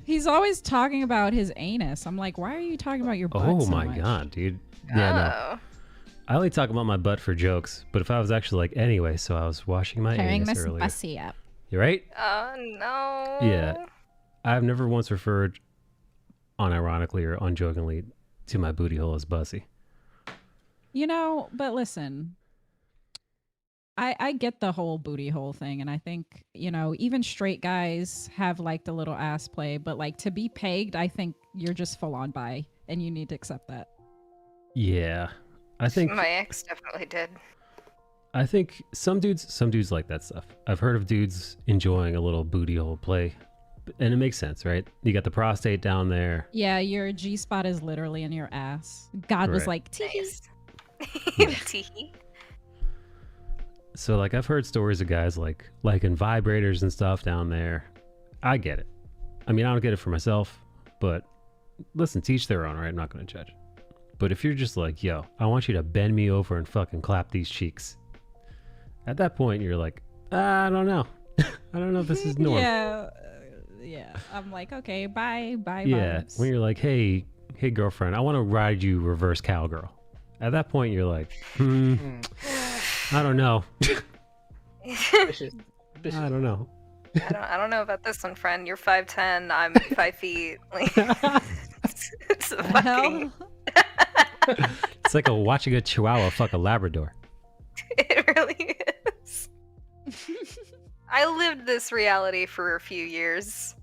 He's always talking about his anus. I'm like, why are you talking about your butt? Oh so my much? god, dude. Yeah, no. I only talk about my butt for jokes, but if I was actually like, anyway, so I was washing my Carrying anus this earlier. bussy up. You right? No. Yeah. I've never once referred unironically or unjokingly to my booty hole as bussy. You know, but listen, I get the whole booty hole thing, and I think, you know, even straight guys have like the little ass play, but like to be pegged, I think you're just full on bi, and you need to accept that. Yeah. I think My ex definitely did. I think some dudes like that stuff. I've heard of dudes enjoying a little booty hole play, and it makes sense, right? You got the prostate down there. Yeah, your G spot is literally in your ass. God was like, tee. Tee. So like I've heard stories of guys like liking vibrators and stuff down there. I get it. I mean, I don't get it for myself, but listen, teach their own, right? I'm not going to judge. But if you're just like, yo, I want you to bend me over and fucking clap these cheeks. At that point, you're like, I don't know. I don't know if this is normal. Yeah. I'm like, okay, bye Yeah. vibes. When you're like, hey girlfriend, I want to ride you reverse cowgirl. At that point, you're like, I don't know. Vicious. I don't know. I don't know about this one, friend. You're 5'10", I'm 5 feet. Like, it's a fucking... It's like watching a chihuahua fuck a Labrador. It really is. I lived this reality for a few years.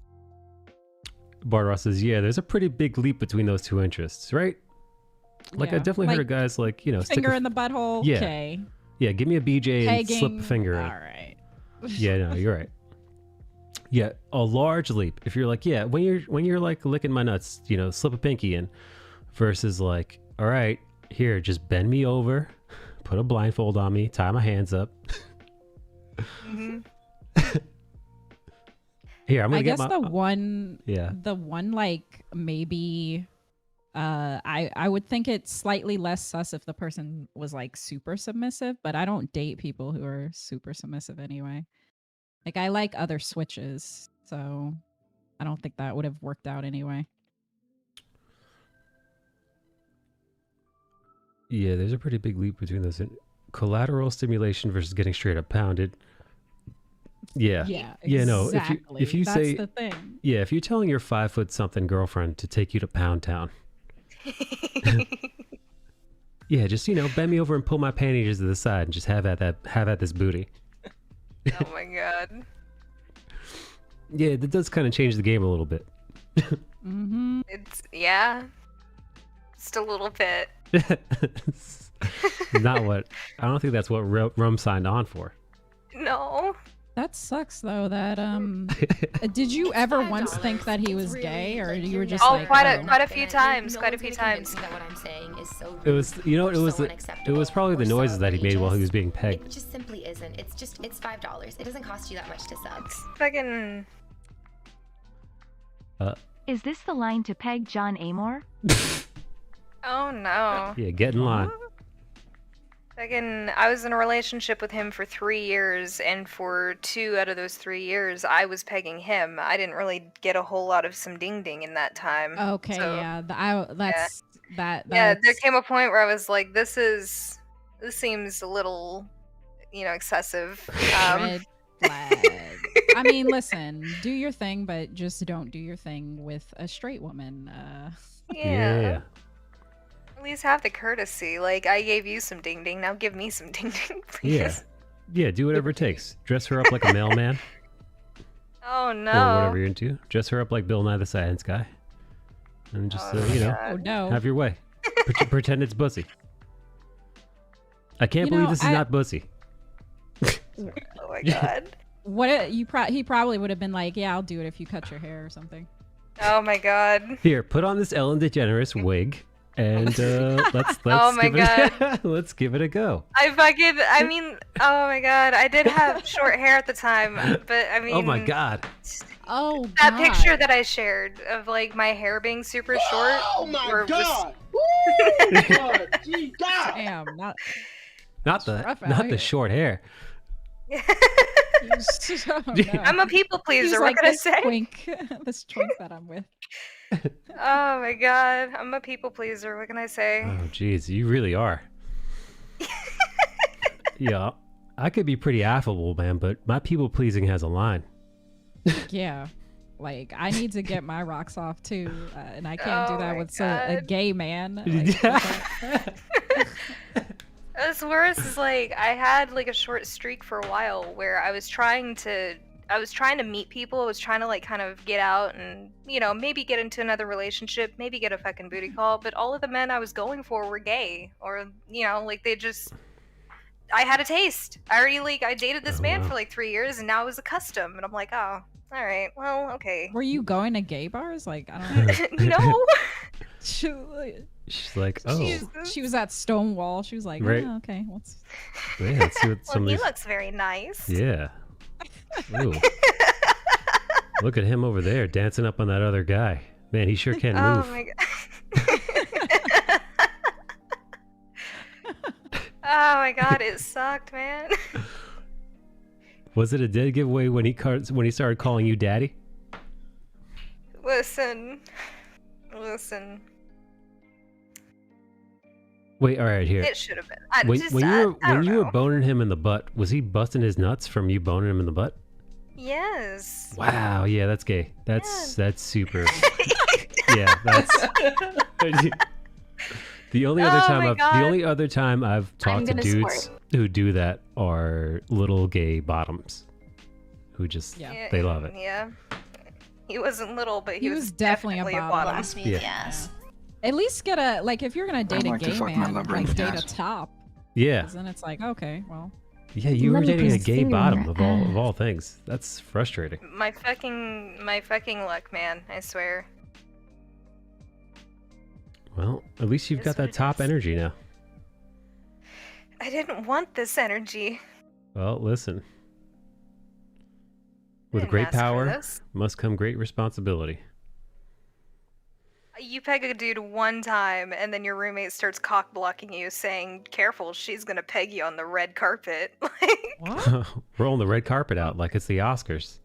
Bart says, yeah, there's a pretty big leap between those two interests, right? Like, I definitely heard of guys like, you know, finger in the butthole. Yeah. Okay. Yeah, give me a BJ Pegging, and slip a finger in. All right. Yeah, no, you're right. Yeah, a large leap. If you're like, yeah, when you're like licking my nuts, you know, slip a pinky in, versus like, all right, here, just bend me over, put a blindfold on me, tie my hands up. Mm-hmm. Here, I'm gonna I get guess my. the one like maybe I would think it's slightly less sus if the person was like super submissive, but I don't date people who are super submissive anyway. Like I like other switches, so I don't think that would have worked out anyway. Yeah, there's a pretty big leap between those. Collateral stimulation versus getting straight up pounded. Yeah. Yeah, no. exactly. If you That's say, the thing. yeah, if you're telling your 5'something girlfriend to take you to Pound Town, yeah, just bend me over and pull my panties to the side and just have at this booty. Oh my god. Yeah, that does kind of change the game a little bit. Mm-hmm. It's just a little bit. Not what I don't think that's what Rum signed on for. No. That sucks though. That did you ever once think that he was gay, or you were just like? Quite a few times. Quite a few times. That what I'm saying is so It was, it was probably the noises that he made while he was being It pegged. just simply isn't. It's $5. It doesn't cost you that much to sub. Fucking. Is this the line to peg John Amor? Oh no. Yeah, get in line. I was in a relationship with him for 3 years, and for 2 out of those 3 years, I was pegging him. I didn't really get a whole lot of some ding ding in that time. Okay, so, yeah, that. Yeah, there came a point where I was like, this seems a little, excessive. Red flag. I mean, listen, do your thing, but just don't do your thing with a straight woman. Yeah. At least have the courtesy. Like, I gave you some ding ding, now give me some ding ding, please. Yeah, do whatever it takes. Dress her up like a mailman. Oh no. Or whatever you're into. Dress her up like Bill Nye the Science Guy. And just, Oh no. have your way. Pretend it's bussy. I can't believe this is not bussy. Oh my god. He probably would have been like, yeah, I'll do it if you cut your hair or something. Oh my god. Here, put on this Ellen DeGeneres wig. And let's oh my god. Let's give it a go. Oh my god, I did have short hair at the time, but I mean, oh my god, that picture that I shared of like my hair being super short. Oh my god! Damn, not the short hair. Oh, no. I'm a people pleaser. What can I say? This twink that I'm with. Oh my god, I'm a people pleaser. What can I say? Oh jeez, you really are. Yeah, I could be pretty affable, man, but my people pleasing has a line. Yeah, like I need to get my rocks off too, and I can't do that with a gay man. What's worse is like I had like a short streak for a while where I was trying to meet people. I was trying to like kind of get out and maybe get into another relationship, maybe get a fucking booty call. But all of the men I was going for were gay, or like they just. I had a taste. I dated this man for like 3 years, and now it was a custom, and I'm like, oh, all right, well, okay. Were you going to gay bars? Like I don't know. No. She's like, oh. She was at Stonewall. She was like, right. Oh, okay. Let's see what well, he looks very nice. Yeah. Ooh. Look at him over there dancing up on that other guy. Man, he sure can move. Oh my god. Oh my god, it sucked, man. Was it a dead giveaway when he started calling you daddy? Listen. Wait, all right, here. It should have been. When you were boning him in the butt, was he busting his nuts from you boning him in the butt? Yes. Wow, yeah, that's gay. That's super. Yeah, that's the only other time I've talked to dudes who do that are little gay bottoms who just they love it. Yeah. He wasn't little, but he was definitely a bottom. Blast me in the ass. At least get if you're gonna date a gay man, like date a top. Yeah. 'Cause then it's like, okay, well. Yeah, you were Let me dating put a his gay finger in bottom your of all things. That's frustrating. My fucking luck, man. I swear. Well, at least you've It got is what that it top is. energy now. I didn't want this energy. Well, listen. With didn't great ask for power this. must come great responsibility. You peg a dude one time, and then your roommate starts cock blocking you, saying, "Careful, she's gonna peg you on the red carpet." Rolling the red carpet out like it's the Oscars.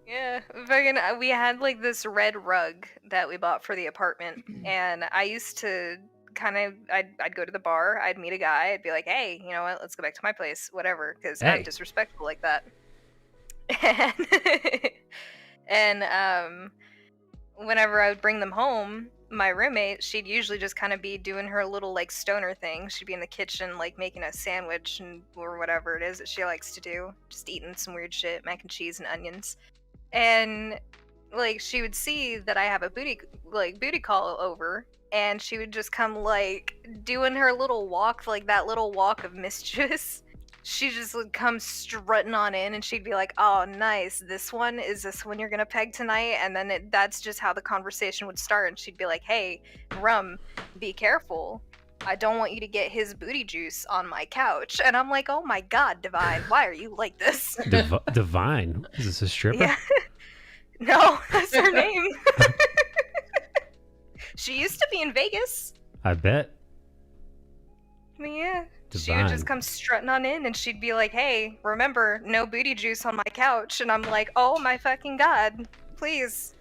Yeah, fucking. We had like this red rug that we bought for the apartment, and I used to kind of. I'd go to the bar, I'd meet a guy, I'd be like, "Hey, you know what? Let's go back to my place, whatever," because I'm Hey. disrespectful like that. And whenever I would bring them home, my roommate, she'd usually just kind of be doing her little like stoner thing. She'd be in the kitchen like making a sandwich and or whatever it is that she likes to do, just eating some weird shit, mac and cheese and onions. And like she would see that I have a booty call over, and she would just come like doing her little walk, like that little walk of mischief. She just would come strutting on in, and she'd be like, "Oh, nice. Is this one you're gonna peg tonight?" And then that's just how the conversation would start. And she'd be like, "Hey, Rum, be careful. I don't want you to get his booty juice on my couch." And I'm like, "Oh my God, Divine, why are you like this?" Divine? Is this a stripper? Yeah. No, that's her name. She used to be in Vegas. I bet. Yeah. She Divine. would just come strutting on in, and she'd be like, "Hey, remember, no booty juice on my couch." And I'm like, "Oh my fucking God, please."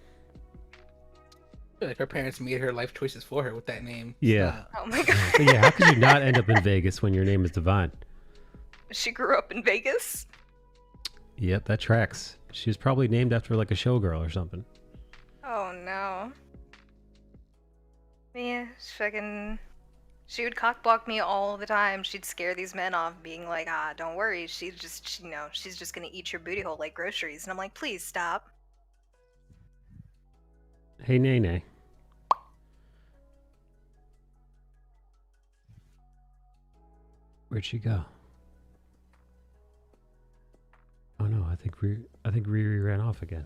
I feel like her parents made her life choices for her with that name. Yeah. Oh my God. But yeah, how could you not end up in Vegas when your name is Divine? She grew up in Vegas. Yep, that tracks. She was probably named after like a showgirl or something. Oh no. Yeah, she would cock block me all the time. She'd scare these men off, being like, "Ah, don't worry. She's just gonna eat your booty hole like groceries." And I'm like, "Please stop." Hey, Nene. Where'd she go? Oh no, I think Riri ran off again.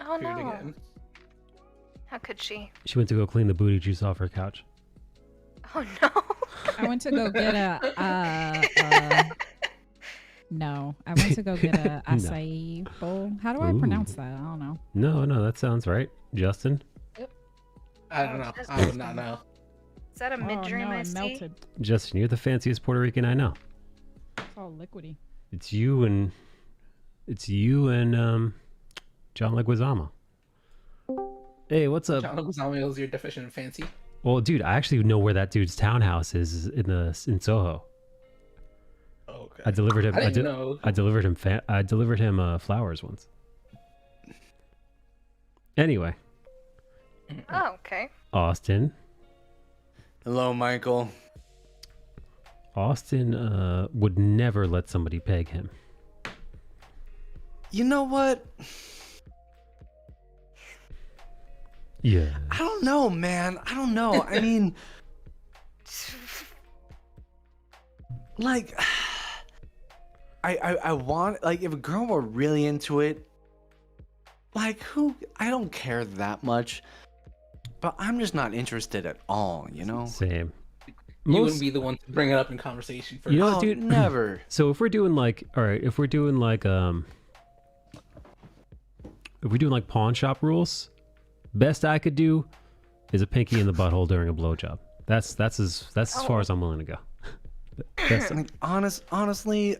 Oh no. How could she? She went to go clean the booty juice off her couch. Oh no. I went to go get no. I went to go get a acai bowl. How do I pronounce that? I don't know. No, that sounds right. Justin? I don't know. I would not know. Is that a mid-dream I iced tea? melted. Justin, you're the fanciest Puerto Rican I know. It's all liquidy. It's you and John Leguizamo. Hey, what's up? John Leguizamo is your definition of fancy. Well, dude, I actually know where that dude's townhouse is in Soho. Okay. I delivered him. I didn't know. I delivered him flowers once. Anyway, Oh, okay. Austin. Hello, Michael. Austin would never let somebody peg him. You know what? Yeah. I don't know, man. I don't know. I mean, like, I want, like, if a girl were really into it, like, I don't care that much, but I'm just not interested at all, you know? Same. You wouldn't be the one to bring it up in conversation first. You know what, dude? Never. So if we're doing like, all right, if we're doing like pawn shop rules, best I could do is a pinky in the butthole during a blowjob. That's as far as I'm willing to go. Like, honestly,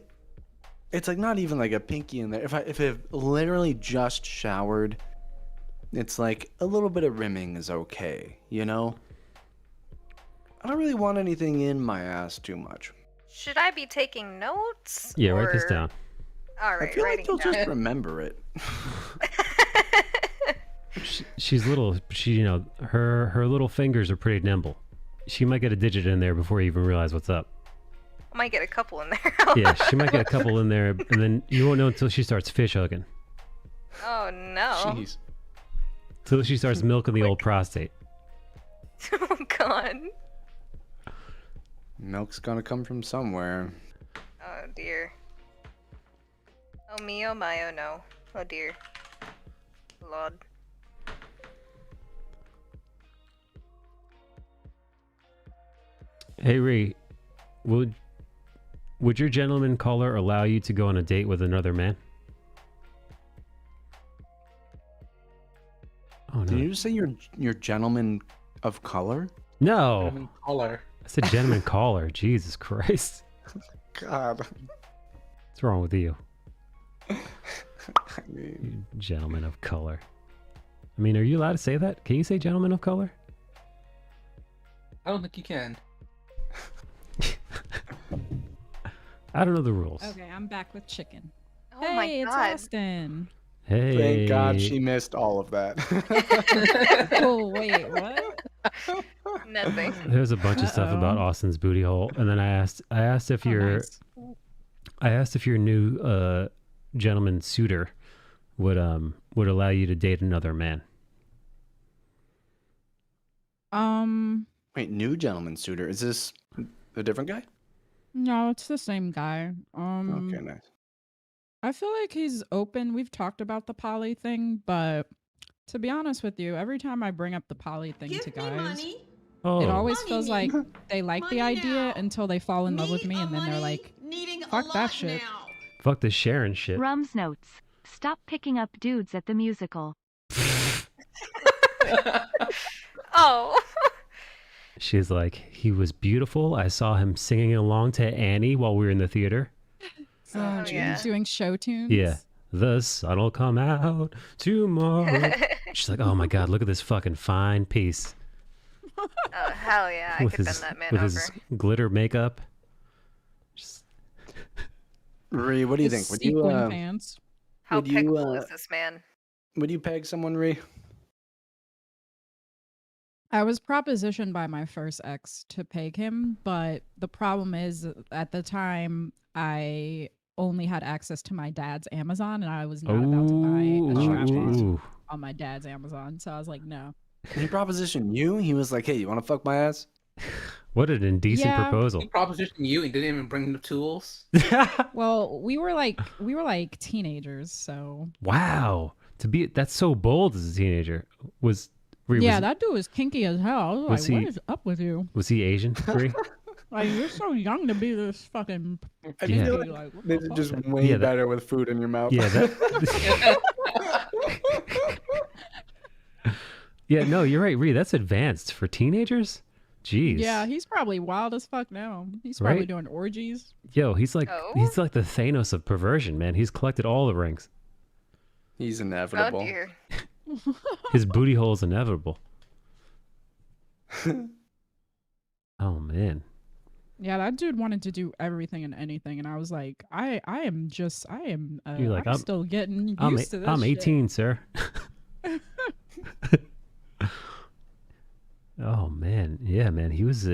it's like not even like a pinky in there. If I've literally just showered, it's like a little bit of rimming is okay, you know? I don't really want anything in my ass too much. Should I be taking notes? Yeah, write this or- down. All right, I feel like writing you'll down. just remember it. She's little. Her little fingers are pretty nimble. She might get a digit in there before you even realize what's up. I might get a couple in there. Yeah, she might get a couple in there, and then you won't know until she starts fish hooking. Oh no. Jeez. Till she starts milking the old prostate. Oh God. Milk's gonna come from somewhere. Oh dear. Oh me, oh my, oh no. Oh dear. Lord. Hey Ree, would your gentleman caller allow you to go on a date with another man? Oh no. Did you just say you're gentleman of color? No. Gentleman caller. I said gentleman caller. Jesus Christ. God. What's wrong with you? I mean, You gentleman of color. I mean, are you allowed to say that? Can you say gentleman of color? I don't think you can. I don't know the rules. Okay, I'm back with chicken. Oh hey, my it's god. Austin. Hey. Thank God she missed all of that. Oh, wait, what? Nothing. There's a bunch of stuff about Austin's booty hole, and then I asked if your new gentleman suitor would allow you to date another man. Wait, new gentleman suitor. Is this a different guy? No, it's the same guy. Okay, nice. I feel like he's open. We've talked about the poly thing, but to be honest with you, every time I bring up the poly thing to guys, it always feels like they like the idea until they fall in love with me, and then they're like, fuck that shit. Fuck this Sharon shit. Rum's notes. Stop picking up dudes at the musical. Oh. She's like, he was beautiful. I saw him singing along to Annie while we were in the theater. Oh, yeah. Doing show tunes? Yeah. The sun'll come out tomorrow. She's like, oh my God, look at this fucking fine piece. Oh, hell yeah. I could bend that man with over. his glitter makeup. Ree, what do you think? Would you pants. How would you, pickable is this man? Would you peg someone, Ree? I was propositioned by my first ex to peg him, but the problem is at the time I only had access to my dad's Amazon, and I was not about to buy a strap on my dad's Amazon. So I was like, no. He propositioned you? He was like, hey, you want to fuck my ass? What an indecent proposal. He propositioned you and didn't even bring the tools. Well, we were like teenagers, so. Wow. That's so bold as a teenager. That dude was kinky as hell. I was like, what is up with you? Was he Asian? Like, you're so young to be this fucking. I feel like this is just way better with food in your mouth. Yeah, yeah, no, you're right, Ree. That's advanced for teenagers. Jeez. Yeah, he's probably wild as fuck now. He's probably doing orgies. Yo, he's like the Thanos of perversion, man. He's collected all the rings. He's inevitable. Oh dear. His booty hole is inevitable. Oh man. Yeah, that dude wanted to do everything and anything, and I was like, I'm still getting used to this. I'm 18, shit. Sir. Oh man, yeah, man. He was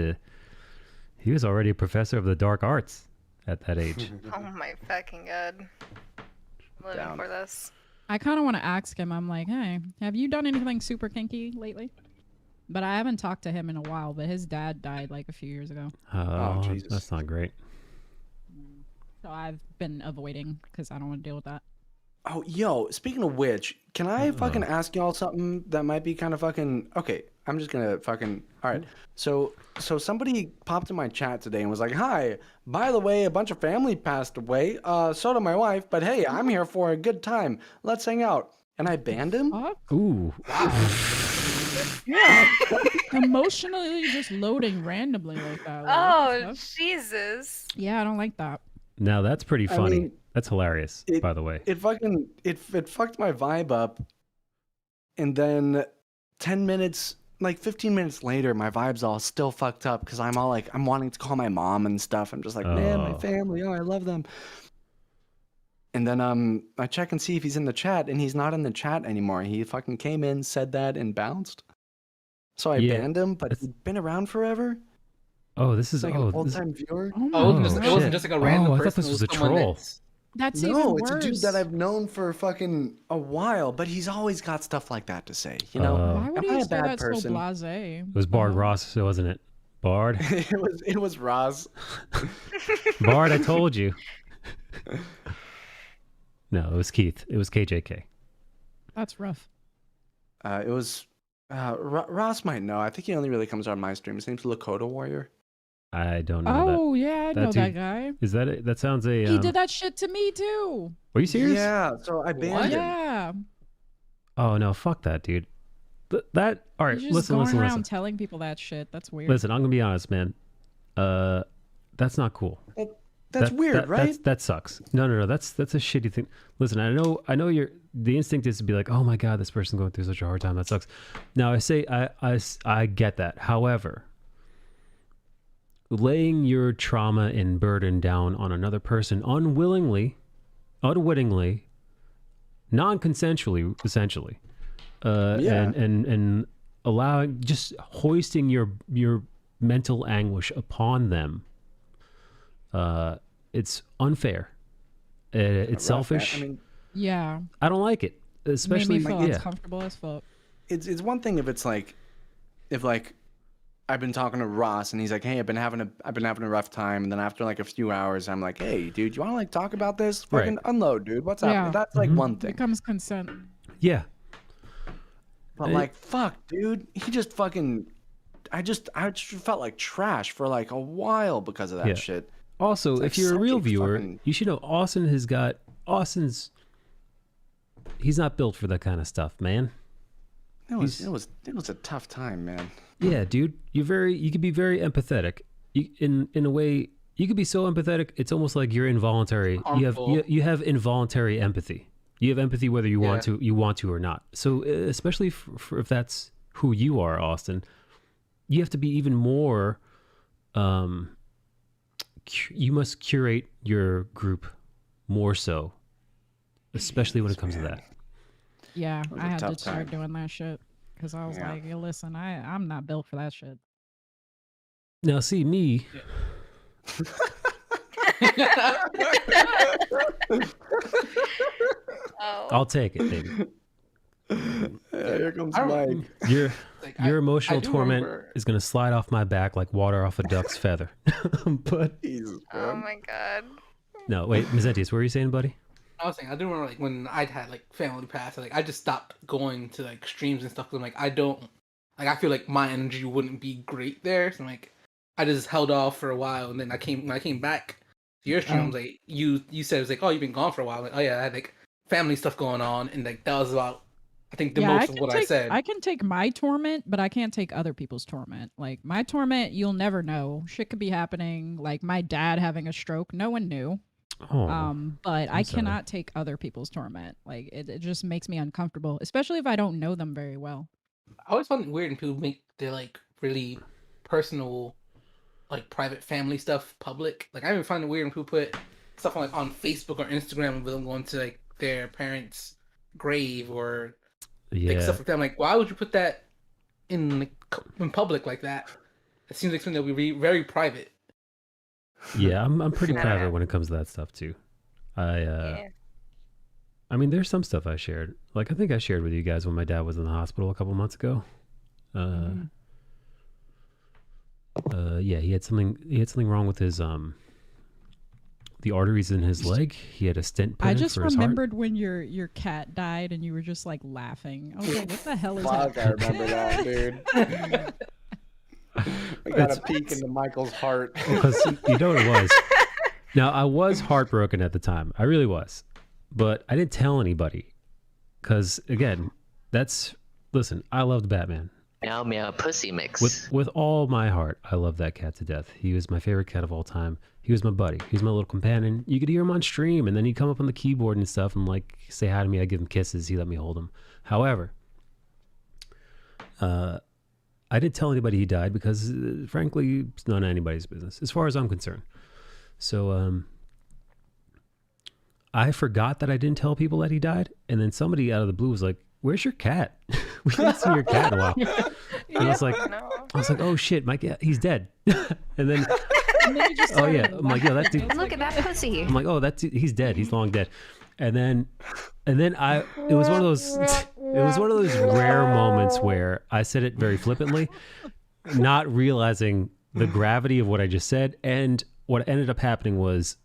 already a professor of the dark arts at that age. Oh my fucking god. I'm living for this. I kind of want to ask him. I'm like, hey, have you done anything super kinky lately? But I haven't talked to him in a while. But his dad died like a few years ago. Oh, Jesus. That's not great. So I've been avoiding because I don't want to deal with that. Oh, yo, speaking of which, can I fucking ask y'all something that might be kind of fucking... Okay, I'm just gonna fucking... All right, so somebody popped in my chat today and was like, hi, by the way, a bunch of family passed away. So did my wife, but hey, I'm here for a good time. Let's hang out. And I banned him? Ooh. Wow. Yeah. Emotionally just loading randomly like that. Like, Oh, Jesus. Yeah, I don't like that. Now that's pretty funny. mean, That's hilarious, by the way. It fucked my vibe up. And then 10 minutes, like 15 minutes later, my vibe's all still fucked up because I'm all like, I'm wanting to call my mom and stuff. I'm just like, man, my family, I love them. And then I check and see if he's in the chat, and he's not in the chat anymore. He fucking came in, said that, and bounced. So I banned him, but he's been around forever. Oh, this is like an old-time viewer. Oh, it wasn't just like a random person. I thought this was a troll. That's no, even it's worse. a dude that I've known for fucking a while, but he's always got stuff like that to say. You know, Why would am I you a say bad that person? so blasé? It was Bard Ross, wasn't it? Bard? It was Roz. Bard, I told you. No, it was Keith. It was KJK. That's rough. It was Ross might know. I think he only really comes on my stream. His name's Lakota Warrior. I don't know that. Oh yeah, I know that guy. Is that it? That sounds a. He did that shit to me too. Are you serious? Yeah. So I banned him. Yeah. Oh no, fuck that, dude. That all right. He's just Listen. going around telling people that shit. That's weird. Listen, I'm gonna be honest, man. That's not cool. That's weird, right? That sucks. No. That's a shitty thing. Listen, I know. The instinct is to be like, oh my god, this person's going through such a hard time. That sucks. Now I get that. However, laying your trauma and burden down on another person unwittingly, non-consensually, essentially, and allowing, just hoisting your mental anguish upon them. It's unfair. It's selfish. I mean, yeah. I don't like it, especially made me feel uncomfortable as fuck. It's one thing if it's like, if like, I've been talking to Ross and he's like, hey, I've been having a rough time, and then after like a few hours, I'm like, hey, dude, you want to like talk about this? Fucking unload, dude. What's up? That's like one thing. It comes consent. Yeah. But like, fuck, dude, he just fucking. I just felt like trash for like a while because of that shit. Also, It's if like you're a real such a viewer, fucking- you should know he's not built for that kind of stuff, man. It was a tough time, man. Yeah, dude, you could be very empathetic. In a way, you could be so empathetic, it's almost like you're involuntary. You have involuntary empathy. You have empathy whether you want to or not. So especially for if that's who you are, Austin, you have to be even more. You must curate your group more so, especially when it comes to that. Yeah, I had to start doing that shit because I was like, "Yo, listen, I'm not built for that shit." Now, see me. I'll take it, baby. Here comes Mike. Your emotional torment remember- is gonna slide off my back like water off a duck's feather. But Oh my god. no, wait, Mezentius, what were you saying, buddy? I was saying, I do remember like when I'd had like family pass, like I just stopped going to like streams and stuff because I'm like, I feel like my energy wouldn't be great there. So I'm like, I just held off for a while, and then when I came back to your stream, I was like, you said it was like, oh, you've been gone for a while. I'm like, oh yeah, I had like family stuff going on, and like that was about, I think the most of what I said. I can take my torment, but I can't take other people's torment. Like my torment, you'll never know. Shit could be happening. Like my dad having a stroke, no one knew. But I cannot take other people's torment. Like it just makes me uncomfortable, especially if I don't know them very well. I always find it weird when people make their like really personal, like private family stuff public. Like I even find it weird when people put stuff on like on Facebook or Instagram of them going to like their parents' grave or like stuff like that. I'm like, why would you put that in public like that? It seems like something that would be very private. Yeah, I'm pretty private when it comes to that stuff too. I mean, there's some stuff I shared. Like I think I shared with you guys when my dad was in the hospital a couple months ago. Yeah, he had something wrong with his the arteries in his leg. He had a stent put I in just for his remembered when your cat died and you were just like laughing. I was like, what the hell is that? I remember that, dude. I got a peek into Michael's heart. Because you know what it was. Now, I was heartbroken at the time. I really was. But I didn't tell anybody. Because, again, listen, I loved Batman. Meow meow pussy mix. With all my heart, I love that cat to death. He was my favorite cat of all time. He was my buddy. He was my little companion. You could hear him on stream, and then he'd come up on the keyboard and stuff and like say hi to me. I'd give him kisses. He let me hold him. However, I didn't tell anybody he died because, frankly, it's none of anybody's business, as far as I'm concerned. So I forgot that I didn't tell people that he died, and then somebody out of the blue was like, "Where's your cat? We haven't seen your cat in a while." And I was like, "Oh shit, Mike, he's dead." And then, oh yeah, I'm like, "Yo, that dude." Look at that pussy. I'm like, "Oh, that dude, he's dead. He's long dead." And then it was one of those rare moments where I said it very flippantly, not realizing the gravity of what I just said. And what ended up happening was,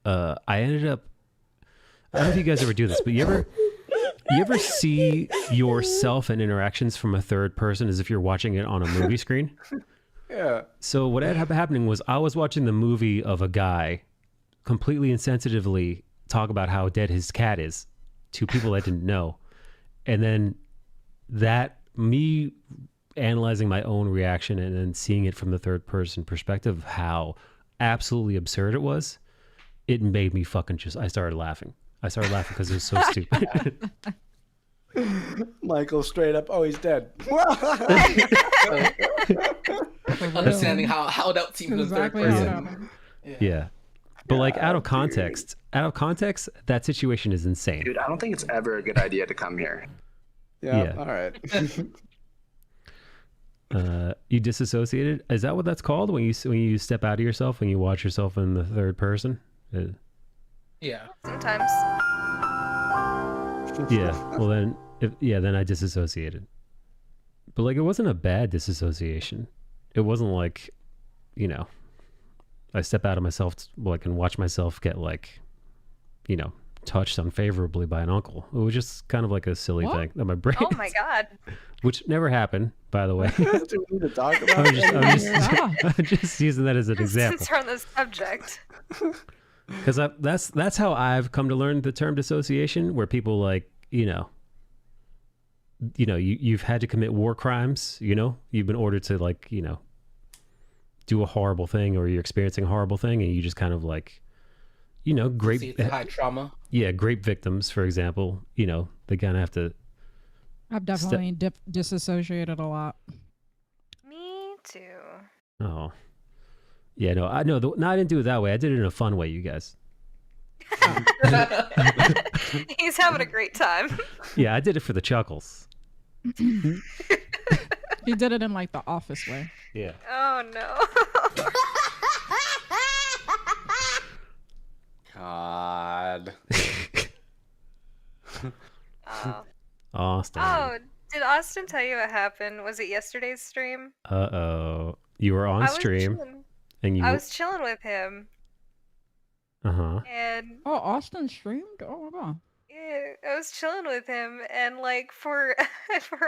I ended up I don't know if you guys ever do this, but you ever see yourself and interactions from a third person as if you're watching it on a movie screen? Yeah. So what ended up happening was I was watching the movie of a guy completely insensitively talk about how dead his cat is to people I didn't know. And then me analyzing my own reaction and then seeing it from the third person perspective, how absolutely absurd it was, it made me fucking I started laughing. I started laughing because it was so stupid. Michael straight up, oh, he's dead. Understanding how that seems in the third person. Yeah. But like out of context, that situation is insane. Dude, I don't think it's ever a good idea to come here. Yeah. All right. You disassociated? Is that what that's called when you step out of yourself, when you watch yourself in the third person? Yeah. Sometimes. Yeah. Well then, then I disassociated. But like, it wasn't a bad disassociation. It wasn't like, I step out of myself and watch myself get touched unfavorably by an uncle. It was just kind of like a silly thing that my brain. Oh my god. Which never happened, by the way. Do we need to talk about I'm just using that as an example. Since we're on the subject. Because that's how I've come to learn the term dissociation, where people you've had to commit war crimes. You've been ordered to do a horrible thing, or you're experiencing a horrible thing, and you just kind of high trauma. Yeah, grape victims, for example. They kind of have to. I've definitely disassociated a lot. Me too. Oh. Yeah, no, I didn't do it that way. I did it in a fun way, you guys. He's having a great time. Yeah, I did it for the chuckles. He did it in the Office way. Yeah. Oh no. God. Austin. Oh, did Austin tell you what happened? Was it yesterday's stream? Uh-oh. You were on stream. I was chilling with him. Uh-huh. And Austin streamed? Oh my god. Yeah, I was chilling with him, and for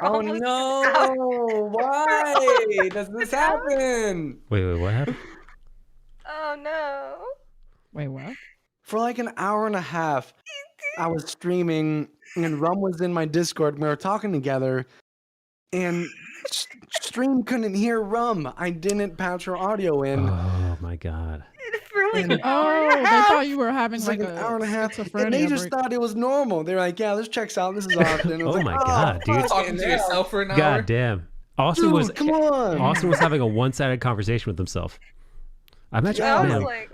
Oh almost no! Why does this happen? Wait, what happened? Oh no. Wait, what? For an hour and a half, I was streaming, and Rum was in my Discord, and we were talking together, and stream couldn't hear Rum. I didn't patch her audio in. Oh my god. For they thought you were having an hour and a half, and they just thought it was normal. They're like, "Yeah, this checks out. This is Austin." Oh my god, dude! Talking to yourself for an hour. God damn, Austin come on. Austin was having a one-sided conversation with himself. I imagine,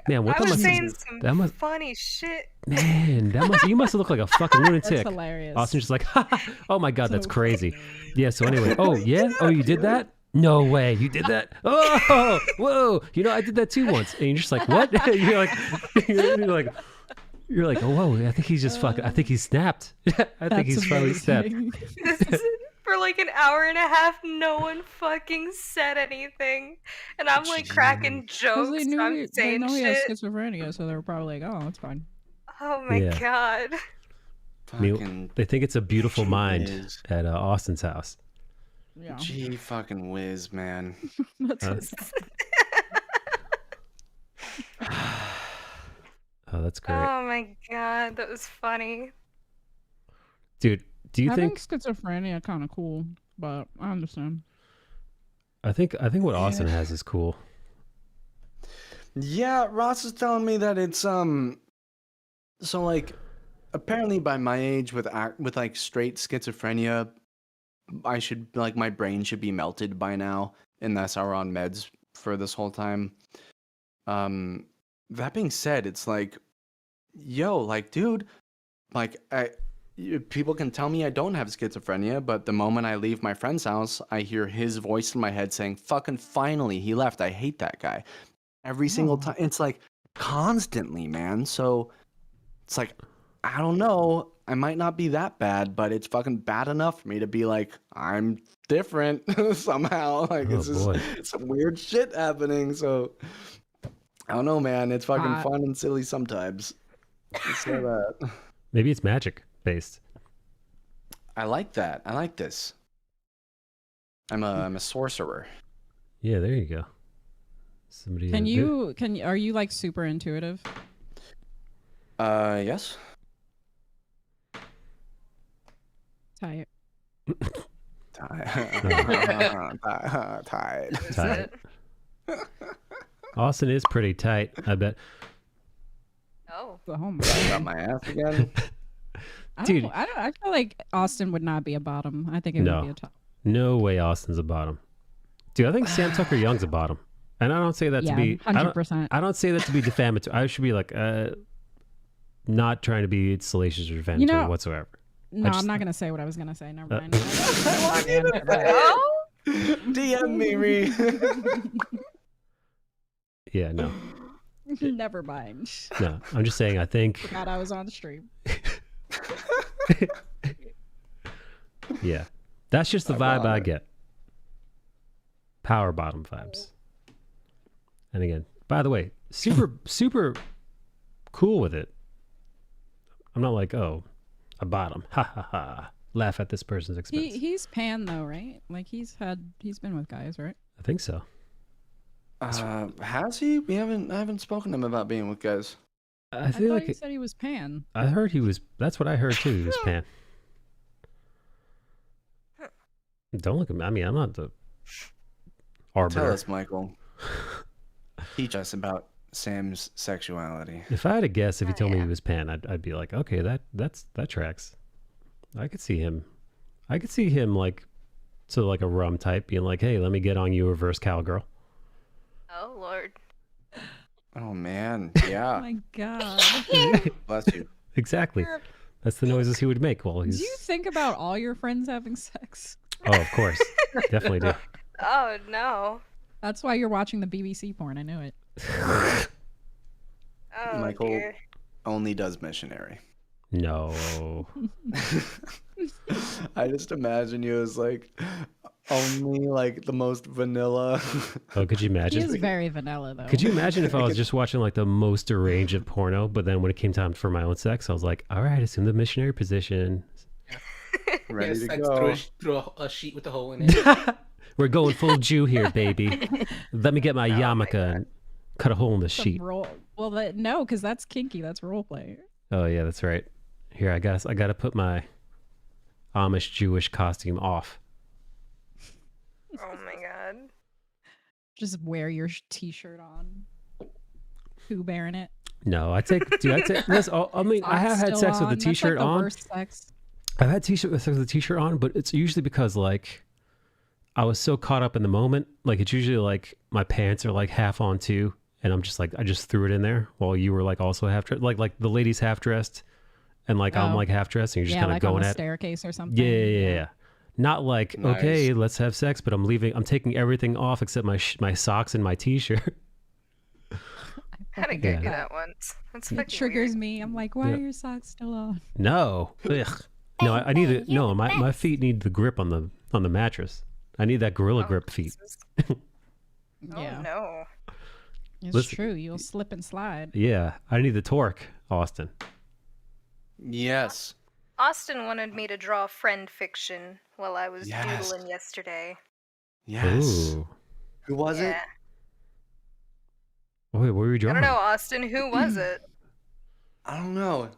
man, what I was must saying some funny shit. Man, you must look like a fucking lunatic. That's hilarious. Austin's just like, oh my god, that's crazy. Yeah. So anyway, oh you did that? No way, you did that? Oh, whoa! I did that too once, and you're just like, what? you're like, oh whoa! I think he's just fucking. I think he's snapped. I think he's probably snapped. For an hour and a half, no one fucking said anything, and I'm cracking jokes. They knew I'm saying he has shit. schizophrenia, so they were probably like, "Oh, it's fine." Oh my god! They think it's a beautiful mind at Austin's house. Yeah. Gee, fucking whiz, man. Oh, that's great. Oh my god, that was funny. Dude, do you think think schizophrenia kind of cool? But I understand. I think what Austin has is cool. Yeah, Ross is telling me that it's so apparently by my age with straight schizophrenia, I should my brain should be melted by now, and that's how we're on meds for this whole time. That being said, it's dude, people can tell me I don't have schizophrenia, but the moment I leave my friend's house, I hear his voice in my head saying, "Fucking finally, he left. I hate that guy." Every single time. It's constantly, man. So it's I don't know. I might not be that bad, but it's fucking bad enough for me to be I'm different somehow. It's just some weird shit happening. So I don't know, man. It's fucking fun and silly sometimes. Let's say that. Maybe it's magic based. I like that. I like this. I'm a sorcerer. Yeah, there you go. Somebody. Are you like super intuitive? Yes. Tight. Tight. Austin is pretty tight, I bet. Oh. Got my ass again. Dude. I feel like Austin would not be a bottom. I think it would be a top. No way Austin's a bottom. Dude, I think Sam Tucker Young's a bottom. And I don't say that to be 100%. I don't say that to be defamatory. I should be like not trying to be salacious or defamatory whatsoever. No, I'm not gonna say what I was gonna say. Never mind. DM me, Ree. Yeah, no. Never mind. No, I'm just saying I think Forgot I was on stream. Yeah. That's just the vibe I get. Power bottom vibes. And again, by the way, super cool with it. I'm not like, oh, a bottom. Ha ha ha. Laugh at this person's expense. He's pan though, right? Like he's been with guys, right? I think so. Has he? I haven't spoken to him about being with guys. I feel thought like he said he was pan. I heard he was. That's what I heard too. He was pan. Don't look at me. I mean, I'm not the arbiter. Tell us, Michael. Teach us about Sam's sexuality. If I had to guess, if he told me he was pan, I'd be like, okay, that tracks. I could see him like, so like a rum type being like, hey, let me get on you, reverse cowgirl. Oh Lord. Oh man, yeah. Oh my God. Bless you. Exactly. That's the noises he would make while he's. Do you think about all your friends having sex? Oh, of course. Definitely do. Oh no. That's why you're watching the BBC porn. I knew it. Oh, Michael dear. only does missionary. No. I just imagine you as like only like the most vanilla. Oh, could you imagine? He is very vanilla though. Could you imagine if I was just watching like the most deranged of porno, but then when it came time for my own sex, I was like, all right, assume the missionary position. Ready to sex go. through a sheet with a hole in it. We're going full Jew here, baby. Let me get my yarmulke and cut a hole in the sheet. Well, no, because that's kinky. That's role play. Oh yeah, that's right. Here, I gotta put my Amish Jewish costume off. Oh my God. Just wear your t-shirt on. Who bearing it? No, I take. Listen, I mean, I have had sex with a t-shirt That's like the on. worst sex. I've had sex with a t-shirt on, but it's usually because like I was so caught up in the moment. Like it's usually like my pants are like half on too, and I'm just like I just threw it in there while you were like also half dressed. Like the lady's half dressed, and like I'm like half dressed, and you're just kind of like going on the at staircase or something. Yeah. Not like Nice. okay, let's have sex, but I'm taking everything off except my socks and my t-shirt. I had a gig that once. That's It fucking triggers weird. me. I'm like, why are your socks still on? No, ugh. No, I need it. No, my feet need the grip on the mattress. I need that gorilla grip feet. Oh Yeah. no. It's Listen. true. You'll slip and slide. Yeah, I need the torque, Austin. Yes. Austin wanted me to draw friend fiction while I was Yes. doodling yesterday. Yes. Ooh. Who was it? Yeah. Oh, wait, what were you I drawing? don't know, Austin. Who was it? I don't know.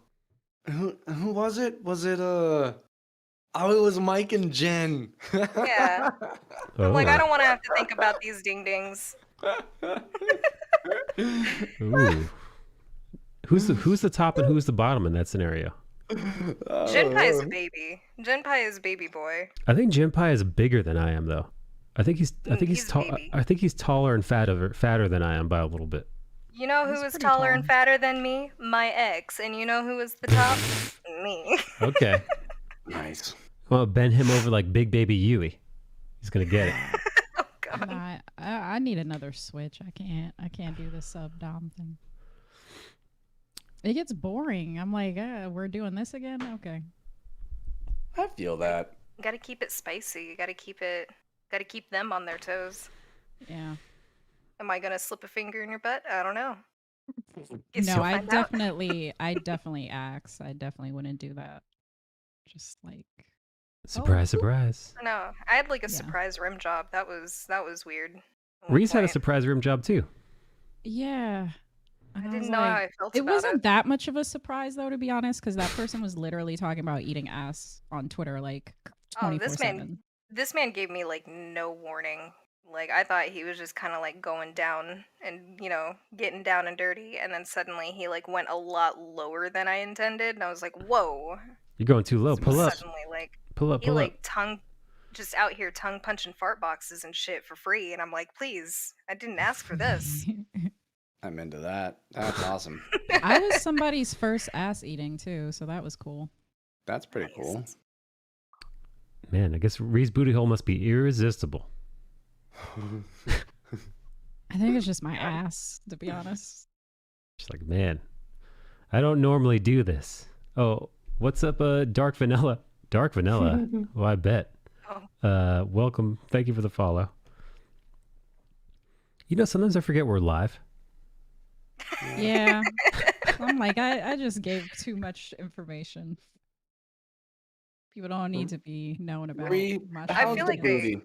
Who was it? Was it Oh, it was Mike and Jen. Yeah. Oh. I'm like, I don't want to have to think about these ding dings. Ooh. Who's the top and who's the bottom in that scenario? Jinpai is a baby. Jinpai is baby boy. I think Jinpai is bigger than I am though. I think he's he's tall. baby. I think he's taller and fatter than I am by a little bit. You know who He's was pretty taller tall. and fatter than me? My ex. And you know who was the top? Me. Okay. Nice. Well, bend him over like Big Baby Yui. He's gonna get it. Nah, I need another switch. I can't do the sub dom thing. It gets boring. I'm like, we're doing this again? Okay. I feel that. You gotta keep it spicy. You gotta keep them on their toes. Yeah. Am I gonna slip a finger in your butt? I don't know. Guess No, you'll I find out. definitely axe. I definitely wouldn't do that. Just like Surprise, surprise. No, I had like a Yeah. surprise rim job. That was weird. at one Reese had a point. surprise room job too. yeah. I And didn't was know how like, I felt it about wasn't it. that much of a surprise though, to be honest, because that person was literally talking about eating ass on Twitter like Oh, 24/7. this man gave me like no warning. Like I thought he was just kind of like going down and getting down and dirty, and then suddenly he like went a lot lower than I intended, and I was like, whoa. You're going too low. Pull up. Suddenly, like Pull up. he Pull up. like just out here tongue punching fart boxes and shit for free, and I'm like, please, I didn't ask for this. I'm into that. That's awesome. I was somebody's first ass eating too, so that was cool. That's pretty cool. Man, I guess Ree's booty hole must be irresistible. I think it's just my ass, to be honest. She's like, man, I don't normally do this. Oh, what's up, Dark Vanilla? Dark Vanilla? Well, I bet. Welcome. Thank you for the follow. You know, sometimes I forget we're live. Yeah. I'm like, I just gave too much information. People don't need to be known about much. I feel like booty?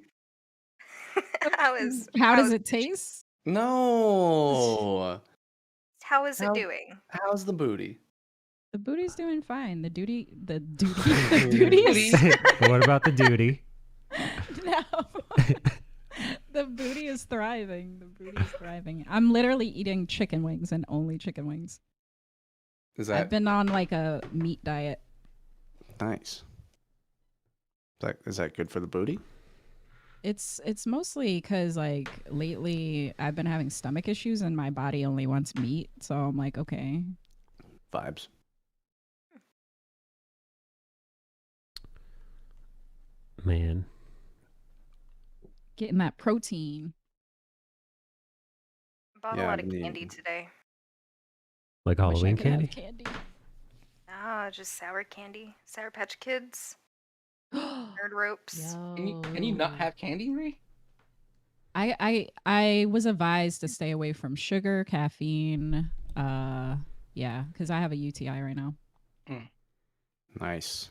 How does it taste? No. How is it doing? How's the booty? The booty's doing fine. The duty is What about the duty? no. The booty is thriving. The booty is thriving. I'm literally eating chicken wings and only chicken wings. I've been on like a meat diet. Nice. Is that good for the booty? It's mostly because like lately I've been having stomach issues and my body only wants meat, so I'm like, okay. Vibes. Man. Getting that protein. Bought a lot of candy today. Like Halloween candy? Ah, just sour candy. Sour Patch Kids. Nerd ropes. Can you not have candy, Ree? I was advised to stay away from sugar, caffeine. Yeah, because I have a UTI right now. Nice.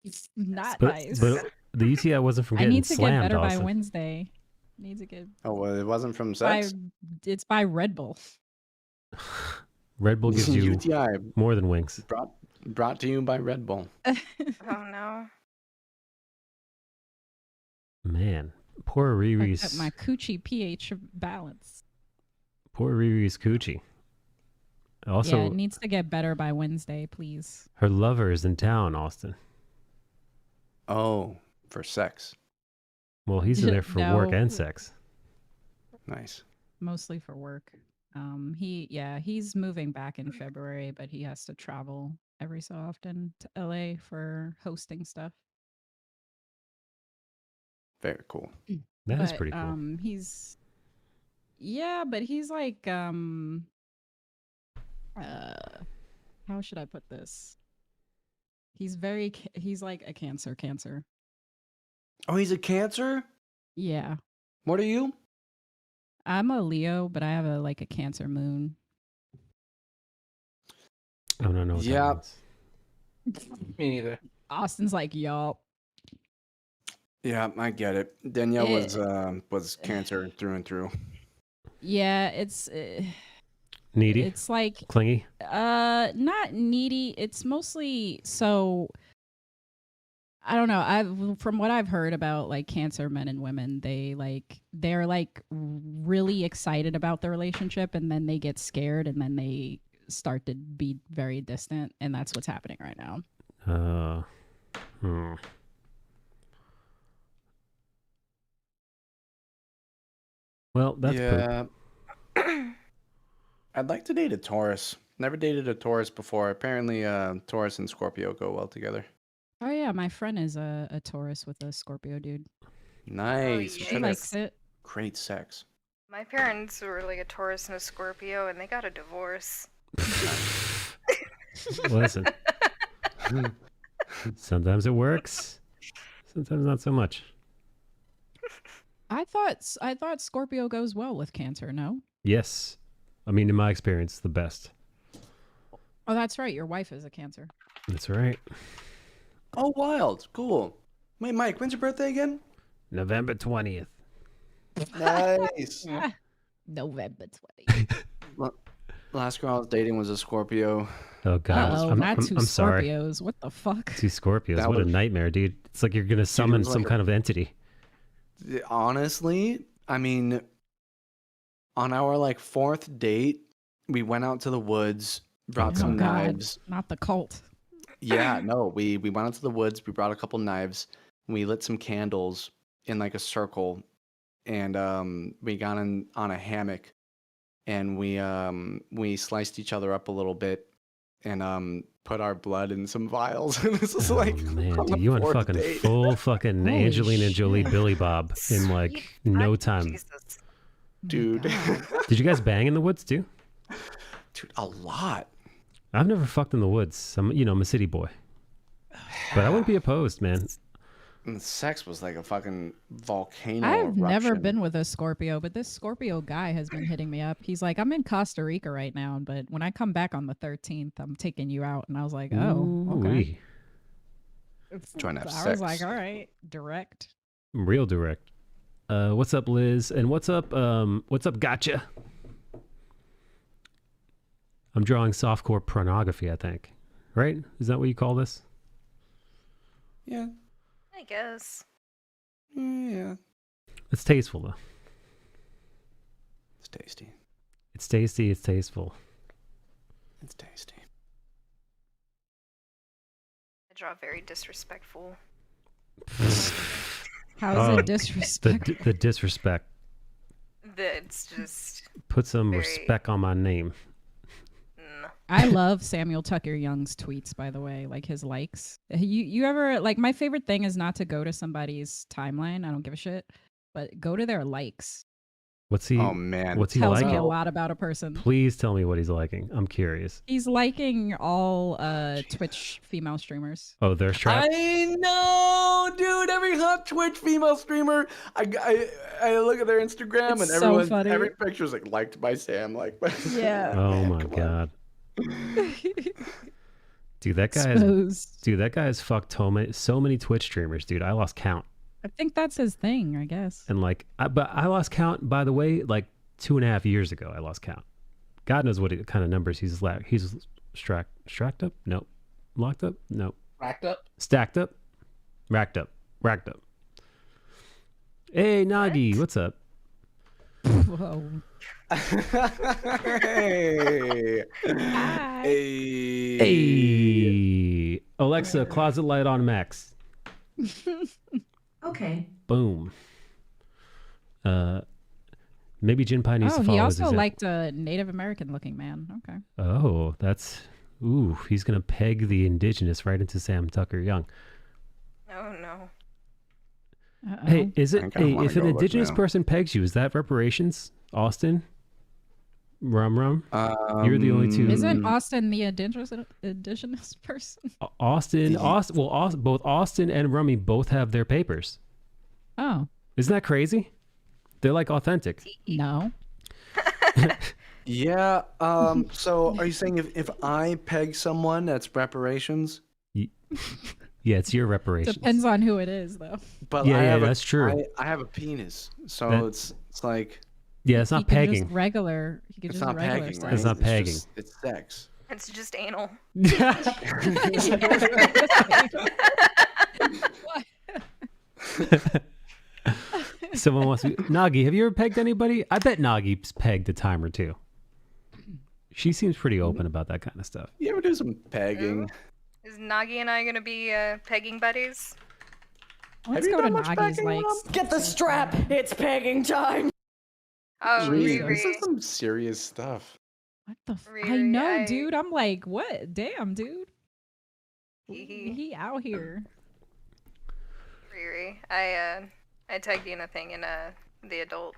It's not But, nice. but the UTI wasn't from I getting need to get slammed, better by Austin. Wednesday. Need to get Oh, well, it wasn't from by, sex? it's by Red Bull. Red Bull gives you UTI more than wings. Brought to you by Red Bull. Oh no. Man, poor I Riri's. got my coochie pH balance. Poor Riri's coochie. Also, Yeah, it needs to get better by Wednesday, please. her lover is in town, Austin. Oh, for sex. Well, he's in there for work No. and sex. Nice. Mostly for work. He's moving back in February, but he has to travel every so often to LA for hosting stuff. Very cool. That is But, pretty cool. but he's like how should I put this? He's like a cancer. Oh, he's a Cancer? Yeah. What are you? I'm a Leo, but I have a Cancer moon. I don't know what that means. Me neither. Austin's like, y'all. Yeah, I get it. Danielle was Cancer through and through. Yeah, it's Needy? It's like Clingy? not needy. It's mostly so. I don't know. From what I've heard about like Cancer men and women, they're like really excited about the relationship, and then they get scared, and then they start to be very distant, and that's what's happening right now. Well, that's yeah. I'd like to date a Taurus. Never dated a Taurus before. Apparently, Taurus and Scorpio go well together. Oh yeah, my friend is a Taurus with a Scorpio dude. Nice. He Should likes it. Great sex. My parents were like a Taurus and a Scorpio, and they got a divorce. Listen. Sometimes it works. Sometimes not so much. I thought Scorpio goes well with Cancer. No. Yes. I mean, in my experience, the best. Oh, that's right. Your wife is a Cancer. That's right. Oh, wild. Cool. Wait, Mike, when's your birthday again? November 20th. Nice. November 20th. Last girl I was dating was a Scorpio. Oh God, Oh, not two I'm sorry. Scorpios. What the fuck? Two Scorpios. That What a was- nightmare, dude. It's like you're gonna summon was some like kind of entity. Honestly, I mean, on our like 4th date, we went out to the woods, brought Oh, some God. knives. Not the cult. Yeah, no, we went out to the woods, we brought a couple knives, we lit some candles in like a circle, and we got on a hammock, and we sliced each other up a little bit, and put our blood in some vials. And this is like Man, on dude, the you went 4th fucking date. full fucking Holy Angelina Jolie shit. Billy Bob in like no time. Dude. Did you guys bang in the woods too? Dude, a lot. I've never fucked in the woods. I'm a city boy, but I wouldn't be opposed, man. And sex was like a fucking volcano. I've never eruption. been with a Scorpio, but this Scorpio guy has been hitting me up. He's like, I'm in Costa Rica right now, but when I come back on the 13th, I'm taking you out. And I was like, oh, okay. Ooh-wee. Trying to have I sex. was like, all right, direct. Real direct. What's up, Liz? And what's up? Gotcha. I'm drawing softcore pornography, I think. Right? Is that what you call this? Yeah. I guess. Yeah. It's tasteful, though. It's tasty. It's tasty. It's tasteful. It's tasty. I draw very disrespectful. How is it disrespectful? The disrespect. It's just. Put some very- respect on my name. I love Samuel Tucker Young's tweets, by the way, like his likes. You ever, like, my favorite thing is not to go to somebody's timeline. I don't give a shit, but go to their likes. What's he? Oh, man. What's he Tells liking? me a lot about a person. Please tell me what he's liking. I'm curious. He's liking all Twitch female streamers. Oh, there's trap. I know, dude. Every hot Twitch female streamer, I look at their Instagram It's and so everyone, funny. every picture is like liked by Sam, like. By Yeah. Oh my god. Dude, that guy has fucked so many Twitch streamers, dude. I lost count. I think that's his thing, I guess. And like, but I lost count, by the way, like 2.5 years ago. I lost count. God knows what kind of numbers he's stracked up? Nope. Locked up? Nope. Racked up? Stacked up? Racked up. Racked up. Hey, Nagi, what's up? Whoa. Hey. Hey. Alexa, closet light on max. Okay. Boom. Maybe Jinpai needs to follow he his also example. liked a Native American looking man. Okay. Oh, that's... Ooh, he's going to peg the indigenous right into Sam Tucker Young. Oh no. Uh-oh. Hey, is it... I kinda Hey, wanna if an go look indigenous now. person pegs you, is that reparations? Austin? Rum? You're the only two... Isn't Austin the indigenous person? Both Austin and Rummy both have their papers. Oh. Isn't that crazy? They're like authentic. No. Yeah. So are you saying if I peg someone, that's reparations? Yeah, it's your reparations. Depends on who it is, though. But Yeah, that's true. I have a penis, so That- it's like. Yeah, it's not He can pegging. just regular. He could It's just not regular pegging, sex. right? It's not pegging. It's sex. It's just anal. Someone wants to... Nagi, have you ever pegged anybody? I bet Nagi's pegged a time or two. She seems pretty open about that kind of stuff. You ever do some pegging? Is Nagi and I gonna be pegging buddies? Let's go to Nagi's likes. Get the strap. It's pegging time. Oh, Jeez, Riri. this is some serious stuff. What the? I Riri, know, dude. I'm like, what? Damn, dude. Hee He out here. Riri. I tagged you in a thing in the adult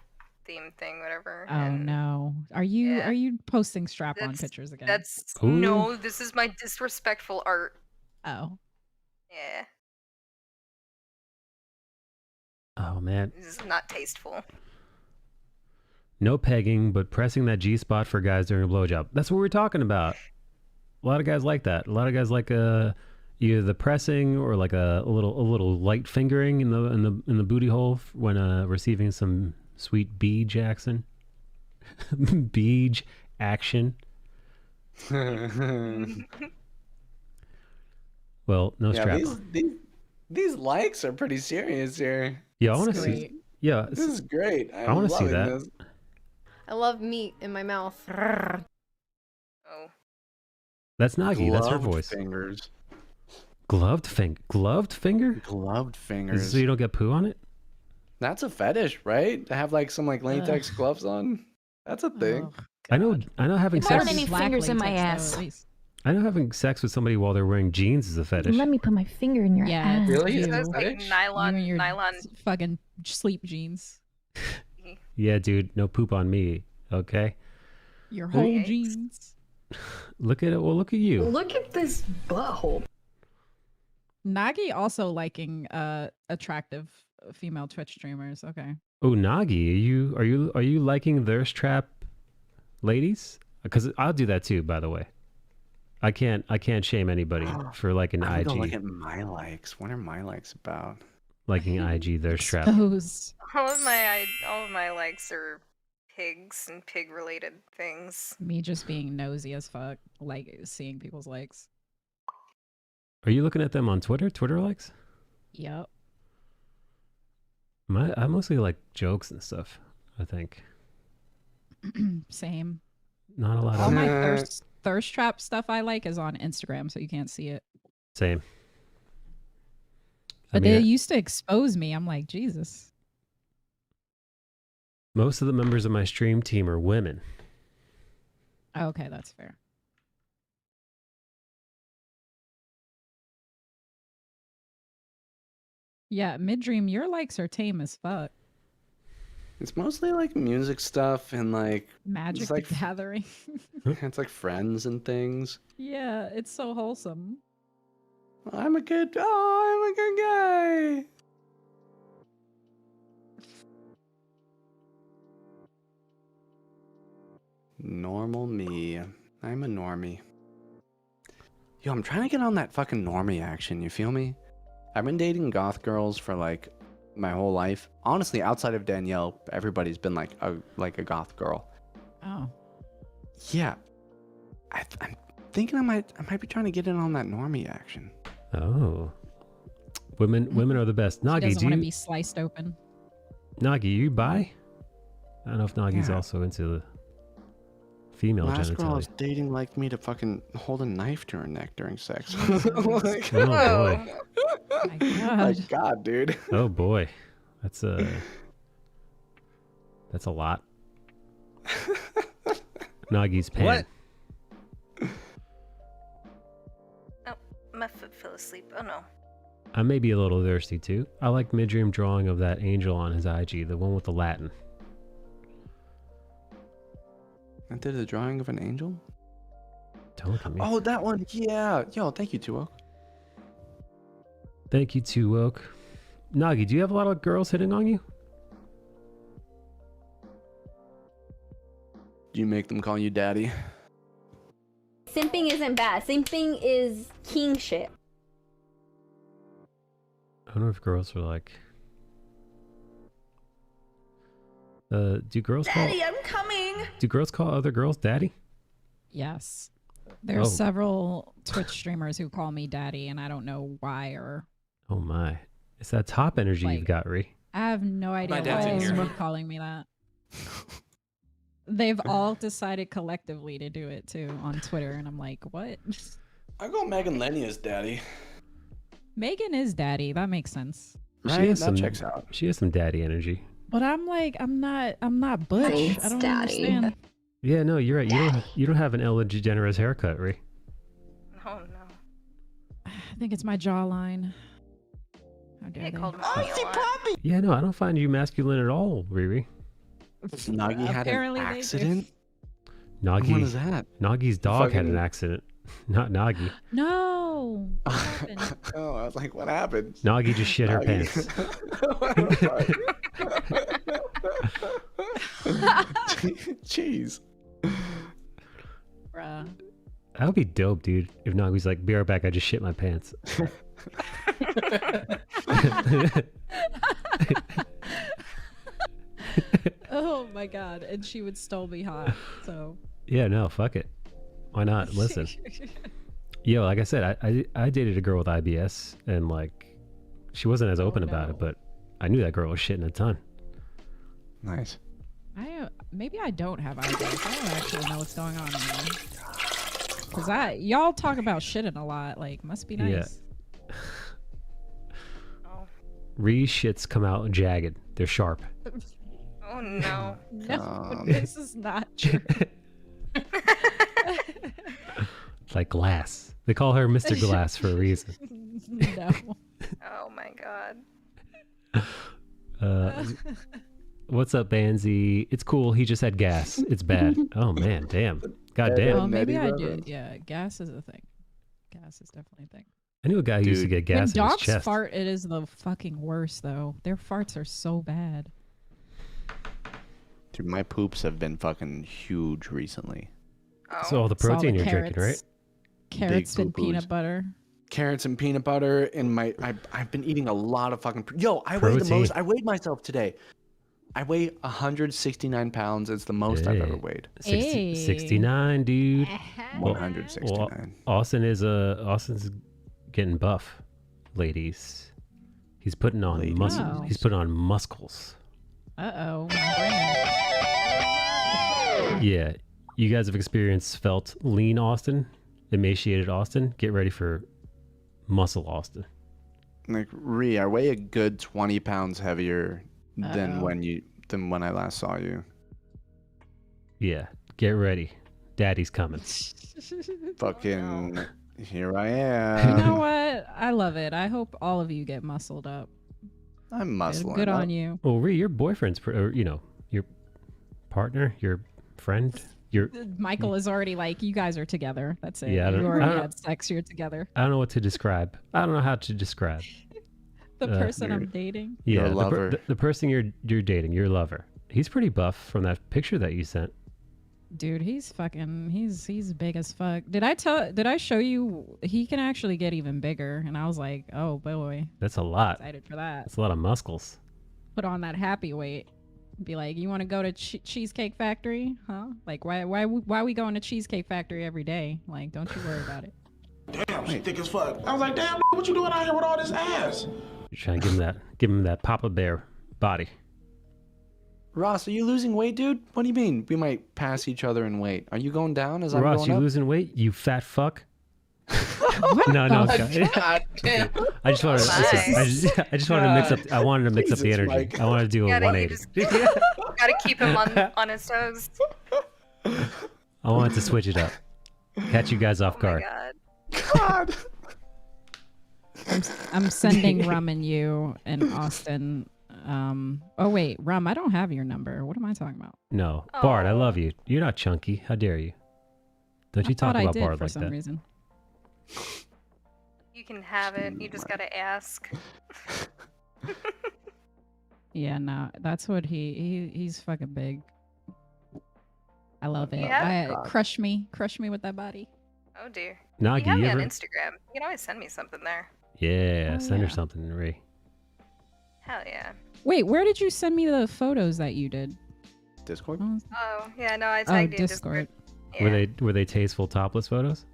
theme thing, whatever. Oh and no. Are you posting strap-on that's- pictures again? That's Ooh. no. This is my disrespectful art. Oh. Yeah, Oh, man. this is not tasteful. No pegging, but pressing that G spot for guys during a blowjob. That's what we're talking about. A lot of guys like that. A lot of guys like either the pressing or like a little light fingering in the booty hole when receiving some sweet beej action. Beej action. Well, no strap. These likes are pretty serious here. Yeah, I want to see. Yeah, this is great. I want to see that. This. I love meat in my mouth. Oh. That's Nagi. That's her voice. Fingers. Gloved finger. Gloved finger. Gloved Is fingers. this so you don't get poo on it? That's a fetish, right? To have like some like latex gloves on. That's a thing. I know having I sex. don't need fingers in my ass. I know having sex with somebody while they're wearing jeans is a fetish. Let me put my finger in your ass. Really? It Is that says a like fetish? nylon. Fucking sleep jeans. Yeah, dude, no poop on me. Okay. Your whole jeans. Look at it. Well, look at you. Look at this butthole. Nagi also liking attractive female Twitch streamers. Okay. Oh, Nagi, are you liking thirst trap ladies? Because I'll do that too. By the way, I can't shame anybody for liking I'm IG. gonna look at my likes. What are my likes about? Liking IG thirst trap. All of my likes are pigs and pig related things. Me just being nosy as fuck, like seeing people's likes. Are you looking at them on Twitter? Twitter likes? Yep. I mostly like jokes and stuff, I think. Same. Not a lot All of my thirst trap stuff I like is on Instagram, so you can't see it. Same. But they used to expose me. I'm like, Jesus. Most of the members of my stream team are women. Okay, that's fair. Yeah, Mid-Dream, your likes are tame as fuck. It's mostly like music stuff and like Magic it's like, the Gathering. it's like friends and things. Yeah, it's so wholesome. I'm a good guy. Normal me. I'm a normie. Yo, I'm trying to get on that fucking normie action, you feel me? I've been dating goth girls for like my whole life. Honestly, outside of Danielle, everybody's been like a goth girl. Oh. Yeah. I'm thinking I might be trying to get in on that normie action. Oh. Women are the best. He Nagi, doesn't do want to you be sliced open. Nagi, you bi? I don't know if Nagi's also into the female Last girl I genitalia. was dating liked me to fucking hold a knife to her neck during sex. Oh boy. My God, dude. Oh boy. That's a lot. Nagi's pan. What? Oh, my foot fell asleep. Oh no. I may be a little thirsty too. I like Mid-Dream drawing of that angel on his IG, the one with the Latin. I did a drawing of an angel? Don't look at me. Oh, that one. Yeah. Yo, thank you, Tuo. Thank you, Two Woke. Nagi, do you have a lot of girls hitting on you? Do you make them call you daddy? Simping isn't bad. Simping is king shit. I wonder if girls are like... do girls Daddy, call... I'm coming. Do girls call other girls daddy? Yes. There's Oh. several Twitch streamers who call me daddy, and I don't know why or... Oh my. It's that top energy you've got, Ree. I have no idea why dad's in they here. keep calling me that. They've all decided collectively to do it too on Twitter, and I'm like, what? I call Megan Lenny as daddy. Megan is daddy. That makes sense. Right? That checks out. She has some daddy energy. But I'm like, I'm not Butch. Thanks, I don't daddy. understand. Yeah, no, you're right. You don't have an Ellen DeGeneres haircut, Ree. Oh no. I think it's my jawline. How dare they? Yeah, no, I don't find you masculine at all, Riri. Nagi had an Apparently they do. accident? Nagi. What is that? Nagi's dog had an Fucking- accident. Not Nagi. No. What happened? Oh, I was like, what happened? Nagi just shit her Nagi. pants. Jeez. Bruh. That would be dope, dude. If Nagi's like, be right back, I just shit my pants. Oh my god. And she would still be hot. So Yeah, no, fuck it. Why not? Listen. Yo, like I said, I dated a girl with IBS, and like, she wasn't as open about it, but I knew that girl was shitting a ton. Nice. Maybe I don't have IBS. I don't actually know what's going on anymore. Cause y'all talk about shitting a lot. Like, must be nice. Yeah. Ree's shits come out jagged. They're sharp. Oh no. No, this is not true. It's like glass. They call her Mr. Glass for a reason. No. Oh my god. What's up, Banzi? It's cool. He just had gas. It's bad. Oh man, damn. God damn. Oh, maybe I do. Yeah, gas is a thing. Gas is definitely a thing. I knew a guy who used to get gas When in his dogs chest. fart, it is the fucking worst though. Their farts are so bad. Dude, my poops have been fucking huge recently. So all the protein you're carrots, drinking, right? Carrots Big and poo-poos. peanut butter. Carrots and peanut butter, and I've been eating a lot of fucking. Yo, I weigh the Protein. most. I weighed myself today. I weigh 169 pounds. It's the most I've ever weighed. 69, dude. 169. Austin's getting buff, ladies. He's putting on muscle. Oh. He's putting on muscles. Uh-oh. Yeah, you guys have felt lean Austin, emaciated Austin. Get ready for muscle Austin. Like I weigh a good 20 pounds heavier than when I last saw you. Yeah, get ready. Daddy's coming. Fucking here I am. You know what? I love it. I hope all of you get muscled up. I'm muscling. Good up. on you. Well, Ree, your boyfriend's, or your partner, your friend, your. Michael is already like, you guys are together. That's it. Yeah, you already had sex. You're together. I don't know what to describe. I don't know how to describe. The person I'm dating. Yeah, Your lover. the person you're dating, your lover. He's pretty buff from that picture that you sent. Dude, he's big as fuck. Did I show you he can actually get even bigger? And I was like, oh boy. That's a lot. Excited for that. That's a lot of muscles. Put on that happy weight. Be like, you want to go to Cheesecake Factory? Huh? Like, why we going to Cheesecake Factory every day? Like, don't you worry about it. Damn, she thick as fuck. I was like, damn, what you doing out here with all this ass? You're trying to give him that Papa Bear body. Ross, are you losing weight, dude? What do you mean? We might pass each other in weight. Are you going down as I'm Ross, going you up? losing weight? You fat fuck. No, God damn. I just wanted to mix up. I wanted to mix up the Jesus, energy. Mike. I wanted to do a 180. Gotta keep him on his toes. I wanted to switch it up. Catch you guys off guard. God. I'm sending Rum and you and Austin. Oh wait, Rum, I don't have your number. What am I talking about? No, Bard, I love you. You're not chunky. How dare you? Don't you talk I about did Bard for like some that? reason. You can have it. You just gotta ask. Yeah, no, that's what he's fucking big. I love it. Yeah. Crush me with that body. Oh dear. Nagi, you have you me on ever- Instagram. You can always send me something there. Yeah, Oh, send her yeah. something, Ray. Hell yeah. Wait, where did you send me the photos that you did? Discord? Oh yeah, no, I tagged you in Discord. Were they tasteful topless photos?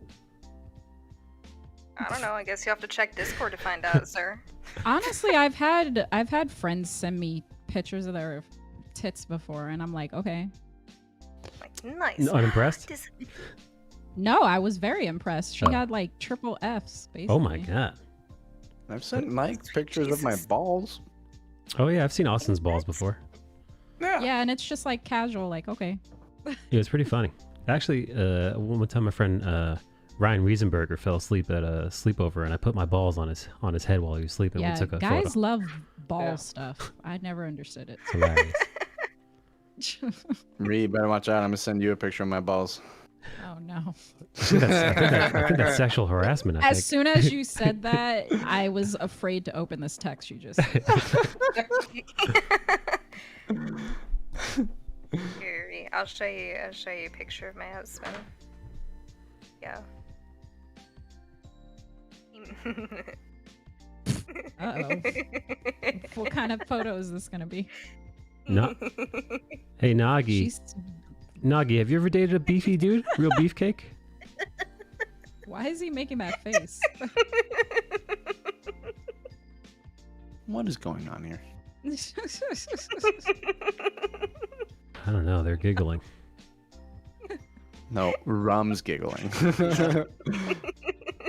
I don't know. I guess you have to check Discord to find out, sir. Honestly, I've had friends send me pictures of their tits before, and I'm like, okay. Like, nice. Unimpressed? No, I was very impressed. She Oh. had like triple Fs, basically. Oh my god. I've sent Mike pictures of my balls. Oh yeah, I've seen Austin's balls before. Yeah, and it's just like casual, like, okay. Yeah, it's pretty funny. Actually, one time my friend Ryan Riesenberger fell asleep at a sleepover, and I put my balls on his head while he was sleeping. Yeah, We took a guys photo. love ball stuff. I never understood it. It's hilarious. Ree, better watch out. I'm gonna send you a picture of my balls. Oh no. I think that's sexual harassment. I As think. soon as you said that, I was afraid to open this text you just sent. Here, I'll show you a picture of my husband. Yeah. Uh-oh. What kind of photo is this gonna be? No. Hey Nagi. Nagi, have you ever dated a beefy dude? Real beefcake? Why is he making that face? What is going on here? I don't know. They're giggling. No, Rum's giggling.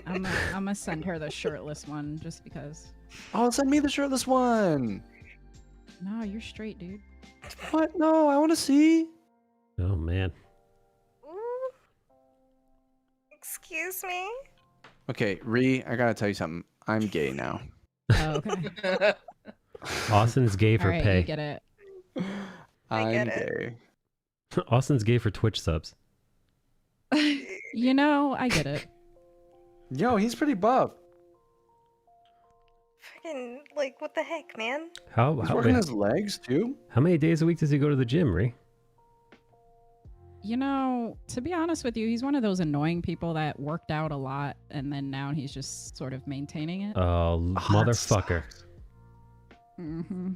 I'm gonna send her the shirtless one just because. Oh, send me the shirtless one. No, you're straight, dude. What? No, I want to see. Oh man. Excuse me? Okay, I gotta tell you something. I'm gay now. Oh, okay. Austin's gay for All right, pay. you get it. I'm gay. Austin's gay for Twitch subs. You know, I get it. Yo, he's pretty buff. Freaking, like, what the heck, man? He's working his legs too. How many days a week does he go to the gym, Ree? You know, to be honest with you, he's one of those annoying people that worked out a lot and then now he's just sort of maintaining it. Oh, motherfucker. Mm-hmm.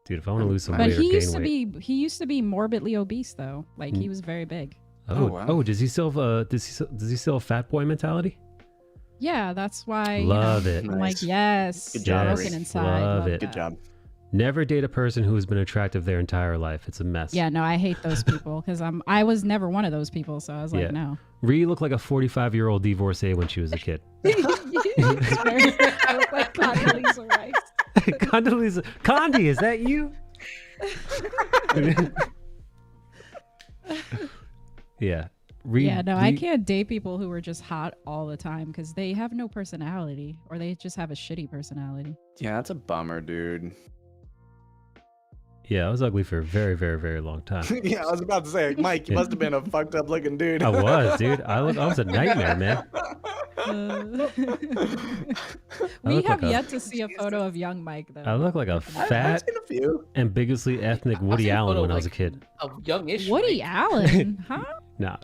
Dude, if I want to lose some But weight or he gain used to weight. he used to be morbidly obese though. Like he was very big. Oh, wow. oh, does he still have does he still have fat boy mentality? Yeah, that's why. Love it. I'm like, yes. Good job, broken Ree. inside. Love it. that. Good job. Never date a person who has been attractive their entire life. It's a mess. Yeah, no, I hate those people because I was never one of those people, so I was like, no. Ree looked like a 45-year-old divorcee when she was a kid. I look like Condoleezza Rice. Condoleezza, Condi, is that you? Yeah. Yeah, no, I can't date people who are just hot all the time because they have no personality or they just have a shitty personality. Yeah, that's a bummer, dude. Yeah, I was ugly for a very, very, very long time. Yeah, I was about to say, Mike, you must have been a fucked up looking dude. I was, dude. I was a nightmare, man. We look have like yet to see a photo of young Mike, though. I look like a fat, ambiguously ethnic Woody Allen when I was a kid. A youngish. Woody Allen, huh? Nah.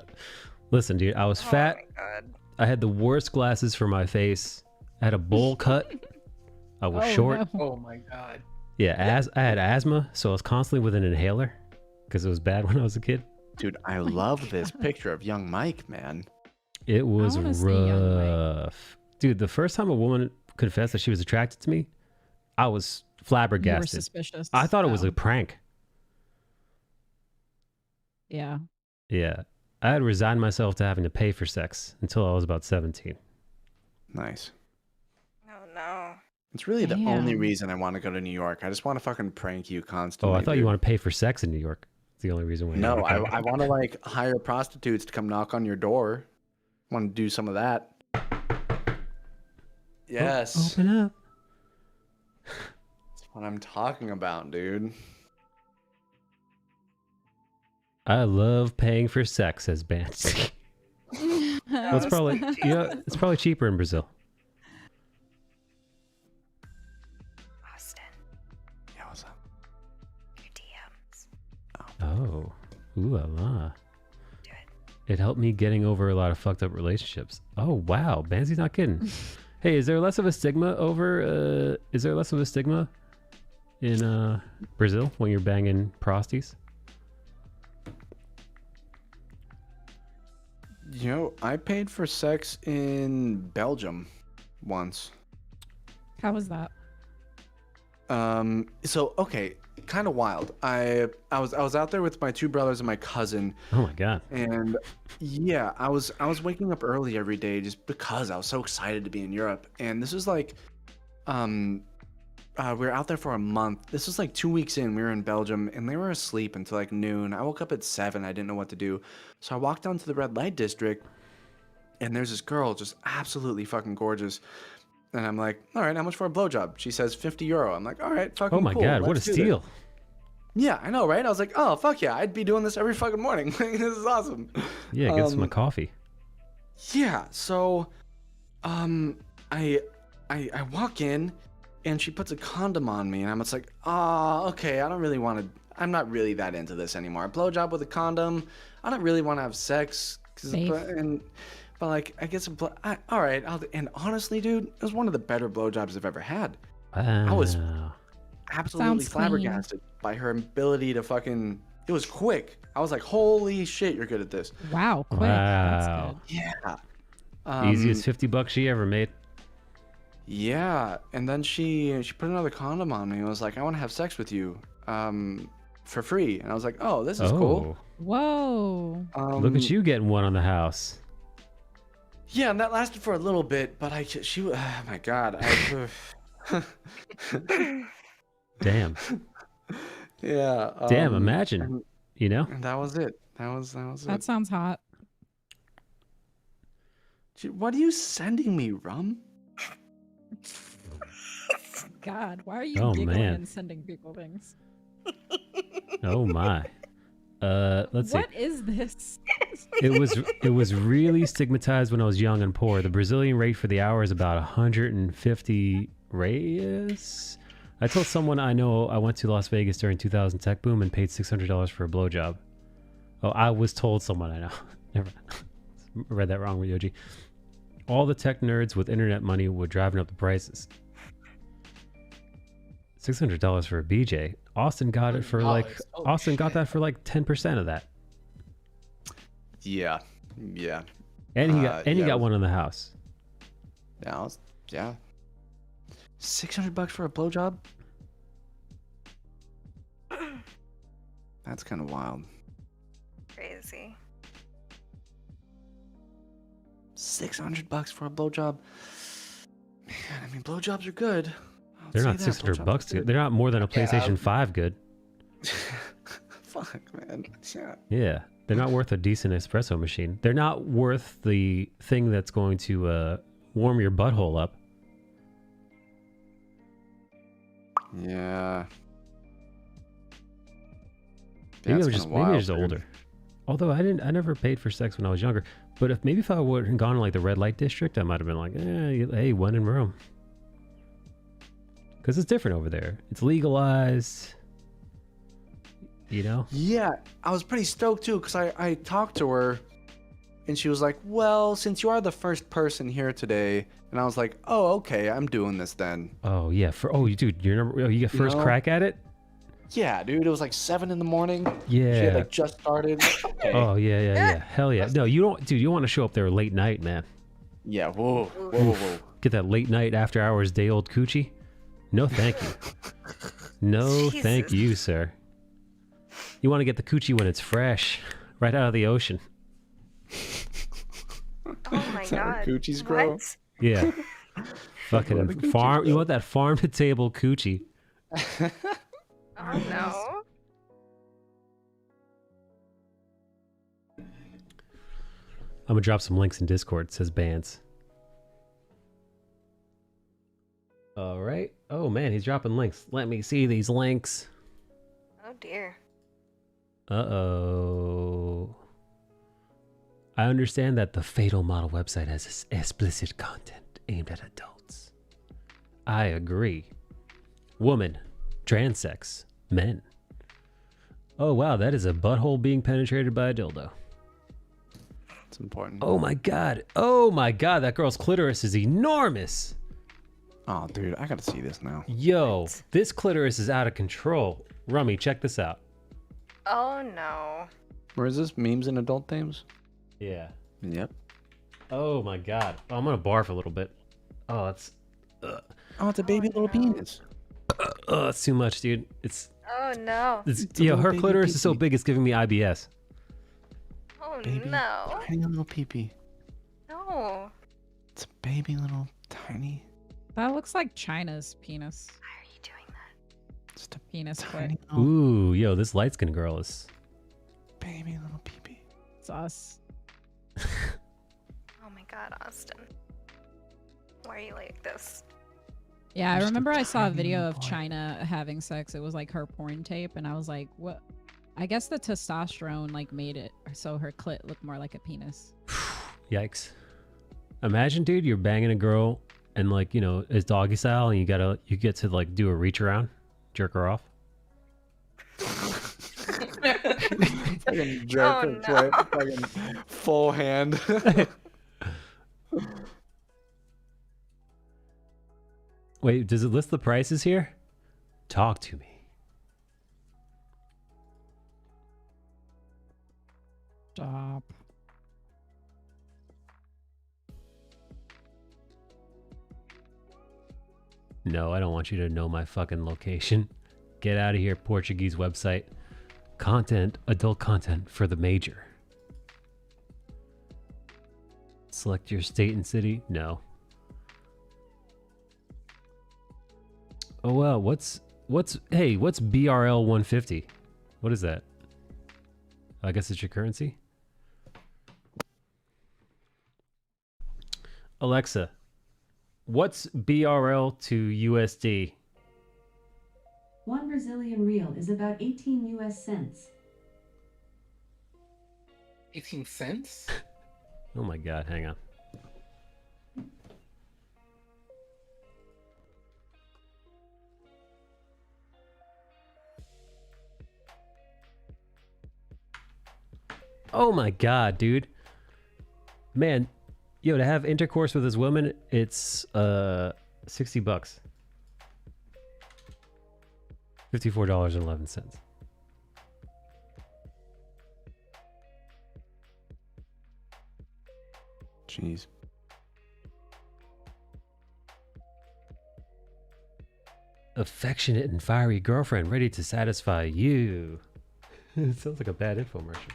Listen, dude, I was fat. I had the worst glasses for my face. I had a bowl cut. I was short. No. Oh my god. Yeah, I had asthma, so I was constantly with an inhaler because it was bad when I was a kid. Dude, I love this picture of young Mike, man. It was wanna see young Mike. rough. Dude, the first time a woman confessed that she was attracted to me, I was flabbergasted. suspicious. I thought it was Oh. a prank. Yeah. Yeah. I had resigned myself to having to pay for sex until I was about 17. Nice. Oh no. It's really the only Damn. reason I want to go to New York. I just want to fucking prank you Oh, constantly. I thought you dude. want to pay for sex in New York. It's the only reason why. No, I want to like hire prostitutes to come knock on your door. Want to do some of that. Yes. Open up. That's what I'm talking about, dude. I love paying for sex, says Banshee. Well, it's probably it's probably cheaper in Brazil. Austin, Yeah, what's up? your DMs. Oh, ooh la la. It helped me getting over a lot of fucked up relationships. Oh wow, Bansy's not kidding. Hey, is there less of a stigma over? Is there less of a stigma in Brazil when you're banging prosties? You know, I paid for sex in Belgium once. How was that? So okay, kind of wild. I was out there with my two brothers and my cousin. Oh my god. And yeah, I was waking up early every day just because I was so excited to be in Europe. And this was like, we were out there for a month. This was like 2 weeks in. We were in Belgium, and they were asleep until like noon. I woke up at 7. I didn't know what to do, so I walked down to the red light district, and there's this girl just absolutely fucking gorgeous. And I'm like, all right, how much for a blowjob? She says €50. I'm like, all right, fucking Oh my cool. god, what a let's do this. steal! Yeah, I know, right? I was like, oh, fuck yeah, I'd be doing this every fucking morning. This is awesome. Yeah, get some coffee. Yeah, so, I walk in, and she puts a condom on me, and I'm just like, oh, okay, I don't really want to. I'm not really that into this anymore. A blowjob with a condom. I don't really want to have sex. But like, I guess all right. And honestly, dude, it was one of the better blowjobs I've ever had. Wow. I was absolutely Sounds flabbergasted by her ability to fucking. It was quick. I was like, holy shit, you're good at this. Wow, quick. Wow. That's good. Yeah. Easiest $50 she ever made. Yeah, and then she put another condom on me and was like, I want to have sex with you, for free. And I was like, oh, this is cool. Whoa. Look at you getting one on the house. Yeah, and that lasted for a little bit, but oh my god, Damn. Yeah. Damn, imagine. You know? And that was it. That was it. That sounds hot. What are you sending me, Rum? God, why are you Oh, giggling man. and sending people things? Oh my. Let's see. What is this? It was really stigmatized when I was young and poor. The Brazilian rate for the hour is about 150 reais. I told someone I know I went to Las Vegas during 2000 tech boom and paid $600 for a blowjob. Oh, I was told someone I know. Never read that wrong, Ryoji. All the tech nerds with internet money were driving up the prices. $600 for a BJ. Austin got it for like got that for like 10% of that. Yeah. And he got one in the house. Yeah. $600 for a blowjob? That's kind of wild. Crazy. $600 for a blowjob. Man, I mean, blowjobs are good. They're not $600. They're not more than a PlayStation 5 good. Fuck, man. Yeah. Yeah. They're not worth a decent espresso machine. They're not worth the thing that's going to warm your butthole up. Yeah. Maybe I was just older. Although I never paid for sex when I was younger. But if I would have gone to like the red light district, I might have been like, hey, when in Rome. Because it's different over there. It's legalized. You know? Yeah, I was pretty stoked too because I talked to her and she was like, well, since you are the first person here today, and I was like, oh, okay, I'm doing this then. Oh, yeah. Dude, you get first crack at it? Yeah, dude, it was like 7 in the morning. Yeah. She had like just started. Okay. Oh, yeah. Hell yeah. No, you don't, dude, you don't want to show up there late night, man. Yeah, whoa. Get that late night after hours day old coochie? No, thank you. No, thank you, sir. You want to get the coochie when it's fresh, right out of the ocean. Oh my god. Coochies grow? What? Yeah. Fucking farm. You want that farm to table coochie. Oh no. I'm gonna drop some links in Discord. It says bands. All right. Oh man, he's dropping links. Let me see these links. Oh dear. Uh-oh. I understand that the Fatal Model website has explicit content aimed at adults. I agree. Woman, transsex, men. Oh wow, that is a butthole being penetrated by a dildo. It's important. Oh my god. Oh my god, that girl's clitoris is enormous. Oh, dude, I gotta see this now. Yo, this clitoris is out of control. Rummy, check this out. Oh no. Where is this? Memes and adult themes? Yeah. Yep. Oh my god. Oh, I'm gonna barf a little bit. Oh, that's... Oh, it's a baby little penis. Oh, it's too much, dude. It's... Oh no. Yo, her clitoris is so big it's giving me IBS. Oh Baby, no. tiny little peepee. No. It's a baby little tiny. That looks like China's penis. Why are you doing that? Just a Penis tiny clit. little Ooh, yo, this light-skinned girl is... baby little peepee. It's us. Oh my god, Austin. Why are you like this? Yeah, I remember I saw a video of China having sex. It was like her porn tape, and I was like, what? I guess the testosterone like made it so her clit looked more like a penis. Yikes. Imagine, dude, you're banging a girl and like, you know, it's doggy style and you get to like do a reach around, jerk her off. Fucking jerk her clit, fucking full hand. Wait, does it list the prices here? Talk to me. Stop. No, I don't want you to know my fucking location. Get out of here, Portuguese website. Content, adult content for the major. Select your state and city. No. Oh well, what's BRL 150? What is that? I guess it's your currency. Alexa, what's BRL to USD? 1 Brazilian real is about 18 US cents. 18 cents? Oh my god, hang on. Oh my god, dude. Man, yo, to have intercourse with this woman, it's $60. $54.11. Jeez. Affectionate and fiery girlfriend ready to satisfy you. It sounds like a bad infomercial.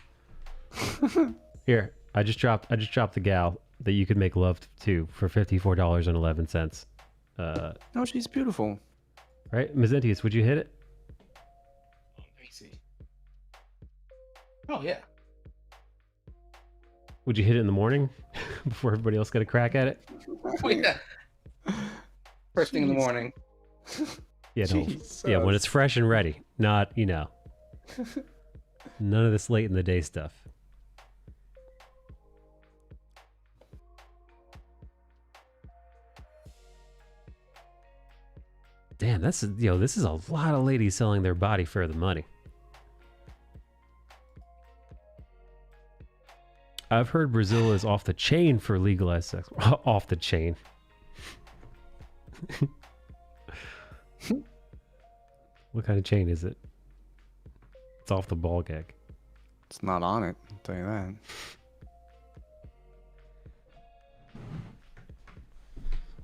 Here, I just dropped the gal that you could make love to for $54.11. No, she's beautiful. Right? Mazentius, would you hit it? Let me see. Oh yeah. Would you hit it in the morning before everybody else got a crack at it? Oh, yeah. First thing in the morning. Yeah, no. Yeah, when it's fresh and ready, not, you know, none of this late in the day stuff. Damn, this is a lot of ladies selling their body for the money. I've heard Brazil is off the chain for legalized sex. Off the chain. What kind of chain is it? It's off the ball gag. It's not on it, I'll tell you that.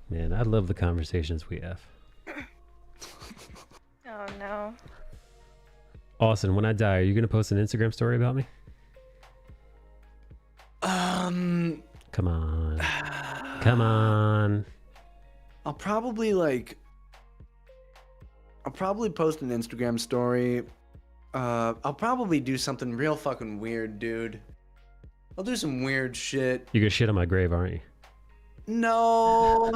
Man, I love the conversations we have. Oh no. Austin, when I die, are you going to post an Instagram story about me? Come on. Come on. I'll probably post an Instagram story. I'll probably do something real fucking weird, dude. I'll do some weird shit. You're gonna shit on my grave, aren't you? No.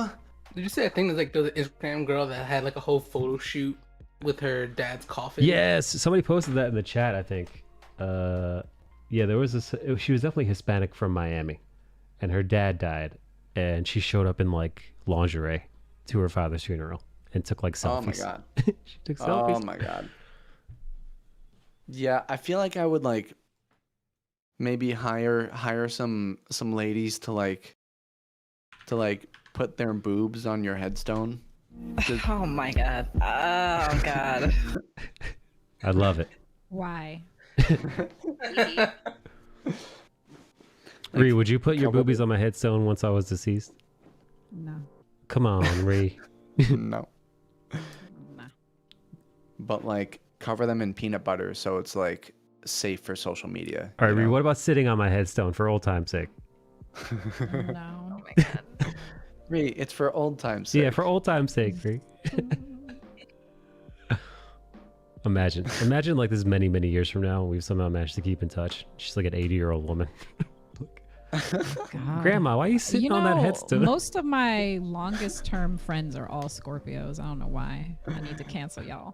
Did you say a thing like there was an Instagram girl that had like a whole photo shoot with her dad's coffin? Yes, somebody posted that in the chat, I think. Yeah, there was this. She was definitely Hispanic from Miami, and her dad died, and she showed up in like lingerie to her father's funeral and took like selfies. Oh my god. She took selfies. Oh my god. Yeah, I feel like I would like maybe hire some ladies to like put their boobs on your headstone. Oh my god. Oh god. I love it. Why? Ree, would you put your boobies on my headstone once I was deceased? No. Come on, Ree. No. But like cover them in peanut butter so it's like safe for social media. All right, Ree, what about sitting on my headstone for old time's sake? No. Oh my god. Ree, it's for old time's sake. Yeah, for old time's sake, Ree. Imagine like this many years from now, we've somehow managed to keep in touch. She's like an 80-year-old woman. God. Grandma, why are you sitting on that headstone? Most of my longest term friends are all Scorpios. I don't know why. I need to cancel y'all.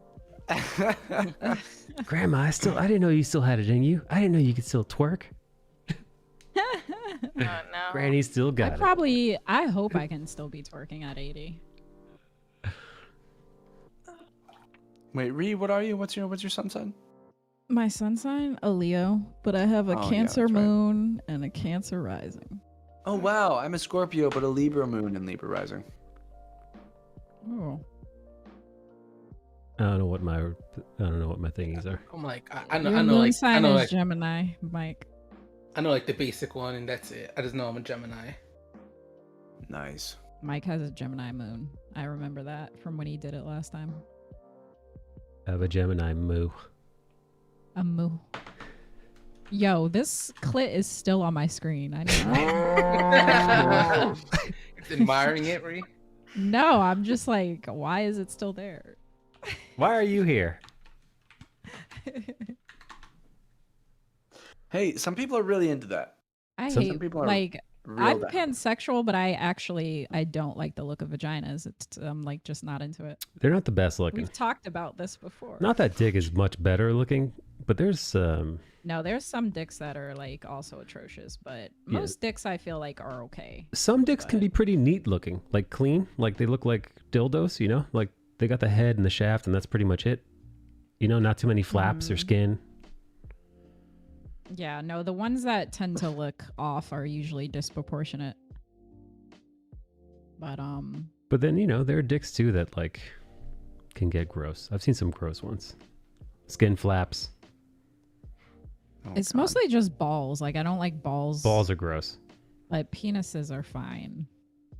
Grandma, I didn't know you still had it in you. I didn't know you could still twerk. Oh no. Granny still got it. I hope I can still be twerking at 80. Wait, Ree, what are you? What's your sun sign? My sun sign, a Leo, but I have a Oh, yeah, Cancer that's right. moon and a Cancer rising. Oh wow, I'm a Scorpio, but a Libra moon and Libra rising. Oh. I don't know what my thingies are. I'm like, Your I know, moon like, sign I know, is like, Gemini, Mike. I know, like the basic one, and that's it. I just know I'm a Gemini. Nice. Mike has a Gemini moon. I remember that from when he did it last time. I have a Gemini moo. A moo. Yo, this clit is still on my screen. I know. It's admiring it, Ree. No, I'm just like, why is it still there? Why are you here? Hey, some people are really into that. I Some hate people are like real I'm down. pansexual, but I don't like the look of vaginas. I'm like just not into it. They're not the best looking. We've talked about this before. Not that dick is much better looking, but there's No, there's some dicks that are like also atrocious, but Yeah. most dicks I feel like are okay. some dicks can be pretty neat looking, like clean, like they look like dildos, you know, like they got the head and the shaft, and that's pretty much it. You know, not too many flaps or skin. Yeah, no, the ones that tend to look off are usually disproportionate. But then, you know, there are dicks too that like can get gross. I've seen some gross ones. Skin flaps. It's mostly just balls. Like I don't like balls. Balls are gross. Like penises are fine,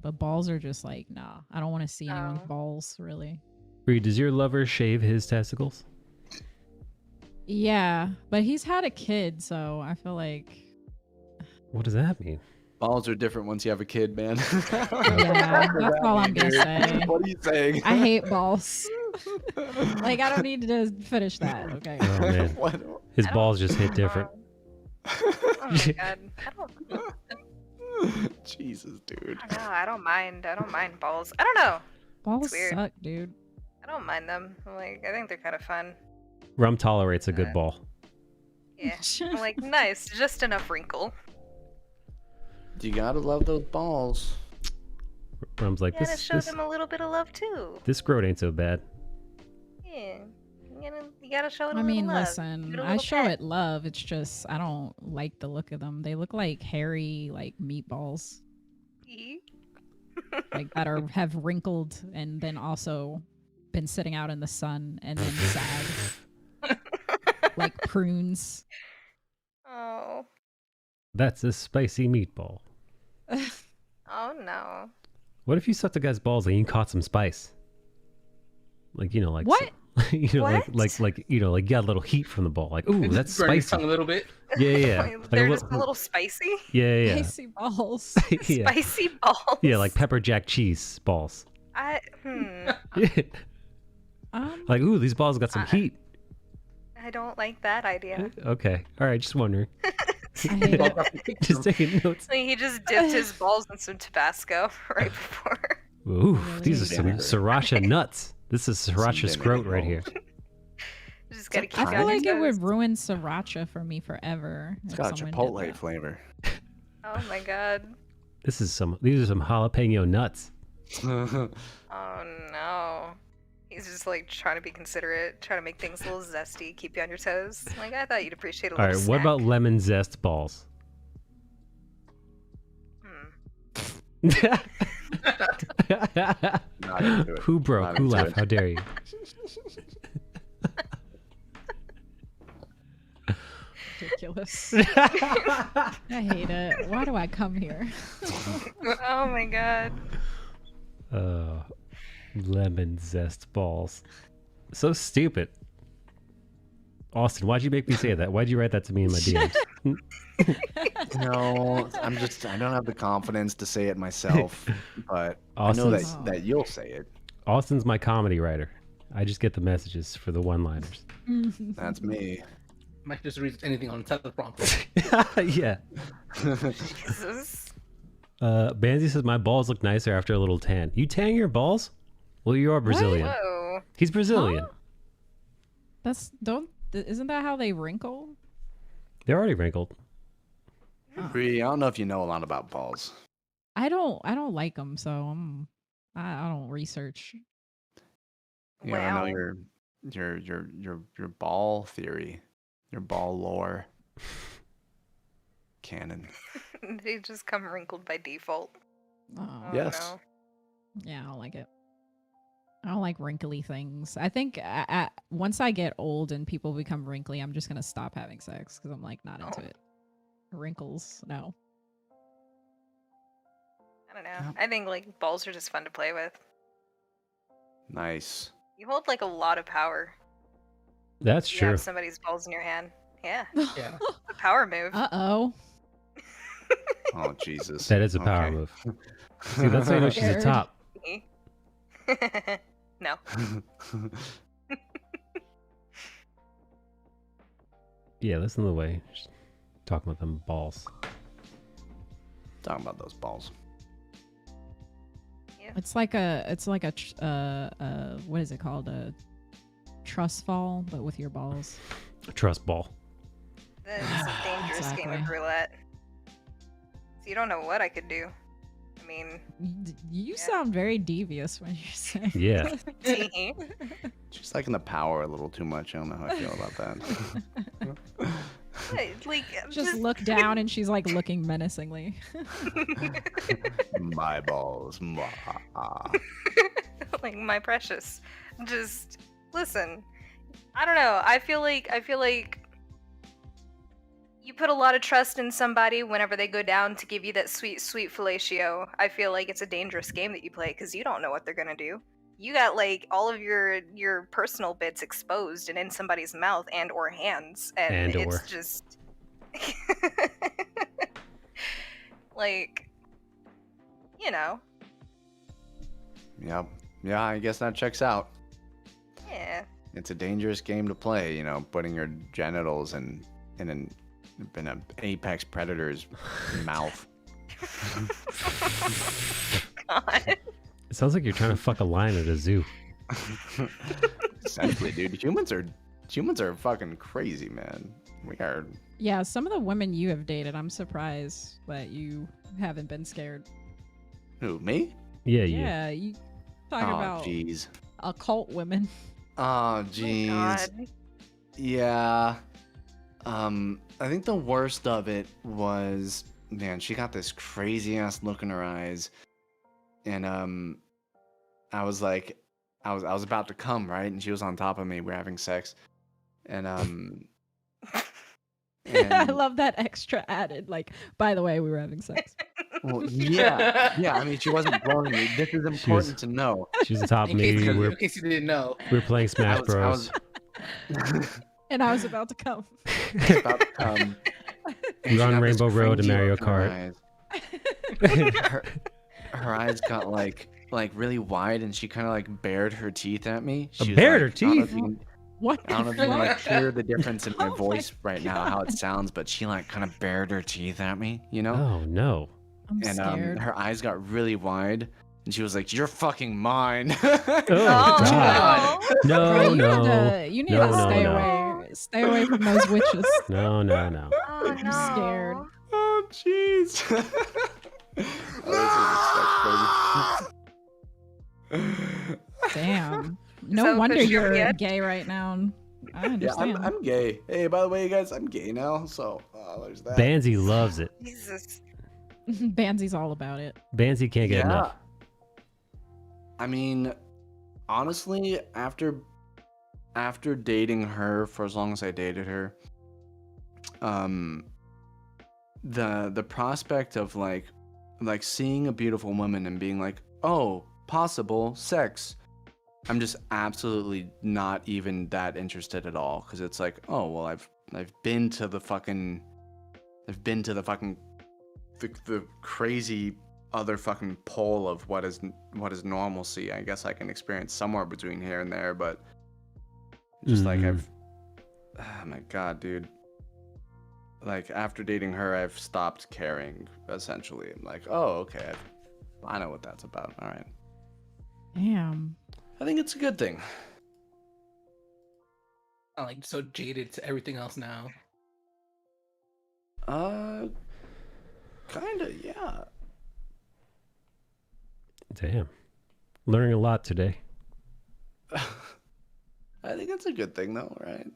but balls are just like nah. I don't want to see anyone's balls really. Reed, does your lover shave his testicles? Yeah, but he's had a kid, so I feel like What does that mean? Balls are different once you have a kid, man. yeah, that's all I'm gonna say. What are you saying? I hate balls. Like I don't need to finish that. Okay. Oh man, his balls just hit different. Oh my god. Jesus, dude. I don't know. I don't mind balls. I don't know. Balls It's weird. suck, dude. I don't mind them. Like I think they're kind of fun. Rum tolerates a good ball. Yeah. I'm like nice, just enough wrinkle. You gotta love those balls. Rum's like, You gotta show this them a little bit of love too. growth ain't so bad. Yeah. You gotta show it a I mean, little love. listen, Give it a I little show pet. it love. It's just I don't like the look of them. They look like hairy, like meatballs, like that have wrinkled and then also been sitting out in the sun and then sag, like prunes. Oh. That's a spicy meatball. Oh no. What if you sucked a guy's balls and you caught some spice? Like, you know, like what? You know, What? like you know, like you got a little heat from the ball. Like, ooh, that's Burn your spicy. tongue a little bit. Yeah. Wait, Like they're just a little spicy. Yeah. Spicy balls. Yeah. Spicy balls. Yeah, like pepper jack cheese balls. Like, ooh, these balls got some heat. I don't like that idea. Okay. All right, just wondering. I hate it. Just taking notes. Like, he just dipped his balls in some Tabasco right before. Ooh, these are some sriracha nuts. This is sriracha scrote right here. You just gotta keep I it feel on like your it toes. would ruin sriracha for me forever. It's if got a someone did Chipotle that. flavor. Oh my god. These are some jalapeno nuts. Oh no. He's just like trying to be considerate, trying to make things a little zesty, keep you on your toes. Like I thought you'd appreciate a All little right, what snack. about lemon zest balls? Not into it. Who broke? Not Who into laughed? it. How dare you? Ridiculous. I hate it. Why do I come here? Oh my god. Lemon zest balls. So stupid. Austin, why'd you make me say that? Why'd you write that to me in my DMs? No, I don't have the confidence to say it myself, but I know Austin's- that you'll say it. Austin's my comedy writer. I just get the messages for the one-liners. That's me. Mike just reads anything on the teleprompter. Yeah. Jesus. Banzi says my balls look nicer after a little tan. You tan your balls? Well, you are Brazilian. Whoa. He's Brazilian. Huh? Isn't that how they wrinkle? They're already wrinkled. Bree, I don't know if you know a lot about balls. I don't like them, so I don't research. Yeah, I know your ball theory, your ball lore. Canon. They just come wrinkled by default. Oh, Yes. No. yeah, I don't like it. I don't like wrinkly things. I think once I get old and people become wrinkly, I'm just gonna stop having sex because I'm like not into it. Wrinkles, no. I don't know. I think like balls are just fun to play with. Nice. You hold like a lot of power. That's You true. have somebody's balls in your hand. Yeah. Yeah. It's a power move. Uh-oh. Oh, Jesus. That is a power move. See, that's how you know she's a top. No. Yeah, listen to the way she's talking about them balls. Talking about those balls. It's like a what is it called? A trust fall, but with your balls. A trust ball. That is a dangerous game of roulette. So you don't know what I could do. I mean, You sound very devious when you're saying. Yeah. She's liking the power a little too much. I don't know how I feel about that. like just look down and she's like looking menacingly. My balls. like my precious. Just listen. I don't know. I feel like you put a lot of trust in somebody whenever they go down to give you that sweet fellatio. I feel like it's a dangerous game that you play because you don't know what they're gonna do. You got like all of your personal bits exposed and in somebody's mouth and or hands, and it's just like, you know. Yep. Yeah, I guess that checks out. Yeah. It's a dangerous game to play, you know, putting your genitals in an apex predator's mouth. God. It sounds like you're trying to fuck a lion at a zoo. Essentially, dude. Humans are fucking crazy, man. We are. Yeah, some of the women you have dated, I'm surprised that you haven't been scared. Who, me? Yeah, Yeah, you talking about jeez. occult women. Oh, jeez. Yeah. I think the worst of it was, man, she got this crazy ass look in her eyes, and I was like, I was about to come, right, and she was on top of me. We're having sex, and I love that extra added. Like, by the way, we were having sex. Well, yeah. I mean, she wasn't blowing me. This is important to know. She was on top of me. In case you didn't know. We were playing Smash Bros. And I was about to come. We were on Rainbow Road and Mario Kart. Her eyes got like really wide, and she kind of like bared her teeth at me. She bared her teeth? What? I don't know if you can like hear the difference in my voice right now, how it sounds, but she like kind of bared her teeth at me, you know? Oh no. I'm scared. Her eyes got really wide, and she was like, "You're fucking mine." Oh God! Bro, No, you need to stay away from those witches. No. Oh, I'm scared. Oh jeez. Damn. No So, wonder Chris, you're you're gay right now. I understand. Yeah, I'm gay. Hey, by the way, you guys, I'm gay now, so there's that. Banzi loves it. Jesus. Banzi's all about it. Banzi can't get enough. I mean, honestly, after dating her for as long as I dated her, the prospect of like seeing a beautiful woman and being like, oh, possible sex, I'm just absolutely not even that interested at all, because it's like, oh well, I've been to the crazy other fucking pole of what is normalcy. I guess I can experience somewhere between here and there, but just like oh my god, dude, like after dating her, I've stopped caring. Essentially, I'm like, oh, okay, I know what that's about. All right. Damn. I think it's a good thing. I'm like so jaded to everything else now. Kinda, yeah. Damn. Learning a lot today. I think it's a good thing though, right?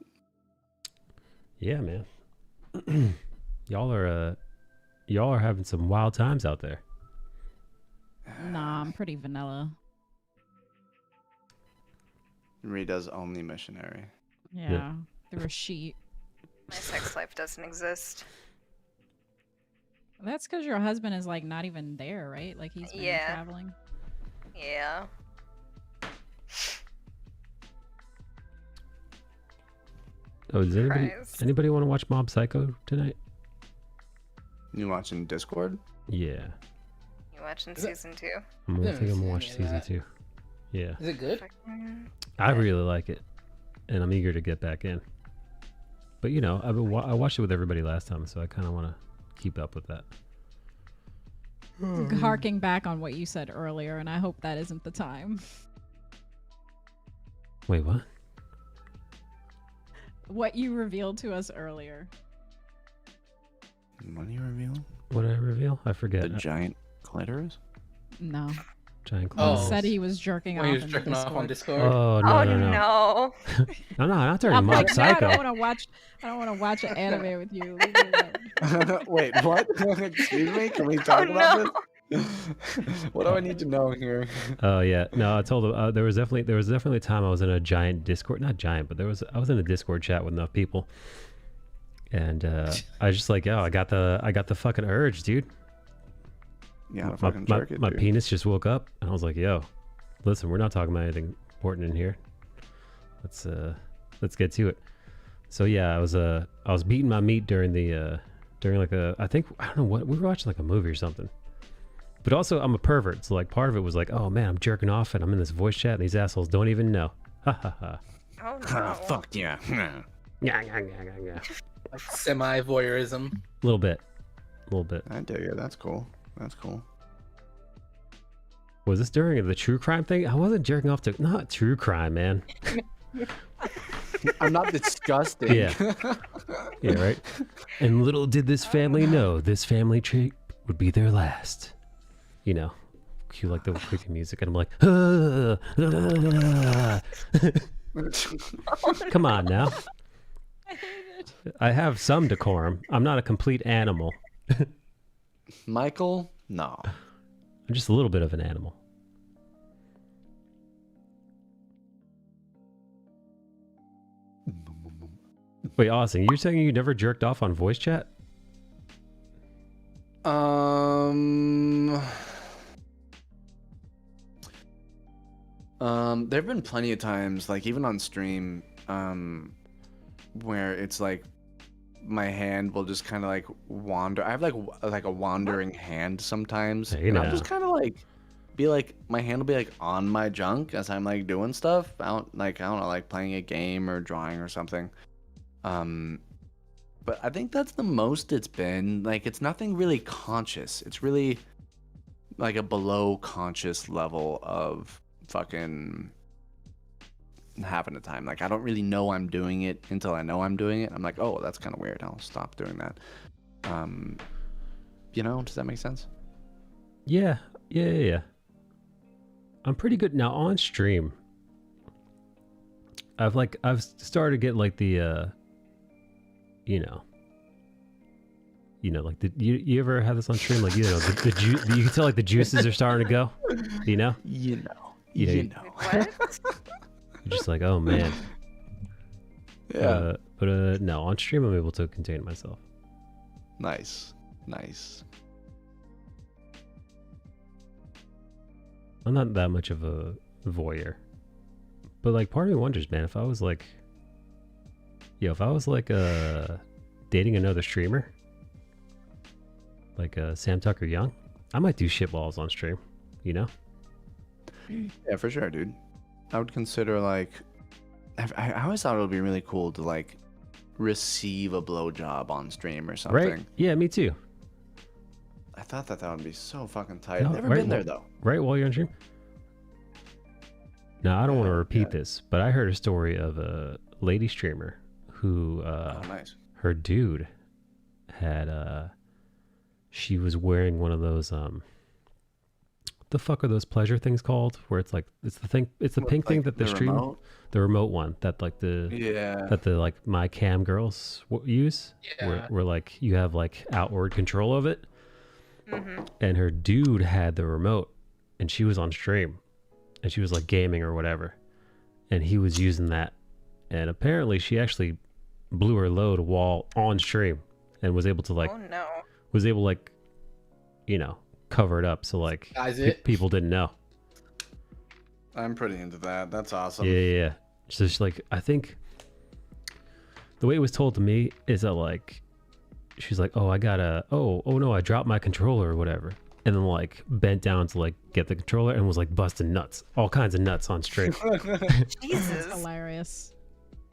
Yeah, man. y'all are having some wild times out there. Nah, I'm pretty vanilla. Rita's only missionary. Yeah, through a sheet. My sex life doesn't exist. That's because your husband is like not even there, right? Like he's been traveling. Yeah. Oh, does anybody want to watch Mob Psycho tonight? You watching Discord? Yeah. You watching season 2? I think I'm gonna watch season 2. Yeah. Is it good? I really like it, and I'm eager to get back in. But you know, I watched it with everybody last time, so I kind of want to keep up with that. Harking back on what you said earlier, and I hope that isn't the time. Wait, what? What you revealed to us earlier. What are you revealing? What did I reveal? I forget. The giant clitoris? No. Giant clitoris. He said he was jerking off. He was jerking off on Discord. Oh no! No, not during Mob like, Psycho. No, I don't want to watch an anime with you. Leave me alone. Wait, what? Excuse me? Can we talk about this? What do I need to know here? Oh yeah, no, I told him there was definitely a time I was in a giant Discord, not giant, but I was in a Discord chat with enough people, and I was just like, yo, I got the fucking urge, dude. Yeah, my penis just woke up, and I was like, yo, listen, we're not talking about anything important in here. Let's get to it. So yeah, I was beating my meat during like I don't know what, we were watching like a movie or something. But also, I'm a pervert, so like part of it was like, oh man, I'm jerking off and I'm in this voice chat and these assholes don't even know. Ha ha ha. Oh no. Fuck yeah. Yeah. Like semi-voyeurism. A little bit. I dig it. That's cool. Was this during the true crime thing? I wasn't jerking off to not true crime, man. I'm not disgusting. Yeah. Yeah, right. And little did this family know this family trip would be their last. You know, cue like the creepy music, and I'm like, come on now. I have some decorum. I'm not a complete animal. Michael, no. I'm just a little bit of an animal. Wait, Austin, you're saying you never jerked off on voice chat? There've been plenty of times, like even on stream, where it's like my hand will just kind of like wander. I have like a wandering hand sometimes. Hey, and I'll just kind of like be like, my hand will be like on my junk as I'm like doing stuff. I don't know, like playing a game or drawing or something. But I think that's the most it's been. Like, it's nothing really conscious. It's really like a below conscious level of fucking having a time. Like, I don't really know I'm doing it until I know I'm doing it. I'm like, oh, that's kind of weird. I'll stop doing that. You know, does that make sense? Yeah. I'm pretty good now on stream. I've started to get like the like you ever have this on stream, like, you know, you can tell like the juices are starting to go, you know. What? You're just like, oh man. Yeah. But no, on stream I'm able to contain myself. Nice. I'm not that much of a voyeur, but like part of me wonders, man, if I was like dating another streamer, like Sam Tucker Young, I might do shitballs on stream, you know? Yeah, for sure, dude. I would consider like, I always thought it would be really cool to like receive a blowjob on stream or something. Right? Yeah, me too. I thought that would be so fucking tight. No, I've never right been there while- though. Right while you're on stream. Now, I don't want to repeat this, but I heard a story of a lady streamer who, nice. her dude had, she was wearing one of those, the fuck are those pleasure things called? Where it's like, it's the thing, it's the pink thing that the stream, remote? the remote one that like that my cam girls use. Yeah. Where like you have like outward control of it. Mm-hmm. And her dude had the remote and she was on stream and she was like gaming or whatever. And he was using that. And apparently she actually blew her load while on stream and was able to like, Oh no. was able like, you know, cover it up. So like Guys, it- people didn't know. I'm pretty into that. That's awesome. Yeah. So it's like, I think the way it was told to me is that like, she's like, oh, I gotta, oh no, I dropped my controller or whatever. And then like bent down to like get the controller and was like busting nuts, all kinds of nuts on stream. Jesus. That's hilarious.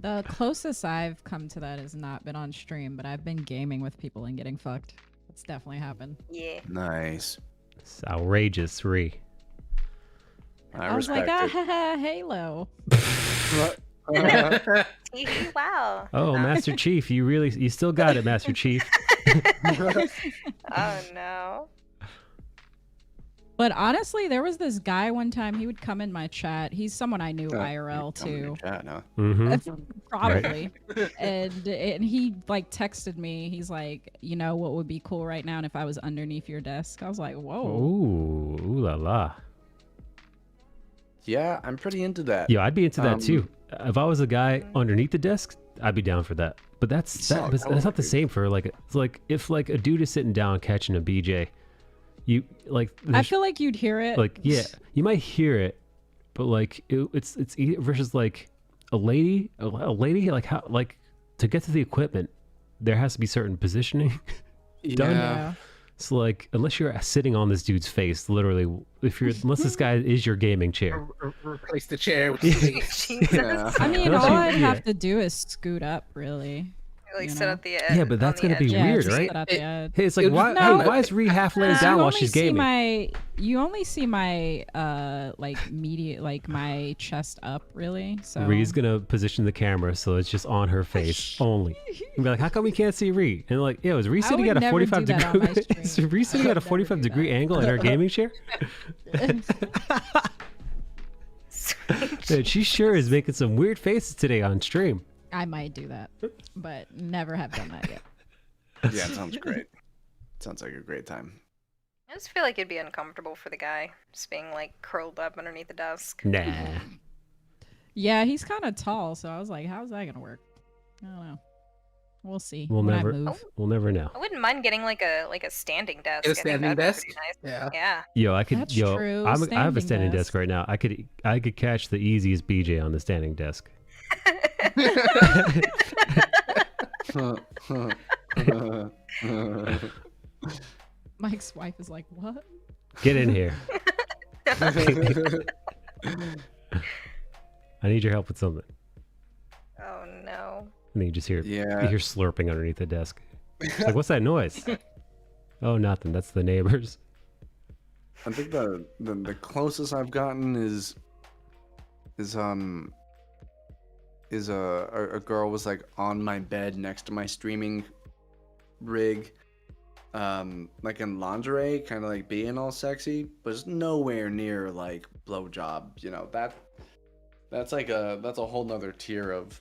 The closest I've come to that has not been on stream, but I've been gaming with people and getting fucked. It's definitely happened. Yeah. Nice. It's outrageous, Ree. I was like, Halo. Wow. Oh, Master Chief, you still got it, Master Chief. Oh no. But honestly, there was this guy one time, he would come in my chat. He's someone I knew IRL too. Probably. And he like texted me. He's like, you know what would be cool right now? And if I was underneath your desk, I was like, whoa. Ooh la la. Yeah, I'm pretty into that. Yeah, I'd be into that too. If I was a guy underneath the desk, I'd be down for that. But that's not the same for like, it's like if like a dude is sitting down catching a BJ, you like. I feel like you'd hear it. Like yeah, you might hear it, but like it's versus like a lady like how like to get to the equipment, there has to be certain positioning done. Yeah. So like, unless you're sitting on this dude's face, literally, unless this guy is your gaming chair, Replace the chair with the Jesus. I mean, all I'd have to do is scoot up, really. Like you sit know? at the edge. yeah, but that's gonna be weird, right? Hey, it's like why is Ree half laying down while she's gaming? You only see my like my chest up, really. So Ree's gonna position the camera so it's just on her face only. And be like, how come we can't see Ree? And like, is Ree sitting at a 45 degree? Is Ree sitting at a 45 degree angle in her gaming chair? Dude, she sure is making some weird faces today on stream. I might do that, but never have done that yet. Yeah, it sounds great. Sounds like a great time. I just feel like it'd be uncomfortable for the guy just being like curled up underneath the desk. Nah. Yeah, he's kind of tall, so I was like, how's that gonna work? I don't know. We'll see. We'll when I never move. we'll never know. I wouldn't mind getting like a standing desk. A I think standing that'd be desk? pretty nice. Yeah. Yeah. Yo, I could That's true. I have a Standing standing desk desk. right now. I could catch the easiest BJ on the standing desk. Mike's wife is like, what? Get in here. I need your help with something. Oh no. And then you just hear you Yeah. hear slurping underneath the desk. It's like, what's that noise? Oh, nothing. That's the neighbors. I think the closest I've gotten is a girl was like on my bed next to my streaming rig, like in lingerie, kind of like being all sexy, but it's nowhere near like blowjob. You know, that's a whole nother tier of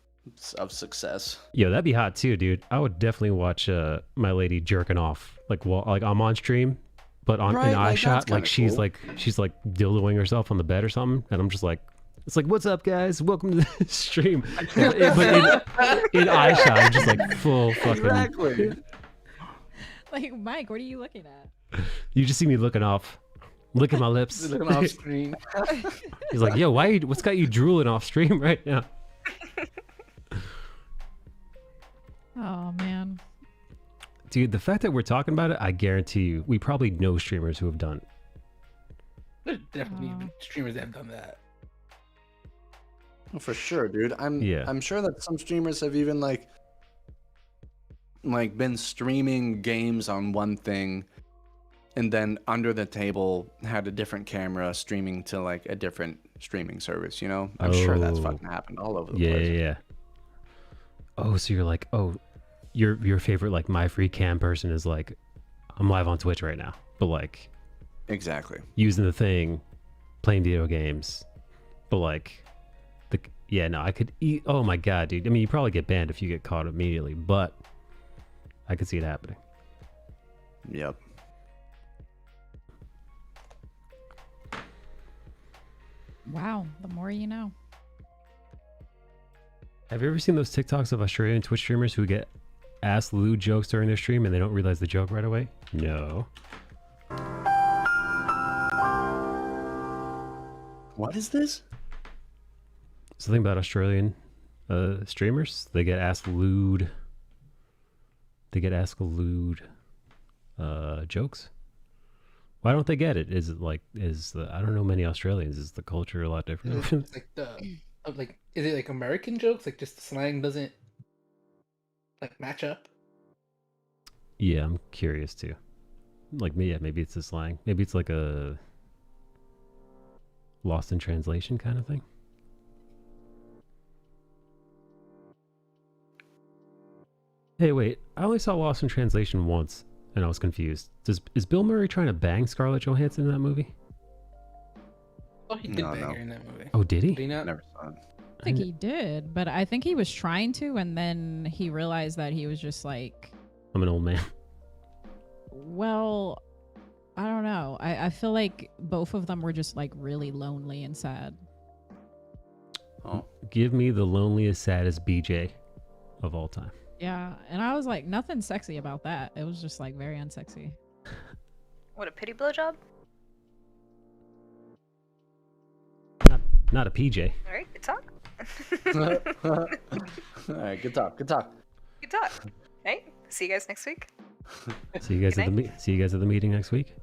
success. Yo, that'd be hot too, dude. I would definitely watch my lady jerking off like I'm on stream, but on Right, an eye like, shot, that's like kinda she's like dildoing herself on the bed or something, and I'm just like, it's like, what's up, guys? Welcome to the stream. But in eye shot, I'm just like full fucking. Exactly. Like, Mike, what are you looking at? You just see me looking off, licking my lips. Looking off screen. He's like, yo, what's got you drooling off stream right now? Oh man. Dude, the fact that we're talking about it, I guarantee you, we probably know streamers who have done it. There's definitely streamers that have done that. For sure, dude. I'm sure that some streamers have even like like been streaming games on one thing, and then under the table had a different camera streaming to like a different streaming service. You know, I'm sure that's fucking happened all over the place. Yeah. Oh, so you're like, oh, your favorite like my free cam person is like, I'm live on Twitch right now, but like, exactly using the thing, playing video games, but like. I could eat. Oh my god, dude. I mean, you probably get banned if you get caught immediately, but I could see it happening. Yep. Wow, the more you know. Have you ever seen those TikToks of Australian Twitch streamers who get ass lewd jokes during their stream and they don't realize the joke right away? No. What is this? Something about Australian streamers. They get asked lewd. They get asked lewd jokes. Why don't they get it? Is it like I don't know many Australians. Is the culture a lot different? It's like is it like American jokes? Like just the slang doesn't like match up. Yeah, I'm curious too. Like me, yeah, maybe it's the slang. Maybe it's like a lost in translation kind of thing. Hey, wait. I only saw Lost in Translation once, and I was confused. Is Bill Murray trying to bang Scarlett Johansson in that movie? Oh, he did bang her in that movie. Oh, did he? Did he not? Never saw it. I think he did, but I think he was trying to, and then he realized that he was just like... I'm an old man. Well, I don't know. I feel like both of them were just like really lonely and sad. Oh. Give me the loneliest, saddest BJ of all time. Yeah, and I was like, nothing sexy about that. It was just like very unsexy. What, a pity blowjob? Not a PJ. All right, good talk. All right, good talk. Good talk. Right, see you guys next week. See you guys at the meeting next week.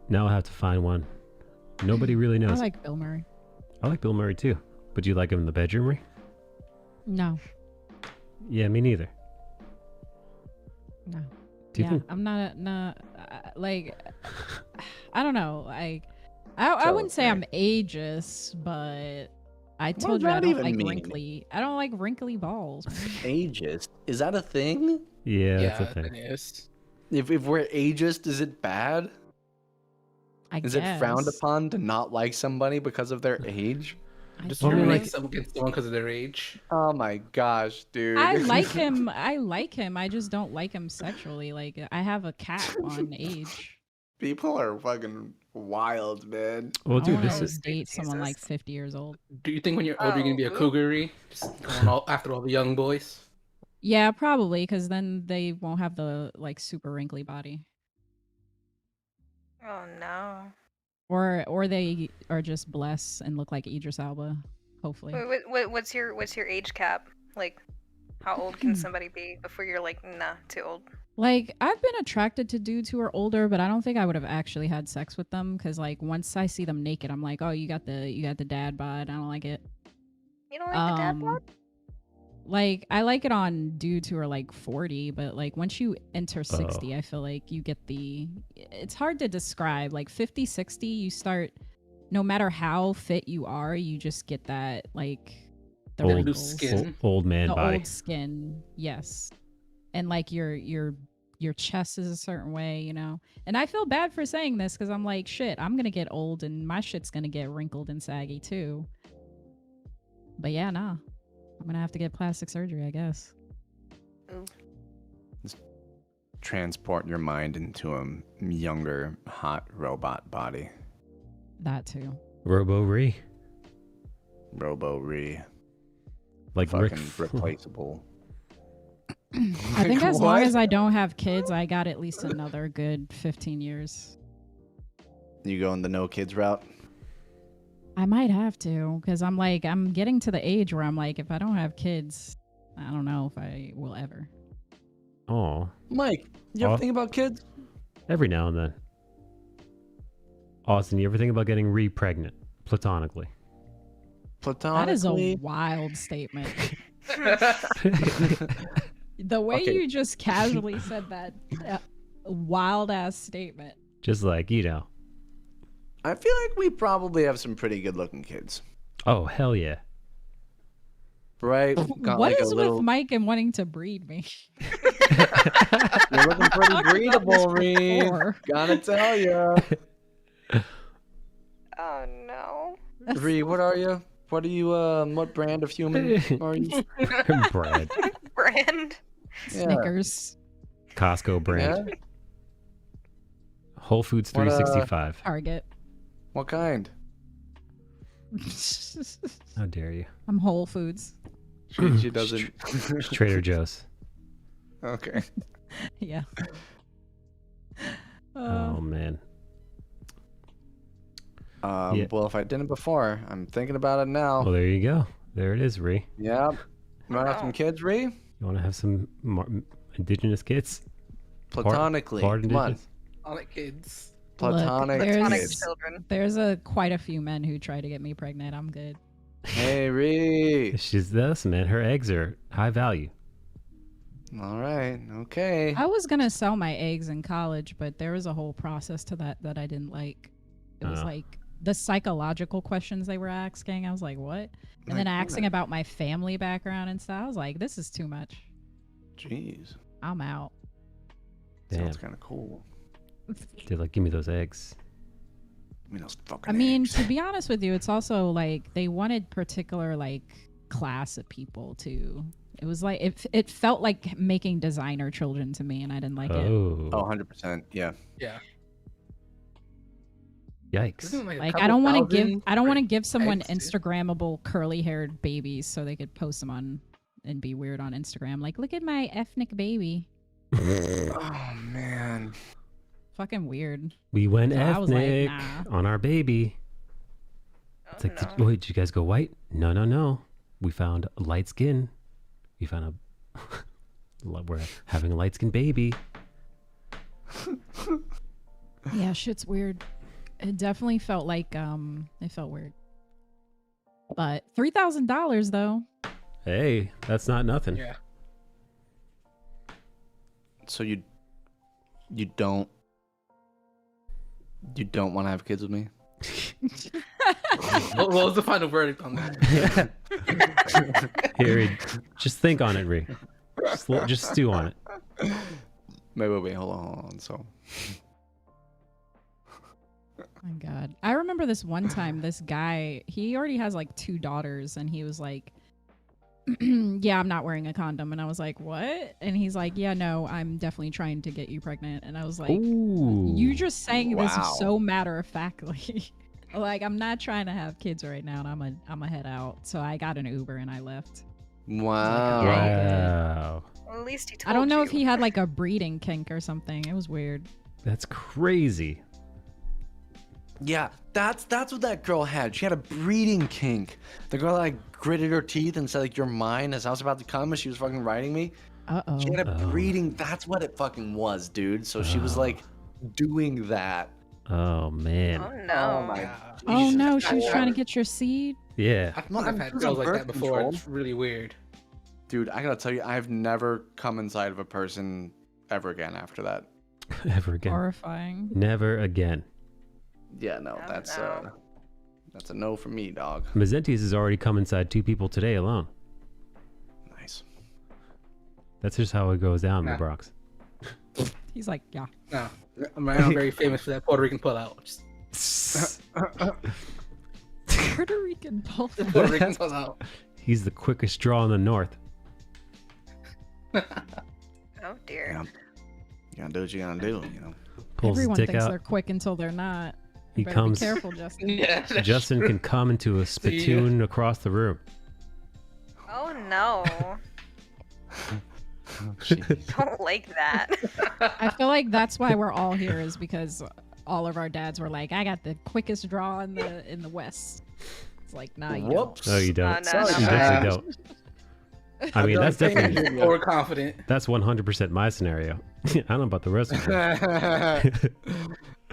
Now I have to find one. Nobody really knows. I like Bill Murray. I like Bill Murray too. But do you like him in the bedroom, Ray? No. Yeah, me neither. No. Do you think? I'm not like I don't know. Like I wouldn't say I'm ageist, but I told you I don't like wrinkly. I don't like wrinkly balls. Ageist? Is that a thing? Yeah, that's a thing. It is. If we're ageist, is it bad? Is it frowned upon to not like somebody because of their age? Just you like someone because of their age. Oh my gosh, dude! I like him. I just don't like him sexually. Like I have a cap on age. People are fucking wild, man. Well, dude, this is date someone like 50 years old. Do you think when you're older you're gonna be a cougar-y? Just going after all the young boys? Yeah, probably, because then they won't have the like super wrinkly body. Oh no. Or they are just blessed and look like Idris Elba, hopefully. What's your age cap? Like, how old can somebody be before you're like, nah, too old? Like, I've been attracted to dudes who are older, but I don't think I would have actually had sex with them because, like, once I see them naked, I'm like, oh, you got the dad bod. I don't like it. You don't like the dad bod? Like, I like it on dudes who are like 40, but like once you enter 60, I feel like you get it's hard to describe. Like 50, 60, you start, no matter how fit you are, you just get that like the old skin, old man body. Old skin, yes. And like your chest is a certain way, you know. And I feel bad for saying this because I'm like, shit, I'm gonna get old and my shit's gonna get wrinkled and saggy too. But yeah, nah. I'm gonna have to get plastic surgery, I guess. Just transport your mind into a younger, hot robot body. That too. Robo-Ree. Like fucking replaceable. I think as long as I don't have kids, I got at least another good 15 years. You going the no kids route? I might have to, because I'm getting to the age where I'm like, if I don't have kids, I don't know if I will ever. Oh, Mike, you ever think about kids? Every now and then. Austin, you ever think about getting re-pregnant platonically? That is a wild statement. The way Okay. you just casually said that wild ass statement. Just like, you know. I feel like we probably have some pretty good looking kids. Oh, hell yeah. Right? Got What like is a little... with Mike and wanting to breed me? You're looking pretty breedable, Reed. Before. Gotta tell ya. Oh no. Reed, what are you? What are you, what brand of human are you? Brand. Brand. Yeah. Snickers. Costco brand. Yeah? Whole Foods What, 365. Target. What kind? How dare you? I'm Whole Foods. She doesn't. Trader Joe's. Okay. Yeah. Oh, man. Yeah. Well, if I didn't before, I'm thinking about it now. Well, there you go. There it is, Ree. Yep. You want to have some kids, Ree? You want to have some indigenous kids? Platonically. Part Come on. indigenous? Platonic kids. Platonic Platonic kids. children. There's quite a few men who try to get me pregnant. I'm good. Hey, Ree. She's this, man. Her eggs are high value. All right. Okay. I was gonna sell my eggs in college, but there was a whole process to that I didn't like. It was like the psychological questions they were asking. I was like, what? And then asking about my family background and stuff. I was like, this is too much. Jeez. I'm out. Damn. Sounds kind of cool. They're like, give me those eggs. Give me those fucking I mean, eggs. to be honest with you, it's also like they wanted particular like class of people too. It was like it felt like making designer children to me, and I didn't like it. Oh, 100%. Yeah. Yeah. Yikes. Isn't it Like a I don't want to couple give thousand someone eggs, too? Instagrammable curly haired babies so they could post them on and be weird on Instagram. Like, look at my ethnic baby. Oh man. Fucking weird. We went So I was like, ethnic nah. on our baby. It's like, wait, did you guys go white? No, no, no. We found light skin. We found we're having a light skinned baby. Yeah, shit's weird. It definitely felt like it felt weird. But $3,000 though. Hey, that's not nothing. Yeah. So you don't want to have kids with me? What was the final verdict on that? Here, just think on it, Ree. Just stew on it. Wait, hold on. So, My God. I remember this one time, this guy, he already has like 2 daughters, and he was like, yeah, I'm not wearing a condom. And I was like, what? And he's like, yeah, no, I'm definitely trying to get you pregnant. And I was like, Ooh. you just saying this Wow. so matter of factly. Like, I'm not trying to have kids right now, and I'm a head out. So I got an Uber and I left. wow. Wow. Well, at least he told I don't know you. if he had like a breeding kink or something. It was weird. That's crazy. Yeah, that's what that girl had. She had a breeding kink. The girl like gritted her teeth and said like, "You're mine," as I was about to come, and she was fucking riding me. Uh-oh. She had a breeding. That's what it fucking was, dude. So she was like doing that. Oh man. Oh no. Oh my. Oh Jesus no, she was trying to Lord. get your seed. Yeah. I feel No, like I've I'm had using girls like birth that before. control. It's really weird. Dude, I gotta tell you, I've never come inside of a person ever again after that. Ever again. Horrifying. Never again. Yeah, no, that's a no for me, dog. Mazentes has already come inside 2 people today alone. Nice. That's just how it goes down in the Nah. Bronx. He's like, yeah. No, I'm very famous for that Puerto Rican pullout. Just Puerto Rican pull. Puerto Rican pullout. He's the quickest draw in the north. Oh dear. Yeah. You gotta do what you gotta do, you know. Pulls Everyone his dick thinks out. they're quick until they're not. He You better comes. Be careful, Justin. Yeah. Justin can come into a spittoon across the room. Oh no. Don't like that. I feel like that's why we're all here, is because all of our dads were like, I got the quickest draw in the West. It's like, nah, you Whoops. No, you don't. No, You definitely don't. I mean, that's definitely overconfident. that's 100% my scenario. I don't know about the rest of it.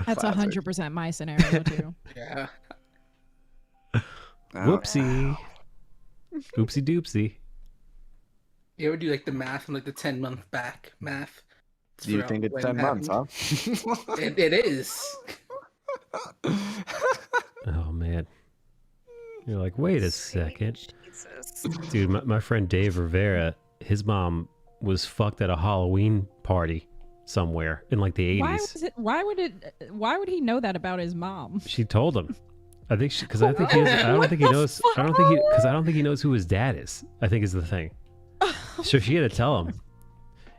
That's 100% my scenario too. Yeah. Whoopsie. Oopsie doopsie. You ever do like the math from like the 10-month back math? Do you think it's 10 months, huh? It is. Oh man. You're like, wait a second. Jesus. Dude, my friend Dave Rivera, his mom was fucked at a Halloween party somewhere in like the 80s. Why would he know that about his mom? She told him. I think because I think he is, I don't think he knows. I don't think because I don't think he knows who his dad is. I think is the thing. So she had to tell him.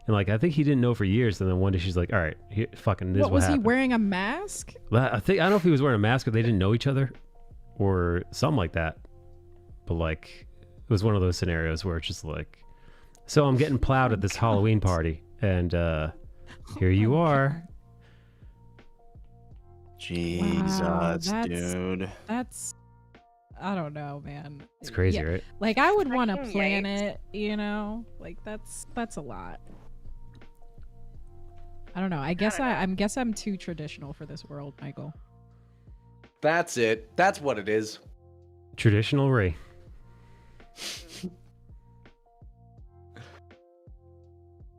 And like I think he didn't know for years. And then one day she's like, "All right, here, fucking this is what was happened." He wearing a mask? I don't know if he was wearing a mask or they didn't know each other, or something like that. But like, it was one of those scenarios where it's just like, so I'm getting plowed at this Halloween party, and here you are. Jesus, dude. That's, I don't know, man. It's crazy, right? Like I would want to plan it, you know? Like that's a lot. I don't know. I guess I'm too traditional for this world, Michael. That's it. That's what it is. Traditional Ray.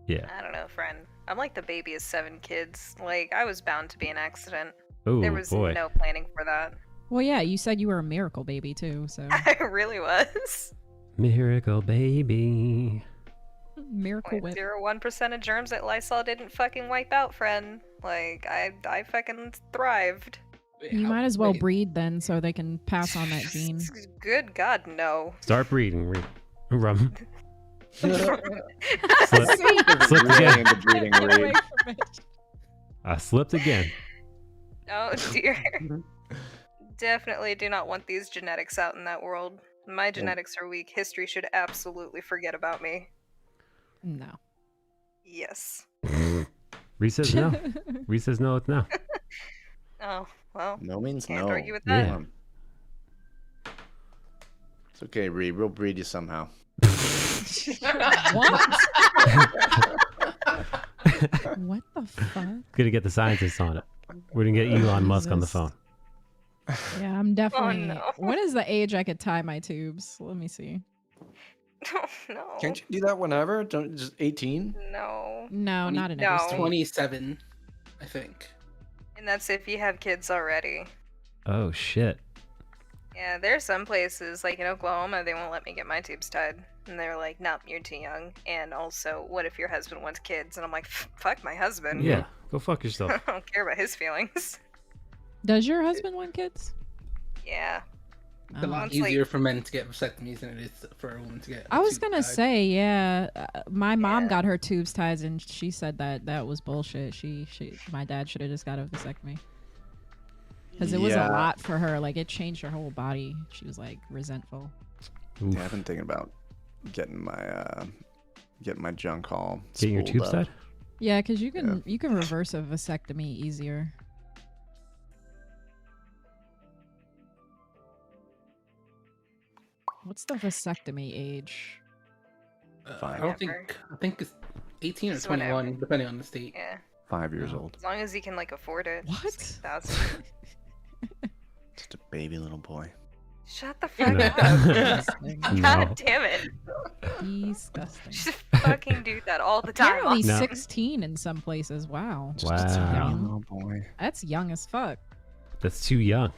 Yeah. I don't know, friend. I'm like the baby of 7 kids. Like, I was bound to be an accident. Oh, there was boy. no planning for that. Well, yeah, you said you were a miracle baby too, so. I really was. Miracle baby. Miracle whip. 0.01% of germs that Lysol didn't fucking wipe out, friend. Like, I fucking thrived. You might as well breed then, so they can pass on that gene. Good God, no. Start breeding. Rum. Slip again. Breeding read. I slipped again. Oh dear. Definitely do not want these genetics out in that world. My genetics are weak. History should absolutely forget about me. No. Yes. Reese says no. Reese says no, it's no. Oh, well. No means can't no. argue with that. Yeah. It's okay, Reed. We'll breed you somehow. What? What the fuck? Gonna get the scientists on it. We're gonna get Elon Musk on the phone. Yeah, I'm definitely. no. What is the age I could tie my tubes? Let me see. Oh, no. Can't you do that whenever? Don't just 18? No. No, not in No. every state. 27, I think. And that's if you have kids already. Oh shit. Yeah, there's some places, like in Oklahoma, they won't let me get my tubes tied. And they're like, nope, you're too young. And also, what if your husband wants kids? And I'm like, fuck my husband. Yeah, go fuck yourself. I don't care about his feelings. Does your husband want kids? Yeah. It's a lot It's easier like- for men to get vasectomies than it is for a woman to get. I was tube gonna tied. say, yeah. My mom got her tubes tied, and she said that was bullshit. My dad should have just got a vasectomy. Because it was a lot for her. Like, it changed her whole body. She was, like, resentful. Yeah, I've been thinking about getting my junk all Getting your spooled tubes up. tied? Yeah, because you can reverse a vasectomy easier. What's the vasectomy age? I don't think. I think it's 18 or It's 21, whatever. depending on the state. Yeah. 5 years old. As long as he can, like, afford it. What? Just 1,000. Just a baby little boy. Shut the fuck No. up. No. God damn it. Disgusting. Just fucking do that all the time. Apparently No. 16 in some places. Wow. Wow. Little boy. That's young as fuck. That's too young.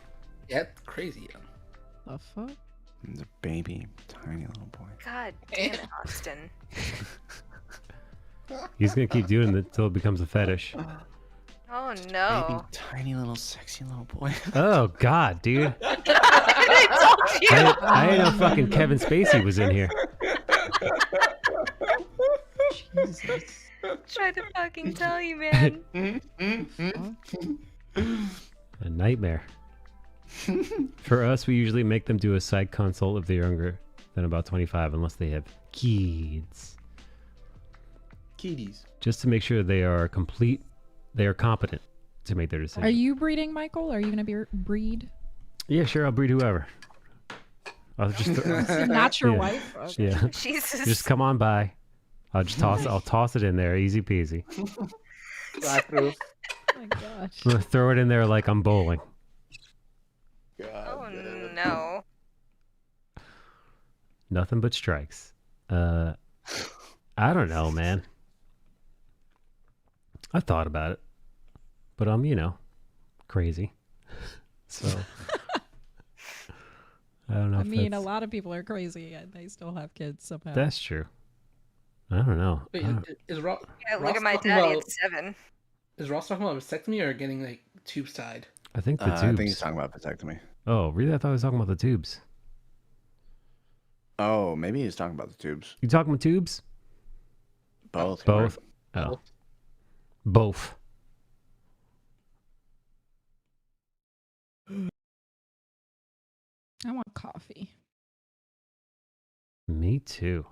Yeah, it's crazy young. The fuck? He's a baby, tiny little boy. God damn it, Austin. He's gonna keep doing it until it becomes a fetish. Oh Baby, no. tiny little sexy little boy. Oh god, dude. I told you. I didn't know fucking Kevin Spacey was in here. Jesus. Tried to fucking tell you, man. A nightmare. For us, we usually make them do a psych consult if they're younger than about 25, unless they have kids. Kiddies. Just to make sure they are competent to make their decision. Are you breeding, Michael? Are you gonna breed? Yeah, sure, I'll breed whoever. I'll just Not your yeah. wife? Okay. Yeah. Jesus. Just come on by. I'll toss it in there, easy peasy. Flat-proof. Oh my gosh. I'm gonna throw it in there like I'm bowling. Oh no. Nothing but strikes. I don't know, man. I thought about it, but I'm, crazy. So I don't know. I mean, a lot of people are crazy and they still have kids somehow. That's true. I don't know. Wait, is Ross? Yeah, look Ross at my talking daddy about- at 7. Is Ross talking about vasectomy or getting like tubes tied? I think the tubes. I think he's talking about vasectomy. Oh, really? I thought he was talking about the tubes. Oh, maybe he's talking about the tubes. You talking about tubes? Both. Both. Oh. Both. I want coffee. Me too.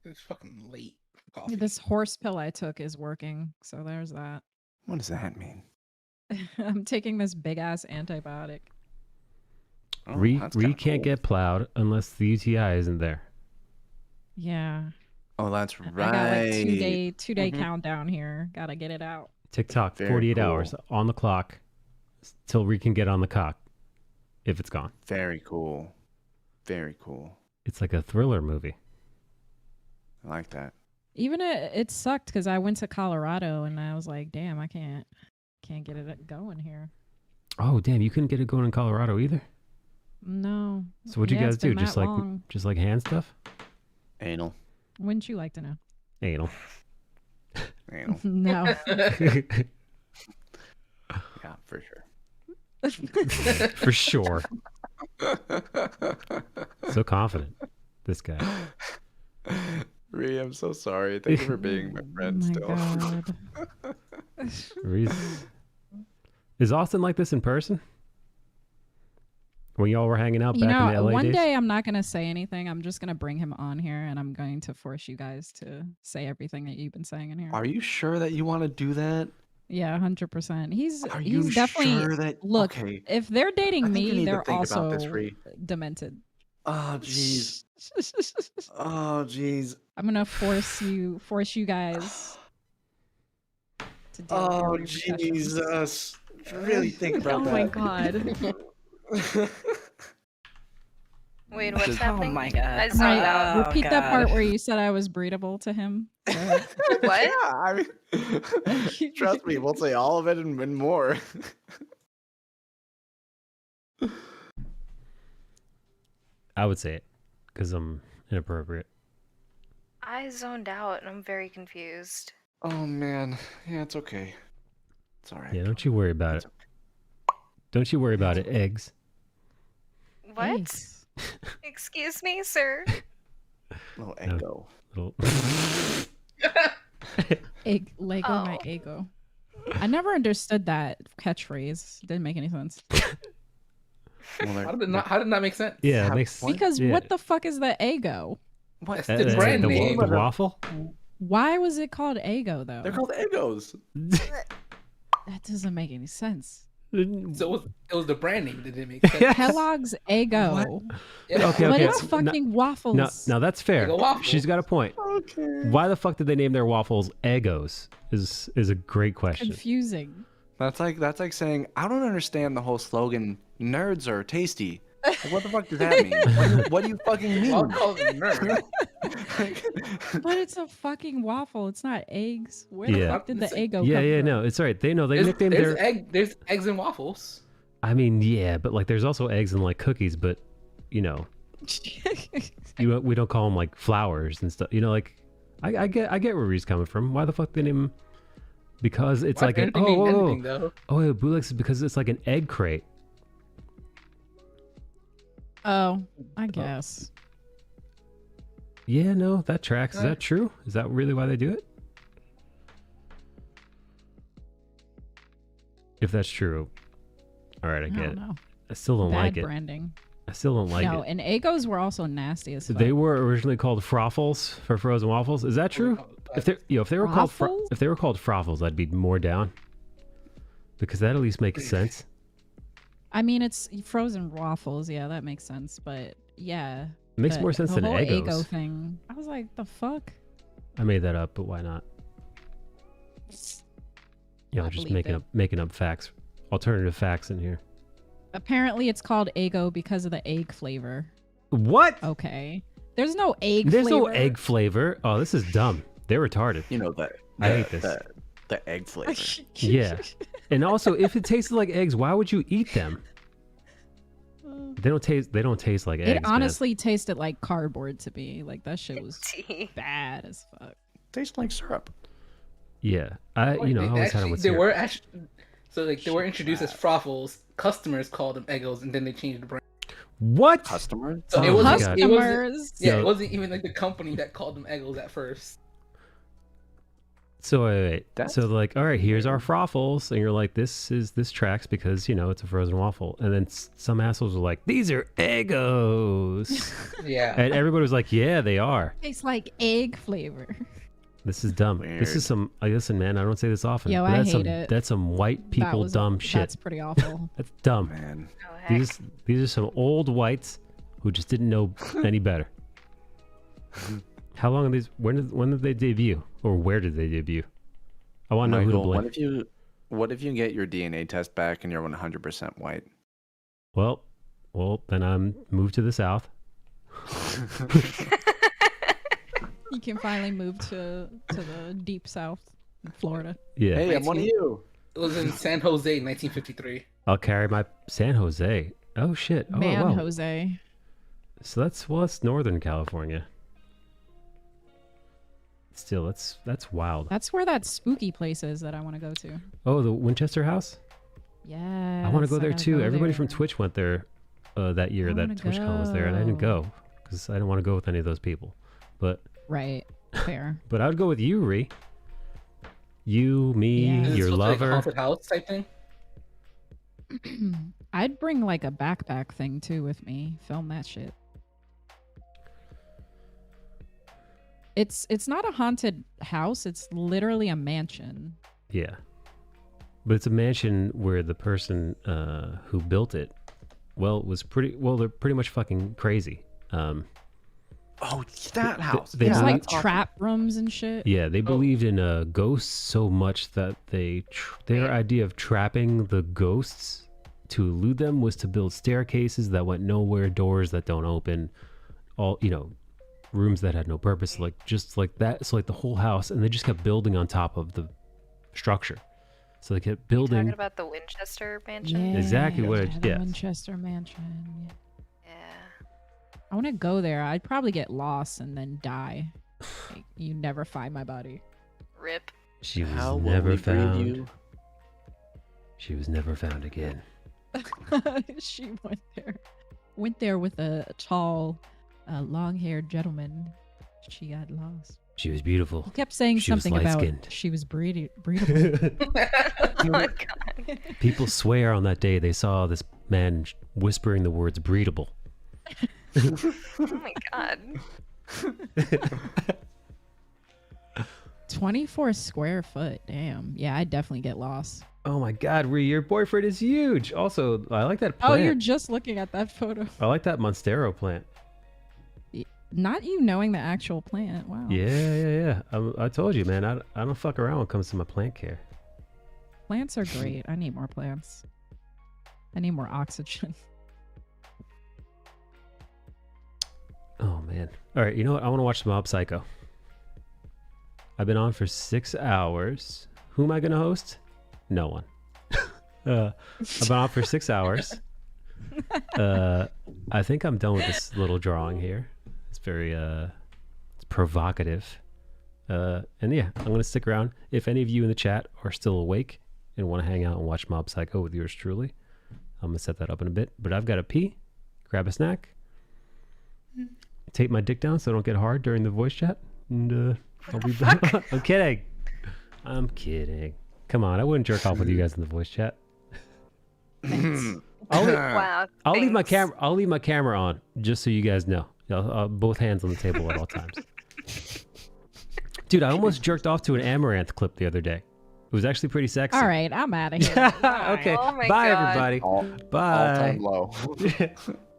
It's fucking late. for Coffee. This horse pill I took is working, so there's that. What does that mean? I'm taking this big ass antibiotic. Oh, Re that's kinda can't cool. get plowed unless the UTI isn't there. Yeah. Oh, that's right. I got like 2-day countdown here. Gotta get it out. TikTok, Very 48 cool. hours on the clock till Re can get on the cock if it's gone. Very cool. Very cool. It's like a thriller movie. I like that. Even it sucked because I went to Colorado and I was like, damn, I can't get it going here. Oh, damn, you couldn't get it going in Colorado either? No. So what'd you Yeah, guys it's been do? that long. Just like hand stuff? Anal. Wouldn't you like to know? Anal. Anal. No. Yeah, for sure. For sure. So confident, this guy. Ree, I'm so sorry. Thank you for being my friend still. Reese. Is Austin like this in person? When y'all were hanging out back in the LA one days? day I'm not going to say anything. I'm just going to bring him on here and I'm going to force you guys to say everything that you've been saying in here. Are you sure that you want to do that? Yeah, 100%. He's you definitely sure that- look. okay. If they're I dating think you me, need to they're think about also this, Ree. demented. Oh, jeez. Oh, jeez. I'm gonna force you guys to deal with your Oh, repercussions. Jesus. Really think about Oh that. my god. Wait, what's Just- happening? Oh my god. I zoned out. Oh, Repeat that God. part where you said I was breedable to him. Go ahead. What? Yeah, I mean, trust me, we'll say all of it and more. I would say it because I'm inappropriate. I zoned out and I'm very confused. Oh, man. Yeah, it's okay. It's all right. Yeah, don't you worry about it. Don't you worry about it, eggs. What? Excuse me, sir. Little echo. Little... Lego my ego. I never understood that catchphrase. Didn't make any sense. How did that not make sense? Yeah, it makes Because yeah. what the fuck is the ego? What? That's the brand name. The waffle? Why was it called ego though? They're called egos. That doesn't make any sense. So it was the brand name that didn't make sense. Kellogg's Eggo. Yeah. Okay, But okay. it's fucking waffles. Now that's fair. Eggo waffles. She's got a point. Okay. Why the fuck did they name their waffles Eggos? Is a great question. Confusing. That's like saying, I don't understand the whole slogan, nerds are tasty. Like, what the fuck does that mean? What do you fucking mean? I'll call it nerd. But it's a fucking waffle. It's not eggs. Where the Yeah. fuck did the Eggo Yeah, come yeah, from? no, it's all right. They nicknamed There's eggs and waffles. I mean, yeah, but like there's also eggs and like cookies, but you know, we don't call them like flowers and stuff. You know, like I get where he's coming from. Why the fuck they name him? Because it's Why like did an anything mean anything, though? yeah, bootlegs is because it's like an egg crate. Oh, I guess. Yeah, no, that tracks. Is that true? Is that really why they do it? If that's true, all right, I get don't it. know. I still don't Bad like it. branding. I still don't like No, it. and Eggos were also nasty as fuck. They were originally called Froffles for frozen waffles. Is that true? If they were called Froffles? if they were called Froffles, I'd be more down. Because that at least makes sense. I mean, it's frozen waffles. Yeah, that makes sense. But yeah, It makes more sense the than whole Eggos. Eggo thing. I was like, the fuck. I made that up, but why not? You know, I just believe making up facts, alternative facts in here. Apparently, it's called Eggo because of the egg flavor. What? Okay. There's no egg There's flavor. no egg flavor. Oh, this is dumb. They're retarded. You know that. I hate this. The egg flavor. Yeah. And also, if it tasted like eggs, why would you eat them? They don't taste like eggs. It honestly tasted like cardboard to me. Like that shit was bad as fuck. Tastes like syrup. Yeah. I always had them with syrup. They were actually, so like they were introduced as Froffles. Customers called them Eggos, and then they changed the brand. What? Customers? So Oh my God. it wasn't even like the company that called them Eggos at first. So wait. So like, all right, here's our Froffles, and you're like, this tracks because it's a frozen waffle, and then some assholes were like, these are Eggos. Yeah. And everybody was like, yeah, they are. Tastes like egg flavor. This is dumb. This is some. Listen, man, I don't say this often. Yo, but I that's hate it. That's some white people dumb shit. That's pretty awful. That's dumb. Man. These are some old whites who just didn't know any better. How long are these? When did they debut, or where did they debut? I want to know who to blame. What if you get your DNA test back and you're 100% white? Well, then I'm moved to the south. You can finally move to the deep south in Florida. Yeah. Hey, I'm one of you. It was in San Jose in 1953. I'll carry my San Jose. Oh shit. Oh, Man, wow. Jose. So that's Northern California. Still, that's wild. That's where that spooky place is that I want to go to. Oh, the Winchester House? Yeah. I want to go there too. Everybody from Twitch went there that year that TwitchCon was there, and I didn't go because I didn't want to go with any of those people. But right, fair. But I would go with you, Ree. You, me, your lover. Like a haunted house type thing. I'd bring like a backpack thing too with me. Film that shit. It's not a haunted house. It's literally a mansion. Yeah, but it's a mansion where the person who built it, they're pretty much fucking crazy. Oh, that house. There's like trap rooms and shit. Yeah, they believed in ghosts so much that their idea of trapping the ghosts to elude them was to build staircases that went nowhere, doors that don't open, rooms that had no purpose, just like that. So like the whole house, and they just kept building on top of the structure. So they kept building. Talking about the Winchester mansion. Yeah, exactly what. The Winchester mansion. Yeah. I want to go there. I'd probably get lost and then die. Like, you never find my body. Rip. She was never found. She was never found again. She went there with a tall, long-haired gentleman. She got lost. She was beautiful. He kept saying something about she was breedable. Oh my God. People swear on that day they saw this man whispering the words breedable. Oh my God. 24 square foot. Damn. Yeah, I'd definitely get lost. Oh my God, Ree, your boyfriend is huge. Also, I like that plant. Oh, you're just looking at that photo. I like that Monstero plant. Not you knowing the actual plant. Wow. Yeah. I told you, man. I don't fuck around when it comes to my plant care. Plants are great. I need more plants. I need more oxygen. Oh man. All right. You know what? I want to watch Mob Psycho. I've been on for 6 hours. Who am I gonna host? No one. I've been on for 6 hours. I think I'm done with this little drawing here. It's very it's provocative. And yeah, I'm gonna stick around. If any of you in the chat are still awake and want to hang out and watch Mob Psycho with yours truly, I'm gonna set that up in a bit. But I've got to pee, grab a snack, tape my dick down so I don't get hard during the voice chat, and I'll be back. I'm kidding. I'm kidding. Come on, I wouldn't jerk off with you guys in the voice chat. I'll leave my camera. I'll leave my camera on just so you guys know. Both hands on the table at all times. Dude, I almost jerked off to an Amaranth clip the other day. It was actually pretty sexy. All right, I'm out of here. Okay. Oh my Bye, God. everybody. Bye. All-time low.